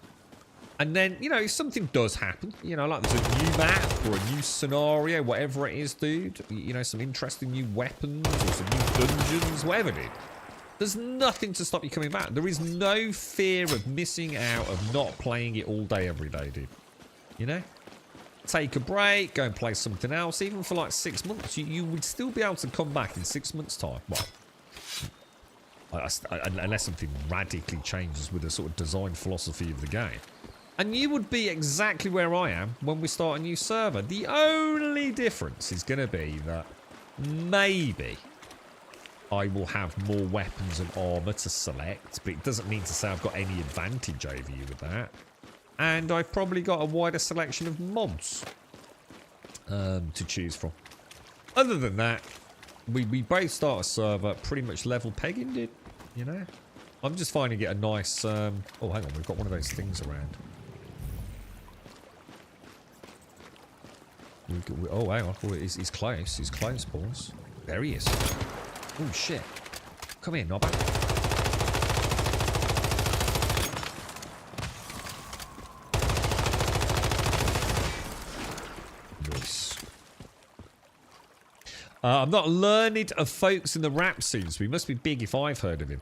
And then, you know, if something does happen, you know, like there's a new map or a new scenario, whatever it is, dude. You know, some interesting new weapons or some new dungeons, whatever, dude. There's nothing to stop you coming back. There is no fear of missing out, of not playing it all day, every day, dude. You know? Take a break, go and play something else. Even for like 6 months, you would still be able to come back in 6 months' time. Well, unless something radically changes with the sort of design philosophy of the game. And you would be exactly where I am when we start a new server. The only difference is going to be that maybe I will have more weapons and armor to select, but it doesn't mean to say I've got any advantage over you with that. And I've probably got a wider selection of mods to choose from. Other than that, we both start a server pretty much level pegging, dude. You know? I'm just finding it a nice... oh, hang on. We've got one of those things around. Oh, hang on. Oh, he's close. He's close, boys. There he is. Oh, shit. Come here, Nobber. I'm not learned of folks in the rap scene, so he must be big if I've heard of him.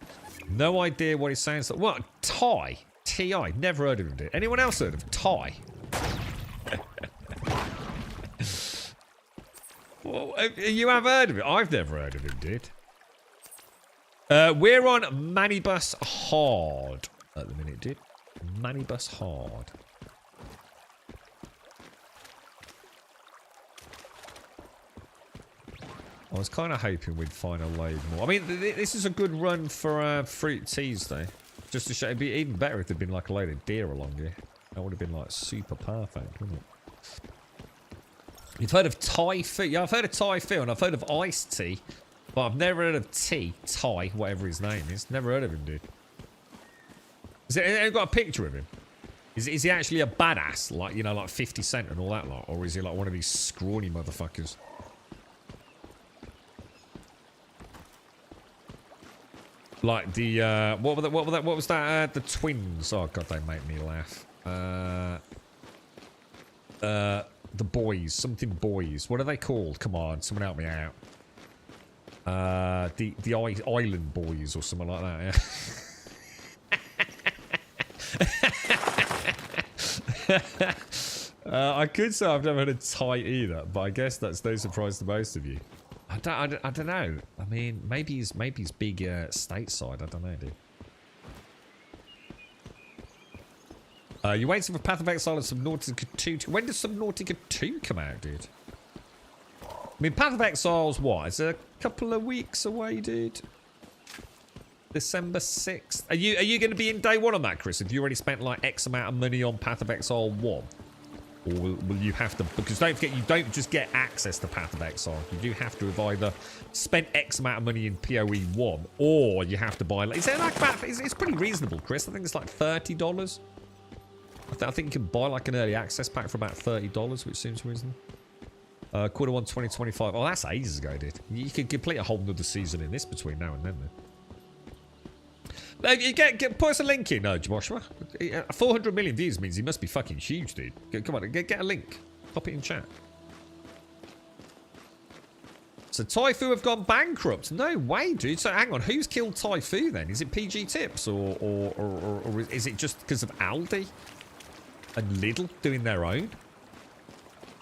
No idea what he sounds like. What? Ty? T.I. Never heard of him, dude. Anyone else heard of Ty? Well, you have heard of it? I've never heard of him, dude. We're on Manibus Hard at the minute, dude. Manibus Hard. I was kind of hoping we'd find a load more. I mean, this is a good run for fruit teas, though. Just to show, it'd be even better if there'd been like a load of deer along here. That would have been like super perfect, wouldn't it? You've heard of Thai food? Yeah, I've heard of Thai food, and I've heard of iced tea, but I've never heard of tea. Thai, whatever his name is. Never heard of him, dude. I've got a picture of him. Is he actually a badass, like, you know, like 50 Cent and all that lot, or is he like one of these scrawny motherfuckers? Like the what was that? The twins. Oh god, they make me laugh. The boys, something boys. What are they called? Come on, someone help me out. The Island Boys or something like that. Yeah. I could say I've never heard of Thai either, but I guess that's no surprise to most of you. I don't know. I mean, maybe he's big stateside. I don't know, dude. You waiting for Path of Exile and Subnautica 2. When does Subnautica 2 come out, dude? I mean, Path of Exile's what? It's a couple of weeks away, dude. December 6th. Are you going to be in day one on that, Chris? Have you already spent like X amount of money on Path of Exile 1? Or will you have to... Because don't forget, you don't just get access to Path of Exile. You do have to have either spent X amount of money in PoE 1, or you have to buy... Is it like about... It's pretty reasonable, Chris. I think it's like $30. I think you can buy like an early access pack for about $30, which seems reasonable. Q1 2025. Oh, that's ages ago, dude. You could complete a whole nother season in this between now and then, You put us a link in, Joshua. 400 million views means he must be fucking huge, dude. Come on, get a link. Pop it in chat. So Typhoon have gone bankrupt. No way, dude. So hang on, who's killed Typhoon then? Is it PG Tips or is it just because of Aldi and Lidl doing their own?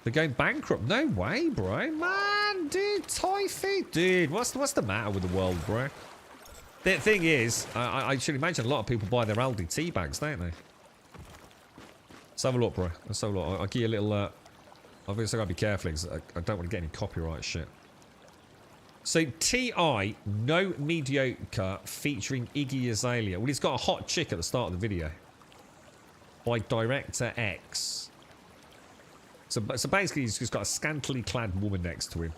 They're going bankrupt. No way, bro. Man, dude, Typhoon. Dude, what's the matter with the world, bro? The thing is, I should imagine a lot of people buy their Aldi tea bags, don't they? Let's have a look, bro. Let's have a look. I'll give you a little... obviously, I've got to be careful because I don't want to get any copyright shit. So, T.I. No Mediocre featuring Iggy Azalea. Well, he's got a hot chick at the start of the video. By Director X. So basically, he's just got a scantily clad woman next to him.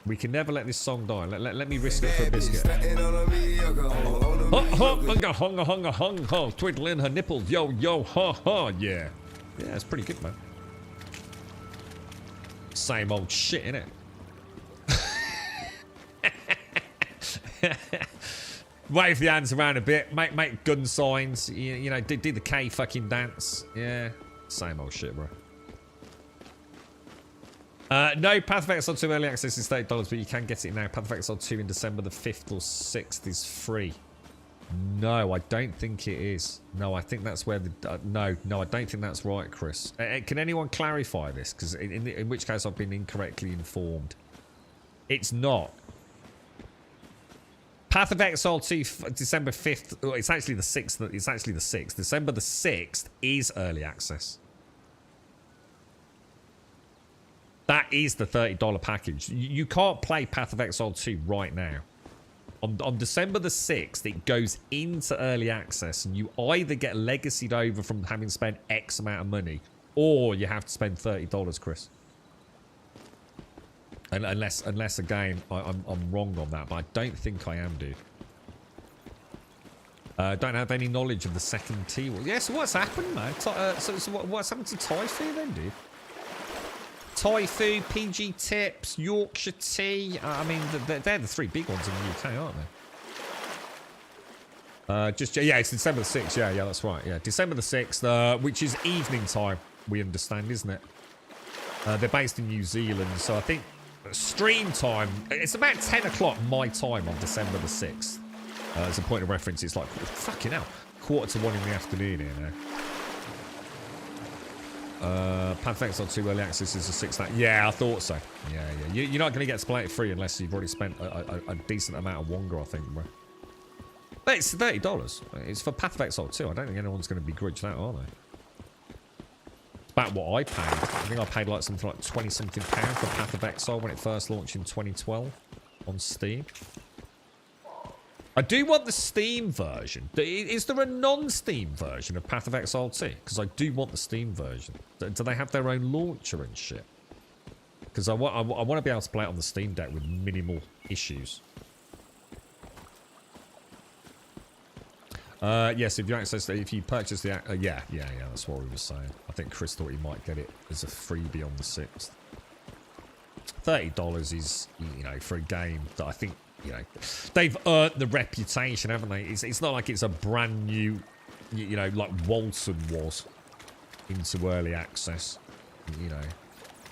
We can never let this song die. Let me risk it for a biscuit. Twiddling her nipples. Yo, yo, ha, ha. Yeah. Yeah, it's pretty good, man. Same old shit, innit? Wave the hands around a bit. Make gun signs. You know, do the K fucking dance. Yeah. Same old shit, bro. No, Path of Exile 2 early access is $30, but you can get it now. Path of Exile 2 in December the 5th or 6th is free. No, I don't think it is. No, I think that's where the... no, I don't think that's right, Chris. Can anyone clarify this? Because in which case I've been incorrectly informed. It's not. Path of Exile 2, December 5th... Oh, it's actually the 6th. It's actually the 6th. December the 6th is early access. That is the $30 package. You can't play Path of Exile 2 right now. On December the 6th, it goes into early access, and you either get legacied over from having spent X amount of money, or you have to spend $30, Chris. And unless again, I'm wrong on that, but I don't think I am, dude. Don't have any knowledge of the second T. Yeah, so what's happened, man? So what's happened to Typhoon then, dude? Thai food, PG Tips, Yorkshire tea. I mean, they're the three big ones in the UK, aren't they? Yeah, it's December the 6th. Yeah, that's right. Yeah, December the 6th, which is evening time, we understand, isn't it? They're based in New Zealand, so I think stream time, it's about 10 o'clock my time on December the 6th. As a point of reference, it's like, fucking hell, 1:45 in the afternoon here now. Path of Exile 2 early access is a 6th. Yeah, I thought so. Yeah. You're not going to get Splat free unless you've already spent a decent amount of Wonga, I think, bro. But it's $30. It's for Path of Exile 2. I don't think anyone's going to begrudge that, are they? It's about what I paid. I think I paid like something like 20-something pounds for Path of Exile when it first launched in 2012 on Steam. I do want the Steam version. Is there a non-Steam version of Path of Exile 2? Because I do want the Steam version. Do they have their own launcher and shit? Because I want to be able to play it on the Steam Deck with minimal issues. Yes, if you purchase the... yeah, that's what we were saying. I think Chris thought he might get it as a freebie on the 6th. $30 is, you know, for a game that I think, you know, they've earned the reputation, haven't they? It's not like it's a brand new, you know, like Walton was into early access. You know,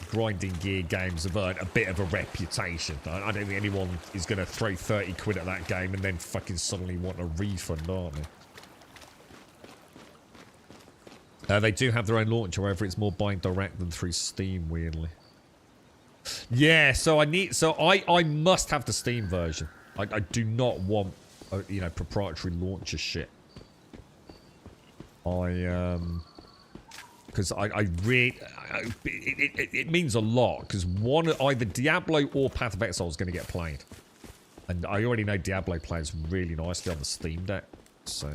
grinding gear games have earned a bit of a reputation. I don't think anyone is going to throw 30 quid at that game and then fucking suddenly want a refund, aren't they? They do have their own launcher, however, it's more buying direct than through Steam, weirdly. Yeah, so I must have the Steam version. I do not want, you know, proprietary launcher shit. Because it means a lot, because either Diablo or Path of Exile is going to get played. And I already know Diablo plays really nicely on the Steam Deck, so...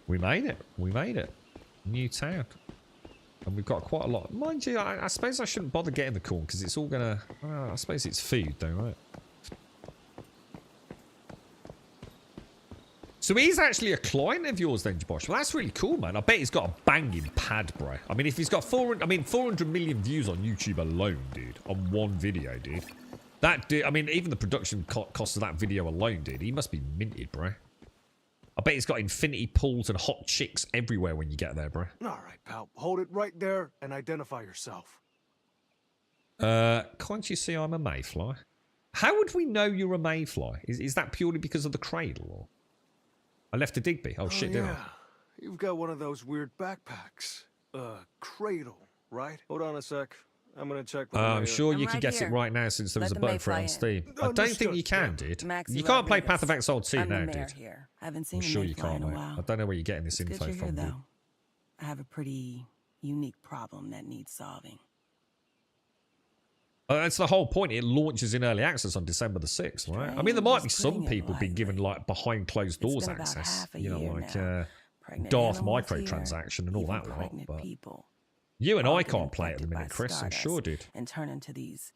We made it. New town. And we've got quite a lot. Mind you, I suppose I shouldn't bother getting the corn, because it's all gonna... I suppose it's food though, right? So he's actually a client of yours then, Josh. Well, that's really cool, man. I bet he's got a banging pad, bro. I mean, if he's got 400 million views on YouTube alone, dude. On one video, dude. I mean, even the production cost of that video alone, dude. He must be minted, bro. I bet he's got infinity pools and hot chicks everywhere when you get there, bro. All right, pal. Hold it right there and identify yourself. Can't you see I'm a mayfly? How would we know you're a mayfly? Is that purely because of the cradle? Or? I left a Digby. Oh, shit, didn't I? You've got one of those weird backpacks. Cradle, right? Hold on a sec. I'm gonna check. I'm sure you can get it right now since there was a button for it on Steam. I don't think you can, dude. You can't play Path of Exile 2 now, dude. Haven't seen I'm sure you can't, mate. I don't know where you're getting this info from, dude. I have a pretty unique problem that needs solving. That's the whole point. It launches in early access on December the 6th, right? I mean, there might be some people being given, like, behind closed doors access. You know, like Darth microtransaction and all that lot. But you and I can't play it at the minute, Chris. I'm sure, dude. And turn into these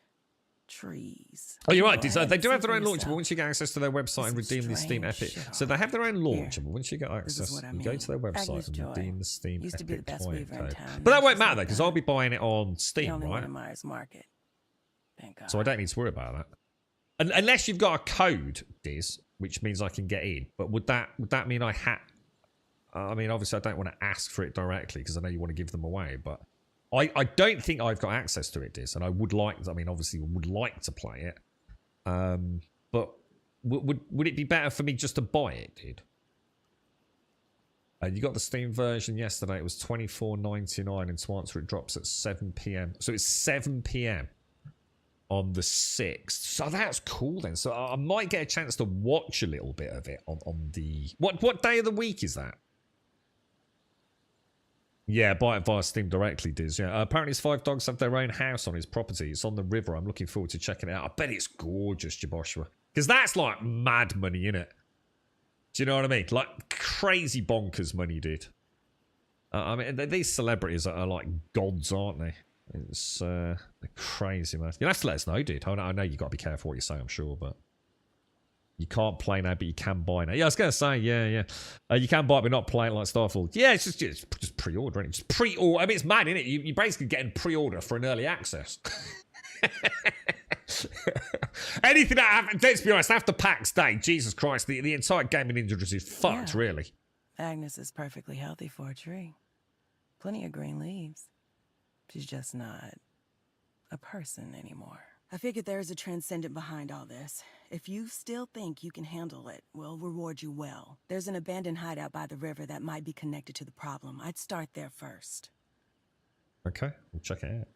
trees. Oh, you're right. They do have their own launcher, but once you get access to their website and redeem the Steam Epic... So they have their own launcher, but once you get access, you go to their website and redeem the Steam Epic client code. But that won't matter, though, because I'll be buying it on Steam, right? So I don't need to worry about that. Unless you've got a code, Diz, which means I can get in. But would that mean I had... I mean, obviously, I don't want to ask for it directly, because I know you want to give them away, but... I don't think I've got access to it, Diz, and I would like... I mean, obviously, would like to play it. But would it be better for me just to buy it, dude? You got the Steam version yesterday. It was $24.99, and to answer, it drops at 7 p.m. So it's 7 p.m. on the 6th. So that's cool, then. So I might get a chance to watch a little bit of it on the... What day of the week is that? Yeah, buy it via Steam directly, Diz. Yeah. Apparently, his 5 dogs have their own house on his property. It's on the river. I'm looking forward to checking it out. I bet it's gorgeous, Jaboshua. Because that's like mad money, innit? Do you know what I mean? Like crazy bonkers money, dude. I mean, these celebrities are like gods, aren't they? It's they're crazy, man. You'll have to let us know, dude. I know you got to be careful what you say, I'm sure, but... You can't play now, but you can buy now. Yeah, I was going to say, yeah. You can buy it, but not play it like Starfield. Yeah, it's just pre-order, isn't it? Just pre-order. I mean, it's mad, isn't it? You're basically getting pre-order for an early access. Anything that happens, let's be honest, after PAX Day, Jesus Christ, the entire gaming industry is fucked, really. Agnes is perfectly healthy for a tree. Plenty of green leaves. She's just not a person anymore. I figured there's a transcendent behind all this. If you still think you can handle it, we'll reward you well. There's an abandoned hideout by the river that might be connected to the problem. I'd start there first. Okay, we'll check it out.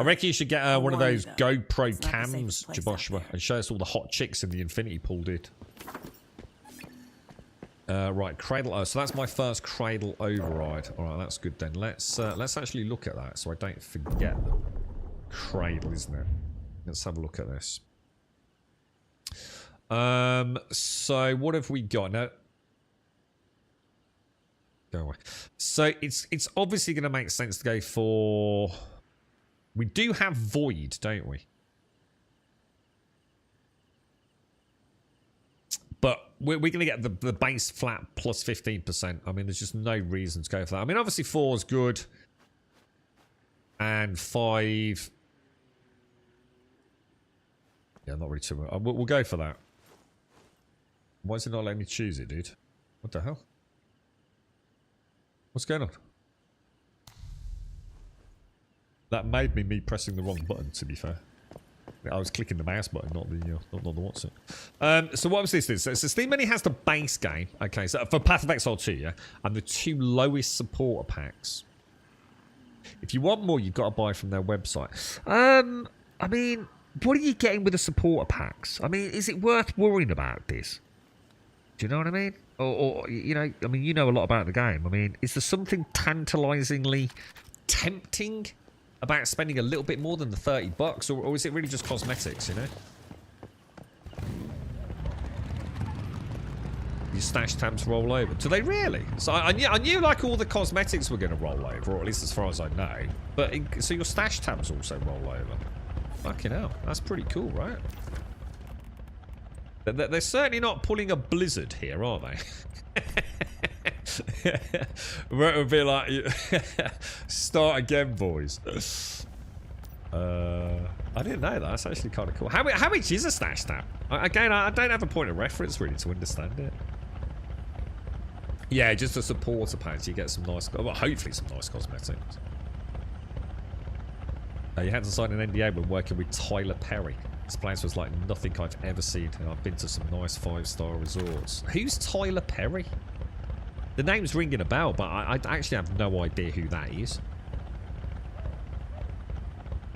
I reckon you should get one of those GoPro cams, Joshua, and show us all the hot chicks in the Infinity Pool, dude. Right, cradle. Oh, so that's my first cradle override. All right, that's good then. Let's actually look at that so I don't forget the cradle, isn't it? Let's have a look at this. So what have we got now? Go away. So it's obviously going to make sense to go for. We do have void, don't we? But we're going to get the base flat plus 15%. I mean, there's just no reason to go for that. I mean, obviously 4 is good. And 5... Yeah, not really too much. We'll go for that. Why is it not letting me choose it, dude? What the hell? What's going on? That made me pressing the wrong button, to be fair. I was clicking the mouse button, not the what's it. So what was this? So Steam Money has the base game. Okay, so for Path of Exile 2, yeah? And the 2 lowest supporter packs. If you want more, you've got to buy from their website. I mean, what are you getting with the supporter packs? I mean, is it worth worrying about this? Do you know what I mean? Or you know, I mean, you know a lot about the game. I mean, is there something tantalizingly tempting about spending a little bit more than the $30, or is it really just cosmetics, you know? Your stash tabs roll over. Do they really? So I knew like all the cosmetics were going to roll over, or at least as far as I know. But so your stash tabs also roll over. Fucking hell, that's pretty cool, right? They're certainly not pulling a Blizzard here, are they? Where it would be like, start again, boys. I didn't know that. That's actually kind of cool. How much is a stash tab? Again, I don't have a point of reference really to understand it. Yeah, just a supporter pack. You get some nice, well, hopefully some nice cosmetics. You had to sign an NDA when working with Tyler Perry. This place was like nothing I've ever seen, and I've been to some nice 5-star resorts. Who's Tyler Perry? The name's ringing a bell, but I actually have no idea who that is.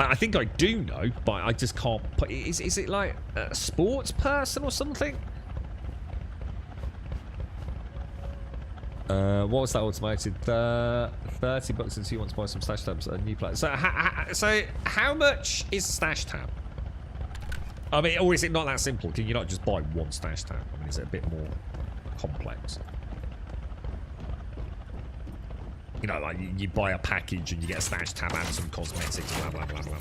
I think I do know, but I just can't put... Is it like a sports person or something? What was that automated? $30 and 2 wants to buy some stash tabs. A new player. So how much is stash tab? I mean, or is it not that simple? Can you not just buy one stash tab? I mean, is it a bit more complex? You know, like you buy a package and you get a stash tab and some cosmetics, blah, blah, blah, blah,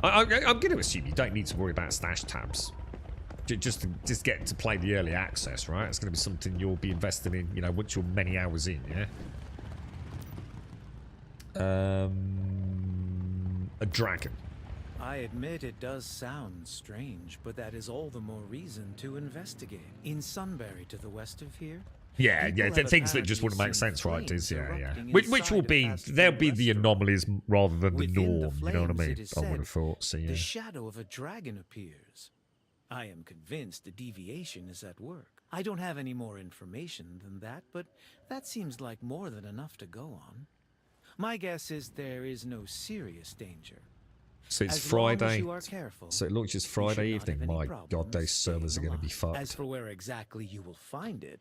blah. I'm going to assume you don't need to worry about stash tabs. Just get to play the early access, right? It's going to be something you'll be investing in, you know, once you're many hours in, yeah? A dragon. I admit it does sound strange, but that is all the more reason to investigate. In Sunbury to the west of here? Yeah, things that just wouldn't make sense, right, Diz? Yeah. Which will be, they'll be the anomalies rather than the norm, you know what I mean? I would have thought, so yeah. The shadow of a dragon appears. I am convinced the deviation is at work. I don't have any more information than that, but that seems like more than enough to go on. My guess is there is no serious danger. So it's Friday. So it launches Friday evening. My God, those servers are going to be fucked. As for where exactly you will find it,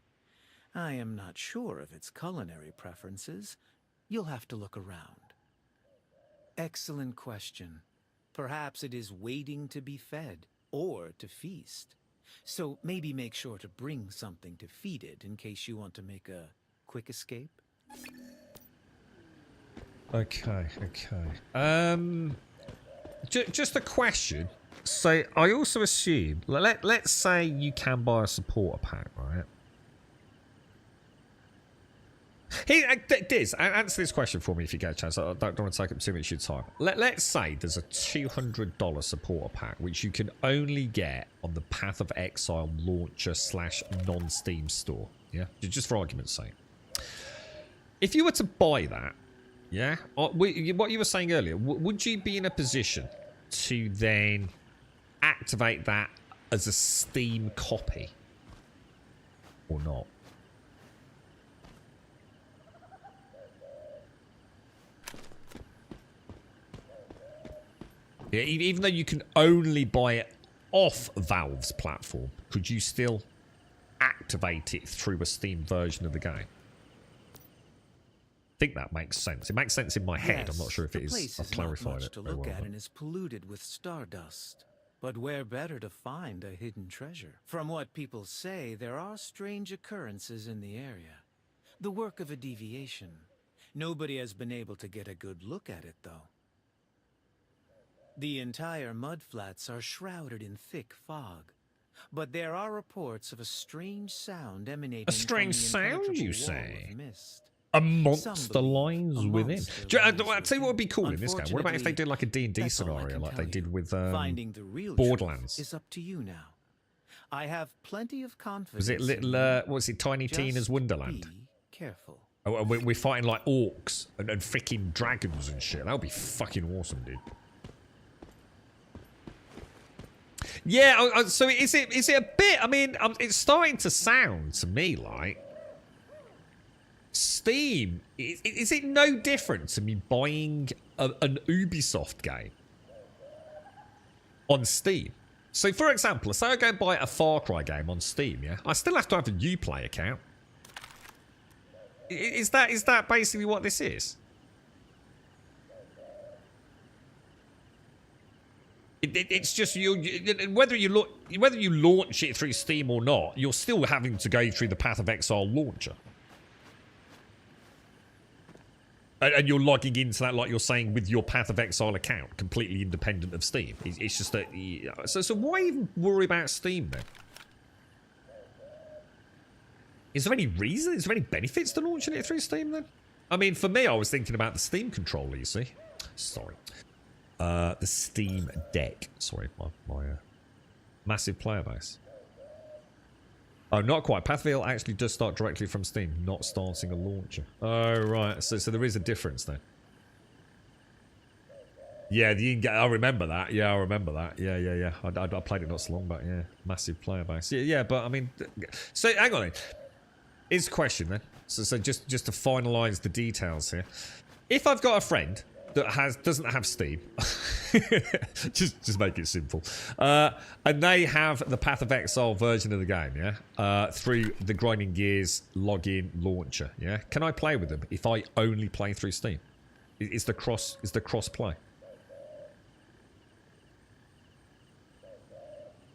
I am not sure of its culinary preferences. You'll have to look around. Excellent question. Perhaps it is waiting to be fed, or to feast. So maybe make sure to bring something to feed it in case you want to make a quick escape. Okay. Just a question. So I also assume, let's say you can buy a supporter pack, right? Hey, Diz, answer this question for me if you get a chance. I don't want to take up too much of your time. Let's say there's a $200 supporter pack, which you can only get on the Path of Exile launcher / non-Steam store. Yeah, just for argument's sake. If you were to buy that, Yeah? What you were saying earlier, would you be in a position to then activate that as a Steam copy? Or not? Yeah, even though you can only buy it off Valve's platform, could you still activate it through a Steam version of the game? I think that makes sense. It makes sense in my head. I'm not sure if it is. I've clarified it. To look at and is polluted with stardust. But where better to find a hidden treasure? From what people say, there are strange occurrences in the area. The work of a deviation. Nobody has been able to get a good look at it, though. The entire mudflats are shrouded in thick fog. But there are reports of a strange sound emanating A strange from the sound, you impenetrable wall say? of mist. A monster lies within. I'll tell you what would be cool in this game. What about if they did like a D&D scenario like they did with Finding the real Borderlands? Is up to you now. I have plenty of confidence. Was it little, what's it, Tiny Tina's Wonderland? Be careful. Oh, we're fighting like orcs and freaking dragons and shit. That would be fucking awesome, dude. Yeah, so is it a bit, I mean, it's starting to sound to me like Steam, is it no different to me buying an Ubisoft game on Steam? So, for example, say I go and buy a Far Cry game on Steam, yeah? I still have to have a Uplay account. Is that basically what this is? It's just whether you launch it through Steam or not, you're still having to go through the Path of Exile launcher. And you're logging into that, like you're saying, with your Path of Exile account, completely independent of Steam. It's just that... So why even worry about Steam, then? Is there any reason? Is there any benefits to launching it through Steam, then? I mean, for me, I was thinking about the Steam controller, you see. Sorry. The Steam Deck. Sorry, my massive player base. Oh, not quite. Pathville actually does start directly from Steam, not starting a launcher. Oh, right. So there is a difference there. Yeah, I remember that. Yeah, I remember that. Yeah. I played it not so long back. Yeah, massive player base. Yeah, but I mean, so hang on then. Here's a question then. So just to finalise the details here, if I've got a friend that doesn't have Steam, just make it simple, and they have the Path of Exile version of the game, yeah, through the Grinding Gears login launcher, yeah, can I play with them if I only play through Steam? Is the cross play?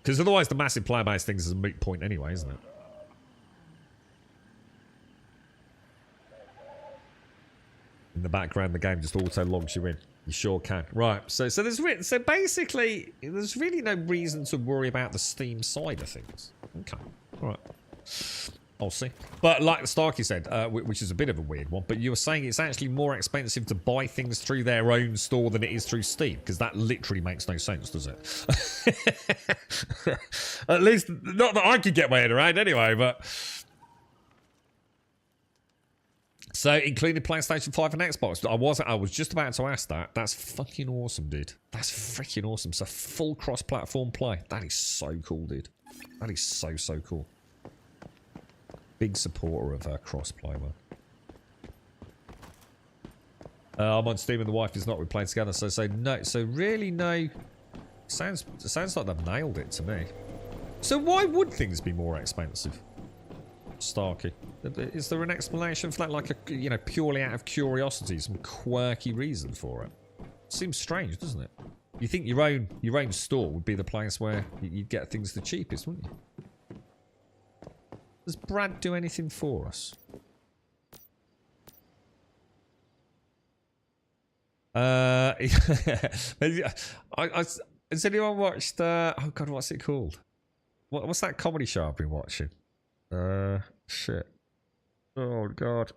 Because otherwise the massive player base thing is a moot point anyway, isn't it? In the background, the game just auto logs you in. You sure can. Right. So basically, there's really no reason to worry about the Steam side of things. Okay. All right. I'll see. But like Starkey said, which is a bit of a weird one, but you were saying it's actually more expensive to buy things through their own store than it is through Steam, because that literally makes no sense, does it? At least, not that I could get my head around anyway, but... So, including PlayStation 5 and Xbox. I was just about to ask that. That's fucking awesome, dude. That's freaking awesome. It's a full cross-platform play. That is so cool, dude. That is so cool. Big supporter of cross-play, man. I'm on Steam and the wife is not. We play together. So no. So really, no. Sounds like they've nailed it to me. So why would things be more expensive? Starkey, is there an explanation for that, like a purely out of curiosity, some quirky reason for it? Seems strange, doesn't it? You think your own store would be the place where you'd get things the cheapest, wouldn't you? Does Brad do anything for us? Has anyone watched? Oh God, what's it called? What's that comedy show I've been watching? Shit. Oh God.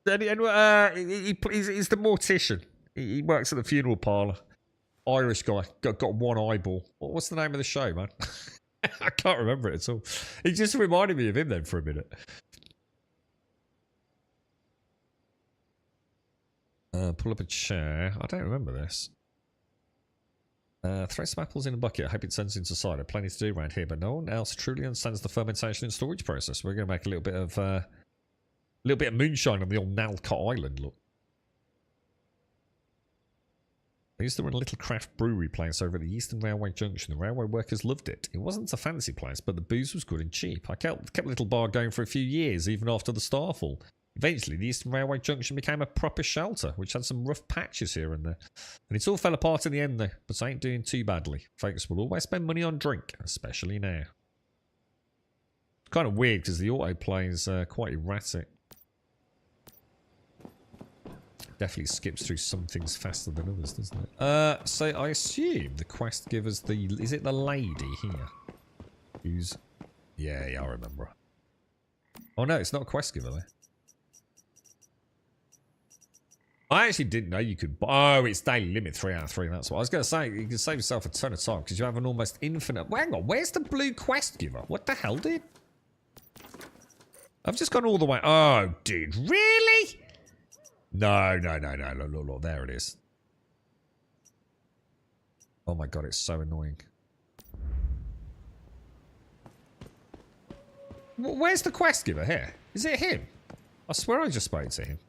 He's the mortician. He works at the funeral parlour. Irish guy. Got one eyeball. What's the name of the show, man? I can't remember it at all. He just reminded me of him then for a minute. Pull up a chair. I don't remember this. Throw some apples in a bucket. I hope it turns into cider. Plenty to do around here, but no one else truly understands the fermentation and storage process. We're going to make a little bit of moonshine on the old Nalcott Island. Look. I used to run a little craft brewery place over at the Eastern Railway Junction. The railway workers loved it. It wasn't a fancy place, but the booze was good and cheap. I kept the little bar going for a few years, even after the Starfall. Eventually, the Eastern Railway Junction became a proper shelter, which had some rough patches here and there. And it all fell apart in the end, though, but I ain't doing too badly. Folks will always spend money on drink, especially now. It's kind of weird, because the autoplay is quite erratic. Definitely skips through some things faster than others, doesn't it? So I assume the quest gives the... Is it the lady here? Who's... Yeah, I remember her. Oh no, it's not a quest giver though. I actually didn't know you could... Oh, it's daily limit 3 out of 3. That's what I was going to say. You can save yourself a ton of time because you have an almost infinite... Hang on, where's the blue quest giver? What the hell, dude? I've just gone all the way... Oh, dude, really? No. Look, there it is. Oh my god, it's so annoying. Where's the quest giver here? Is it him? I swear I just spoke to him.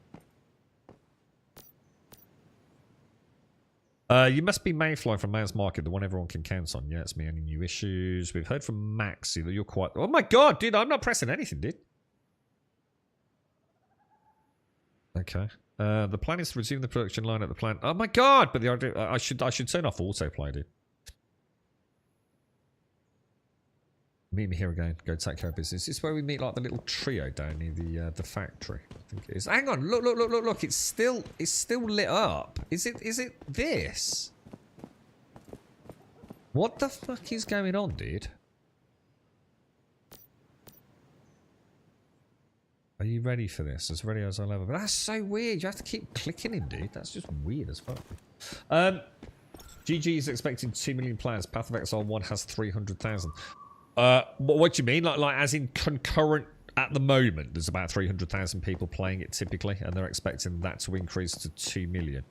You must be Mayfly from May's Market, the one everyone can count on. Yeah, it's me. Any new issues? We've heard from Maxie that you're quite... Oh my god, dude, I'm not pressing anything, dude. Okay. The plan is to resume the production line at the plant. Oh my god, but the idea... I should turn off autoplay, dude. Meet me here again. Go take care of business. This is where we meet like the little trio down near the factory. I think it is. Hang on, look! It's still lit up. Is it this? What the fuck is going on, dude? Are you ready for this? As ready as I'll ever. But that's so weird. You have to keep clicking him, dude. That's just weird as fuck. GG is expecting 2 million players. Path of Exile 1 has 300,000. What do you mean? Like as in concurrent at the moment, there's about 300,000 people playing it typically, and they're expecting that to increase to 2 million.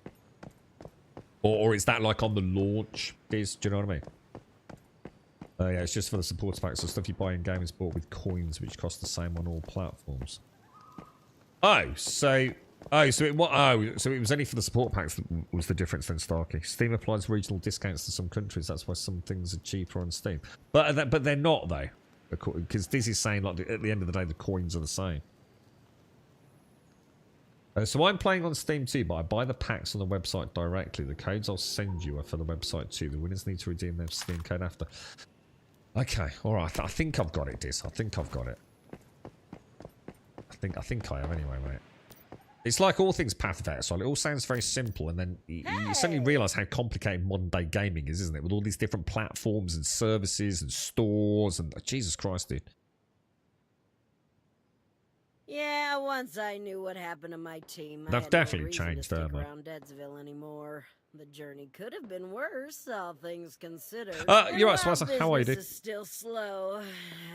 Or is that like on the launch? Do you know what I mean? Yeah, it's just for the supporter packs. So stuff you buy in game is bought with coins, which cost the same on all platforms. So it was only for the support packs that was the difference then, Starkey. Steam applies regional discounts to some countries. That's why some things are cheaper on Steam. But they're not though, because this is saying like at the end of the day the coins are the same. So I'm playing on Steam too, but I buy the packs on the website directly. The codes I'll send you are for the website too. The winners need to redeem their Steam code after. Okay, all right. I think I've got it, Diz. I think I've got it. I think I have anyway, mate. It's like all things Path of Exile. It all sounds very simple, and then you suddenly realise how complicated modern-day gaming is, isn't it? With all these different platforms and services and stores and... Jesus Christ, dude. Yeah, once I knew what happened to my team, They've definitely no changed, to haven't stick they? around Deadsville anymore. The journey could have been worse, all things considered. You're right, While Swazza. How are you, dude? business is still slow.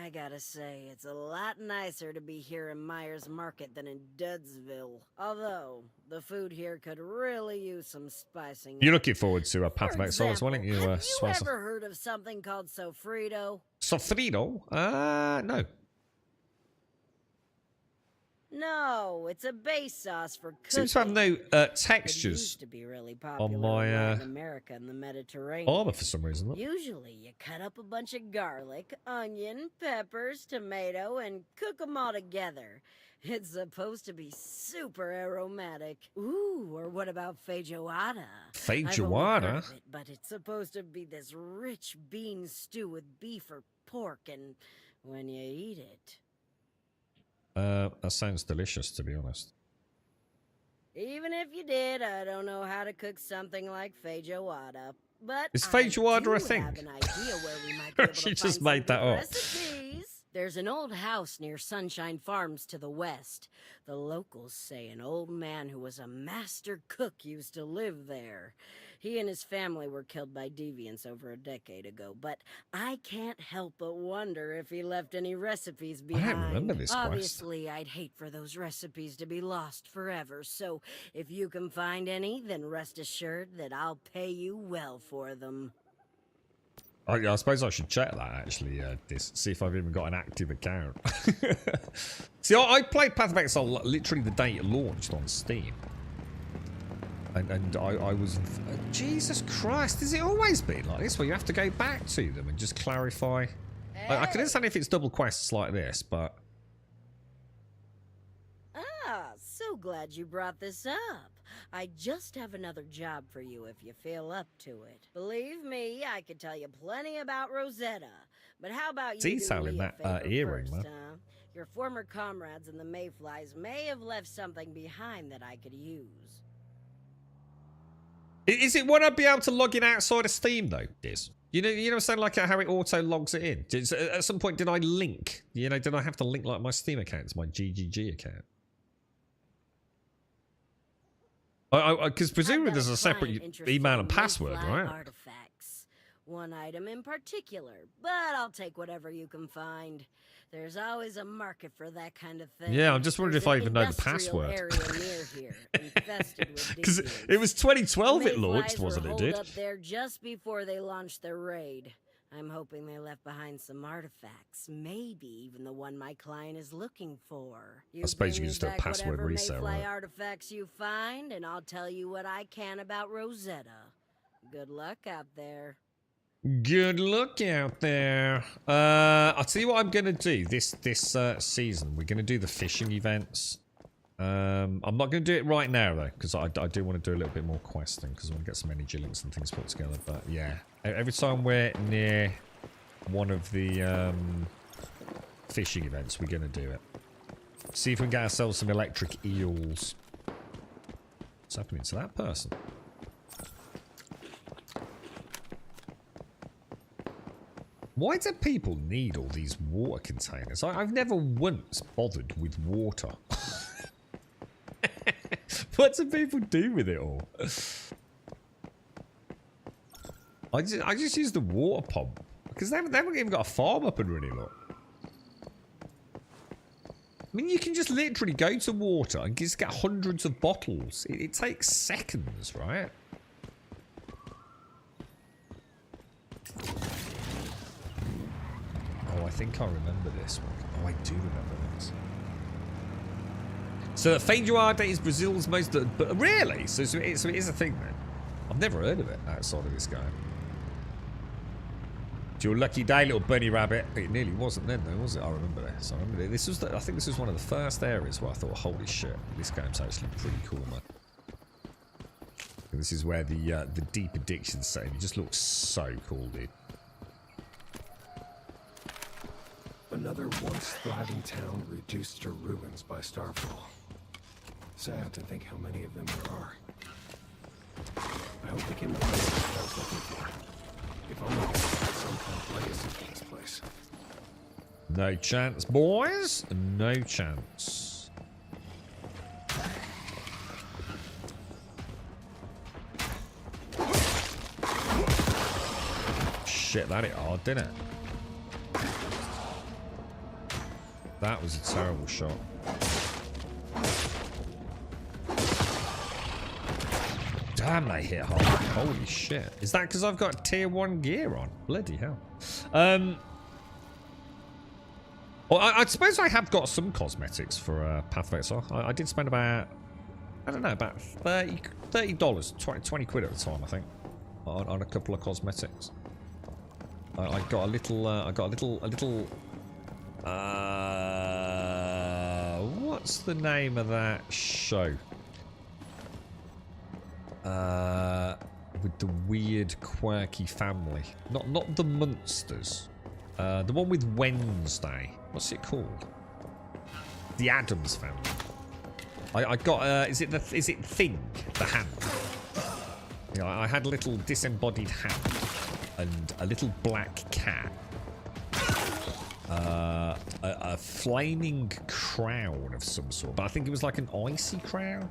I gotta say, it's a lot nicer to be here in Myers Market than in Deadsville. Although, the food here could really use some spicing. You're looking forward to Path of Exile as well, aren't you, Have you Swazza? ever heard of something called sofrito? Sofrito? No. No, it's a base sauce for cooking. Seems to have no It textures used to be really popular on my in Latin America and the Mediterranean. armor for some reason. Look. Usually, you cut up a bunch of garlic, onion, peppers, tomato, and cook them all together. It's supposed to be super aromatic. Ooh, or what about feijoada? Feijoada? But it's supposed to be this rich bean stew with beef or pork, and when you eat it... That sounds delicious, to be honest. Even if you did, I don't know how to cook something like feijoada. But Is feijoada a thing? I have an idea where we might be able She to just find made that some good up. recipes. There's an old house near Sunshine Farms to the west. The locals say an old man who was a master cook used to live there. He and his family were killed by deviants over a decade ago, but I can't help but wonder if he left any recipes I behind. don't remember this quest. Obviously, I'd hate for those recipes to be lost forever, so if you can find any, then rest assured that I'll pay you well for them. I suppose I should check that actually, see if I've even got an active account. See, I played Path of Exile literally the day it launched on Steam. And I was... Jesus Christ, has it always been like this where you have to go back to them and just clarify? I can understand if it's double quests like this, but... Ah, so glad you brought this up. I just have another job for you if you feel up to it. Believe me, I could tell you plenty about Rosetta. But how about you detailing that earring, man. huh? Your former comrades in the Mayflies may have left something behind that I could use. Is it when I'd be able to log in outside of Steam though, Diz? You know what I'm saying, like how it auto logs it in? At some point, did I link? Did I have to link like my Steam account to my GGG account? Because presumably there's a separate email and password, right? Artifacts. One item in particular, but I'll take wwhatever you can find. There's always a market for that kind of thing. Yeah, I'm just wondering if I even know the password. Because it was 2012 it launched, wasn't it, dude? Up there just before they launched their raid. I'm hoping they left behind some artifacts, maybe even the one my client is looking for. I suppose you can just do a password reset, right? Artifacts you find, and I'll tell you what I can about Rosetta. Good luck out there. Good luck out there. I'll tell you what I'm gonna do this season. We're gonna do the fishing events. I'm not gonna do it right now though, because I do want to do a little bit more questing because I want to get some energy links and things put together. But yeah, every time we're near one of the fishing events, we're gonna do it. See if we can get ourselves some electric eels. What's happening to that person? Why do people need all these water containers? I've never once bothered with water. What do people do with it all? I just use the water pump. Because they haven't even got a farm up and running, look. I mean, you can just literally go to water and just get hundreds of bottles. It takes seconds, right? Oh, I think I remember this one. Oh, I do remember this. So, Feijoada is Brazil's most... But really? So it is a thing, then? I've never heard of it outside of this game. It's your lucky day, little bunny rabbit. It nearly wasn't then, though, was it? I remember this. I remember this. I think this was one of the first areas where I thought, holy shit, this game's actually pretty cool, man. And this is where the deep addiction setting just looks so cool, dude. Another once thriving town reduced to ruins by starfall. Sad to think how many of them there are. I hope they can find what I was looking for. If only I could find some kind of legacy for this place. No chance, boys. No chance. Shit, that hit hard, didn't it? That was a terrible shot. Damn, they hit hard. Holy shit. Is that because I've got tier 1 gear on? Bloody hell. Well, I suppose I have got some cosmetics for Path of Exile. I did spend about, I don't know, about $30, 20 quid at the time, I think, on a couple of cosmetics. I got a little, what's the name of that show? With the weird, quirky family. Not the Munsters. The one with Wednesday. What's it called? The Addams Family. I got. Is it Thing? The hand. You know, I had a little disembodied hand and a little black cat. A flaming crown of some sort, but I think it was like an icy crown.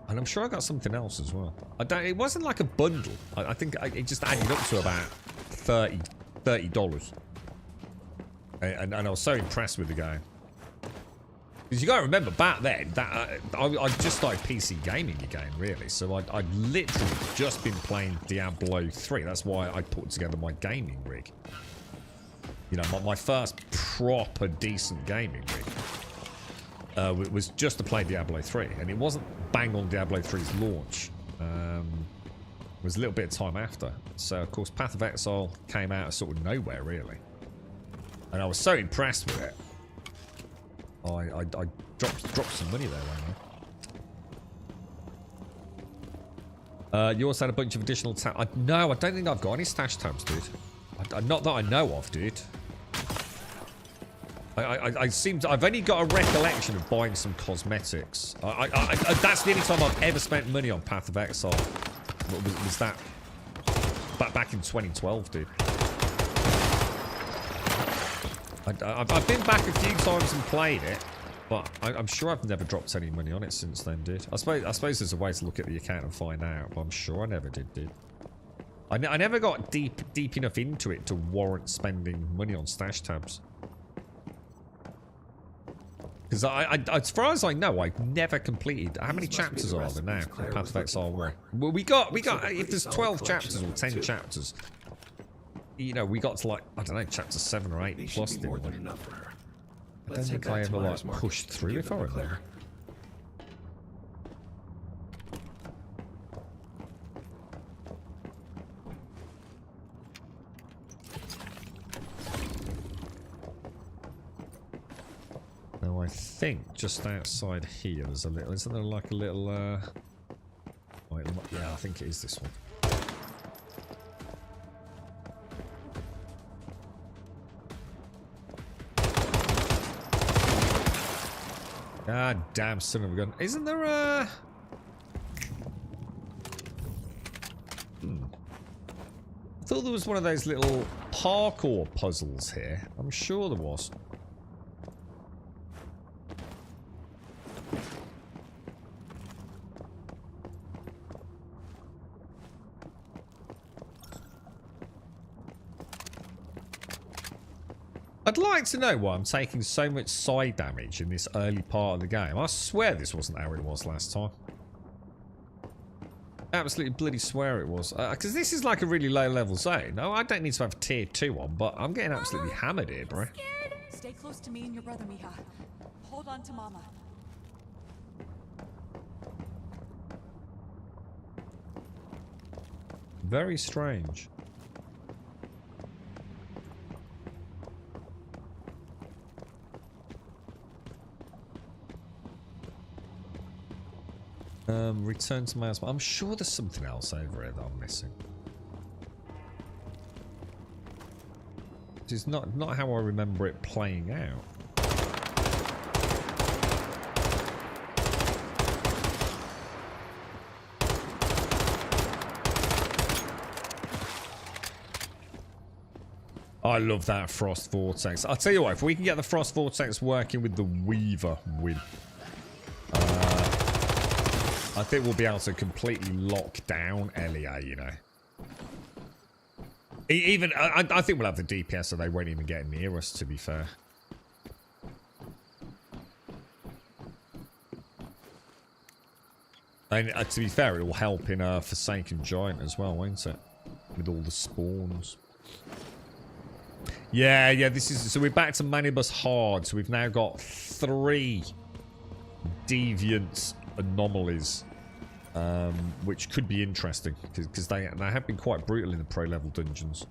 And I'm sure I got something else as well. It wasn't like a bundle. I think it just added up to about $30. And I was so impressed with the game. Because you got to remember, back then, that I just started PC gaming again, really. So I'd literally just been playing Diablo 3. That's why I put together my gaming rig. You know, my first proper decent gaming rig was just to play Diablo 3. And it wasn't bang on Diablo 3's launch. It was a little bit of time after. So, of course, Path of Exile came out of sort of nowhere, really. And I was so impressed with it. I dropped some money there, you also had a bunch of additional tabs. No, I don't think I've got any stash tabs, dude. Not that I know of, dude. I've only got a recollection of buying some cosmetics. That's the only time I've ever spent money on Path of Exile. Was that back in 2012, dude. I've been back a few times and played it, but I'm sure I've never dropped any money on it since then, dude. I suppose there's a way to look at the account and find out, but I'm sure I never did, dude. I never got deep enough into it to warrant spending money on stash tabs. Because as far as I know, I've never completed. How many chapters are there now? Path of Exile 1. Well, we got. If there's 12 chapters or 10 chapters, you know, we got to like, I don't know, chapter 7 or 8 plus, didn't we? I don't think I ever like pushed through, if I remember. Now I think just outside here there's a little, isn't there like a little wait, yeah, I think it is this one. God damn son of a gun. Isn't there a... I thought there was one of those little parkour puzzles here. I'm sure there was. I'd like to know why I'm taking so much side damage in this early part of the game. I swear this wasn't how it was last time. Absolutely bloody swear it was. Because this is like a really low level zone. No, I don't need to have tier 2 on, but I'm getting absolutely hammered here, bro. Stay close to me and your brother, Mija. Hold on to Mama. Very strange. Return to mouse. I'm sure there's something else over here that I'm missing. It's not how I remember it playing out. I love that Frost Vortex. I'll tell you what, if we can get the Frost Vortex working with the Weaver win, I think we'll be able to completely lock down LEA, you know. Even, I think we'll have the DPS so they won't even get near us, to be fair. And to be fair, it will help in Forsaken Giant as well, won't it? With all the spawns. Yeah, this is... So we're back to Manibus Hard. So we've now got 3 deviant anomalies. Which could be interesting. Because they have been quite brutal in the pro level dungeons.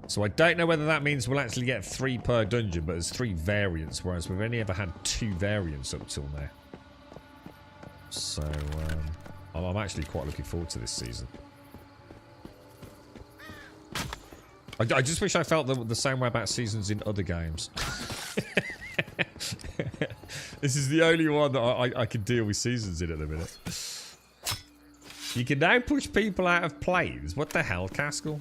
So I don't know whether that means we'll actually get 3 per dungeon. But there's 3 variants. Whereas we've only ever had 2 variants up till now. So I'm actually quite looking forward to this season. I just wish I felt the same way about seasons in other games. This is the only one that I can deal with seasons in at the minute. You can now push people out of planes. What the hell, Caskell?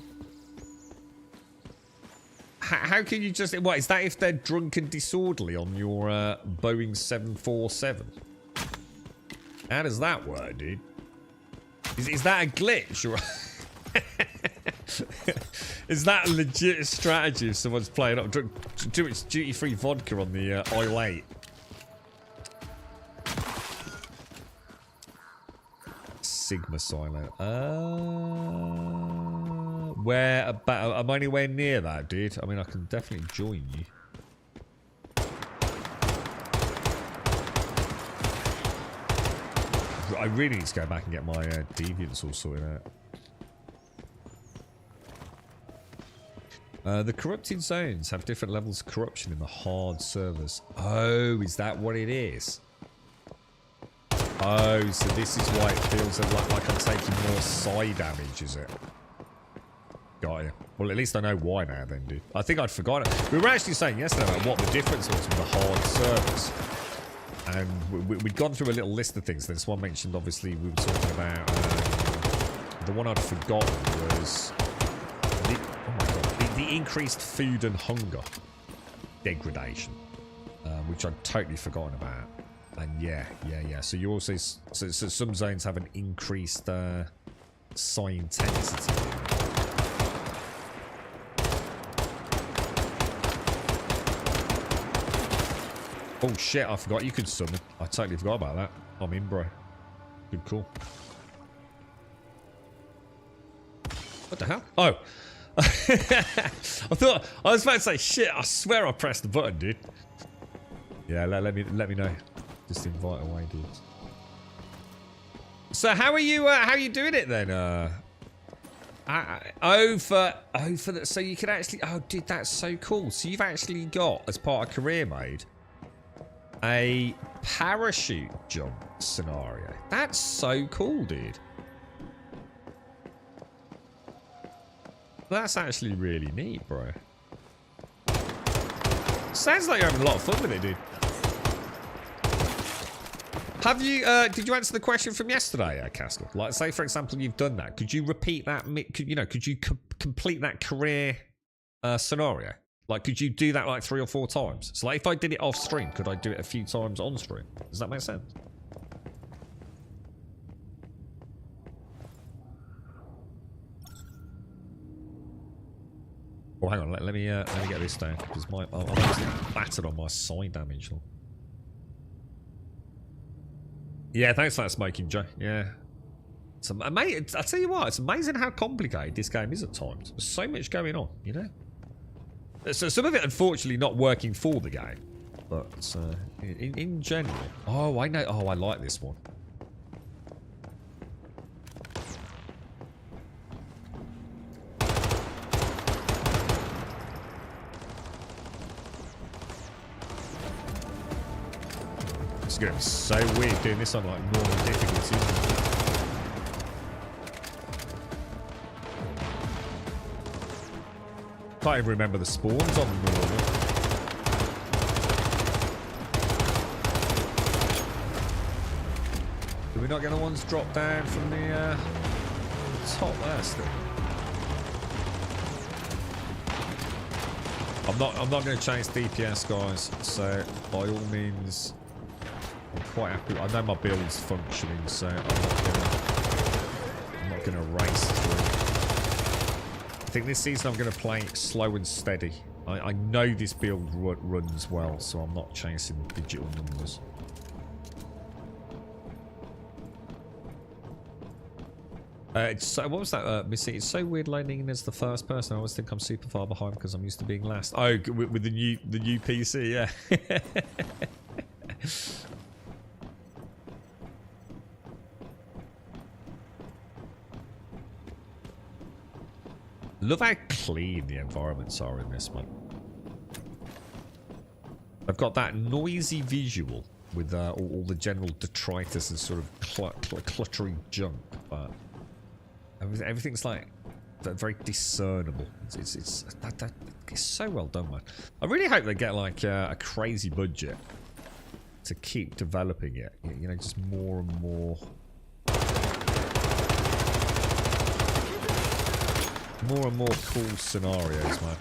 How can you just... What, is that if they're drunk and disorderly on your Boeing 747? How does that work, dude? Is that a glitch? Or is that a legit strategy if someone's playing up? Do its duty-free vodka on the aisle 8. Sigma silo. Where about? Am I anywhere near that, dude? I mean, I can definitely join you. I really need to go back and get my deviants all sorted out. The corrupted zones have different levels of corruption in the hard servers. Oh, is that what it is? Oh, so this is why it feels like I'm taking more side damage, is it? Got you. Well, at least I know why now then, dude. I think I'd forgotten. We were actually saying yesterday about what the difference was with the hard servers. And we'd gone through a little list of things. This one mentioned, obviously, we were talking about... the one I'd forgotten was... the increased food and hunger degradation. Which I'd totally forgotten about. And yeah. So you also... So some zones have an increased psi intensity. Oh shit, I forgot you could summon. I totally forgot about that. I'm in, bro. Good call. What the hell? Oh. I was about to say, shit, I swear I pressed the button, dude. Yeah, let me know. Just invite away, dude. So how are you doing it then? So you can actually, oh dude, that's so cool. So you've actually got, as part of career mode, a parachute jump scenario. That's so cool, dude. That's actually really neat, bro. Sounds like you're having a lot of fun with it, dude. Have you, did you answer the question from yesterday, Castle? Like, say, for example, you've done that. Could you repeat that, could you complete that career scenario? Like, could you do that like 3 or 4 times? So, like, if I did it off stream, could I do it a few times on stream? Does that make sense? Oh, hang on. Let me get this down because I'm just battered on my side damage. Yeah, thanks for that, Smoking Joe. Yeah. It's amazing. I tell you what, it's amazing how complicated this game is at times. There's so much going on, you know? So some of it, unfortunately, not working for the game. But in general... Oh, I know. Oh, I like this one. It's going to be so weird doing this on like normal difficulty. Can't even remember the spawns on normal. Did we not get the ones drop down from the top there still? I'm not going to change DPS, guys. So by all means, I'm quite happy. I know my build's functioning, so I'm not going to race through. I think this season I'm going to play it slow and steady. I know this build runs well, so I'm not chasing digital numbers. What was that, Missy? It's so weird loading in as the first person. I always think I'm super far behind because I'm used to being last. Oh, with the new PC, yeah. Love how clean the environments are in this one. I've got that noisy visual with all the general detritus and sort of cluttery junk, but everything's like very discernible. It's so well done, man. I really hope they get like a crazy budget to keep developing it. You know, just more and more. More and more cool scenarios, man.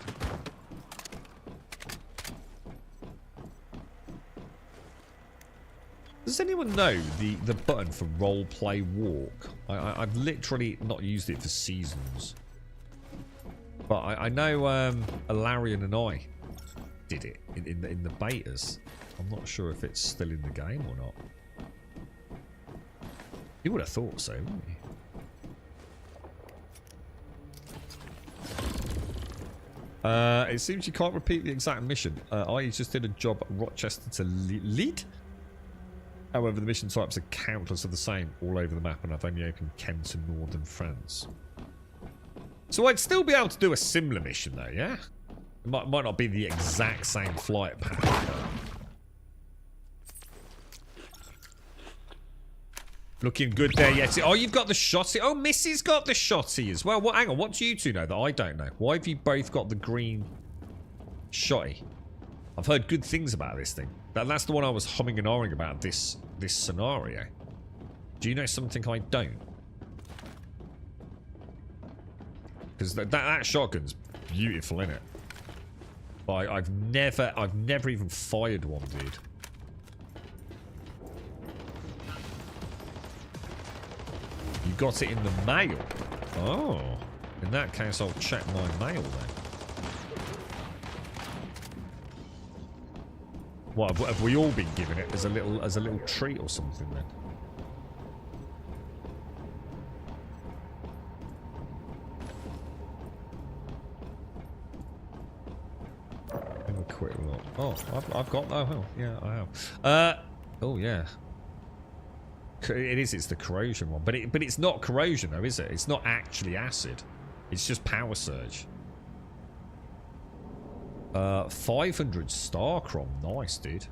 Does anyone know the button for roleplay walk? I've literally not used it for seasons. But I know Alarian and I did it in the betas. I'm not sure if it's still in the game or not. You would have thought so, wouldn't you? It seems you can't repeat the exact mission. I just did a job at Rochester to lead. However, the mission types are countless of the same all over the map, and I've only opened Kent and northern France. So I'd still be able to do a similar mission though, yeah? It might not be the exact same flight path. Looking good there, Yeti. Oh, you've got the shotty. Oh, Missy's got the shotty as well. What? Hang on, what do you two know that I don't know? Why have you both got the green shotty? I've heard good things about this thing. That's the one I was humming and ahhing about this scenario. Do you know something I don't? Because that shotgun's beautiful, innit? But I've never even fired one, dude. You got it in the mail. Oh, in that case, I'll check my mail then. What have we all been given it as a little treat or something then? Have a quick look. Oh, I've got. Oh, yeah, I have. Oh yeah. It is. It's the corrosion one, but it's not corrosion though, is it? It's not actually acid. It's just power surge. 500 star crom. Nice, dude.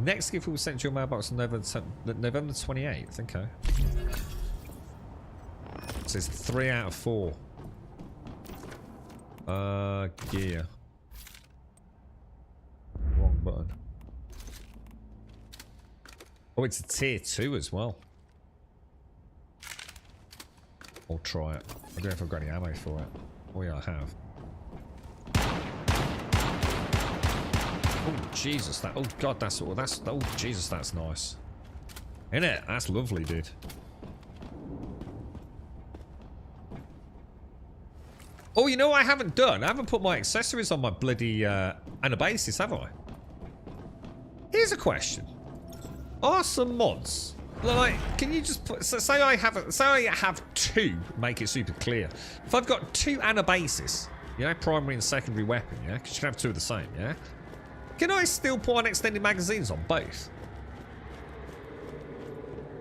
Next gift will be sent to your mailbox on November 28th. Okay. It says 3 out of 4. Gear. Wrong button. Oh, it's a tier 2 as well. I'll try it. I don't know if I've got any ammo for it. Oh yeah, I have. Oh Jesus, that. Oh God, that's. Oh Jesus, that's nice. Isn't it? That's lovely, dude. Oh, you know what I haven't done? I haven't put my accessories on my bloody Anabasis, have I? Here's a question. Are some mods like? Can you just put? So say I have 2. Make it super clear. If I've got 2 Anabasis, you know, primary and secondary weapon, yeah, because you can have 2 of the same, yeah. Can I still put on extended magazines on both?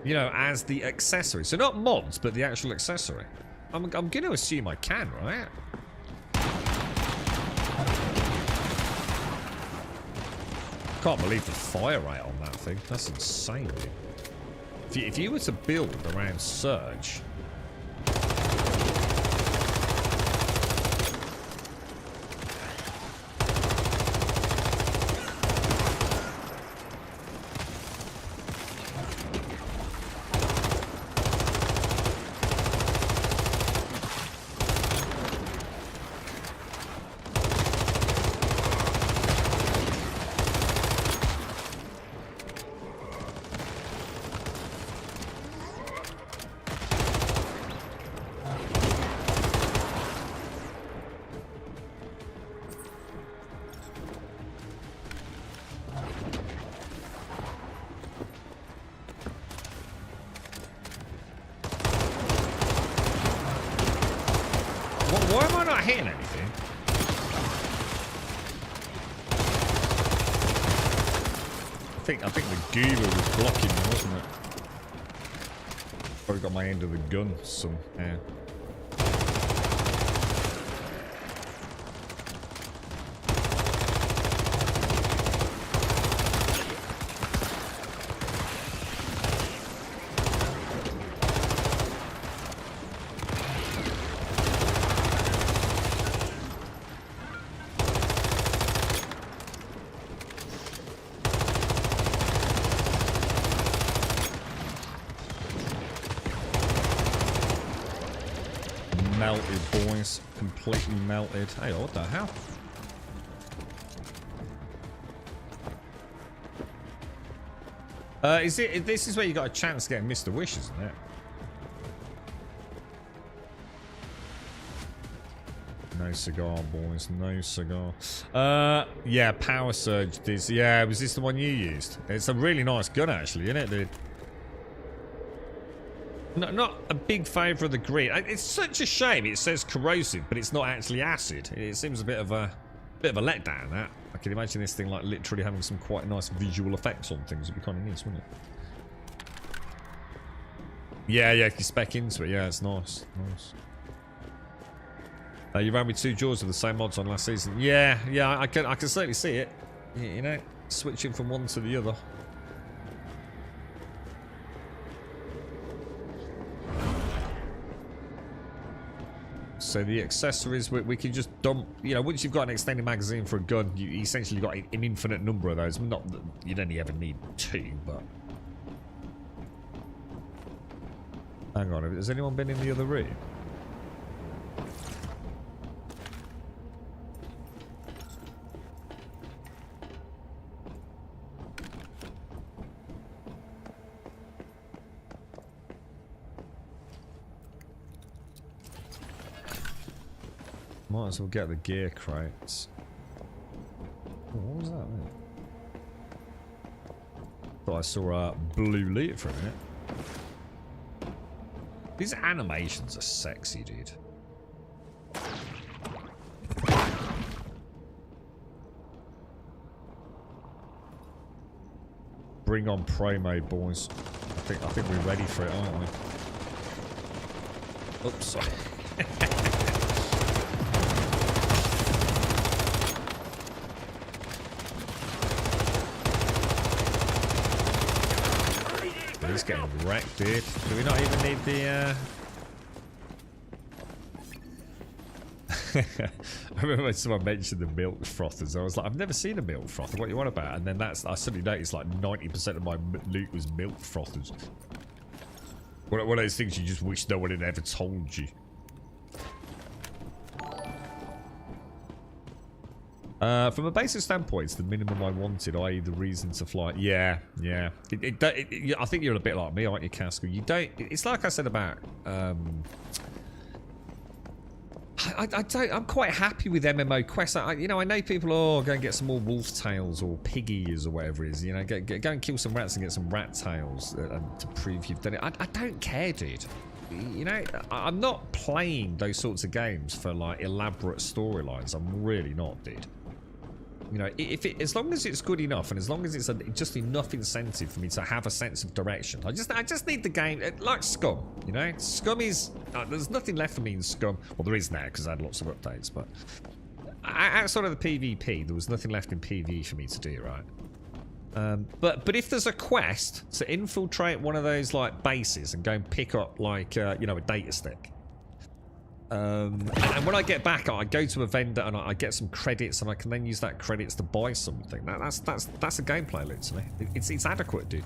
You know, as the accessory. So not mods, but the actual accessory. I'm going to assume I can, right? Can't believe the fire rate on that thing. That's insane, dude. If you were to build around Surge... Why am I not hitting anything? I think the goober was blocking me, wasn't it? Probably got my end of the gun somehow. Melted, boys. Completely melted. Hey, what the hell? This is where you got a chance to get Mr. Wish, isn't it? No cigar, boys. No cigar. Yeah, Power Surge. Yeah, was this the one you used? It's a really nice gun, actually, isn't it, dude? Not a big favour of the green. It's such a shame. It says corrosive, but it's not actually acid. It seems a bit of a letdown. That I can imagine this thing like literally having some quite nice visual effects on things. It'd be kind of nice, wouldn't it? Yeah, if you spec into it, yeah, it's nice. You ran with 2 jaws with the same mods on last season. Yeah, I can certainly see it. You know, switching from one to the other. So the accessories, we can just dump, you know, once you've got an extended magazine for a gun, you essentially got an infinite number of those. Not that you'd only ever need 2, but... Hang on, has anyone been in the other room? Might as well get the gear crates. Oh, what was that, man? Thought I saw a blue lead for a minute. These animations are sexy, dude. Bring on pro mode, boys. I think we're ready for it, aren't we? Oops, sorry. He's getting wrecked, dude. Do we not even need the, I remember when someone mentioned the milk frothers. I was like, I've never seen a milk frother. What you want about? And then I suddenly noticed like 90% of my loot was milk frothers. One of those things you just wish no one had ever told you. From a basic standpoint, it's the minimum I wanted, i.e. the reason to fly. Yeah. I think you're a bit like me, aren't you, Casco? You don't... It's like I said about... I'm quite happy with MMO quests. I know people, go and get some more wolf tails or pig ears or whatever it is. You know, go and kill some rats and get some rat tails to prove you've done it. I don't care, dude. You know, I'm not playing those sorts of games for, like, elaborate storylines. I'm really not, dude. You know, as long as it's good enough and as long as it's just enough incentive for me to have a sense of direction. I just need the game, like Scum, you know? Scum is... there's nothing left for me in Scum. Well, there is now because I had lots of updates, but... outside of the PvP, there was nothing left in PvE for me to do, right? But if there's a quest to infiltrate one of those, like, bases and go and pick up, like, you know, a data stick. And when I get back, I go to a vendor and I get some credits, and I can then use that credits to buy something. That's a gameplay loop to me. It's adequate, dude.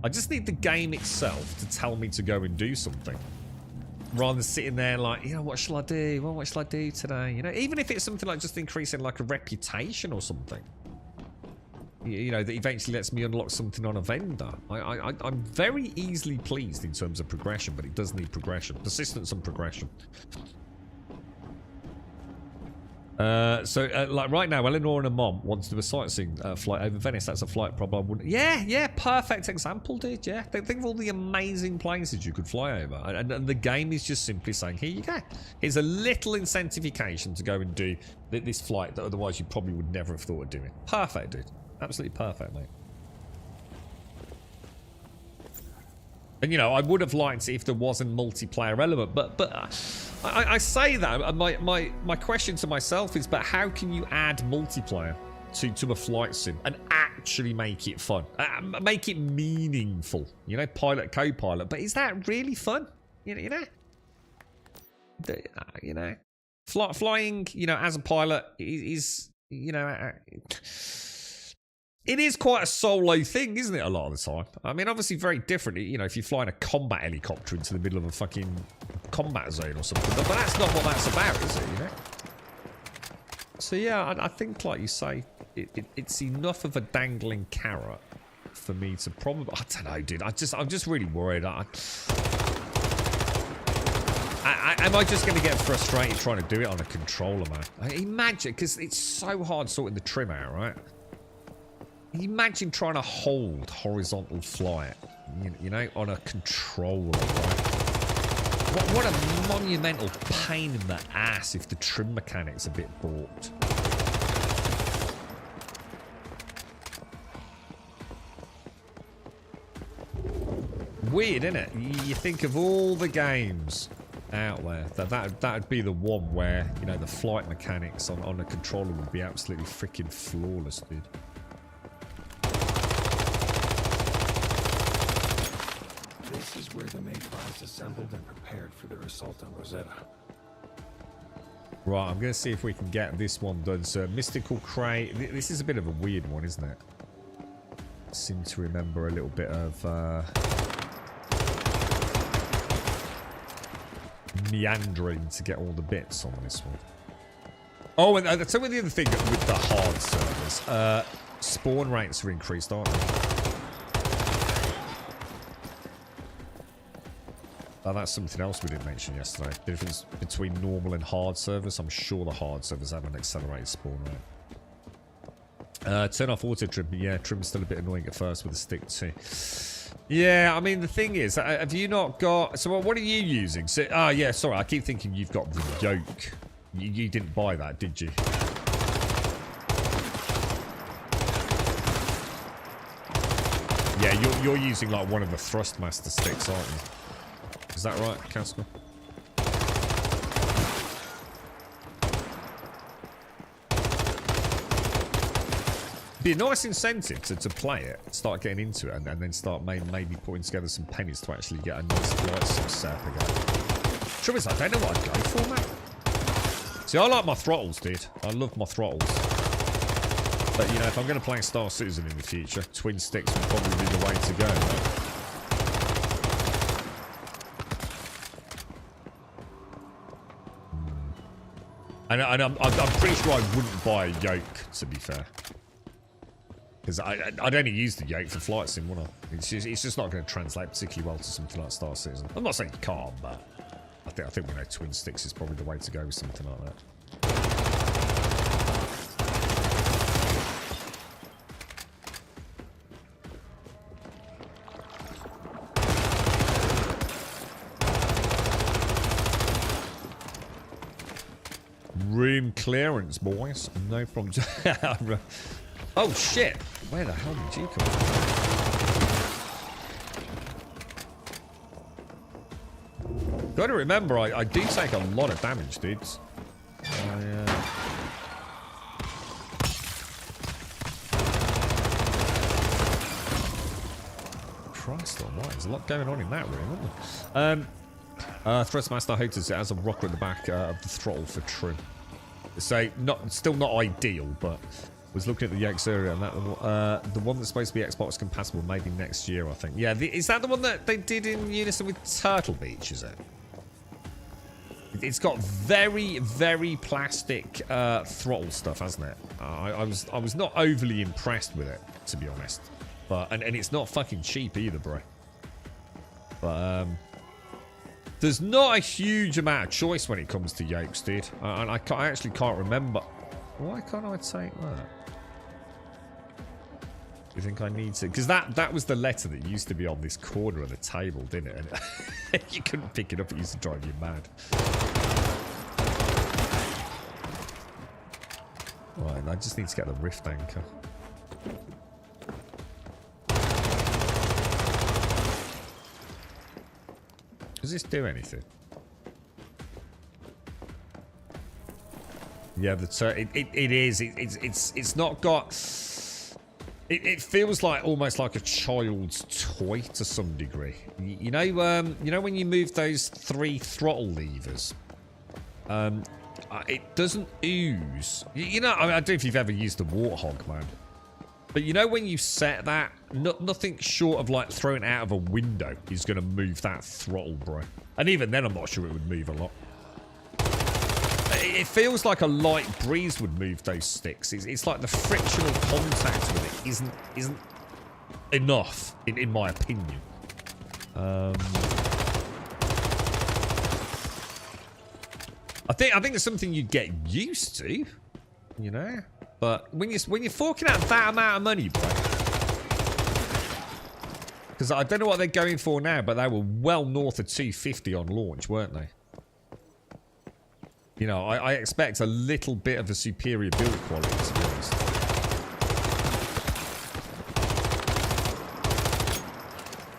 I just need the game itself to tell me to go and do something, rather than sitting there like, you know, what shall I do? Well, what shall I do today? You know, even if it's something like just increasing like a reputation or something. You know, that eventually lets me unlock something on a vendor. I'm very easily pleased in terms of progression, but it does need progression, persistence and progression. Like right now, Eleanor and her mom wants to do a sightseeing flight over Venice. That's a flight problem I wouldn't... Yeah, perfect example, dude, yeah. Think of all the amazing places you could fly over. And the game is just simply saying, here you go. Here's a little incentivification to go and do this flight that otherwise you probably would never have thought of doing. Perfect, dude. Absolutely perfect, mate. And, you know, I would have liked it if there was a multiplayer element, but I say that, my question to myself is, but how can you add multiplayer to a flight sim and actually make it fun? Make it meaningful, you know, pilot, co-pilot, but is that really fun? You know, flying, you know, as a pilot is you know... It is quite a solo thing, isn't it, a lot of the time? I mean, obviously very different, you know, if you're flying a combat helicopter into the middle of a fucking combat zone or something. But that's not what that's about, is it, you know? So, yeah, I think, like you say, it's enough of a dangling carrot for me to probably... I don't know, dude. I'm just really worried. Am I just going to get frustrated trying to do it on a controller, man? Imagine, because it's so hard sorting the trim out, right? Imagine trying to hold horizontal flight, you know, on a controller, right? What a monumental pain in the ass if the trim mechanic's a bit balked. Weird, isn't it? You think of all the games out there, that'd be the one where, you know, the flight mechanics on a controller would be absolutely freaking flawless, dude. This is where the Mayflies assembled and prepared for their assault on Rosetta. Right, I'm going to see if we can get this one done. So, Mystical Crate. This is a bit of a weird one, isn't it? I seem to remember a little bit of meandering to get all the bits on this one. Oh, and I'll tell you the other thing with the hard servers. Spawn rates are increased, aren't they? Oh, that's something else we didn't mention yesterday. The difference between normal and hard servers. I'm sure the hard servers have an accelerated spawn rate. Turn off auto trim. Yeah, trim's still a bit annoying at first with the stick too. Yeah, I mean, the thing is, have you not got... So what are you using? So, yeah, sorry. I keep thinking you've got the yoke. You didn't buy that, did you? Yeah, you're using, like, one of the Thrustmaster sticks, aren't you? Is that right, Casper? Be a nice incentive to play it, start getting into it, and then start maybe putting together some pennies to actually get a nice flight setup again. Trouble is, I don't know what I'd go for, mate. See, I like my throttles, dude. I love my throttles. But, you know, if I'm going to play Star Citizen in the future, twin sticks would probably be the way to go, right? And I'm pretty sure I wouldn't buy a yoke, to be fair. Because I'd only use the yoke for flight sim, wouldn't I? It's just not going to translate particularly well to something like Star Citizen. I'm not saying you can't, but I think we know twin sticks is probably the way to go with something like that. Room clearance, boys. No problem. Oh, shit. Where the hell did you come from? Gotta remember, I do take a lot of damage, dudes. Christ almighty, there's a lot going on in that room, isn't there? Thrustmaster Hoters, it has a rocker at the back of the throttle for trim. So, still not ideal, but was looking at the Yokes earlier, and that the one that's supposed to be Xbox compatible maybe next year, I think. Yeah, is that the one that they did in unison with Turtle Beach, is it? It's got very, very plastic throttle stuff, hasn't it? I was not overly impressed with it, to be honest. But and it's not fucking cheap either, bro. But there's not a huge amount of choice when it comes to yokes, dude. And I actually can't remember. Why can't I take that? You think I need to? Because that was the letter that used to be on this corner of the table, didn't it? And you couldn't pick it up. It used to drive you mad. Right, I just need to get the rift anchor. Does this do anything? Yeah, it is. It's not got. It feels like almost like a child's toy to some degree. You know when you move those 3 throttle levers, it doesn't ooze. You know, I don't know if you've ever used a Warthog, man. But you know when you set that, nothing short of like throwing it out of a window is going to move that throttle, bro. And even then, I'm not sure it would move a lot. It feels like a light breeze would move those sticks. It's like the frictional contact with it isn't enough, in my opinion. I think it's something you get used to, you know. But when you're forking out that amount of money, bro, because I don't know what they're going for now, but they were well north of 250 on launch, weren't they? You know, I expect a little bit of a superior build quality, to be honest.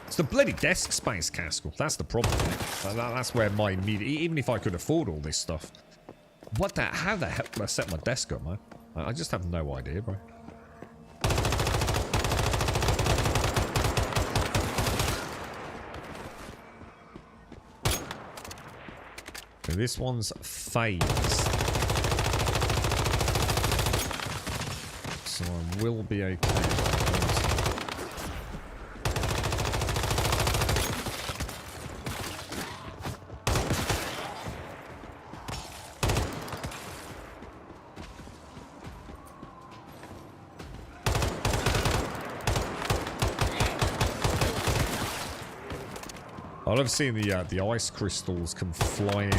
It's the bloody desk space, Caskell. That's the problem. That's where my immediate... Even if I could afford all this stuff. How the hell did I set my desk up, man? I just have no idea, bro. So this one's phased. So I will be okay. I love seeing the ice crystals come flying.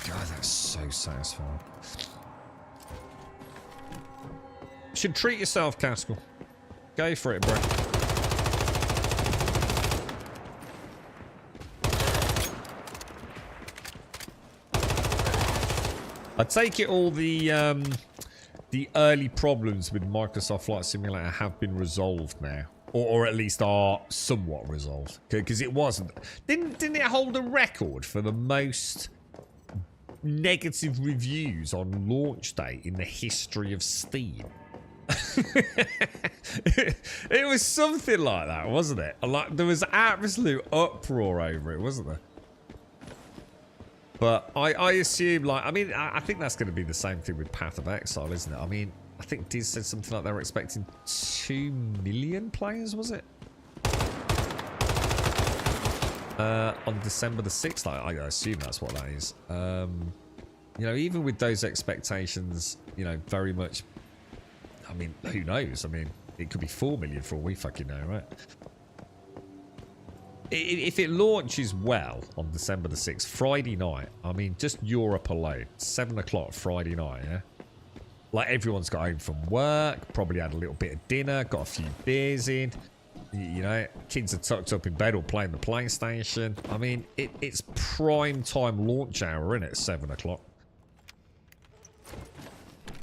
God, that's so satisfying. Should treat yourself, Caskell. Go for it, bro. I take it all the early problems with Microsoft Flight Simulator have been resolved now, or at least are somewhat resolved, because it wasn't. Didn't it hold a record for the most negative reviews on launch day in the history of Steam? It was something like that, wasn't it? Like there was absolute uproar over it, wasn't there? But I assume, like, I mean, I think that's going to be the same thing with Path of Exile, isn't it? I mean, I think Diz said something like they were expecting 2 million players, was it? On December the 6th, I assume that's what that is. You know, even with those expectations, you know, very much, I mean, who knows? I mean, it could be 4 million for all we fucking know, right? If it launches well on December the 6th, Friday night, I mean, just Europe alone, 7 o'clock Friday night, yeah? Like, everyone's got home from work, probably had a little bit of dinner, got a few beers in, you know, kids are tucked up in bed or playing the PlayStation. I mean, it's prime time launch hour, isn't it, 7 o'clock?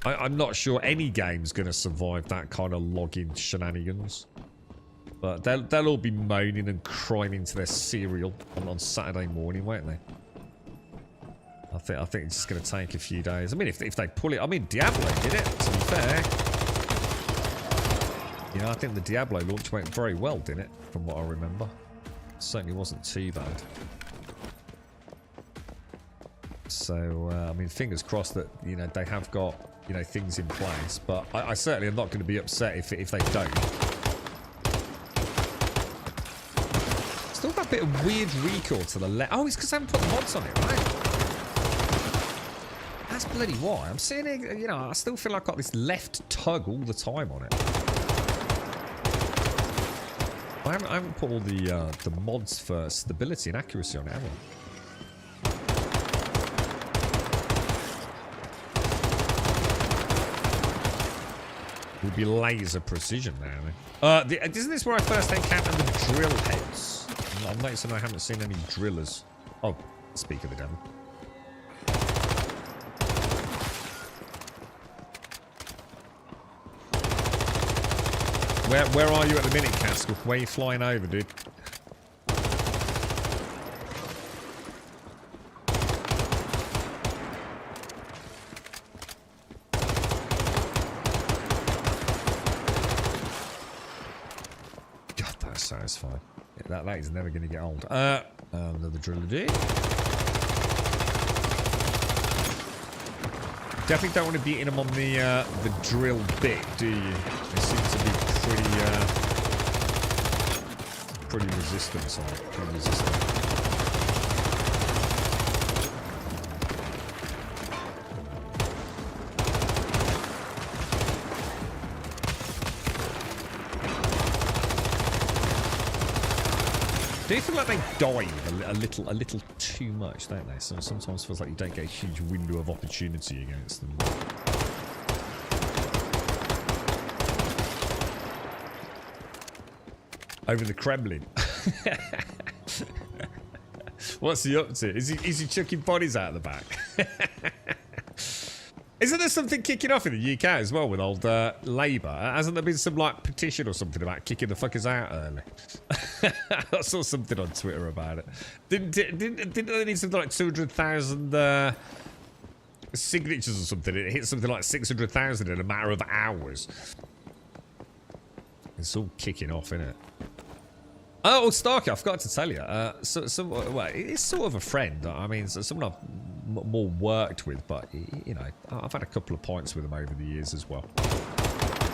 I'm not sure any game's going to survive that kind of login shenanigans. But they'll all be moaning and crying into their cereal on Saturday morning, won't they? I think it's just going to take a few days. I mean, if they pull it... I mean, Diablo did it, to be fair. You know, I think the Diablo launch went very well, didn't it? From what I remember. It certainly wasn't too bad. So, I mean, fingers crossed that, you know, they have got, you know, things in place. But I certainly am not going to be upset if they don't. Still got a bit of weird recoil to the left. Oh, it's because I haven't put the mods on it, right? That's bloody why. I'm seeing it, you know, I still feel like I've got this left tug all the time on it. I haven't put all the mods for stability and accuracy on it, have I? Will be laser precision now. Isn't this where I first encountered the drill heads? I'm noticing I haven't seen any drillers. Oh, speak of the devil. Where are you at the minute, Caskell? Where are you flying over, dude? God, that's satisfying. Yeah, that is never going to get old. Another driller, dude. Definitely don't want to beat him on the drill bit, do you? They seem to be pretty resistant, sorry. Pretty resistant. do feel like they dive a little too much, don't they? So sometimes it feels like you don't get a huge window of opportunity against them. Over the Kremlin. What's he up to? Is he chucking bodies out of the back? Isn't there something kicking off in the UK as well with old Labour? Hasn't there been some like petition or something about kicking the fuckers out early? I saw something on Twitter about it. Didn't they need something like 200,000 signatures or something? It hit something like 600,000 in a matter of hours. It's all kicking off, isn't it? Oh, Stalker, I forgot to tell you. Well, it's sort of a friend. I mean, someone I've more worked with, but, you know, I've had a couple of points with him over the years as well.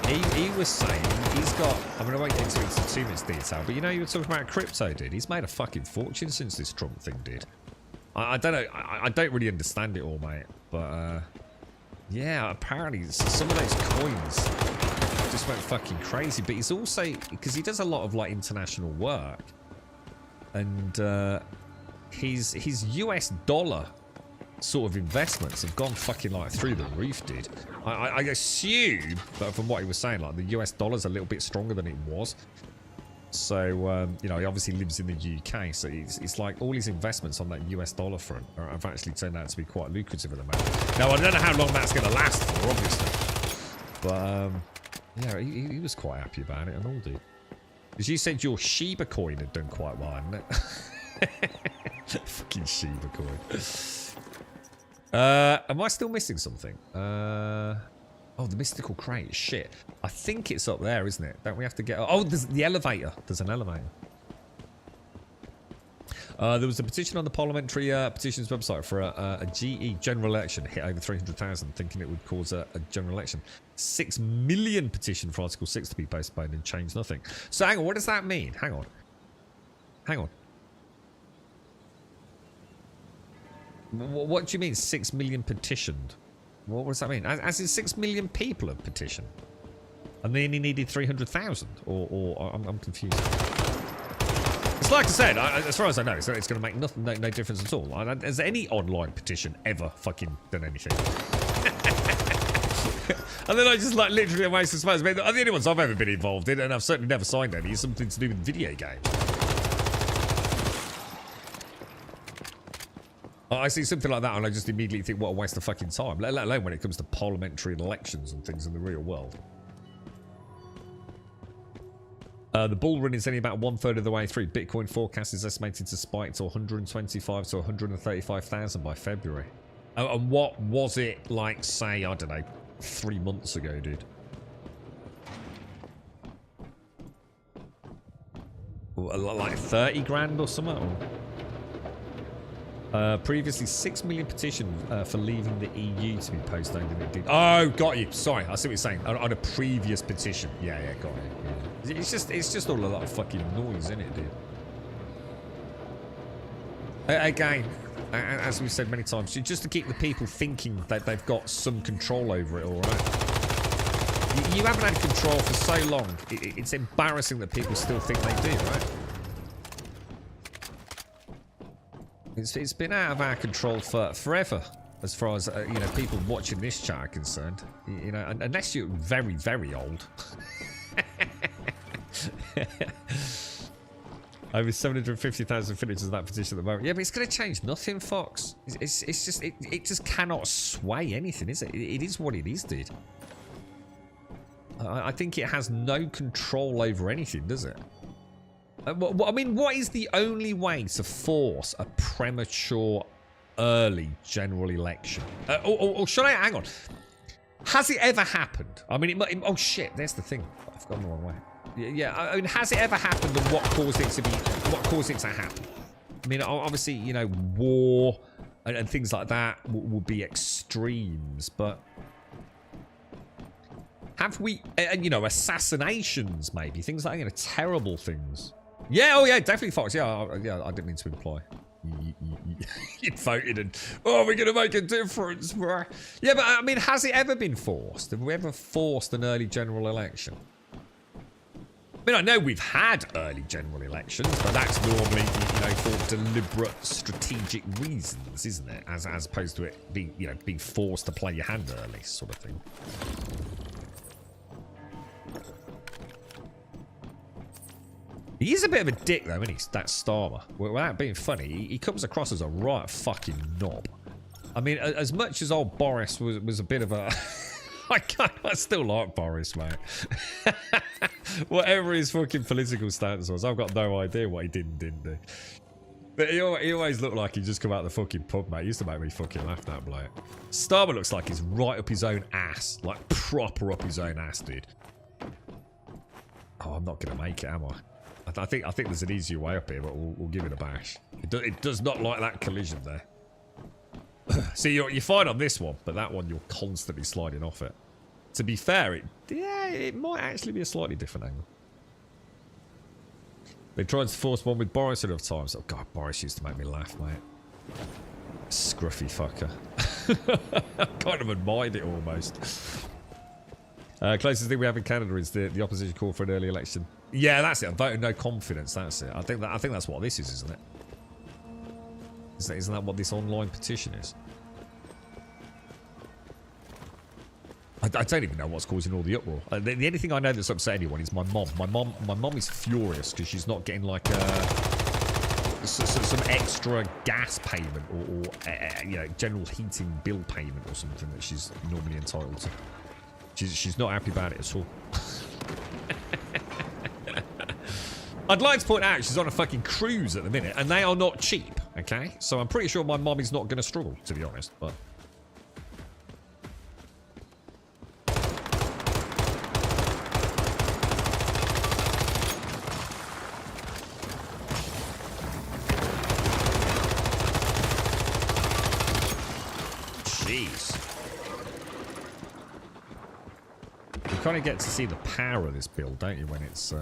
He was saying he's got, I mean, I won't get into too much detail, but you know, you were talking about crypto, dude. He's made a fucking fortune since this Trump thing did. I don't know, I don't really understand it all, mate, but, yeah, apparently some of those coins just went fucking crazy. But he's also, because he does a lot of like international work, and his US dollar sort of investments have gone fucking like through the roof, dude. I assume that from what he was saying, like the US dollar's a little bit stronger than it was. So, you know, he obviously lives in the UK, so it's like all his investments on that US dollar front have actually turned out to be quite lucrative at the moment. Now, I don't know how long that's going to last for, obviously. But, yeah, he was quite happy about it and all, dude. Because you said your Shiba coin had done quite well, hadn't it? Fucking Shiba coin. Am I still missing something? Oh, the mystical crate. Shit. I think it's up there, isn't it? Don't we have to get... Oh, there's the elevator. There's an elevator. There was a petition on the parliamentary petitions website for a GE general election. Hit over 300,000, thinking it would cause a general election. 6 million petition for Article 6 to be postponed and change nothing. So hang on, what does that mean? Hang on. Hang on. What do you mean 6 million petitioned? What does that mean? As in 6 million people have petitioned? And they only needed 300,000? Or I'm confused. It's like I said, as far as I know, it's going to make no difference at all. Has any online petition ever fucking done anything? And then I just like literally waste of space. I mean, the only ones I've ever been involved in, and I've certainly never signed any, is something to do with video games. I see something like that and I just immediately think, what a waste of fucking time. Let alone when it comes to parliamentary elections and things in the real world. The bull run is only about 1/3 of the way through. Bitcoin forecast is estimated to spike to 125 to 135,000 by February. Oh, and what was it like, say, I don't know, 3 months ago, dude? Like 30 grand or something? Or? Previously 6 million petition for leaving the EU to be postponed, and it did. Oh, got you. Sorry, I see what you're saying. On a previous petition. Yeah, got it. Yeah. It's just all a lot of fucking noise, isn't it, dude? Again, as we've said many times, just to keep the people thinking that they've got some control over it, all right? You haven't had control for so long. It's embarrassing that people still think they do, right? It's been out of our control for forever, as far as you know, people watching this chat are concerned. You know, unless you're very, very old. Over 750,000 signatures of that petition at the moment. Yeah, but it's going to change nothing, Fox. It's just it just cannot sway anything, is it? It is what it is, dude. I think it has no control over anything, does it? I mean, what is the only way to force a premature, early general election? Or should I... Hang on. Has it ever happened? I mean, oh shit, there's the thing. I've gone the wrong way. Yeah, I mean, has it ever happened, and what caused it to be... What caused it to happen? I mean, obviously, you know, war and things like that will be extremes, but... Have we... you know, assassinations, maybe. Things like, you know, terrible things. Yeah, oh yeah, definitely Fox. Yeah, I didn't mean to imply. You voted and, oh, we're going to make a difference. Yeah, but I mean, has it ever been forced? Have we ever forced an early general election? I mean, I know we've had early general elections, but that's normally, you know, for deliberate strategic reasons, isn't it? As opposed to it being, you know, being forced to play your hand early, sort of thing. He is a bit of a dick, though, isn't he? That Starmer. Without being funny, he comes across as a right fucking knob. I mean, as much as old Boris was a bit of a... I still like Boris, mate. Whatever his fucking political stance was, I've got no idea what he didn't do. But he always looked like he just come out of the fucking pub, mate. He used to make me fucking laugh, that bloke. Starmer looks like he's right up his own ass. Like, proper up his own ass, dude. Oh, I'm not going to make it, am I? I think there's an easier way up here, but we'll give it a bash. It does not like that collision there. See, you're fine on this one, but that one you're constantly sliding off it. To be fair, it might actually be a slightly different angle. They tried to force one with Boris enough times. Oh god, Boris used to make me laugh, mate. Scruffy fucker. I kind of admired it almost. Closest thing we have in Canada is the opposition call for an early election. Yeah, that's it. A vote of no confidence. That's it. I think that's what this is, isn't it? Isn't that what this online petition is? I don't even know what's causing all the uproar. The only thing I know that's upset anyone is my mom. My mom is furious because she's not getting like some extra gas payment or you know, general heating bill payment or something that she's normally entitled to. She's not happy about it at all. I'd like to point out she's on a fucking cruise at the minute, and they are not cheap, okay? So I'm pretty sure my mum is not going to struggle, to be honest, but... Jeez. You kind of get to see the power of this build, don't you, when it's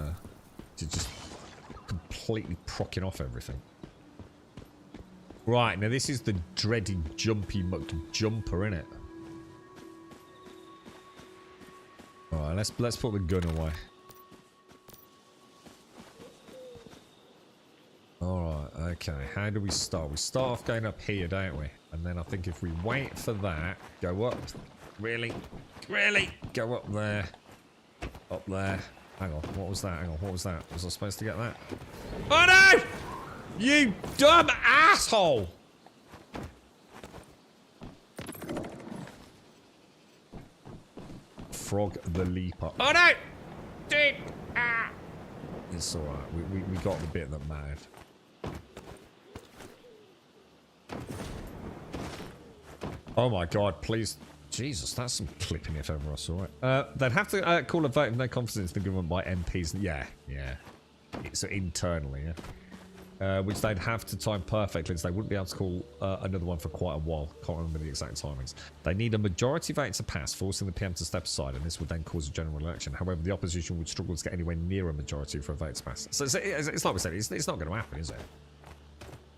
just completely procking off everything. Right, now this is the dreaded jumpy muck jumper, innit? Alright, let's put the gun away. Alright, okay. How do we start? We start off going up here, don't we? And then I think if we wait for that, go up. Really? Go up there. Up there. Hang on, what was that? Hang on, what was that? Was I supposed to get that? Oh no! You dumb asshole! Frog the Leaper. Oh no! Dude! Ah! It's alright, we got the bit that mattered. Oh my god, please. Jesus, that's some clipping if ever I saw it. They'd have to call a vote of no confidence in the government by MPs. Yeah. It's internally, yeah. Which they'd have to time perfectly, so they wouldn't be able to call another one for quite a while. Can't remember the exact timings. They need a majority vote to pass, forcing the PM to step aside, and this would then cause a general election. However, the opposition would struggle to get anywhere near a majority for a vote to pass. So it's like we said, it's not going to happen, is it?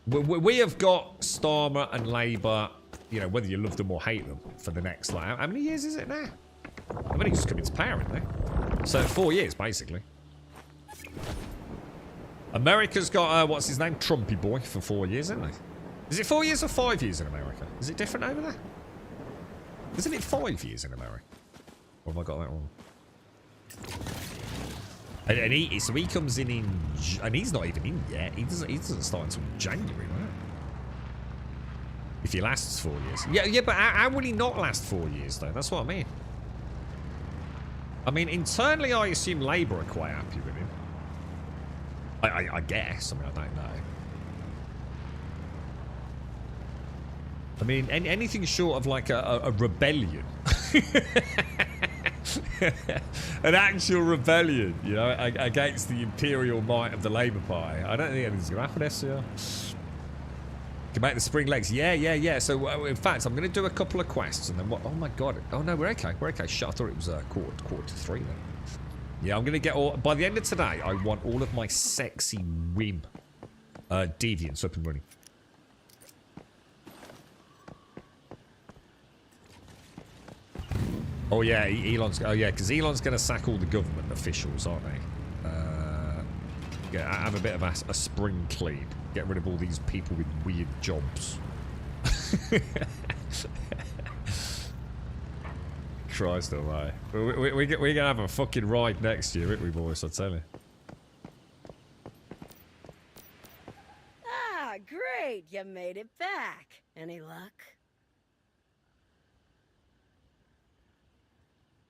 We have got Starmer and Labour, you know, whether you love them or hate them, for the next, like, how many years is it now? I mean, he's just come into power, isn't they? So 4 years, basically. America's got, what's his name? Trumpy boy for 4 years, isn't they? Is it 4 years or 5 years in America? Is it different over there? Isn't it 5 years in America? Or have I got that wrong? And so he comes in and he's not even in yet. He doesn't start until January, right? If he lasts 4 years. Yeah, but how will he not last 4 years, though? That's what I mean. I mean, internally, I assume Labour are quite happy with him. I guess. I mean, I don't know. I mean, anything short of like a rebellion. An actual rebellion, you know, against the imperial might of the Labour Party. I don't think anything's going to happen this year. Can make the spring legs. Yeah. So, in fact, I'm going to do a couple of quests and then what? Oh, my God. Oh, no, we're okay. Shit, I thought it was quarter to 3 then. Yeah, I'm going to get all... By the end of today, I want all of my sexy whim deviants up and running. Oh, yeah, Elon's... Oh, yeah, because Elon's going to sack all the government officials, aren't they? have a bit of a spring clean. Get rid of all these people with weird jobs. Christ almighty. We're going to have a fucking ride next year, aren't we, boys? I tell you. Ah, great. You made it back. Any luck?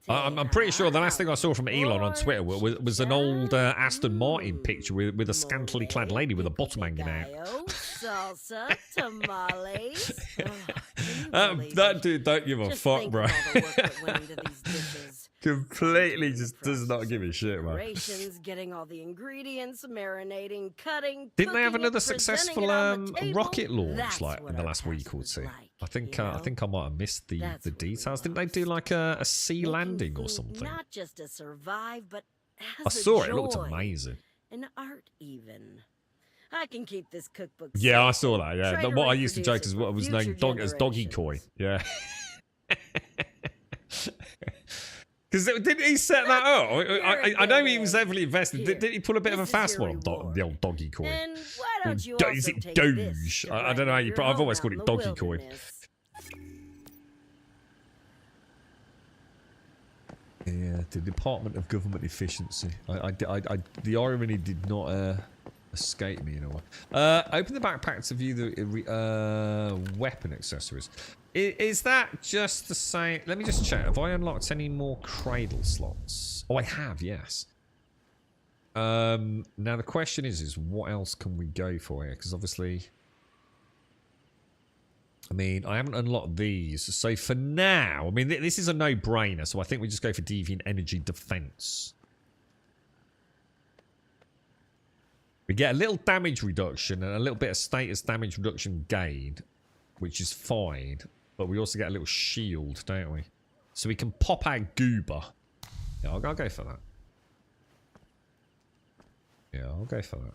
I'm pretty sure the last thing I saw from Elon on Twitter was an old Aston Martin picture with a scantily clad lady with a bottom hanging out. Salsa, tamales. That dude don't give a fuck, bro. Completely just does not give a shit, man. Preparations, getting all the ingredients, marinating, cutting. Didn't they have cooking another it, presenting successful it on the table? rocket launch That's like what in the our last week past or was two? like, I think you I think I might have missed the details. Didn't they do like a sea landing or something? Not just to survive, but as I saw it. It joy. looked amazing. An art even. I can keep this cookbook. Yeah, I safe. saw that. Yeah, Try to what I used to joke reproduce is it what for was future named as Doggy generations. Coin. Yeah. Because didn't he set that up? I know he was heavily invested. Didn't he pull a bit of a fast one on the old Doggy Coin? And why don't you Is also it take Doge? this to I don't know how you. brighten your I've always home called out it in the Doggy Coin. wilderness? Yeah, the Department of Government Efficiency. The irony did not escape me in a way. Open the backpack to view the weapon accessories. Is that just the same? Let me just check. Have I unlocked any more cradle slots? Oh, I have, yes. Now the question is what else can we go for here? Because obviously, I mean, I haven't unlocked these. So for now, I mean, this is a no-brainer. So I think we just go for Deviant Energy Defense. We get a little damage reduction and a little bit of status damage reduction gain, which is fine. But we also get a little shield, don't we? So we can pop out Goober. Yeah, I'll go for that. Yeah, I'll go for that.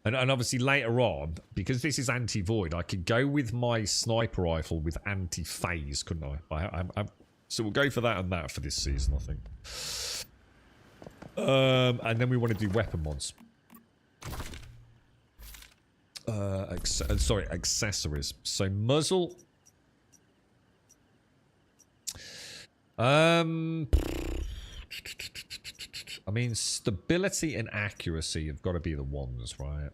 And obviously later on, because this is anti-void, I could go with my sniper rifle with anti-phase, couldn't I? So we'll go for that and that for this season, I think. And then we want to do weapon mods. Sorry, accessories. So muzzle. I mean, stability and accuracy have got to be the ones, right?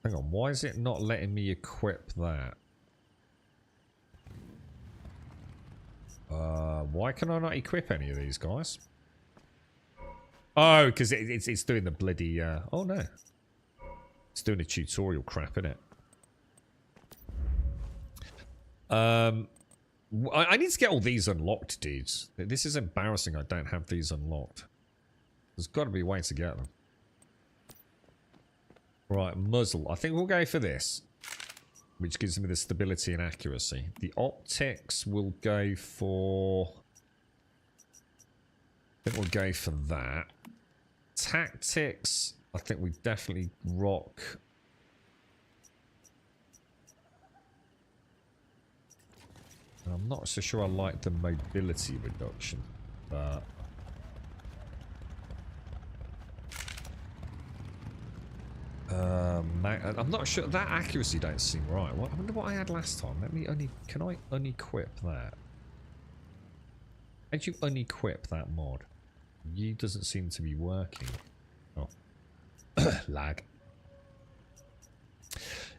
Hang on, why is it not letting me equip that? Why can I not equip any of these guys? Oh, because it's doing the bloody... oh, no. It's doing the tutorial crap, isn't it? I need to get all these unlocked, dudes. This is embarrassing I don't have these unlocked. There's got to be a way to get them. Right, muzzle. I think we'll go for this, which gives me the stability and accuracy. The optics will go for... I think we'll go for that. Tactics, I think we definitely rock... I'm not so sure I like the mobility reduction, but... I'm not sure. That accuracy don't seem right. I wonder what I had last time. Let me can I unequip that? How'd you unequip that mod? You doesn't seem to be working. Oh. Lag.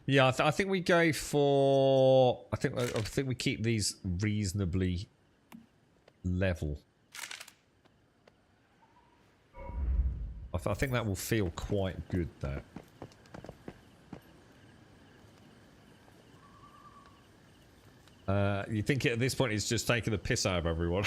Yeah, I think we go for... I think we keep these reasonably level. I think that will feel quite good, though. You think at this point it's just taking the piss out of everyone?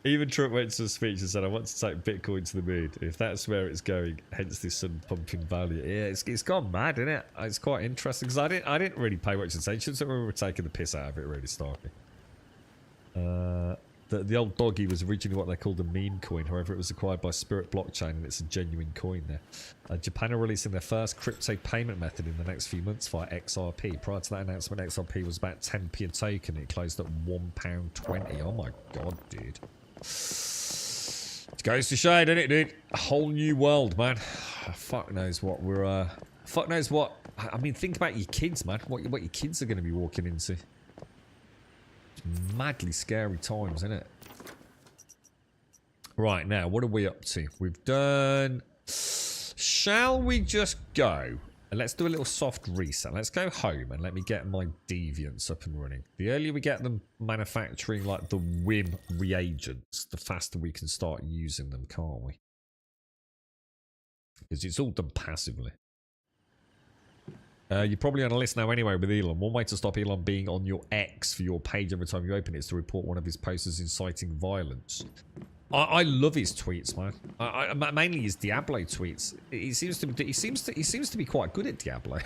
Even Trump went to a speech and said, I want to take Bitcoin to the moon. If that's where it's going, hence this sudden pumping value. Yeah, it's gone mad, isn't it? It's quite interesting because I didn't really pay much attention to when we were taking the piss out of it, really, Stalker. The old doggy was originally what they called a meme coin. However, it was acquired by Spirit Blockchain and it's a genuine coin there. Japan are releasing their first crypto payment method in the next few months via XRP. Prior to that announcement, XRP was about 10p a token. It closed at £1.20. Oh my god, dude. It goes to show, doesn't it, dude? A whole new world, man. Fuck knows what we're... Fuck knows what... I mean, think about your kids, man. What your kids are going to be walking into. Madly scary times, isn't it? Right, now, what are we up to? We've done... Shall we just go? And let's do a little soft reset. Let's go home and let me get my deviants up and running. The earlier we get them manufacturing, like, the WIM reagents, the faster we can start using them, can't we? Because it's all done passively. You're probably on a list now anyway with Elon. One way to stop Elon being on your X for your page every time you open it is to report one of his posts as inciting violence. I love his tweets, man. Mainly his Diablo tweets. He seems to be quite good at Diablo.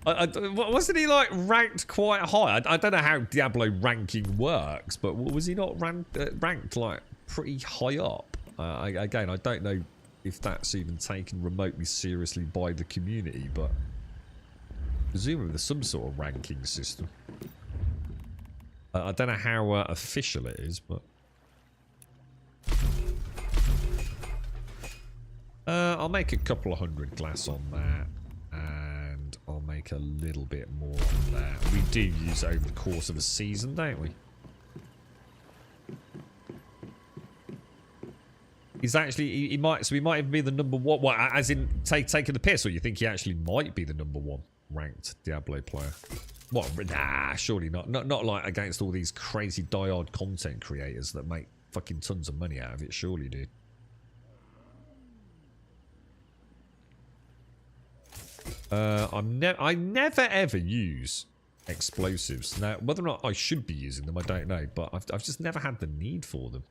Wasn't he like ranked quite high? I don't know how Diablo ranking works, but was he not ranked like pretty high up? Again, I don't know if that's even taken remotely seriously by the community, but presumably there's some sort of ranking system. I don't know how official it is, but I'll make a couple of 100 glass on that, and I'll make a little bit more on that. We do use it over the course of a season, don't we? He's actually, he might even be the number one. What, as in taking the piss, or you think he actually might be the number one ranked Diablo player? What? Nah, surely not. Not like against all these crazy diehard content creators that make fucking tons of money out of it. Surely, dude. I never ever use explosives. Now, whether or not I should be using them, I don't know. But I've just never had the need for them.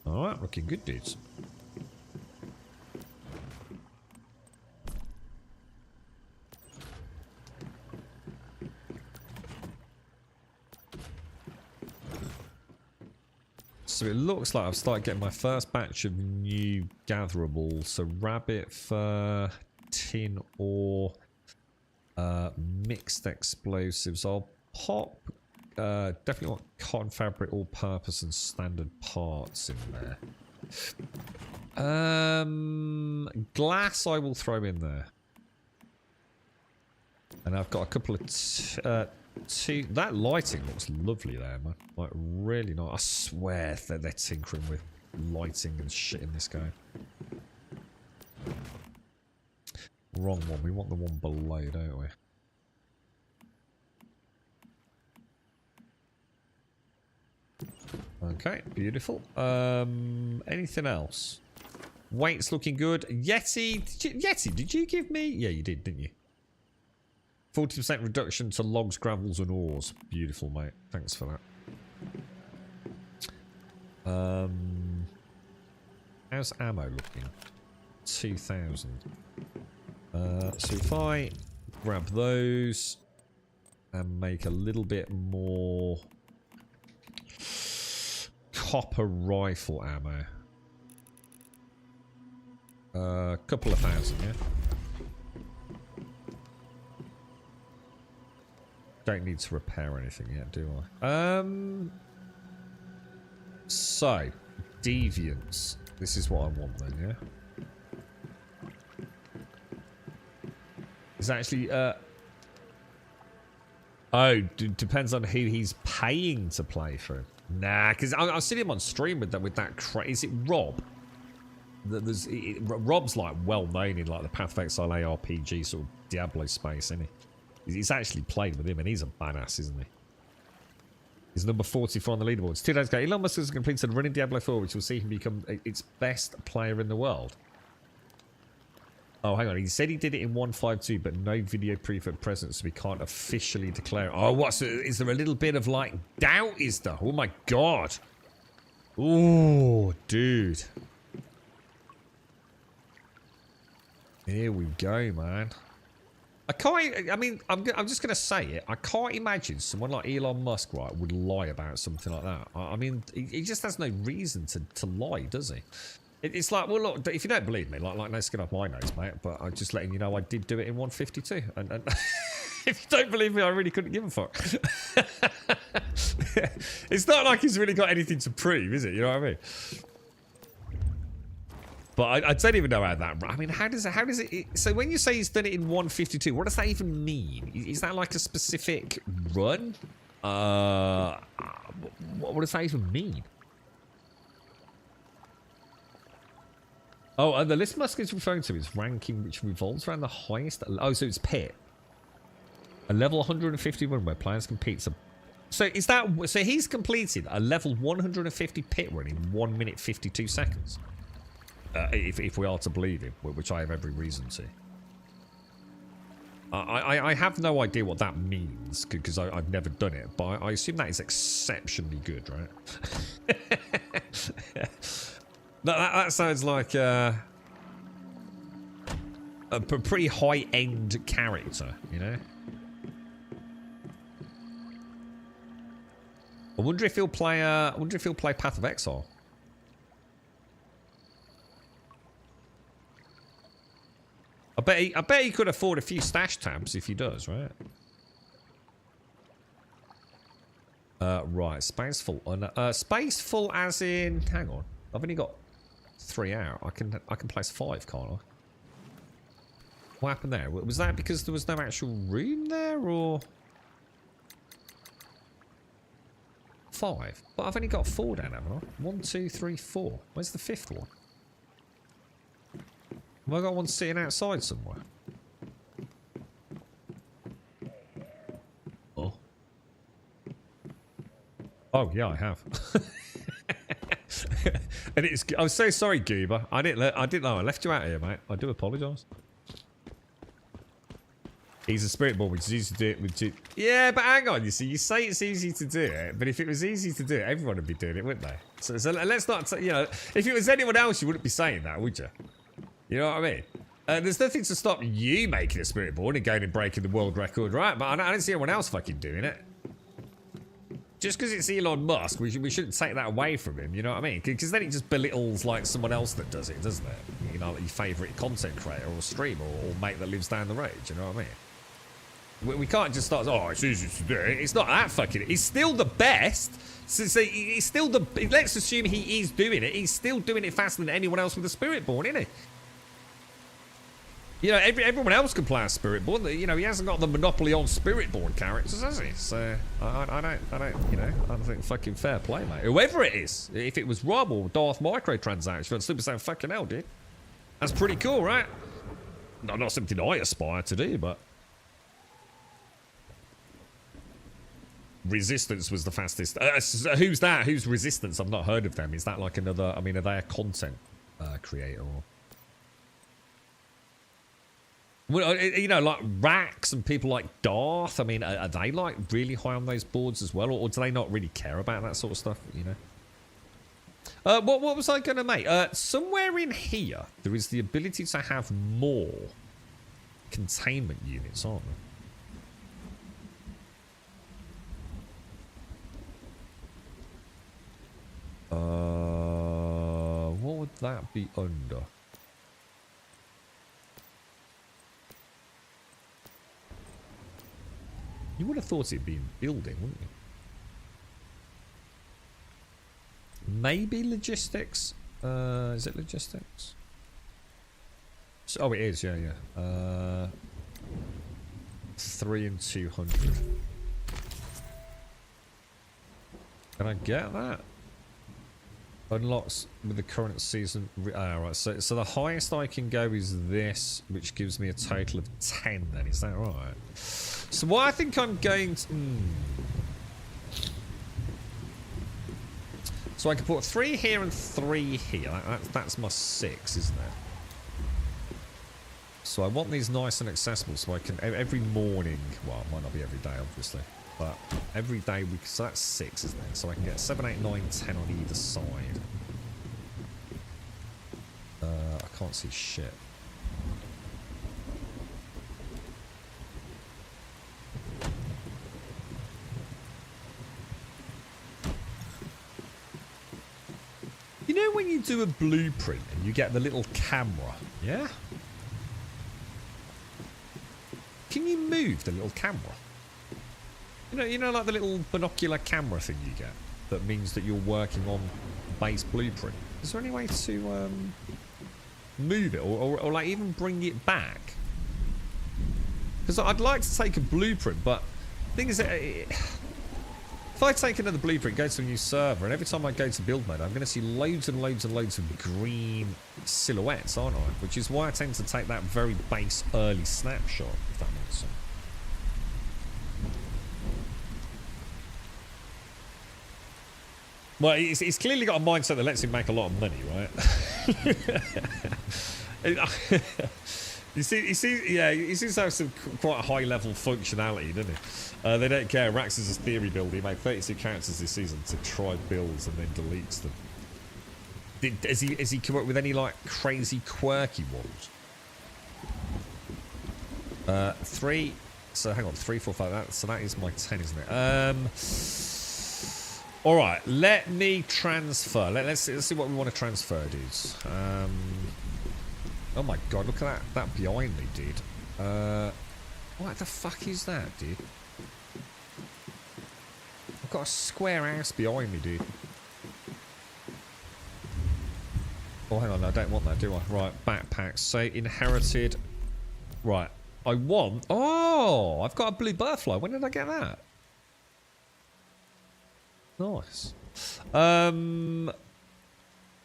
Alright, looking good, dudes. So it looks like I've started getting my first batch of new gatherables. So rabbit fur, tin ore, mixed explosives. I'll pop... definitely want cotton fabric, all-purpose, and standard parts in there. Glass I will throw in there. And I've got a couple of... that lighting looks lovely there, man. Like, really nice. I swear that they're tinkering with lighting and shit in this game. Wrong one. We want the one below, don't we? Okay, beautiful. Anything else? Weight's looking good. Yeti, did you give me? Yeah, you did, didn't you? 40% reduction to logs, gravels, and ores. Beautiful, mate. Thanks for that. How's ammo looking? 2,000. So if I grab those and make a little bit more copper rifle ammo. A couple of thousand, yeah? Don't need to repair anything yet, do I? So, deviants. This is what I want then, yeah? It's actually, oh, depends on who he's paying to play for. Nah, because I've seen him on stream with that is it Rob? Rob's like well known in like the Path of Exile ARPG sort of Diablo space, isn't he? He's actually played with him and he's a badass, isn't he? He's number 44 on the leaderboards. 2 days ago, Elon Musk has completed running Diablo 4, which will see him become its best player in the world. Oh, hang on. He said he did it in 1.5.2, but no video proof at present, so we can't officially declare it. Oh, what? So is there a little bit of, like, doubt, is there? Oh, my God. Oh, dude. Here we go, man. I can't. I mean, I'm just gonna say it. I can't imagine someone like Elon Musk, right, would lie about something like that. I mean, he just has no reason to lie, does he? It's like, well, look, if you don't believe me, like no skin off my nose, mate. But I'm just letting you know I did do it in 152. And if you don't believe me, I really couldn't give a fuck. It's not like he's really got anything to prove, is it? You know what I mean? But I don't even know how that... I mean, how does it... So when you say he's done it in 152, what does that even mean? Is that like a specific run? What does that even mean? Oh, the list Musk is referring to is ranking which revolves around the highest... Oh, so it's pit. A level 150 run where players compete. So is that... So he's completed a level 150 pit run in 1 minute 52 seconds. If we are to believe him, which I have every reason to. I have no idea what that means, because I've never done it, but I assume that is exceptionally good, right? that sounds like a pretty high-end character, you know? I wonder if he'll play Path of Exile. I bet he could afford a few stash tabs if he does, right? Right, space full. Space full as in... Hang on. I've only got 3 out. I can place 5, can't I? What happened there? Was that because there was no actual room there, or... 5? But I've only got 4 down, haven't I? 1, 2, 3, 4. Where's the 5th one? Have I got one sitting outside somewhere? Oh. Oh, yeah, I have. And it's... I'm so sorry, Goober. I didn't know. I left you out here, mate. I do apologise. He's a spirit bomb, which is easy to do it with... Yeah, but hang on, you see. You say it's easy to do it, but if it was easy to do it, everyone would be doing it, wouldn't they? So let's not... You know, if it was anyone else, you wouldn't be saying that, would you? You know what I mean? There's nothing to stop you making a spirit board and going and breaking the world record, right? But I don't see anyone else fucking doing it. Just because it's Elon Musk, we shouldn't take that away from him, you know what I mean? Because then it just belittles, like, someone else that does it, doesn't it? You know, like your favourite content creator or streamer or mate that lives down the road, you know what I mean? We can't just start, oh, it's easy to do it. It's not that fucking... He's still the best. So he's still the... Let's assume he is doing it. He's still doing it faster than anyone else with a spirit born, isn't he? You know, everyone else can play a Spiritborn. You know, he hasn't got the monopoly on Spiritborn characters, has he? So I don't, you know, I don't think fucking fair play, mate. Whoever it is, if it was Rob or Darth Microtransaction, I'd still be saying fucking hell, dude. That's pretty cool, right? Not something I aspire to do, but Resistance was the fastest. Who's that? Who's Resistance? I've not heard of them. Is that like another? I mean, are they a content creator or? Well, you know, like Rax and people like Darth, I mean, are they like really high on those boards as well? Or do they not really care about that sort of stuff, you know? What was I going to make? Somewhere in here, there is the ability to have more containment units, aren't there? What would that be under? You would have thought it'd be in building, wouldn't you? Maybe logistics? Is it logistics? Oh, it is, yeah. 3 and 200. Can I get that? Unlocks with the current season. Right, so the highest I can go is this, which gives me a total of 10 then, is that right? So what I think I'm going to... So I can put 3 here and 3 here. That's my 6, isn't it? So I want these nice and accessible so I can... Every morning... Well, it might not be every day, obviously. But every day... So that's 6, isn't it? So I can get 7, 8, 9, 10 on either side. I can't see shit. do a blueprint and you get the little camera, yeah? Can you move the little camera? You know, like the little binocular camera thing you get that means that you're working on base blueprint. Is there any way to move it or like even bring it back? Because I'd like to take a blueprint, but the thing is that if I take another blueprint, go to a new server, and every time I go to build mode, I'm going to see loads and loads and loads of green silhouettes, aren't I? Which is why I tend to take that very base early snapshot, if that makes sense. Well, he's clearly got a mindset that lets him make a lot of money, right? He seems to have some quite high-level functionality, doesn't he? They don't care. Rax is a theory builder. He made 32 characters this season to try builds and then deletes them. Has he come up with any, like, crazy, quirky ones? 3... So, hang on. 3, 4, 5... So that is my 10, isn't it? Alright, let me transfer. Let's see what we want to transfer, dudes. Oh my god, look at that behind me, dude. What the fuck is that, dude? I've got a square house behind me, dude. Oh, hang on, no, I don't want that, do I? Right, backpacks. So, inherited. Right, I want... Oh, I've got a blue butterfly. When did I get that? Nice.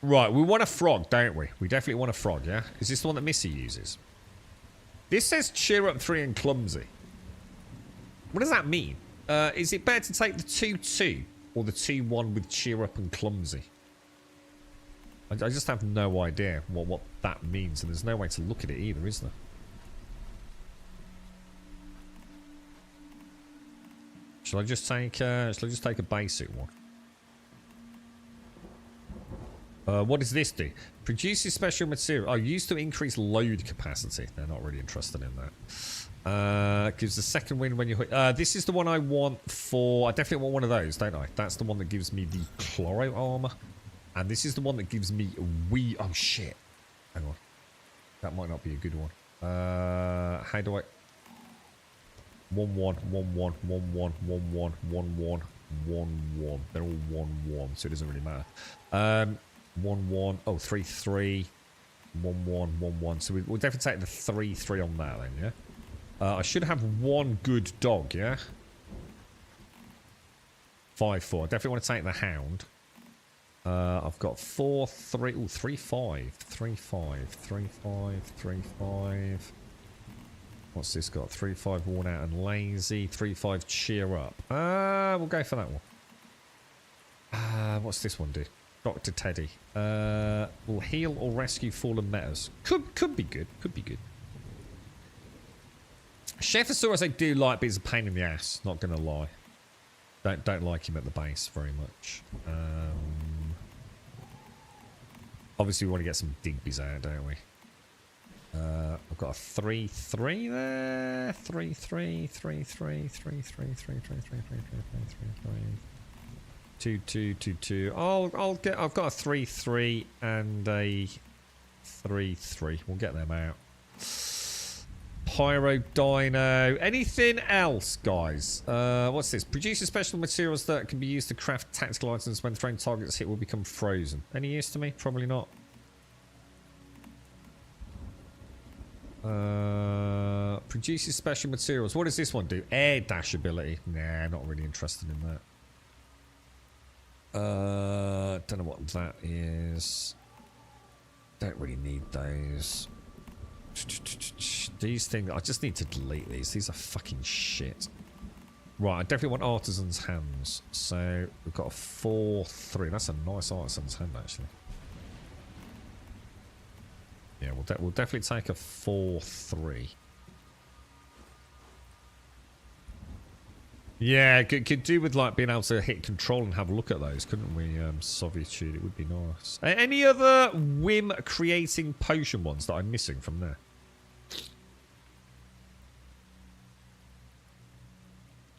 Right, we want a frog, don't we? We definitely want a frog, yeah? Is this the one that Missy uses? This says cheer up 3 and clumsy. What does that mean? Is it better to take the 2-2 or the 2-1 with cheer up and clumsy? I just have no idea what that means, and there's no way to look at it either, is there? Shall I just take a basic one? What does this do? Produces special material. Oh, used to increase load capacity. They're not really interested in that. Gives the second wind when you hit. This is the one I want for... I definitely want one of those, don't I? That's the one that gives me the chloro armor. And this is the one that gives me Oh, shit. Hang on. That might not be a good one. How do I... 1-1, 1-1, 1-1, 1-1, 1-1, 1-1. They're all 1-1, so it doesn't really matter. 1-1. Oh, 3-3. 1-1, 1-1. So we'll definitely take the 3-3 on that then, yeah? I should have one good dog, yeah? 5-4. I definitely want to take the hound. I've got 4-3. Oh, 3-5. 3-5. 3-5. 3-5. What's this got? 3-5 worn out and lazy. 3-5 cheer up. We'll go for that one. What's this one do? Dr. Teddy. Will heal or rescue fallen metas. Could be good. Could be good. Chephosaurus I do like, but he's a pain in the ass. Not gonna lie. Don't like him at the base very much. Obviously we want to get some Digby's out, don't we? I've got a 3-3 there. 3-3, 3-3, 3-3, 3-3, 3-3, 3-3, 3-3, 2-2, 2-2. I've got a 3-3 and a 3-3. We'll get them out. Pyro Dino. Anything else, guys? What's this? Produces special materials that can be used to craft tactical items when thrown targets hit will become frozen. Any use to me? Probably not. Produces special materials. What does this one do? Air dash ability. Nah, not really interested in that. Don't know what that is. Don't really need those. These things, I just need to delete these. These are fucking shit. Right, I definitely want Artisan's Hands. So, we've got a 4-3. That's a nice Artisan's Hand, actually. Yeah, we'll definitely take a 4-3. Yeah, could do with like being able to hit control and have a look at those, couldn't we? Sovietitude, it would be nice. Any other whim creating potion ones that I'm missing from there?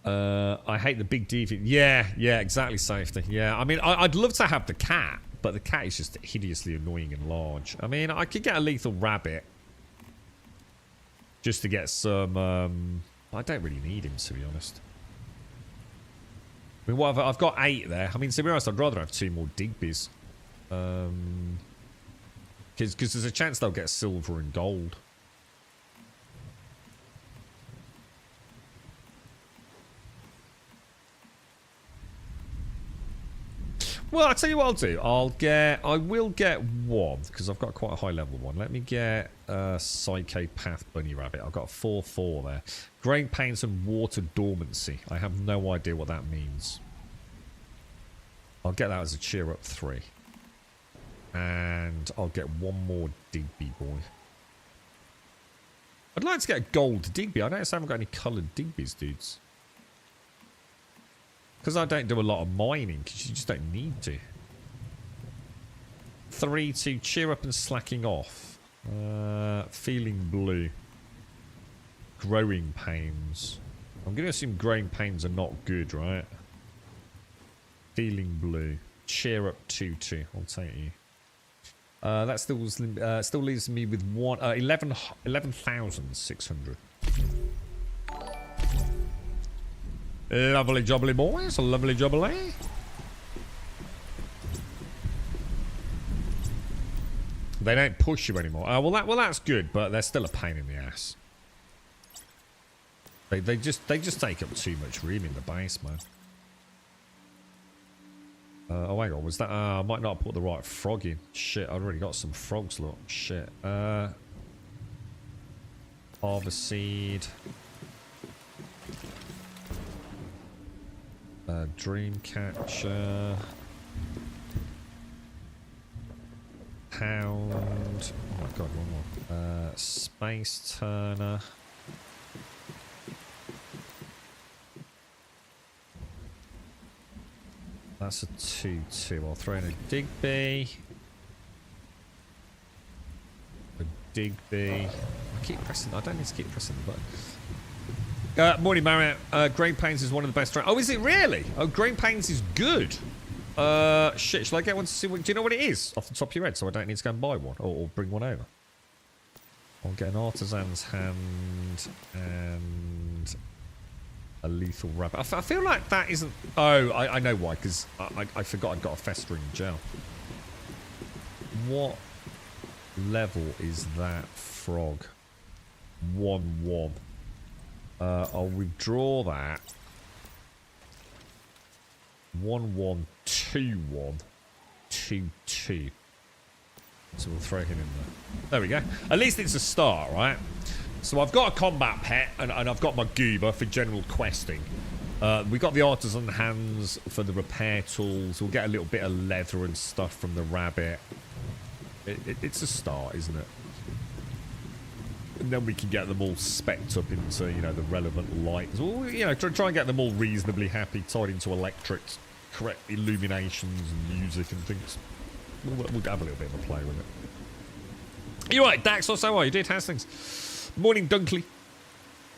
I hate the big deviant. Yeah, exactly, safety. Yeah, I mean, I'd love to have the cat, but the cat is just hideously annoying and large. I mean, I could get a lethal rabbit just to get some... I don't really need him, to be honest. I mean, what I've got 8 there. I mean, to be honest, I'd rather have 2 more Digby's. Because there's a chance they'll get silver and gold. Well, I'll tell you what I'll do. I will get 1, because I've got quite a high level one. Let me get Psychopath Bunny Rabbit. I've got 4/4 there. Growing Pains and Water Dormancy. I have no idea what that means. I'll get that as a cheer up 3. And I'll get 1 more Digby boy. I'd like to get a gold Digby. I notice I haven't got any coloured Digby's, dudes. Because I don't do a lot of mining, because you just don't need to. 3 to cheer up and slacking off. Feeling blue. Growing pains. I'm going to assume growing pains are not good, right? Feeling blue. Cheer up 2-2. I'll take you. That still leaves me with 11,600. Lovely jubbly boys, lovely jubbly. They don't push you anymore. Well, that's good, but they're still a pain in the ass. They just take up too much room in the base, man. Oh hang on, was that? I might not have put the right frog in. Shit, I've already got some frogs. Look, shit. Harvest seed. Dreamcatcher. Hound. Oh my god, one more. Space Turner. That's a 2-2. I'll throw in a Digby. A Digby. I keep pressing. I don't need to keep pressing the button. Morning, Marriott. Grain Pains is one of the best. Oh, is it really? Oh, Grain Pains is good. Shit. Shall I get one to see? Do you know what it is off the top of your head? So I don't need to go and buy one or bring one over. I'll get an artisan's hand and a lethal rabbit. I feel like that isn't... Oh, I know why, because I forgot I'd got a festering gel. What level is that frog? 1-1. I'll withdraw that. 1-1, 2-1, 2-2. So we'll throw him in there. There we go. At least it's a start, right? So I've got a combat pet, and I've got my goober for general questing. We got the artisan hands for the repair tools. We'll get a little bit of leather and stuff from the rabbit. It's a start, isn't it? And then we can get them all specced up into, you know, the relevant lights. Well, you know, try and get them all reasonably happy, tied into electrics, correct illuminations and music and things. We'll have a little bit of a play with it. You're right, Dax, how are you, dude? How's things? Morning, Dunkley.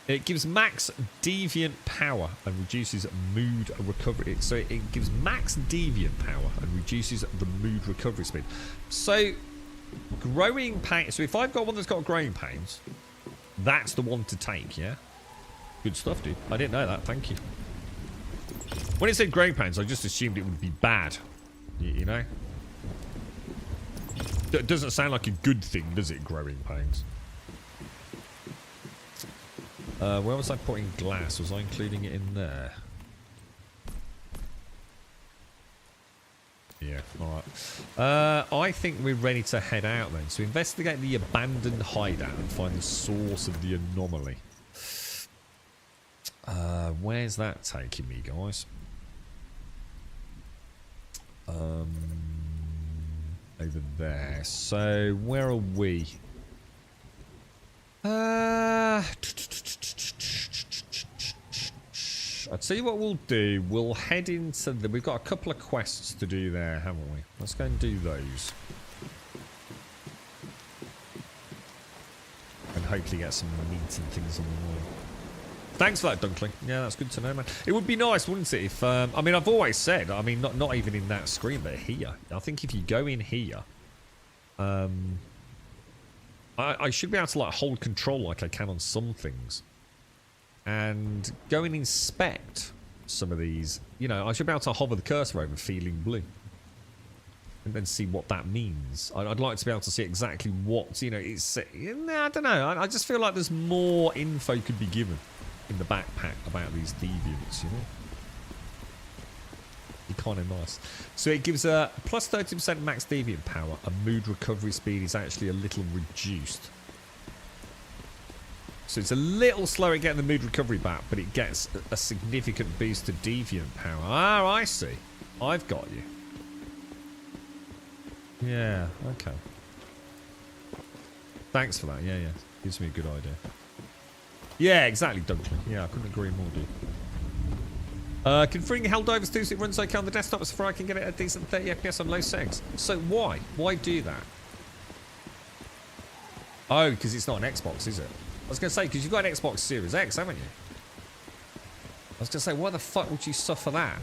It gives max deviant power and reduces mood recovery. So it gives max deviant power and reduces the mood recovery speed. So growing pains. So if I've got one that's got growing pains, that's the one to take, yeah? Good stuff, dude. I didn't know that. Thank you. When it said growing pains, I just assumed it would be bad. You know? It doesn't sound like a good thing, does it, growing pains? Where was I putting glass? Was I including it in there? Yeah, alright. I think we're ready to head out then. So investigate the abandoned hideout and find the source of the anomaly. Where's that taking me, guys? Over there. So, where are we? I'll tell you what we'll do. We'll head into the... We've got a couple of quests to do there, haven't we? Let's go and do those. And hopefully get some meat and things on the way. Thanks for that, Dunkling. Yeah, that's good to know, man. It would be nice, wouldn't it, if... I mean, I've always said, I mean, not even in that screen, but here. I think if you go in here, I should be able to, like, hold control like I can on some things. And go and inspect some of these. You know, I should be able to hover the cursor over feeling blue. And then see what that means. I'd like to be able to see exactly what, you know, it's... I don't know. I just feel like there's more info could be given in the backpack about these deviants, you know? Be kind of nice. So it gives a plus 30% max deviant power. A mood recovery speed is actually a little reduced. So it's a little slower at getting the mood recovery back, but it gets a significant boost to deviant power. Ah, I see. I've got you. Yeah, okay. Thanks for that. Yeah, yeah. Gives me a good idea. Yeah, exactly, Dunkley. Yeah, I couldn't agree more, dude. Configuring Helldivers 2 so it runs okay on the desktop so far I can get it at decent 30 FPS on low settings. So why? Why do that? Oh, because it's not an Xbox, is it? I was going to say, because you've got an Xbox Series X, haven't you? I was going to say, why the fuck would you suffer that?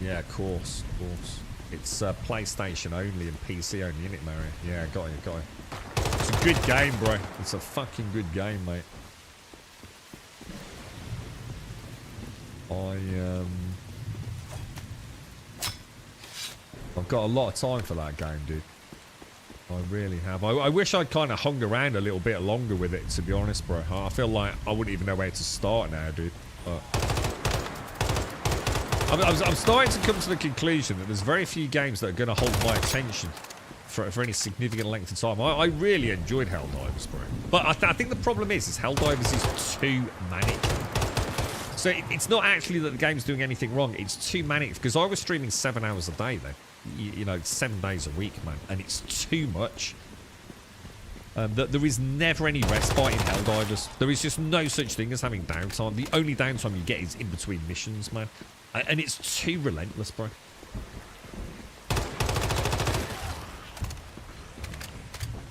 Yeah, of course, of course. It's PlayStation only and PC only, isn't it, Mario? Yeah, got it, got it. It's a good game, bro. It's a fucking good game, mate. I've got a lot of time for that game, dude. I really have. I wish I'd kind of hung around a little bit longer with it, to be honest, bro. I feel like I wouldn't even know where to start now, dude. But I'm starting to come to the conclusion that there's very few games that are going to hold my attention for any significant length of time. I really enjoyed Helldivers, bro. But I think the problem is Helldivers is too manic. So it's not actually that the game's doing anything wrong. It's too manic. Because I was streaming 7 hours a day, though. You know, 7 days a week, man. And it's too much. There is never any respite in Helldivers. There is just no such thing as having downtime. The only downtime you get is in between missions, man. And it's too relentless, bro.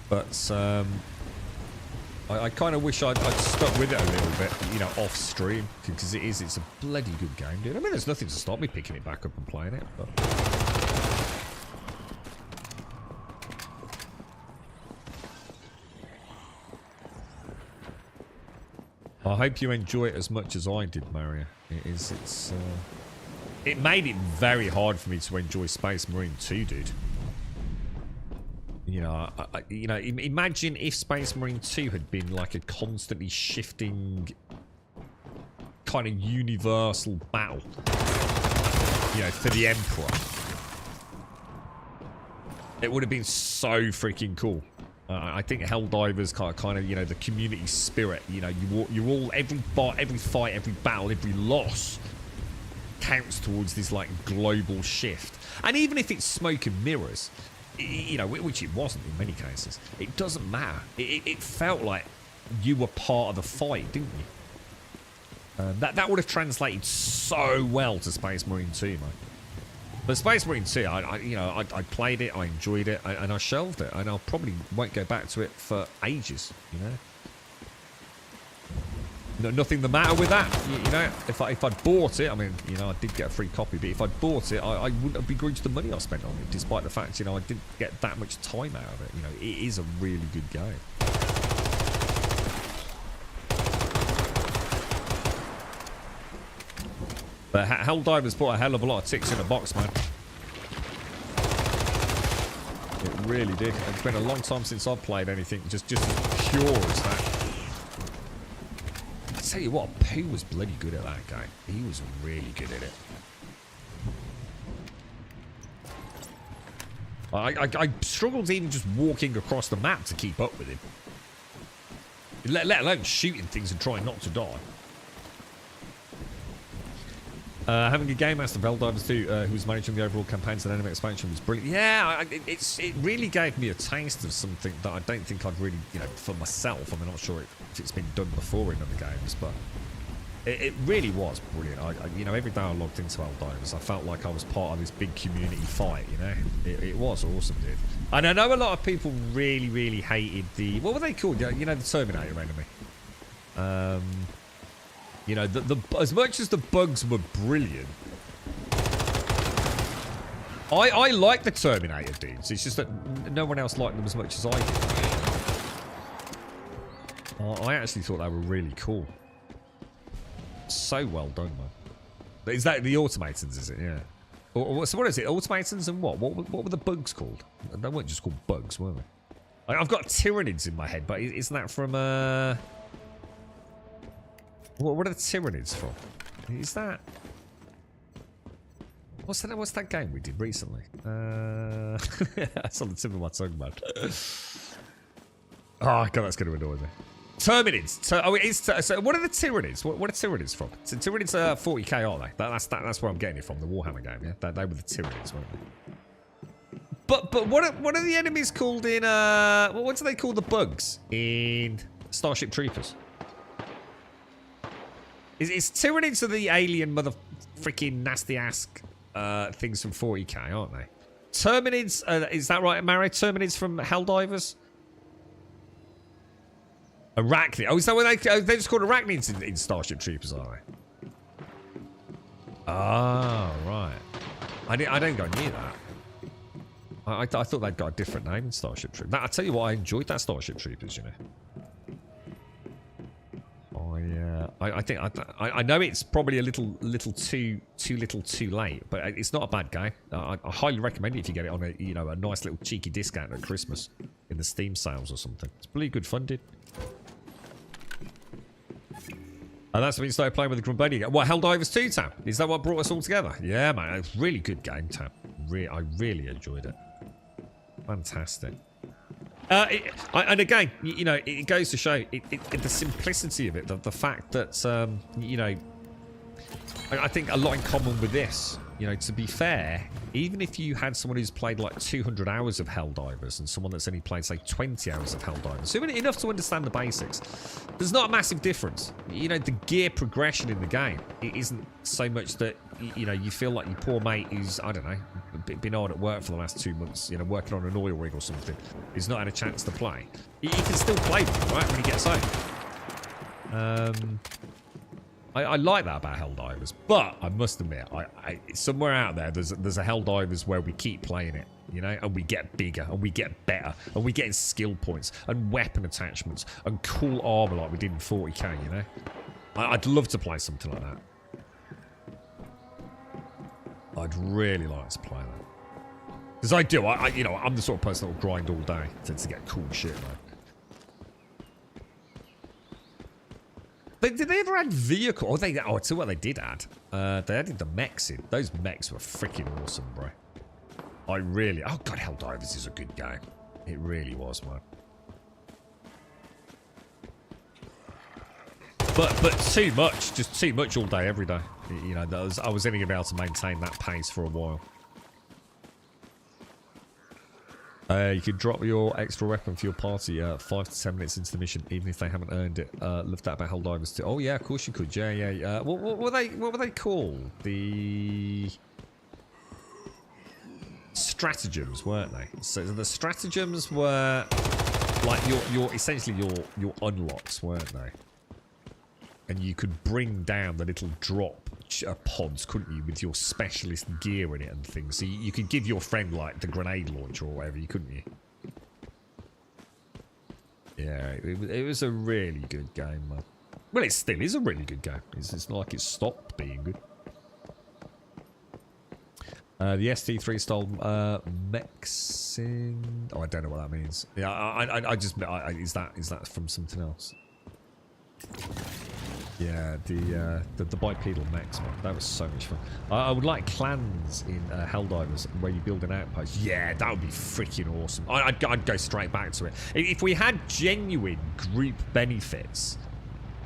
But, I kind of wish I'd stuck with it a little bit, you know, off stream. Because it's a bloody good game, dude. I mean, there's nothing to stop me picking it back up and playing it, but... I hope you enjoy it as much as I did, Mario. It made it very hard for me to enjoy Space Marine 2, dude. You know, imagine if Space Marine 2 had been like a constantly shifting kind of universal battle, you know, for the Emperor. It would have been so freaking cool. I think Helldivers kind of, you know, the community spirit, you know, you're all, every fight, every battle, every loss counts towards this, like, global shift. And even if it's smoke and mirrors, you know, which it wasn't in many cases, it doesn't matter. It felt like you were part of the fight, didn't you? That would have translated so well to Space Marine 2, man. But Space Marine 2, I played it, I enjoyed it, and I shelved it, and I probably won't go back to it for ages, you know. No, nothing the matter with that, you know. If I'd bought it, I mean, you know, I did get a free copy, but if I'd bought it, I wouldn't have begrudged the money I spent on it, despite the fact, you know, I didn't get that much time out of it. You know, it is a really good game. But Helldivers put a hell of a lot of ticks in a box, man. It really did. It's been a long time since I've played anything just as pure as that. I tell you what, Pooh was bloody good at that game. He was really good at it. I struggled even just walking across the map to keep up with him. Let alone shooting things and trying not to die. Having a game master of Helldivers 2 who was managing the overall campaigns and anime expansion was brilliant. Yeah, it really gave me a taste of something that I don't think I'd really, you know, for myself. I'm not sure if it's been done before in other games, but it really was brilliant. You know, every day I logged into Helldivers, I felt like I was part of this big community fight, you know. It was awesome, dude. And I know a lot of people really, really hated the... What were they called? You know, the Terminator enemy. You know, as much as the bugs were brilliant, I like the Terminator dudes. It's just that no one else liked them as much as I did. I actually thought they were really cool. So well done, man. Is that the automatons, is it? Yeah. So what is it? Automatons and what? What were the bugs called? They weren't just called bugs, were they? I've got Tyranids in my head, but isn't that from... What are the Tyranids from? Is that... What's that game we did recently? That's on the tip of my tongue, man. Oh, God, that's going to annoy me. Terminids. So what are the Tyranids? What are Tyranids from? So Tyranids are 40k, aren't they? That's where I'm getting it from, the Warhammer game, yeah? They were the Tyranids, weren't they? But what are the enemies called in... what do they call the bugs in Starship Troopers? Is Tyranids are the alien mother freaking nasty-ass things from 40k, aren't they? Terminids, is that right, Maro? Terminids from Helldivers? Arachnid. Oh, is that what they just called Arachnids in Starship Troopers, are they? Oh, right. I didn't go near that. I thought they'd got a different name in Starship Troopers. I tell you what, I enjoyed that Starship Troopers, you know. I think I know it's probably a little too late, but it's not a bad game. I highly recommend it if you get it on a nice little cheeky discount at Christmas in the Steam sales or something. It's pretty good funded. And that's when you started playing with the Grumbania game. What, Helldivers 2, Tam? Is that what brought us all together? Yeah, man, it's a really good game, Tam. I really enjoyed it. Fantastic. And again, you know, it goes to show the simplicity of it, the fact that, you know, I think a lot in common with this. You know, to be fair, even if you had someone who's played like 200 hours of Helldivers and someone that's only played, say, 20 hours of Helldivers, so enough to understand the basics, there's not a massive difference. You know, the gear progression in the game, it isn't so much that, you know, you feel like your poor mate who's, I don't know, been hard at work for the last 2 months, you know, working on an oil rig or something, he's not had a chance to play. He can still play with them, right, when he gets home. I like that about Helldivers, but I must admit, somewhere out there, there's a Helldivers where we keep playing it, you know, and we get bigger, and we get better, and we get skill points, and weapon attachments, and cool armor like we did in 40k, you know. I'd love to play something like that. I'd really like to play that. Because I do, you know, I'm the sort of person that will grind all day to get cool shit, man. Did they ever add vehicle? Oh, I tell you what they did add. They added the mechs in. Those mechs were freaking awesome, bro. Oh, God, Helldivers is a good game. It really was, man. But too much. Just too much all day, every day. You know, I was only going to be able to maintain that pace for a while. You could drop your extra weapon for your party 5 to 10 minutes into the mission, even if they haven't earned it. Love that about Helldivers too. Oh yeah, of course you could. Yeah. What were they called? The stratagems, weren't they? So the stratagems were like your essentially your unlocks, weren't they? And you could bring down the little drop pods, couldn't you, with your specialist gear in it and things. So you could give your friend, like, the grenade launcher or whatever, couldn't you? Yeah, it was a really good game, man. Well, it still is a really good game. It's not like it's stopped being good. The ST3 style mexing. Oh, I don't know what that means. Yeah, I just is that from something else? Yeah, the bipedal mechs, man. That was so much fun. I would like clans in Helldivers where you build an outpost. Yeah, that would be freaking awesome. I'd go straight back to it. If we had genuine group benefits,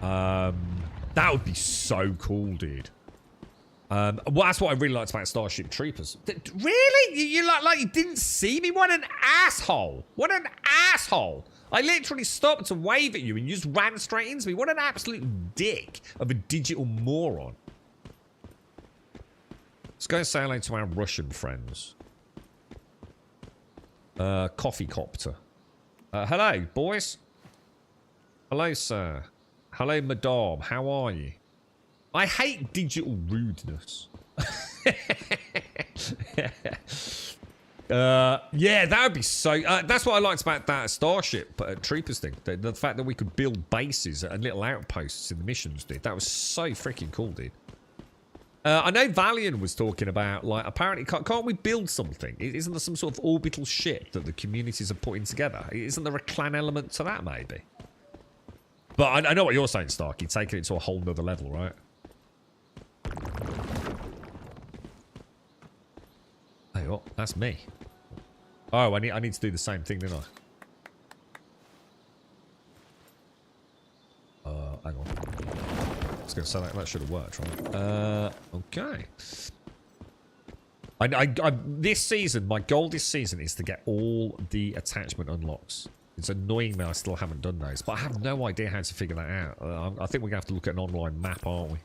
that would be so cool, dude. Well, that's what I really liked about Starship Troopers. Really? You like you didn't see me? What an asshole! What an asshole! I literally stopped to wave at you and you just ran straight into me. What an absolute dick of a digital moron. Let's go and say hello to our Russian friends. Coffee Copter. Hello, boys. Hello, sir. Hello, madame. How are you? I hate digital rudeness. Yeah, that would be so... that's what I liked about that Starship Troopers thing. The fact that we could build bases and little outposts in the missions, dude. That was so freaking cool, dude. I know Valiant was talking about, like, apparently, can't we build something? Isn't there some sort of orbital ship that the communities are putting together? Isn't there a clan element to that, maybe? But I know what you're saying, Stark. You're taking it to a whole nother level, right? Hey, what? That's me. Oh, I need to do the same thing, didn't I? Hang on. I was going to say that should have worked, right? Okay. This season, my goal this season is to get all the attachment unlocks. It's annoying that I still haven't done those, but I have no idea how to figure that out. I think we're going to have to look at an online map, aren't we?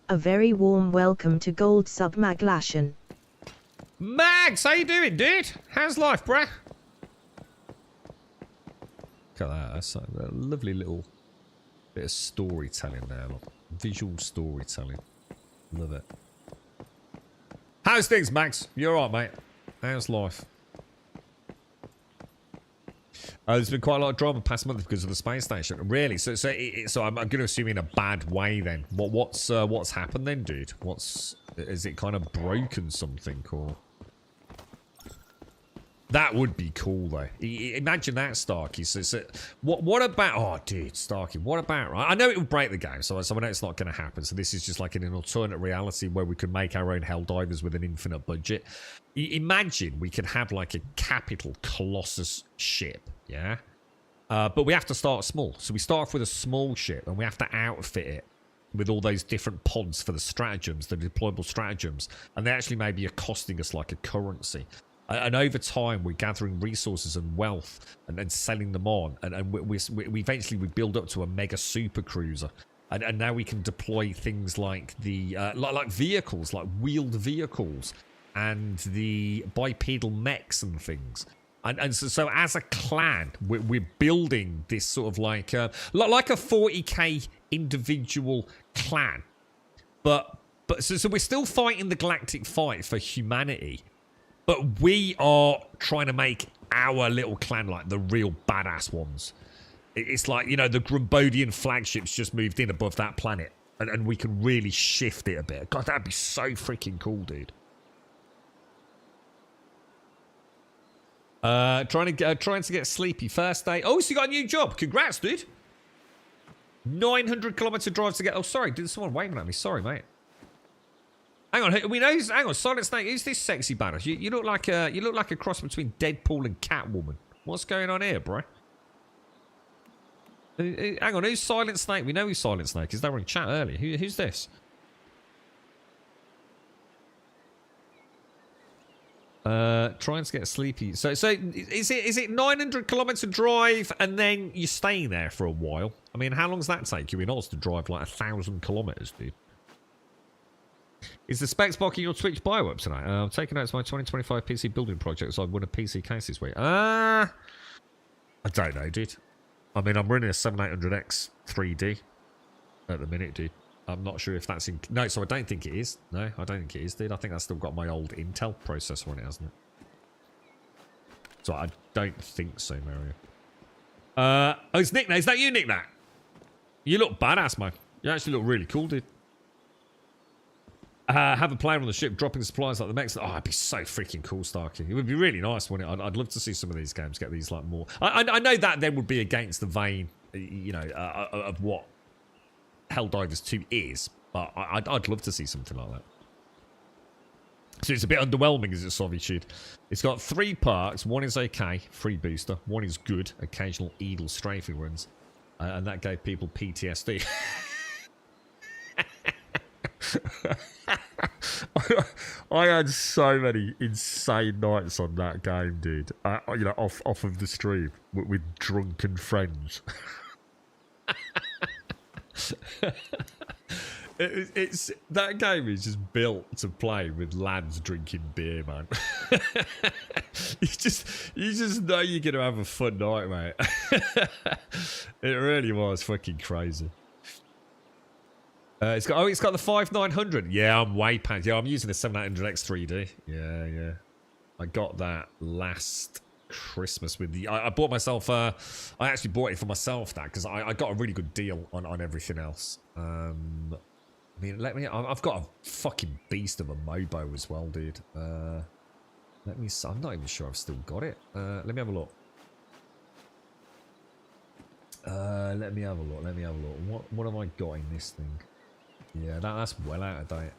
A very warm welcome to Gold Sub Maglashan. Mags, how you doing, dude? How's life, bruh? Look at that. That's a lovely little bit of storytelling there. Look. Visual storytelling. Love it. How's things, Max? You alright, mate? How's life? There's been quite a lot of drama past month because of the space station. Really? So I'm going to assume in a bad way then. What's happened then, dude? Is it kind of broken something or? That would be cool though. Imagine that, Starkey. So what about? Oh, dude, Starkey. What about? Right? I know it would break the game, so I know it's not going to happen. So this is just like in an alternate reality where we could make our own Helldivers with an infinite budget. Imagine we could have like a capital Colossus ship, yeah. But we have to start small. So we start off with a small ship, and we have to outfit it with all those different pods for the stratagems, the deployable stratagems, and they actually maybe are costing us like a currency. And over time, we're gathering resources and wealth and then selling them on. And we eventually we build up to a mega super cruiser. And now we can deploy things like the like vehicles, like wheeled vehicles, and the bipedal mechs and things. And so as a clan, we're building this sort of like a 40k individual clan. But so we're still fighting the galactic fight for humanity. But we are trying to make our little clan like the real badass ones. It's like, you know, the Grumbodian flagship's just moved in above that planet. And we can really shift it a bit. God, that'd be so freaking cool, dude. Trying to get sleepy first day. Oh, so you got a new job. Congrats, dude. 900-kilometer drive to get... Oh, sorry. Did someone waving at me? Sorry, mate. Hang on, hang on, Silent Snake, who's this sexy badass? You look like a cross between Deadpool and Catwoman. What's going on here, bro? Hang on, who's Silent Snake? We know who's Silent Snake. Is that in chat earlier? Who's this? Trying to get sleepy. So is it 900-kilometer drive and then you're staying there for a while? I mean, how long does that take you in Oz to drive like 1,000 kilometers, dude? Is the specs blocking your Twitch bio up tonight? I'm taking notes of my 2025 PC building project, so I've won a PC case this week. I don't know, dude. I mean, I'm running a 7800X 3D at the minute, dude. I'm not sure if that's in... No, so I don't think it is. No, I don't think it is, dude. I think that's still got my old Intel processor on it, hasn't it? So I don't think so, Mario. Oh, it's Nick. Is that you, Nick? That? You look badass, man. You actually look really cool, dude. Have a player on the ship dropping supplies like the mechs. Oh, it'd be so freaking cool, Starkey. It would be really nice, wouldn't it? I'd love to see some of these games get these like more. I know that then would be against the vein, you know, of what Helldivers 2 is, but I'd love to see something like that. So it's a bit underwhelming, is it, Solitude? It's got 3 parts. 1 is okay, free booster. 1 is good, occasional Eagle strafing runs, and that gave people PTSD. I had so many insane nights on that game, dude. You know, off of the stream with drunken friends. It's that game is just built to play with lads drinking beer, man. you just know you're gonna have a fun night, mate. It really was fucking crazy. It's got the 5900. Yeah, I'm way past. Yeah, I'm using the 7800X 3D. Yeah. I got that last Christmas with the. I bought myself. I actually bought it for myself that because I got a really good deal on everything else. I mean, I've got a fucking beast of a Mobo as well, dude. Let me. I'm not even sure I've still got it. Let me have a look. Let me have a look. What have I got in this thing? Yeah, that's well out of date.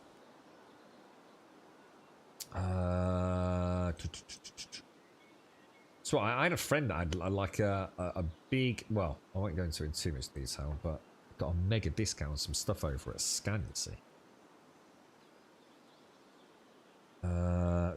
So I had a friend that had like a big. Well, I won't go into it in too much detail, but got a mega discount on some stuff over at Scan. You see.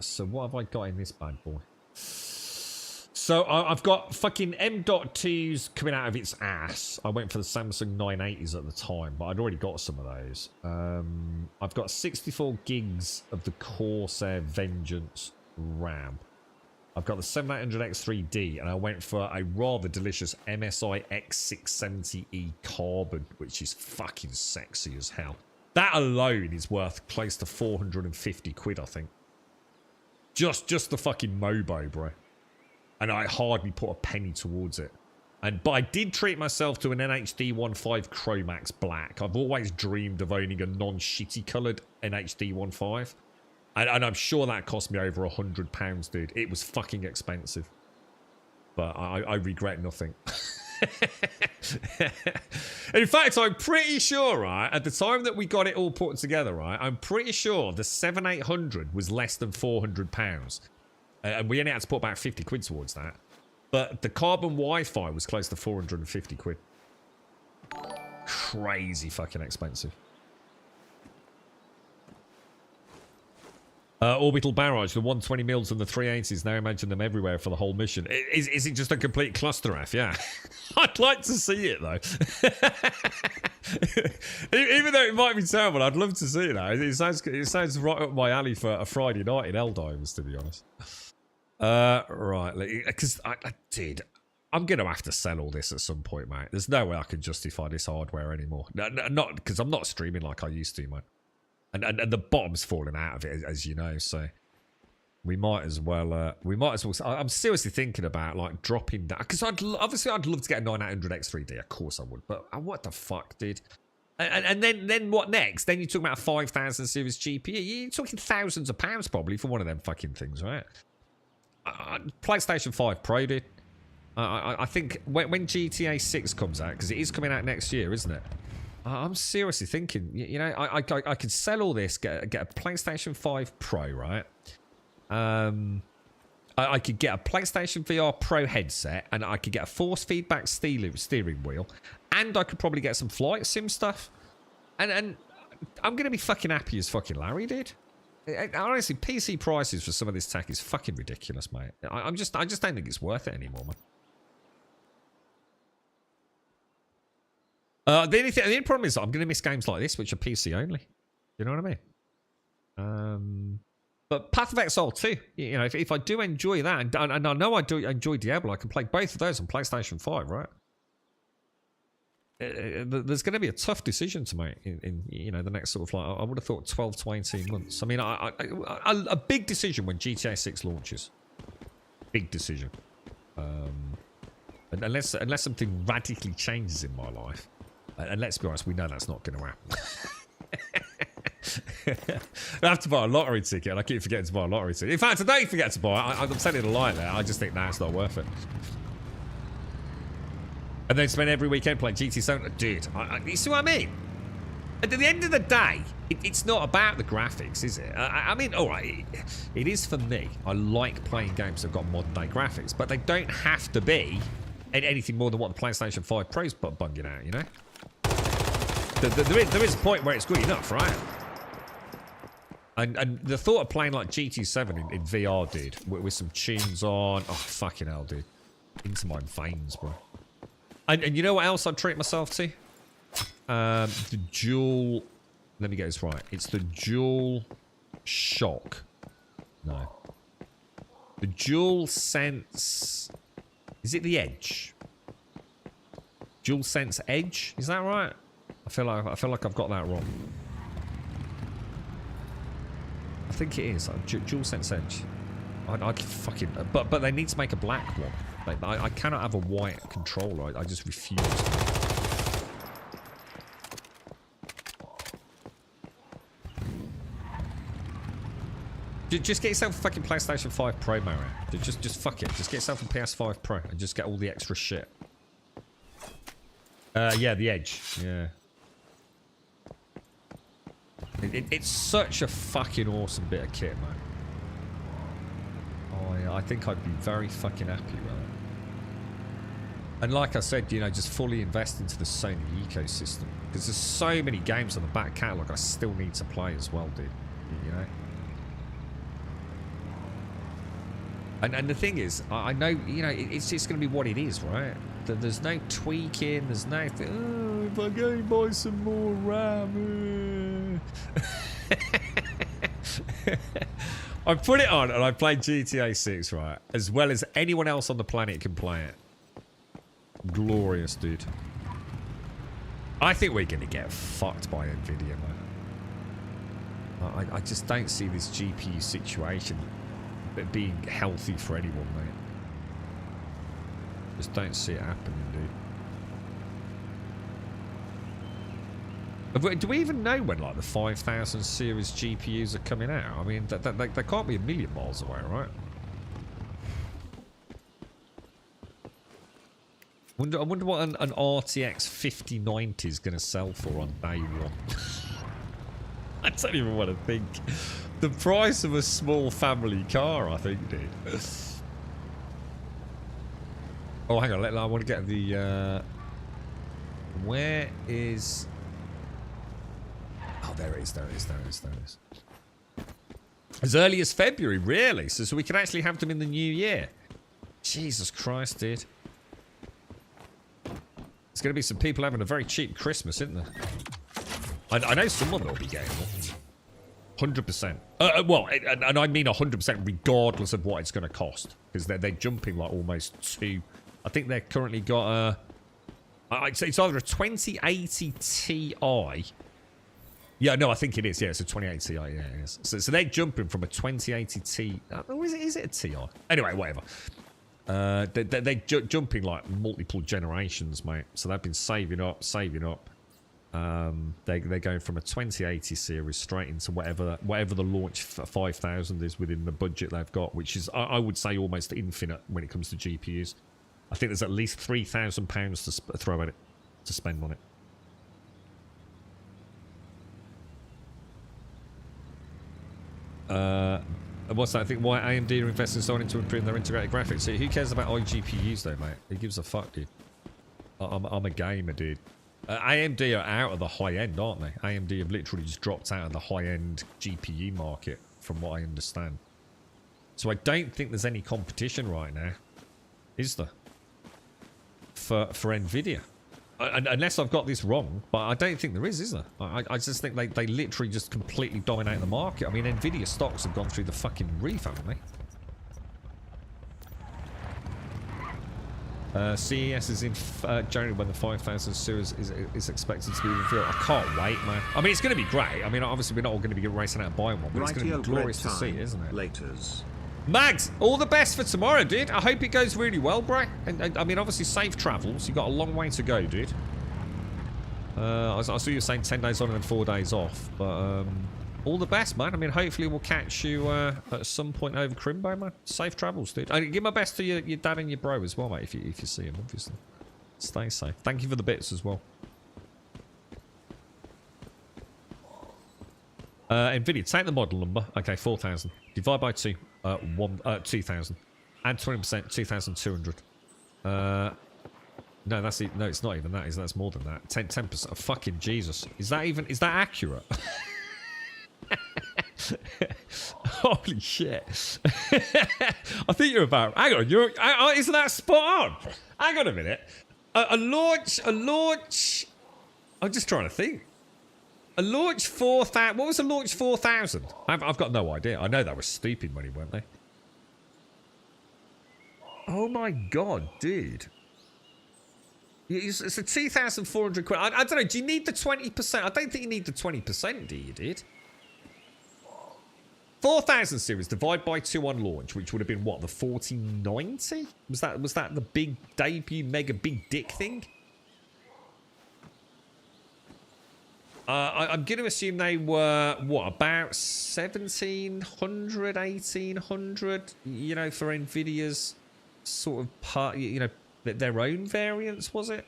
So what have I got in this bad boy? So I've got fucking M.2s coming out of its ass. I went for the Samsung 980s at the time, but I'd already got some of those. I've got 64 gigs of the Corsair Vengeance RAM. I've got the 7800X3D, and I went for a rather delicious MSI X670E Carbon, which is fucking sexy as hell. That alone is worth close to 450 quid, I think. Just the fucking Mobo, bro. And I hardly put a penny towards it. But I did treat myself to an NHD 1.5 Chromax Black. I've always dreamed of owning a non-shitty coloured NHD 1.5. And I'm sure that cost me over £100, dude. It was fucking expensive. But I regret nothing. In fact, I'm pretty sure, right, at the time that we got it all put together, right, I'm pretty sure the 7800 was less than £400. And we only had to put about 50 quid towards that. But the Carbon Wi-Fi was close to 450 quid. Crazy fucking expensive. Orbital Barrage, the 120 mils and the 380s. Now imagine them everywhere for the whole mission. Is it just a complete cluster F? Yeah. I'd like to see it, though. Even though it might be terrible, I'd love to see it. It sounds right up my alley for a Friday night in Eldimes, to be honest. Right, because I'm going to have to sell all this at some point, mate. There's no way I can justify this hardware anymore. Not because I'm not streaming like I used to, mate. And the bottom's falling out of it, as you know. So we might as well. I'm seriously thinking about like dropping that because I'd love to get a 9800X3D. Of course I would. But what the fuck, dude? And then what next? Then you're talking about a 5000 series GPU. You're talking thousands of pounds probably for one of them fucking things, right? PlayStation 5 Pro, dude. I think when GTA 6 comes out, because it is coming out next year, isn't it? I'm seriously thinking, you know, I could sell all this, get a PlayStation 5 Pro, right? I could get a PlayStation VR Pro headset, and I could get a force feedback steering wheel, and I could probably get some flight sim stuff, and I'm gonna be fucking happy as fucking Larry, dude. Honestly, PC prices for some of this tech is fucking ridiculous, mate. I just don't think it's worth it anymore, man. The only problem is I'm going to miss games like this, which are PC only. You know what I mean? But Path of Exile 2, you know, if I do enjoy that, and I know I do enjoy Diablo, I can play both of those on PlayStation 5, right? There's going to be a tough decision to make in you know, the next sort of, like, I would have thought 12 to 18 months. I mean, a big decision when GTA 6 launches. Big decision. Unless something radically changes in my life. And let's be honest, we know that's not going to happen. I have to buy a lottery ticket, and I keep forgetting to buy a lottery ticket. In fact, I don't forget to buy it. I'm telling a lie there. I just think, nah, it's not worth it. And then spend every weekend playing GT7. Dude, you see what I mean? At the end of the day, it's not about the graphics, is it? I mean, all right, it is for me. I like playing games that have got modern day graphics, but they don't have to be anything more than what the PlayStation 5 Pro's bunging out, you know? There is a point where it's good enough, right? And the thought of playing like GT7 in VR, dude, with some tunes on, oh, fucking hell, dude. Into my veins, bro. And you know what else I'd treat myself to? The dual... Let me get this right. It's the dual shock. No. The dual sense... Is it the Edge? Dual sense Edge? Is that right? I feel like I've got that wrong. I think it is DualSense Edge. I fucking but they need to make a black one. Like, I cannot have a white controller. I just refuse. Just get yourself a fucking PlayStation 5 Pro, Mario. Just fuck it. Just get yourself a PS5 Pro and just get all the extra shit. Yeah, the Edge. Yeah. It's such a fucking awesome bit of kit, man. Oh, yeah, I think I'd be very fucking happy with it. And like I said, you know, just fully invest into the Sony ecosystem. Because there's so many games on the back catalogue I still need to play as well, dude. You know? And the thing is, I know, you know, it's just going to be what it is, right? There's no tweaking, there's no... Oh, if I go and buy some more RAM... I put it on and I played GTA 6, right? As well as anyone else on the planet can play it. Glorious, dude. I think we're going to get fucked by Nvidia, man. I just don't see this GPU situation being healthy for anyone, mate. Just don't see it happening, dude. Do we even know when, like, the 5000 series GPUs are coming out? I mean, they can't be a million miles away, right? I wonder what an RTX 5090 is going to sell for on day one. I don't even want to think. The price of a small family car, I think, dude. Oh, hang on. I want to get the... where is... Oh, there it is. As early as February, really? So we can actually have them in the new year. Jesus Christ, dude. There's going to be some people having a very cheap Christmas, isn't there? I know someone will be getting one. 100%. Well, and I mean 100% regardless of what it's going to cost. Because they're jumping like almost two. I think they've currently got a... it's either a 2080 Ti. Yeah, no, I think it is. Yeah, it's a 2080 Ti. Yeah, it is. So they're jumping from a 2080 Ti. Oh, is it a Ti? Anyway, whatever. They're jumping like multiple generations, mate. So they've been saving up. They're going from a 2080 series straight into whatever the launch 5000 is within the budget they've got, which is I would say almost infinite when it comes to GPUs. I think there's at least £3,000 to throw at it, to spend on it. What's that? I think why AMD are investing so into improving their integrated graphics. See, who cares about iGPUs though, mate? Who gives a fuck, dude? I'm a gamer, dude. AMD are out of the high end, aren't they? AMD have literally just dropped out of the high end GPU market, from what I understand. So I don't think there's any competition right now, is there? For Nvidia. Unless I've got this wrong, but I don't think there is there? I just think they literally just completely dominate the market. I mean, Nvidia stocks have gone through the fucking roof, haven't they? CES is in January when the 5000 series is expected to be revealed. I can't wait, man. I mean, it's going to be great. I mean, obviously we're not all going to be racing out and buying one, but it's going to be glorious to see, isn't it? Laters. Mags, all the best for tomorrow, dude. I hope it goes really well, bro. And I mean, obviously, safe travels. You got a long way to go, dude. I saw you saying 10 days on and 4 days off, but all the best, man. I mean, hopefully we'll catch you at some point over Crimbo, man. Safe travels, dude. I give my best to your dad and your bro as well, mate. If you see him, obviously. Stay safe. Thank you for the bits as well. Nvidia, take the model number. Okay, 4,000. Divide by 2. 2,000. Add 20%, 2,200. No, that's it. No, it's not even that. That's more than that. 10%. Oh, fucking Jesus. Is that accurate? Holy shit. I think you're about... Hang on, isn't that spot on? Hang on a minute. A launch... I'm just trying to think. A launch 4,000... What was a launch 4,000? I've got no idea. I know that was stupid money, weren't they? Oh my god, dude. It's a 2,400 quid. I don't know. Do you need the 20%? I don't think you need the 20%, do you, dude? 4,000 series divided by 2 on launch, which would have been what, the 4090? Was that the big debut mega big dick thing? I'm going to assume they were what, about 1,700, 1,800, you know, for Nvidia's sort of part, you know, their own variants, was it?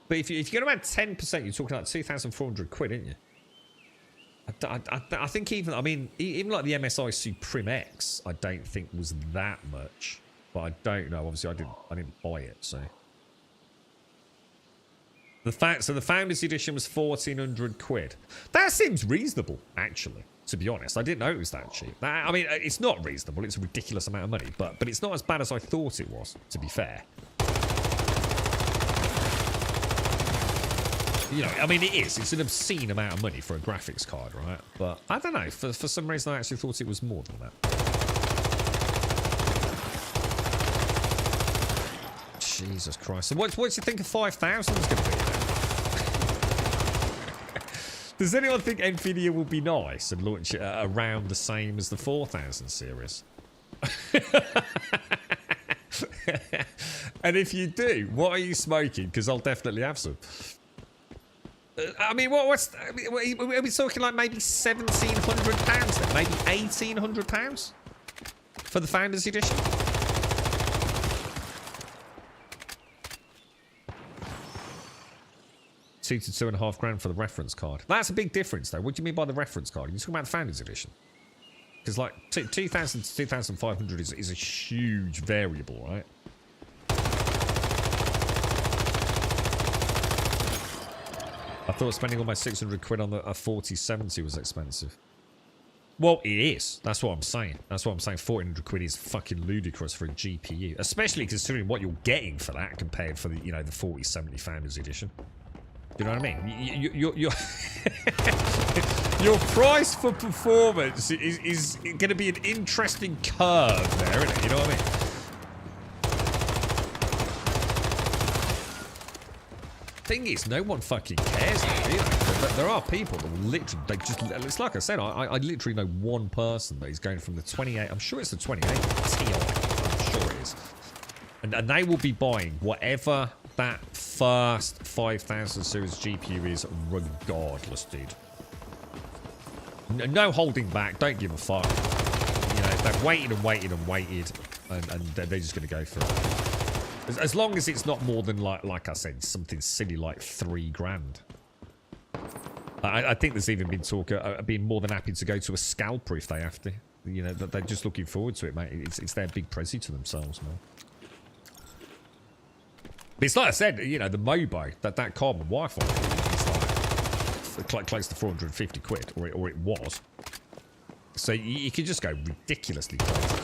But if you're going to add 10%, you're talking like 2,400 quid, aren't you? I think even, I mean, even like the MSI Supreme X, I don't think was that much. But I don't know. Obviously, I didn't buy it, so. So the Founders Edition was 1,400 quid. That seems reasonable, actually, to be honest. I didn't know it was that cheap. I mean, it's not reasonable. It's a ridiculous amount of money. But it's not as bad as I thought it was, to be fair. You know, I mean, it is. It's an obscene amount of money for a graphics card, right? But I don't know. For some reason, I actually thought it was more than that. Jesus Christ. So what do you think of 5,000 is going to be then? Does anyone think Nvidia will be nice and launch it around the same as the 4,000 series? And if you do, what are you smoking? Because I'll definitely have some. I mean, are we talking like maybe £1,700 then? Maybe £1,800 for the Founders Edition? £2,000 to £2,500 for the reference card. That's a big difference, though. What do you mean by the reference card? Are you talking about the Founders Edition? Because like 2,000 to 2,500 is a huge variable, right? I thought spending almost 600 quid on a 4070 was expensive. Well, it is. That's what I'm saying. That's what I'm saying. 1,400 quid is fucking ludicrous for a GPU, especially considering what you're getting for that compared for the, you know, the 4070 Founders Edition. Do you know what I mean? Your price for performance is going to be an interesting curve there, isn't it? You know what I mean? Thing is, no one fucking cares now, do they? There are people that will literally, it's like I said, I literally know one person that is going from the 28, I'm sure it's the 28 Ti, I'm sure it is. And they will be buying whatever that first 5,000 series GPU is, regardless, dude. No holding back, don't give a fuck. You know, they've waited and waited and waited, and they're just going to go for it. As long as it's not more than, like I said, something silly like $3,000. I think there's even been talk of being more than happy to go to a scalper if they have to. You know, they're just looking forward to it, mate. It's their big prezi to themselves, man. But it's like I said, you know, the Mobo, that carbon Wi-Fi, it's like close to 450 quid, or it was. So you can just go ridiculously close.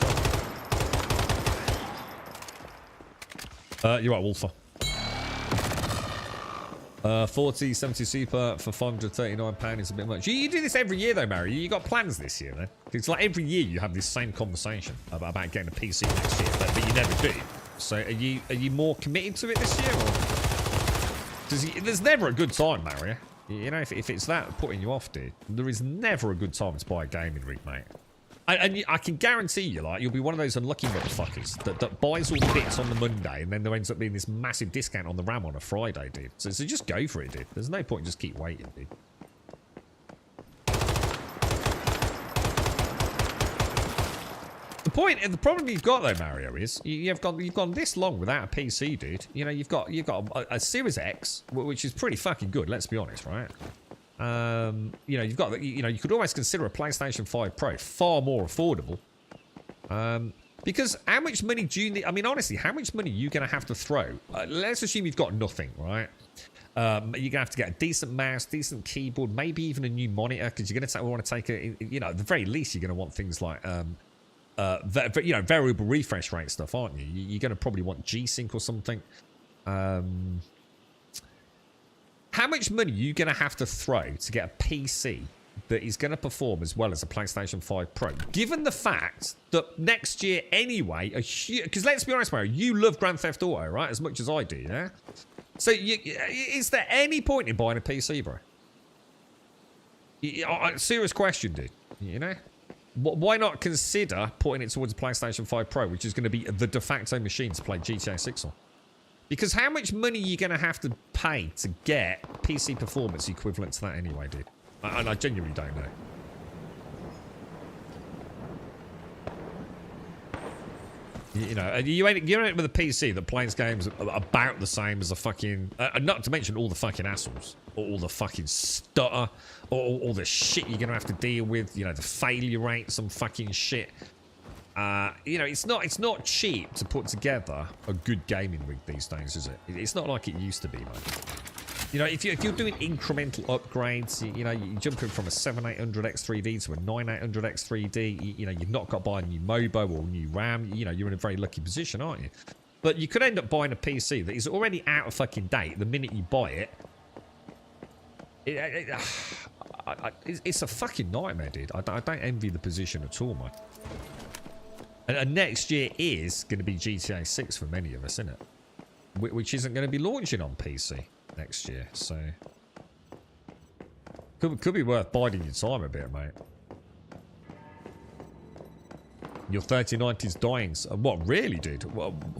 You're right, Wolfer. 4070 Super for £539 is a bit much. You do this every year, though, Mary. You got plans this year, though. It's like every year you have this same conversation about getting a PC next year, but you never do. So are you more committed to it this year, or there's never a good time, Mario? You know, if it's that putting you off, dude, there is never a good time to buy a gaming rig, mate. And I can guarantee you, like, you'll be one of those unlucky motherfuckers that buys all the bits on the Monday and then there ends up being this massive discount on the RAM on a Friday, dude. So just go for it, dude. There's no point in just keep waiting, dude. The problem you've got though, Mario, is you've gone this long without a PC, dude. You know, you've got a Series X, which is pretty fucking good. Let's be honest, right? You know, you could almost consider a PlayStation 5 Pro far more affordable. Because how much money do you need? I mean, honestly, how much money are you going to have to throw? Let's assume you've got nothing, right? You're going to have to get a decent mouse, decent keyboard, maybe even a new monitor, because you're going to want to take a, you know, at the very least, you're going to want things like, you know, variable refresh rate stuff, aren't you? You're going to probably want G-Sync or something. How much money are you going to have to throw to get a PC that is going to perform as well as a PlayStation 5 Pro. Given the fact that next year anyway, because let's be honest, Mario, you love Grand Theft Auto, right? As much as I do, yeah? So is there any point in buying a PC, bro? Serious question, dude. You know? Why not consider putting it towards a PlayStation 5 Pro, which is going to be the de facto machine to play GTA 6 on? Because how much money are you going to have to pay to get PC performance equivalent to that anyway, dude? And I genuinely don't know. You know, you're in it with a PC that plays games about the same as a fucking... not to mention all the fucking hassles. Or all the fucking stutter. Or all the shit you're going to have to deal with. You know, the failure rates and fucking shit. You know, it's not cheap to put together a good gaming rig these days, is it? It's not like it used to be, mate. You know, if you're doing incremental upgrades, you know, you're jumping from a 7800 X3D to a 9800 X3D, you know, you've not got to buy a new MOBO or new RAM, you know, you're in a very lucky position, aren't you? But you could end up buying a PC that is already out of fucking date the minute you buy it. It's a fucking nightmare, dude. I don't envy the position at all, mate. And next year is going to be GTA 6 for many of us, isn't it? Which isn't going to be launching on PC next year, so could be worth biding your time a bit, mate. Your 3090's dying. What, really, dude?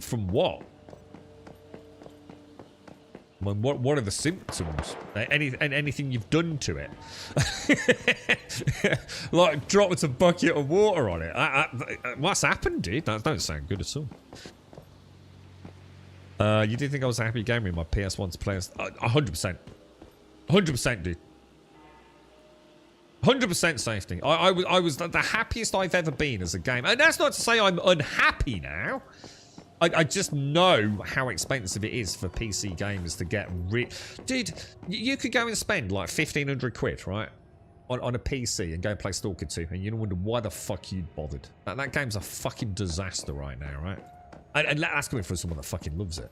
From what? What are the symptoms? Anything you've done to it? Like dropped a bucket of water on it. What's happened, dude? That don't sound good at all. You did think I was a happy gamer in my PS1 to play 100%. 100%, dude. 100% safety. I was the happiest I've ever been as a gamer. And that's not to say I'm unhappy now. I just know how expensive it is for PC gamers to get Dude, you could go and spend like 1,500 quid, right? On a PC and go and play Stalker 2. And you wonder why the fuck you'd bothered. That game's a fucking disaster right now, right? And that's coming from someone that fucking loves it.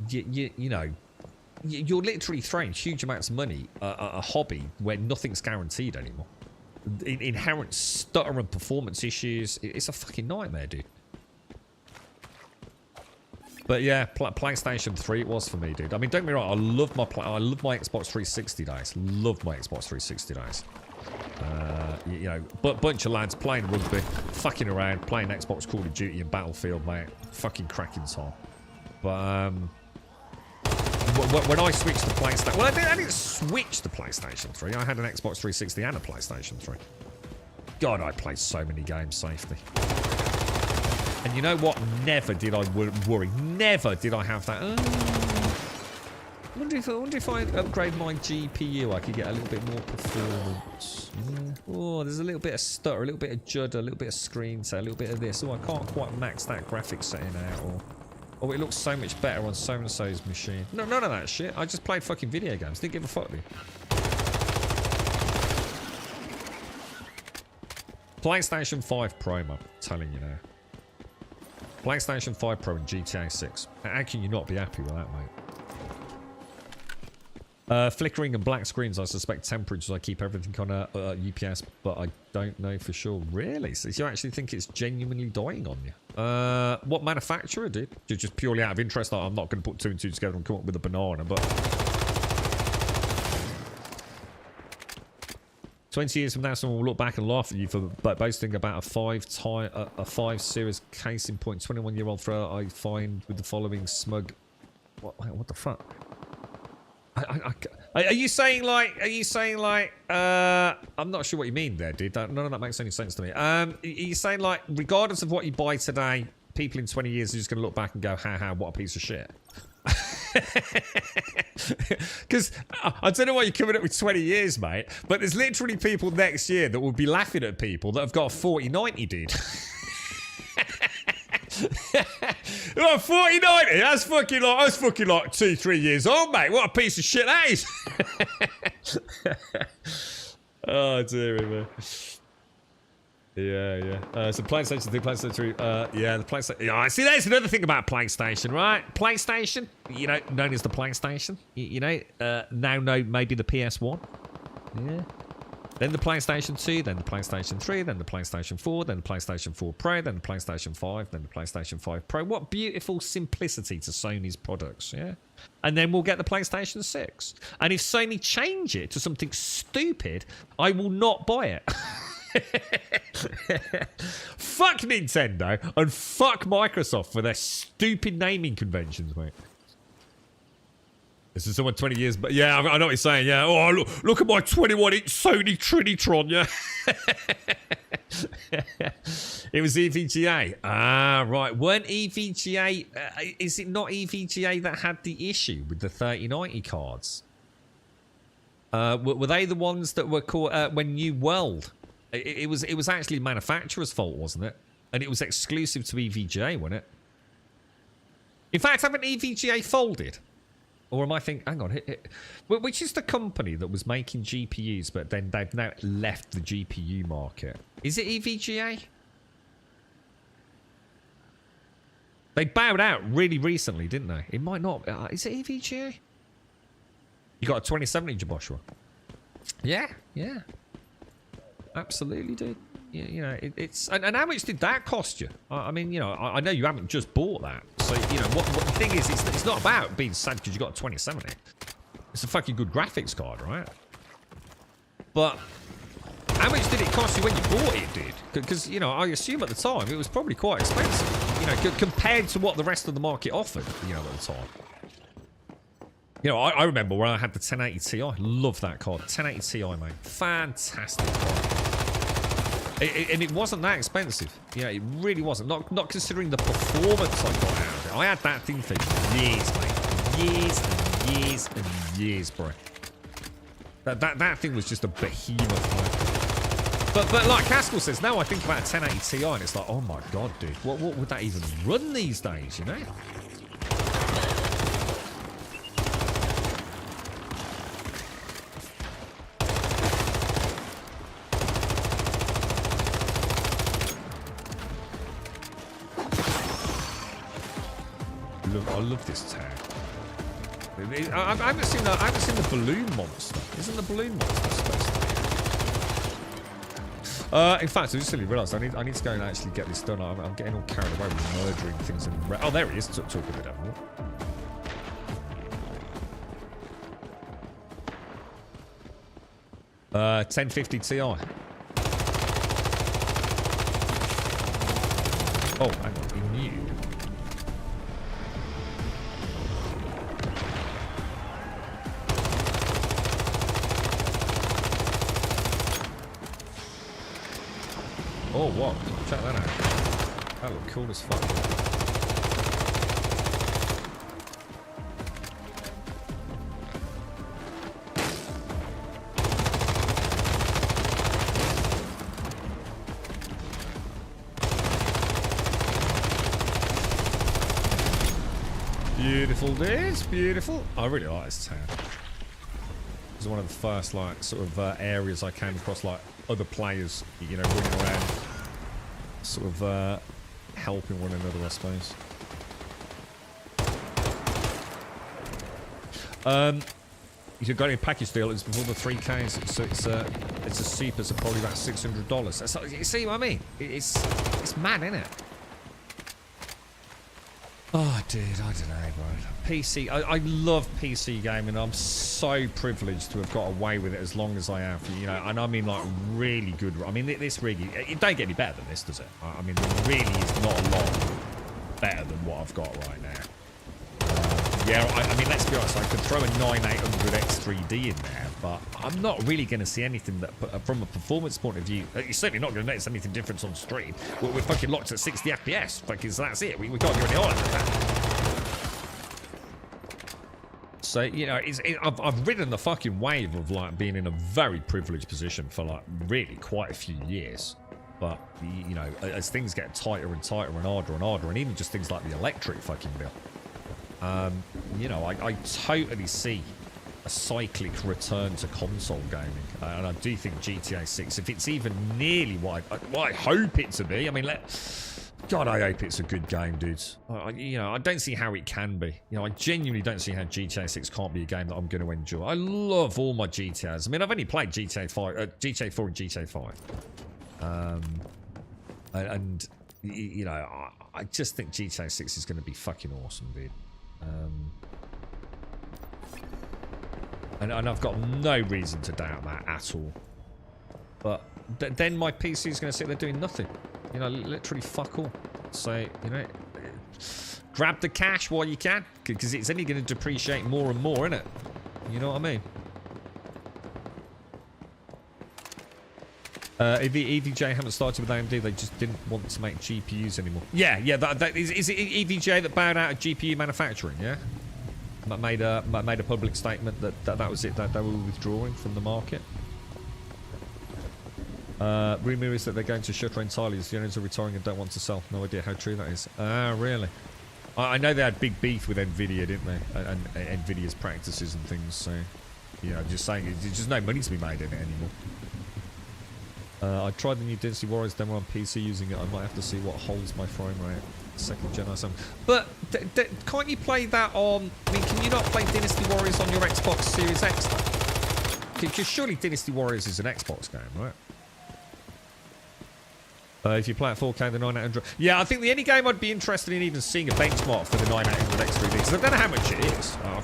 You know, you're literally throwing huge amounts of money at a hobby where nothing's guaranteed anymore. Inherent stutter and performance issues. It's a fucking nightmare, dude. But yeah, PlayStation 3 it was for me, dude. I mean, don't get me wrong, I love my Xbox 360 days. Love my Xbox 360 days. You know, but bunch of lads playing rugby, fucking around, playing Xbox, Call of Duty and Battlefield, mate. Fucking cracking time. But when I switched to PlayStation, well, I didn't switch to PlayStation 3. I had an Xbox 360 and a PlayStation 3. God, I played so many games safely. And you know what? Never did I worry. Never did I have that. I wonder if I upgrade my GPU, I could get a little bit more performance. Yeah. Oh, there's a little bit of stutter, a little bit of judder, a little bit of screen set, a little bit of this. Oh, I can't quite max that graphics setting out. Or oh, it looks so much better on so-and-so's machine. No, none of that shit. I just played fucking video games. Didn't give a fuck, dude. PlayStation 5 Pro, man. I'm telling you now. PlayStation 5 Pro and GTA 6. How can you not be happy with that, mate? Flickering and black screens, I suspect temperatures. I keep everything on a UPS, but I don't know for sure. Really? So you actually think it's genuinely dying on you? What manufacturer did? Just purely out of interest. I'm not going to put 2 and 2 together and come up with a banana, but 20 years from now, someone will look back and laugh at you for boasting about a 5 series case in point. 21-year-old thrower I find with the following smug. What the fuck? Are you saying like? I'm not sure what you mean there, dude. None of that makes any sense to me. Are you saying like, regardless of what you buy today, people in 20 years are just going to look back and go, ha, what a piece of shit? Because I don't know why you're coming up with 20 years, mate, but there's literally people next year that will be laughing at people that have got a 4090, dude. Oh, 4090, that's fucking like 2-3 years old, mate. What a piece of shit that is. Oh dear me, man. Yeah. So PlayStation 3, PlayStation 3, yeah, the PlayStation. Yeah, see, there's another thing about PlayStation, right? PlayStation, you know, known as the PlayStation. Now know maybe the PS1. Yeah. Then the PlayStation 2, then the PlayStation 3, then the PlayStation 4, then the PlayStation 4 Pro, then the PlayStation 5, then the PlayStation 5 Pro. What beautiful simplicity to Sony's products, yeah? And then we'll get the PlayStation 6. And if Sony change it to something stupid, I will not buy it. Fuck Nintendo and fuck Microsoft for their stupid naming conventions, mate. This is someone 20 years, but yeah, I know what you're saying. Yeah, oh look at my 21-inch Sony Trinitron. Yeah, it was EVGA. Ah, right. Weren't EVGA? Is it not EVGA that had the issue with the 3090 cards? Were they the ones that were caught when New World? It was actually the manufacturer's fault, wasn't it? And it was exclusive to EVGA, wasn't it? In fact, haven't EVGA folded? Or am I thinking, hang on, which is the company that was making GPUs, but then they've now left the GPU market? Is it EVGA? They bowed out really recently, didn't they? It might not. Is it EVGA? You got a 27-inch Joshua? Yeah, yeah. Absolutely, dude. You know, it's... And how much did that cost you? I mean, you know, I know you haven't just bought that. So, you know, what the thing is, it's not about being sad because you got a 2070. It's a fucking good graphics card, right? But how much did it cost you when you bought it, dude? Because, you know, I assume at the time it was probably quite expensive. You know, compared to what the rest of the market offered, you know, at the time. You know, I remember when I had the 1080 Ti. I love that card. 1080 Ti, mate. Fantastic card. And it wasn't that expensive. Yeah, it really wasn't. Not considering the performance I got out of it. I had that thing for years, mate. Years and years and years, bro. That thing was just a behemoth, mate. But like Haskell says, now I think about a 1080 Ti and it's like, oh my god, dude. What would that even run these days, you know? I love this tag. I haven't seen the balloon monster. Isn't the balloon monster supposed to be? In fact, I just suddenly realised I need to go and actually get this done. I'm getting all carried away with murdering things and oh, there he is. Talking to the devil. 1050 Ti. Oh, hang on. He knew. Oh, what? Check that out. That looked cool as fuck. Beautiful, dudes. Beautiful. I really like this town. It was one of the first, like, sort of areas I came across, like, other players, you know, running around, sort of helping one another, I suppose. If you've got any package deal, it's before the 3Ks, so it's a super, so probably about $600. That's, you see what I mean? It's mad, isn't it? Oh, dude, I don't know, bro. PC, I love PC gaming. I'm so privileged to have got away with it as long as I have, you know, and I mean, like, really good. I mean, this really, it don't get any better than this, does it? I mean, there really is not a lot better than what I've got right now. Yeah, I mean, let's be honest, I could throw a 9800 X3D in there, but I'm not really going to see anything that, from a performance point of view, you're certainly not going to notice anything different on stream. We're fucking locked at 60 FPS, because that's it. We can't do any higher than that. So, you know, I've ridden the fucking wave of, like, being in a very privileged position for, like, really quite a few years. But, you know, as things get tighter and tighter and harder, and even just things like the electric fucking bill, you know, I totally see a cyclic return to console gaming, and I do think GTA 6, if it's even nearly what I hope it to be, I mean, God, I hope it's a good game, dudes. I don't see how it can be. I genuinely don't see how GTA 6 can't be a game that I'm going to enjoy. I love all my GTAs. I mean, I've only played GTA 4 and GTA 5. I just think GTA 6 is going to be fucking awesome, dude. And I've got no reason to doubt that at all. But then my PC is going to sit there doing nothing. Literally fuck all. So, grab the cash while you can, because it's only going to depreciate more and more, innit? You know what I mean? EVJ haven't started with AMD. They just didn't want to make GPUs anymore. Yeah. Is it EVJ that bowed out of GPU manufacturing? Yeah, made a public statement that was it. That they were withdrawing from the market. Rumour is that they're going to shutter entirely as the owners are retiring and don't want to sell. No idea how true that is. Ah, really? I know they had big beef with Nvidia, didn't they? And Nvidia's practices and things. So, just saying, there's just no money to be made in it anymore. I tried the new Dynasty Warriors demo on PC using it. I might have to see what holds my frame rate. Second gen or something. But can't you play that on... I mean, can you not play Dynasty Warriors on your Xbox Series X though? Because surely Dynasty Warriors is an Xbox game, right? If you play at 4K, the 9800... Yeah, I think the only game I'd be interested in even seeing a benchmark for the 9800 X3D. Because I don't know how much it is. I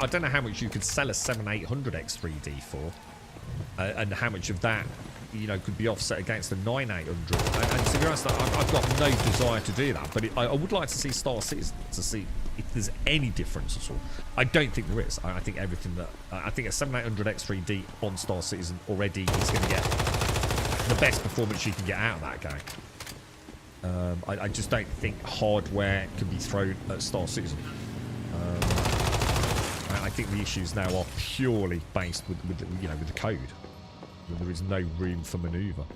don't know how much you could sell a 7800 X3D for. And how much of that... could be offset against the 9800. And to be honest, I've got no desire to do that. But I would like to see Star Citizen to see if there's any difference at all. I don't think there is. I think everything that... I think a 7800 X3D on Star Citizen already is going to get the best performance you can get out of that game. I just don't think hardware can be thrown at Star Citizen. I think the issues now are purely based with the code. There is no room for maneuver.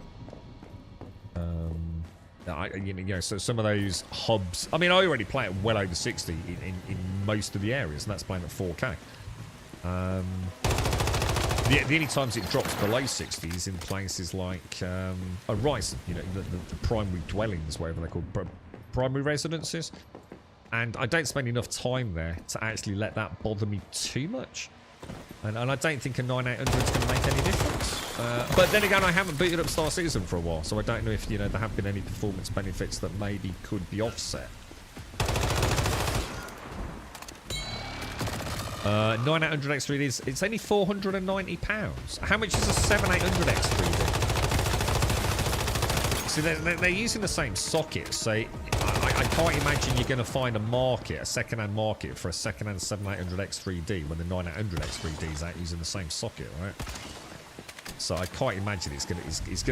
So some of those hubs... I mean, I already play at well over 60 in most of the areas, and that's playing at 4K. The only times it drops below 60 is in places like Horizon, the primary dwellings, whatever they're called, primary residences. And I don't spend enough time there to actually let that bother me too much. And I don't think a 9800 is going to make any difference. But then again, I haven't booted up Star Citizen for a while, so I don't know if there have been any performance benefits that maybe could be offset. 9800 X3D it's only £490. How much is a 7800 X3D? So they're using the same socket, so I can't imagine you're going to find a second-hand market for a second-hand 7800 X3D when the 9800 X3D is out using the same socket, right? So I can't imagine it's gonna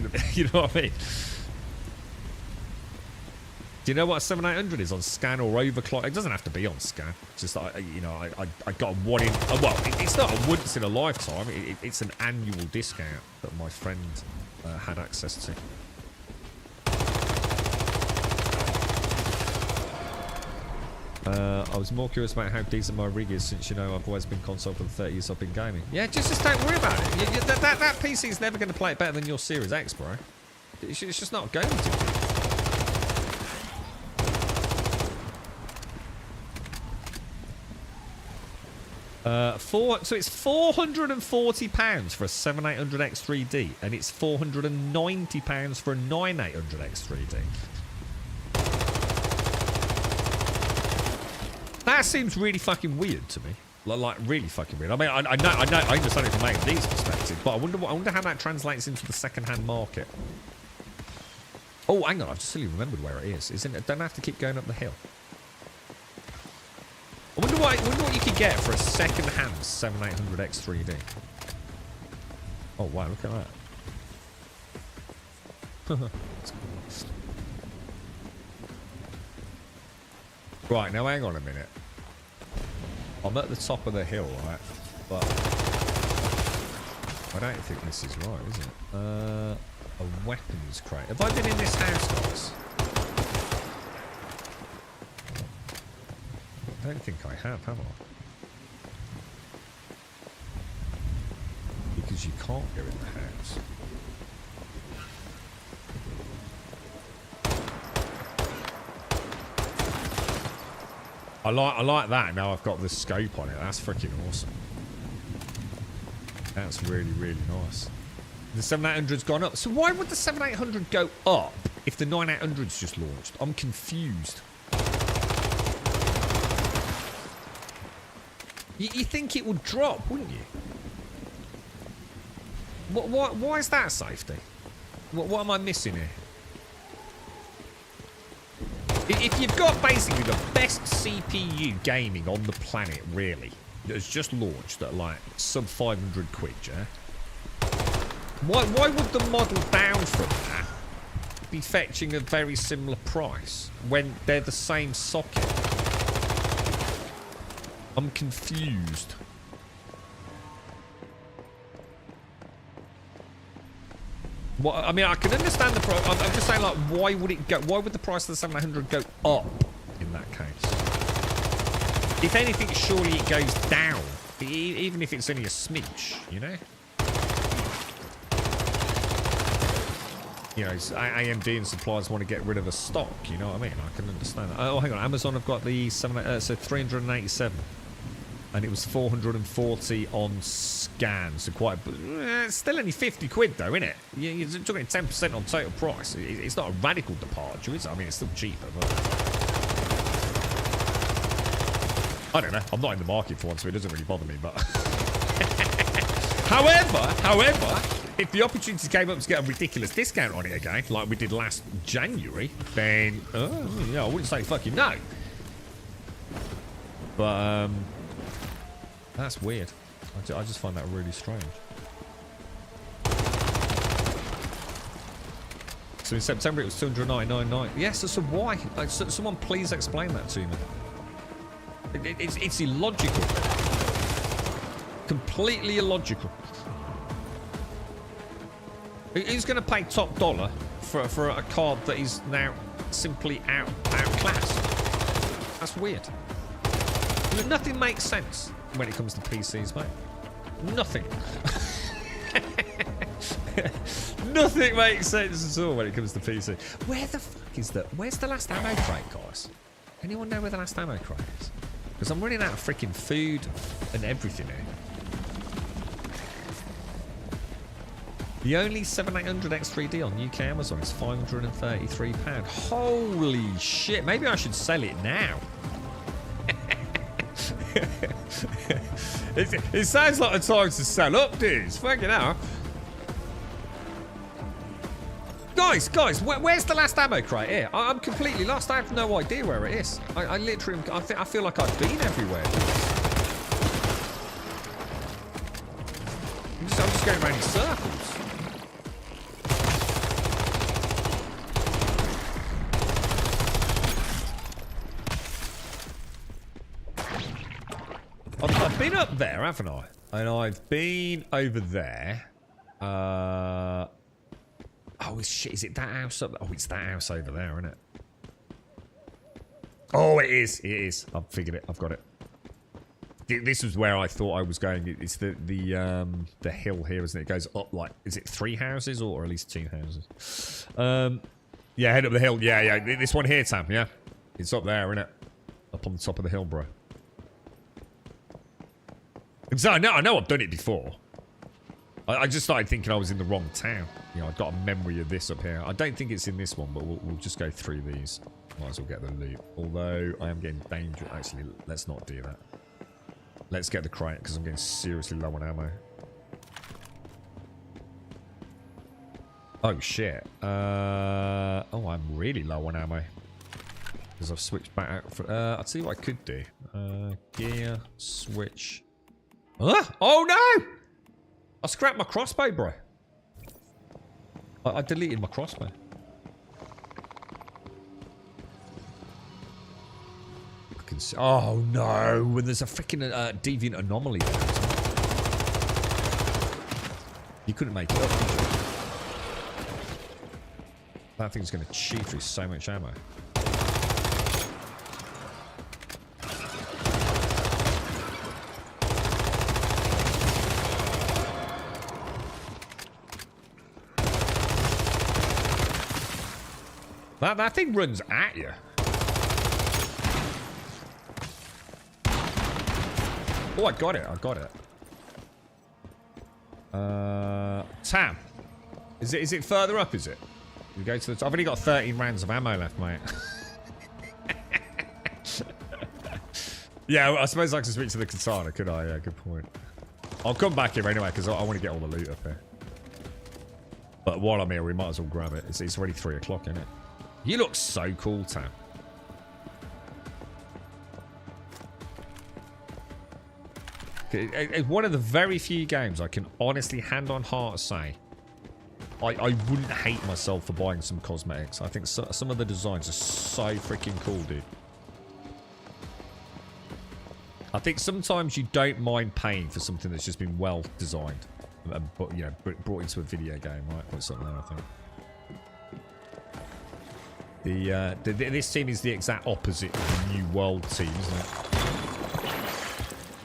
be, you know what I mean? Do you know what a 7800 is on scan or overclock? It doesn't have to be on scan. Just I got one in. Well, it's not a once in a lifetime. It's an annual discount that my friend had access to. I was more curious about how decent my rig is since I've always been console for the 30 years I've been gaming. Yeah, just don't worry about it. That PC is never going to play it better than your Series X, bro. It's just not going to. So it's £440 for a 7800 X3D, and it's £490 for a 9800 X3D. That seems really fucking weird to me. Like really fucking weird. I mean, I understand it from AMD's perspective, but I wonder how that translates into the second-hand market. Oh, hang on, I've just really remembered where it is. Isn't it? Don't have to keep going up the hill. I wonder what you could get for a second-hand 7800 X3D. Oh wow, look at that. Right, now hang on a minute. I'm at the top of the hill, right? But I don't think this is right, is it? A weapons crate. Have I been in this house, guys? I don't think I have I? Because you can't go in the house. I like that. Now I've got the scope on it. That's freaking awesome. That's really, really nice. The 7800's gone up. So why would the 7800 go up if the 9800's just launched? I'm confused. You think it would drop, wouldn't you? Why is that safety? What am I missing here? If you've got basically the best CPU gaming on the planet, really, that's just launched at like sub 500 quid, yeah? Why would the model down from that be fetching a very similar price when they're the same socket? I'm confused. Well, I mean, I can understand the price. I'm just saying, like, why would it go? Why would the price of the 700 go up in that case? If anything, surely it goes down, even if it's only a smidge, you know? You know, AMD and suppliers want to get rid of the stock. You know what I mean? I can understand that. Oh, hang on. Amazon have got the 387. And it was 440 on scan, so quite. It's still only 50 quid though, isn't it? You're talking 10% on total price. It's not a radical departure, is it? I mean, it's still cheaper, but I don't know. I'm not in the market for one, so it doesn't really bother me. But however, if the opportunity came up to get a ridiculous discount on it again, like we did last January, then yeah, I wouldn't say fucking no. But that's weird. I just find that really strange. So in September it was 299.9. Yes, so why? Like, someone please explain that to me. It's illogical. Completely illogical. Who's going to pay top dollar for a card that is now simply outclassed? That's weird. Nothing makes sense when it comes to PCs, mate. Nothing. Nothing makes sense at all when it comes to PC. Where the fuck is that? Where's the last ammo crate, guys? Anyone know where the last ammo crate is? Because I'm running out of freaking food and everything here. The only 7800 X3D on UK Amazon is £533. Holy shit. Maybe I should sell it now. It sounds like a time to sell up, dudes. Fucking hell. Guys, where's the last ammo crate here? I'm completely lost. I have no idea where it is. I literally, I feel like I've been everywhere. I'm just going around in circles. I've been up there, haven't I? And I've been over there. Oh, shit. Is it that house up there? Oh, it's that house over there, isn't it? Oh, it is. It is. I've figured it. I've got it. This was where I thought I was going. It's the hill here, isn't it? It goes up like... Is it 3 houses or at least 2 houses? Yeah, head up the hill. Yeah. This one here, Tam, yeah? It's up there, isn't it? Up on the top of the hill, bro. So I know I've done it before. I just started thinking I was in the wrong town. You know, I've got a memory of this up here. I don't think it's in this one, but we'll just go through these. Might as well get the loot. Although I am getting dangerous. Actually, let's not do that. Let's get the crate because I'm getting seriously low on ammo. Oh shit. Oh, I'm really low on ammo because I've switched back out. I'll tell you what I could do. Gear switch. Oh no! I scrapped my crossbow, bro. I deleted my crossbow. I can see. Oh no! When there's a freaking deviant anomaly there. You couldn't make it up, could you? That thing's going to cheat through so much ammo. That thing runs at you. Oh, I got it. I got it. Tam. Is it further up, is it? You go to the... I've only got 13 rounds of ammo left, mate. Yeah, well, I suppose I can switch to the katana, could I? Yeah, good point. I'll come back here anyway, because I want to get all the loot up here. But while I'm here, we might as well grab it. It's already 3 o'clock, isn't it? You look so cool, Tam. It's one of the very few games I can honestly, hand on heart, say I wouldn't hate myself for buying some cosmetics. I think some of the designs are so freaking cool, dude. I think sometimes you don't mind paying for something that's just been well designed, but you know, brought into a video game, right? Put something there, I think. This team is the exact opposite of the New World team, isn't it?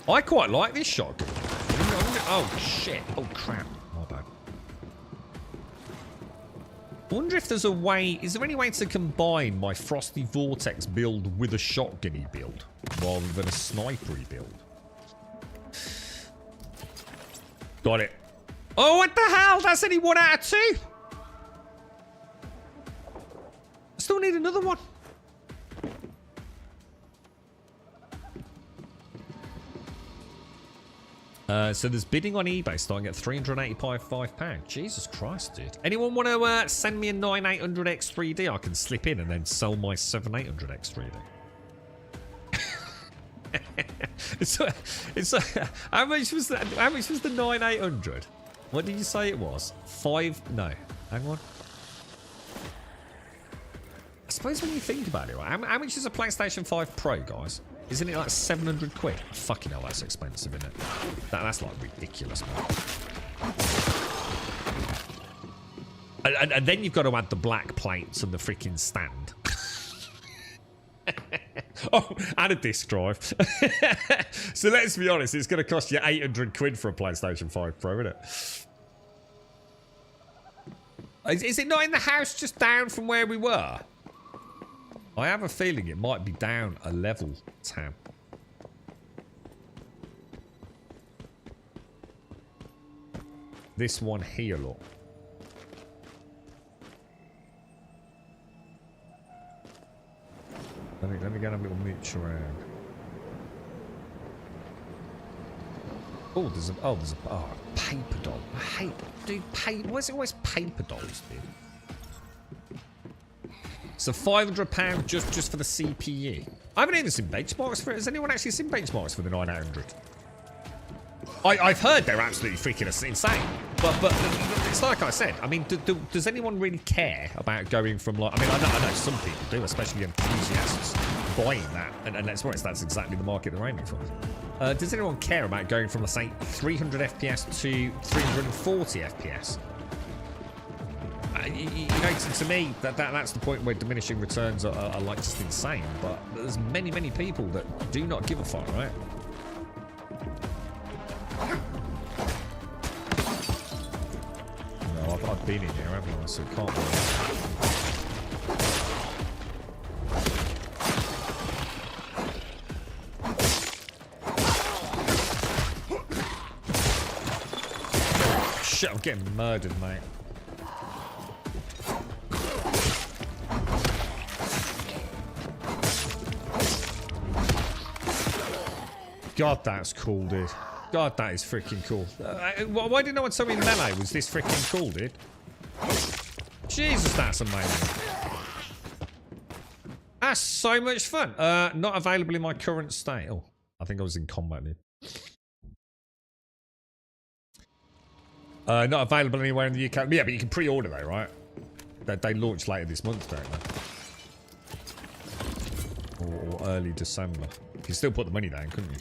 I quite like this shotgun. Oh shit! Oh crap! My bad. I wonder if there's a way... Is there any way to combine my Frosty Vortex build with a shotgun-y build rather than a snipery build? Got it. Oh, what the hell? That's only 1 out of 2. I still need another one. So there's bidding on eBay starting at £385. Jesus Christ, dude. Anyone want to send me a 9800X3D? I can slip in and then sell my 7800X3D. How much was that? How much was the 9800? What did you say it was? 5? No. Hang on. I suppose when you think about it, right? How much is a PlayStation 5 Pro, guys? Isn't it like 700 quid? Fucking hell, that's expensive, isn't it? That's like ridiculous, man. And then you've got to add the black plates and the freaking stand. Oh, and a disc drive. So let's be honest, it's going to cost you 800 quid for a PlayStation 5 Pro, isn't it? Is it not in the house just down from where we were? I have a feeling it might be down a level, Tam. This one here, look. Let me get a little mooch around. Oh, there's a paper doll. I hate, dude. Why is it always paper dolls, dude? So £500 just for the CPU. I haven't even seen benchmarks for it. Has anyone actually seen benchmarks for the 9800? I've heard they're absolutely freaking insane. But it's like I said. I mean, does anyone really care about going from like? I mean, I know some people do, especially enthusiasts buying that. And let's be honest, that's exactly the market they're aiming for. Does anyone care about going from, let's say, 300 FPS to 340 FPS? You know, to me, that's the point where diminishing returns are like just insane. But there's many people that do not give a fuck, right? No, I've been in here, haven't I? So it can't be. Shit, I'm getting murdered, mate. God, that's cool, dude. God, that is freaking cool. Why didn't no one tell me Melee was this freaking cool, dude? Jesus, that's amazing. That's so much fun. Not available in my current state. Oh, I think I was in combat, dude. Not available anywhere in the UK. Yeah, but you can pre-order though, right? They launch later this month, don't they? Or early December. You can still put the money down, couldn't you?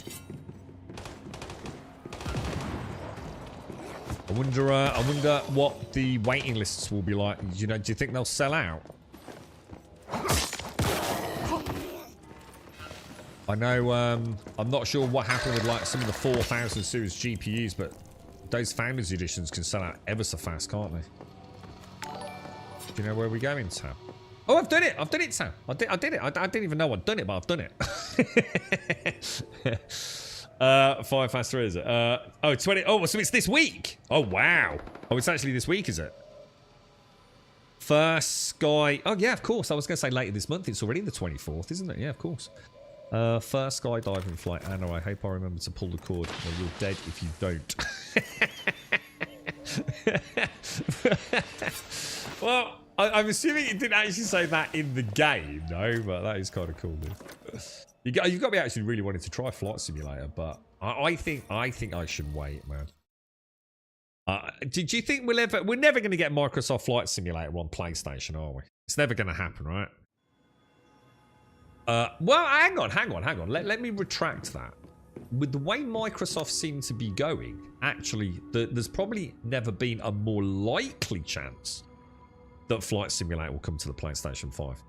I wonder what the waiting lists will be like. You know, do you think they'll sell out? I know. I'm not sure what happened with like some of the 4000 series GPUs, but those Founders editions can sell out ever so fast, can't they? Do you know where we're going, Sam? Oh, I've done it! I've done it, Sam. I did it. I didn't even know I'd done it, but I've done it. 5 past 3, is it? Oh, 20. Oh, so it's this week. Oh, wow. Oh, it's actually this week, is it? First sky. Oh, yeah, of course. I was going to say later this month. It's already the 24th, isn't it? Yeah, of course. First skydiving flight. Anna, I hope I remember to pull the cord. Well, you're dead if you don't. Well, I'm assuming it didn't actually say that in the game, no, but that is kind of cool, dude. You've got to be actually really wanting to try Flight Simulator, but I think I should wait, man. Do you think we're never going to get Microsoft Flight Simulator on PlayStation, are we? It's never going to happen, right? Well, hang on. Let me retract that. With the way Microsoft seem to be going, actually, there's probably never been a more likely chance that Flight Simulator will come to the PlayStation 5.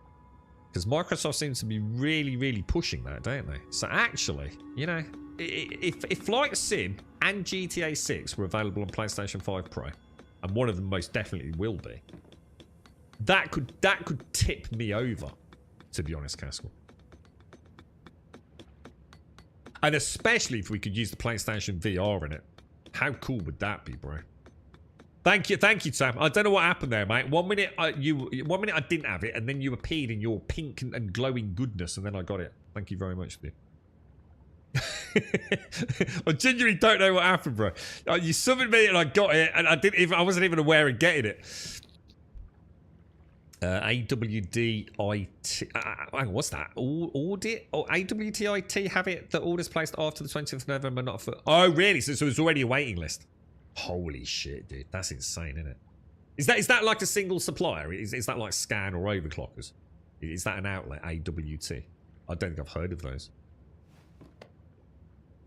Because Microsoft seems to be really, really pushing that, don't they? So actually, you know, if Flight Sim and GTA 6 were available on PlayStation 5 Pro, and one of them most definitely will be, that could tip me over, to be honest, Castle. And especially if we could use the PlayStation VR in it. How cool would that be, bro? Thank you, Sam. I don't know what happened there, mate. One minute I didn't have it, and then you appeared in your pink and glowing goodness, and then I got it. Thank you very much, dude. I genuinely don't know what happened, bro. You summoned me and I got it, and I wasn't even aware of getting it. AWDIT. Hang on, what's that? Audit? Oh, AWDIT have it that orders placed after the 20th of November, not for. Oh, really? So it's already a waiting list. Holy shit, dude. That's insane, isn't it? Is that like a single supplier? Is that like Scan or Overclockers? Is that an outlet, AWT? I don't think I've heard of those.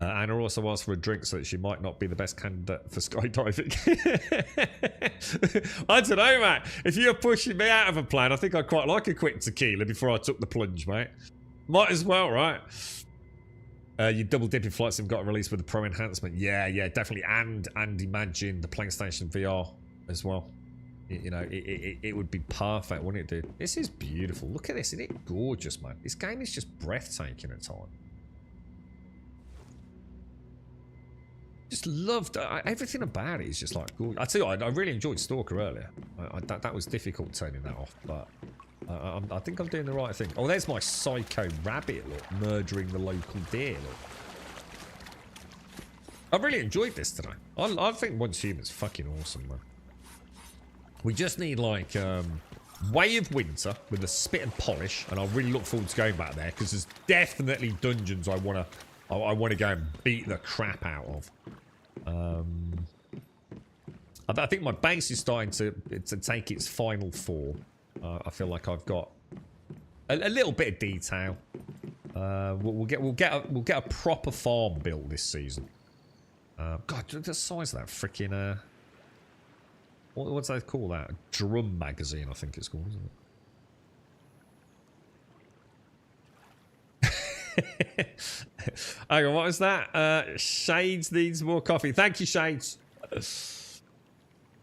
Anna also asked for a drink so that she might not be the best candidate for skydiving. I don't know, mate. If you're pushing me out of a plan, I think I'd quite like a quick tequila before I took the plunge, mate. Might as well, right? You double dip in Flight Sim got released with the Pro enhancement. Yeah, definitely. And imagine the PlayStation VR as well. You know, it would be perfect, wouldn't it, dude? This is beautiful. Look at this. Isn't it gorgeous, man? This game is just breathtaking at times. Just loved everything about it. Is just like gorgeous. I tell you what, I really enjoyed Stalker earlier. That was difficult turning that off, but I think I'm doing the right thing. Oh, there's my psycho rabbit, look, murdering the local deer, look. I really enjoyed this today. I think Once Human's fucking awesome, man. We just need like Way of Winter with a spit and polish, and I really look forward to going back there because there's definitely dungeons I want to go and beat the crap out of. I think my base is starting to take its final form. I feel like I've got a little bit of detail. We'll get a proper farm built this season. God, the size of that freaking what's they call that? Drum magazine, I think it's called, isn't it? Hang on, what was that? Shades needs more coffee. Thank you, Shades.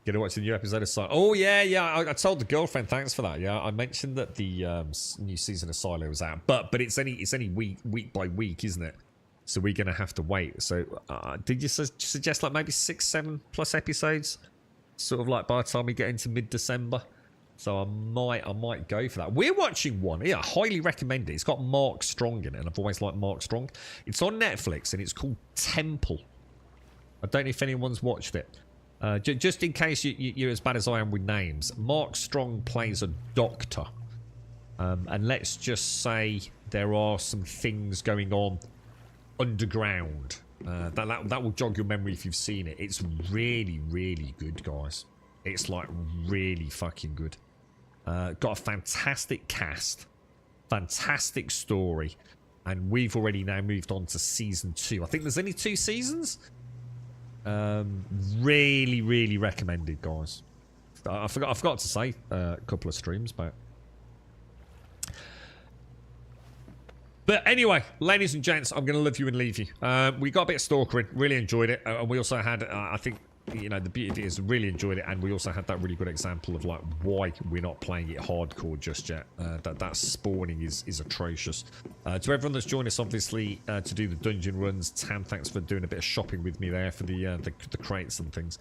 Gonna watch the new episode of Silo. Oh yeah. I told the girlfriend. Thanks for that. Yeah, I mentioned that the new season of Silo was out, but it's only week by week, isn't it? So we're gonna have to wait. So did you suggest like maybe 6-7+ episodes, sort of like by the time we get into mid-December? So I might go for that. We're watching one. Yeah, I highly recommend it. It's got Mark Strong in it, and I've always liked Mark Strong. It's on Netflix, and it's called Temple. I don't know if anyone's watched it. Just in case you're as bad as I am with names, Mark Strong plays a doctor. And let's just say there are some things going on underground. That will jog your memory if you've seen it. It's really, really good, guys. It's like really fucking good. Got a fantastic cast, fantastic story, and we've already now moved on to season 2. I think there's only 2 seasons. Really, really recommended, guys. I forgot to say a couple of streams back. But anyway, ladies and gents, I'm going to love you and leave you. We got a bit of stalkering, really enjoyed it. And we also had, I think, you know, the beauty of it is really enjoyed it, and we also had that really good example of like why we're not playing it hardcore just yet. That spawning is atrocious. To everyone that's joined us, obviously, to do the dungeon runs, Tam, thanks for doing a bit of shopping with me there for the crates and things.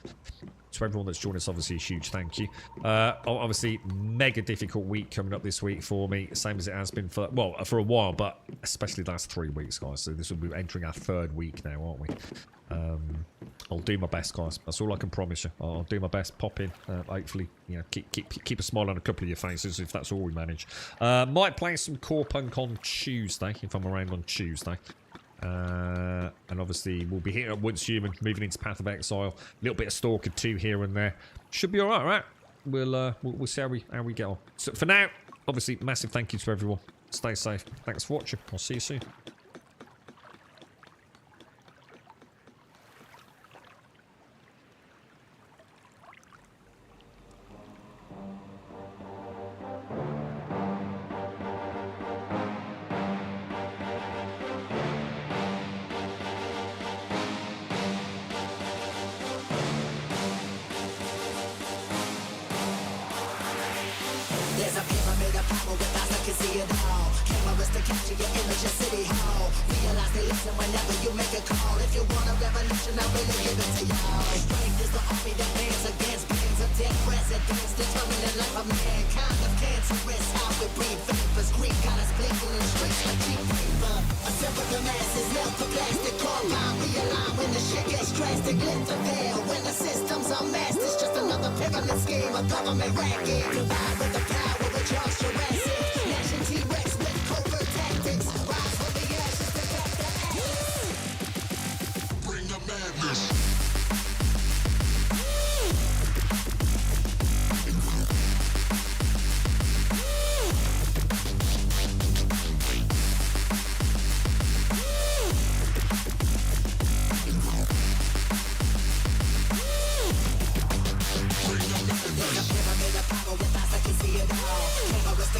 To everyone that's joined us, obviously, a huge thank you. Obviously, mega difficult week coming up this week for me, same as it has been for, well, for a while, but especially the last 3 weeks, guys. So this will be entering our 3rd week now, aren't we? I'll do my best, guys. That's all I can promise you. I'll do my best. Pop in. Hopefully, you know, keep a smile on a couple of your faces if that's all we manage. Might play some Core Punk on Tuesday if I'm around on Tuesday. And obviously we'll be hitting up Once Human, moving into Path of Exile, a little bit of Stalker 2 here and there. Should be all right. We'll see how we get on. So for now, obviously, massive thank you to everyone. Stay safe. Thanks for watching. I'll see you soon. There's a pyramid of power with eyes that can see it all. Cameras to capture your image at City Hall. Realize they listen whenever you make a call. If you want a revolution, I really give it to y'all. Strength is the army that bands against bands of dead presidents, determining the life of mankind. Of cancerous, how we breathe vapors. Greek got us blinking in the streets like cheap paper. Assemble the masses, melt the plastic compound. Realign when the shit gets drastic. Lift the veil when the system's unmasked. It's just another pyramid scheme, a government racket. Divide with the power. Charles Jurassic, Nation T-Rex with covert tactics. Rise from the ashes to back the ashes. Bring the madness.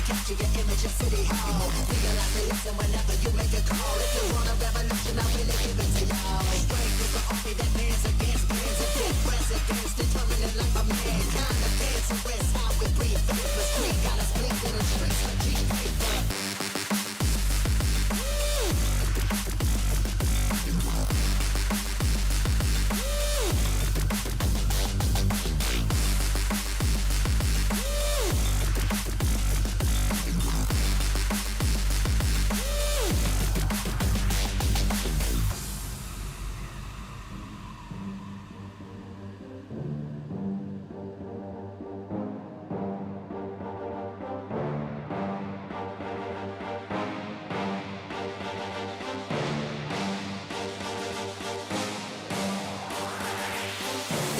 Capture your image at City Hall. Realize they listen whenever you make a call. If you want a revolution, I really give it to y'all. Strength is the army that bands against bands of dead presidents, determining the life of mankind. The cancerous, how we breathe vapors. Greek got us blinking in the streets like cheap paper.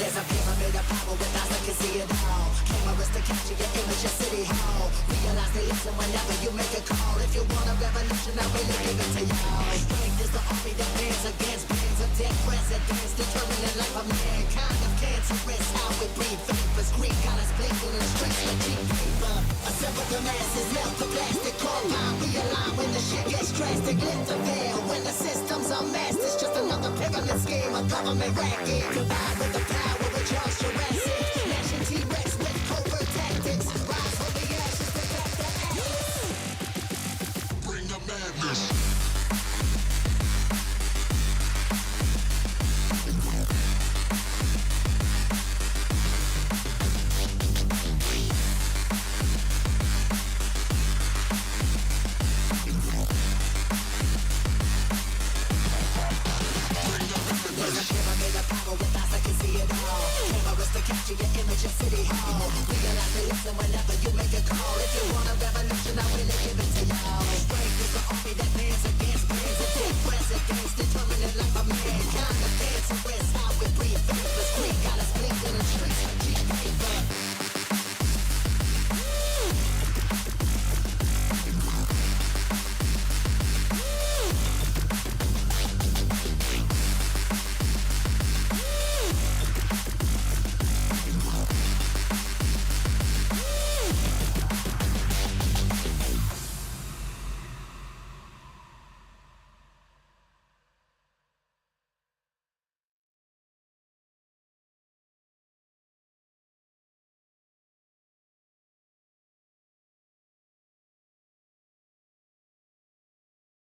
There's a pyramid of power with eyes that can see it all. Cameras to capture your image at City Hall. Realize they listen whenever you make a call. If you want a revolution, I really give it to y'all. Strength is the army that bands against bands of dead presidents, determining the life of mankind. Of cancerous, how we breathe vapors. Greek got us blinking in the streets like cheap paper. Assemble the masses, melt the plastic compound. Realign when the shit gets drastic. Lift the veil when the system's unmasked. It's just another pyramid scheme, a government racket. Divide with the power.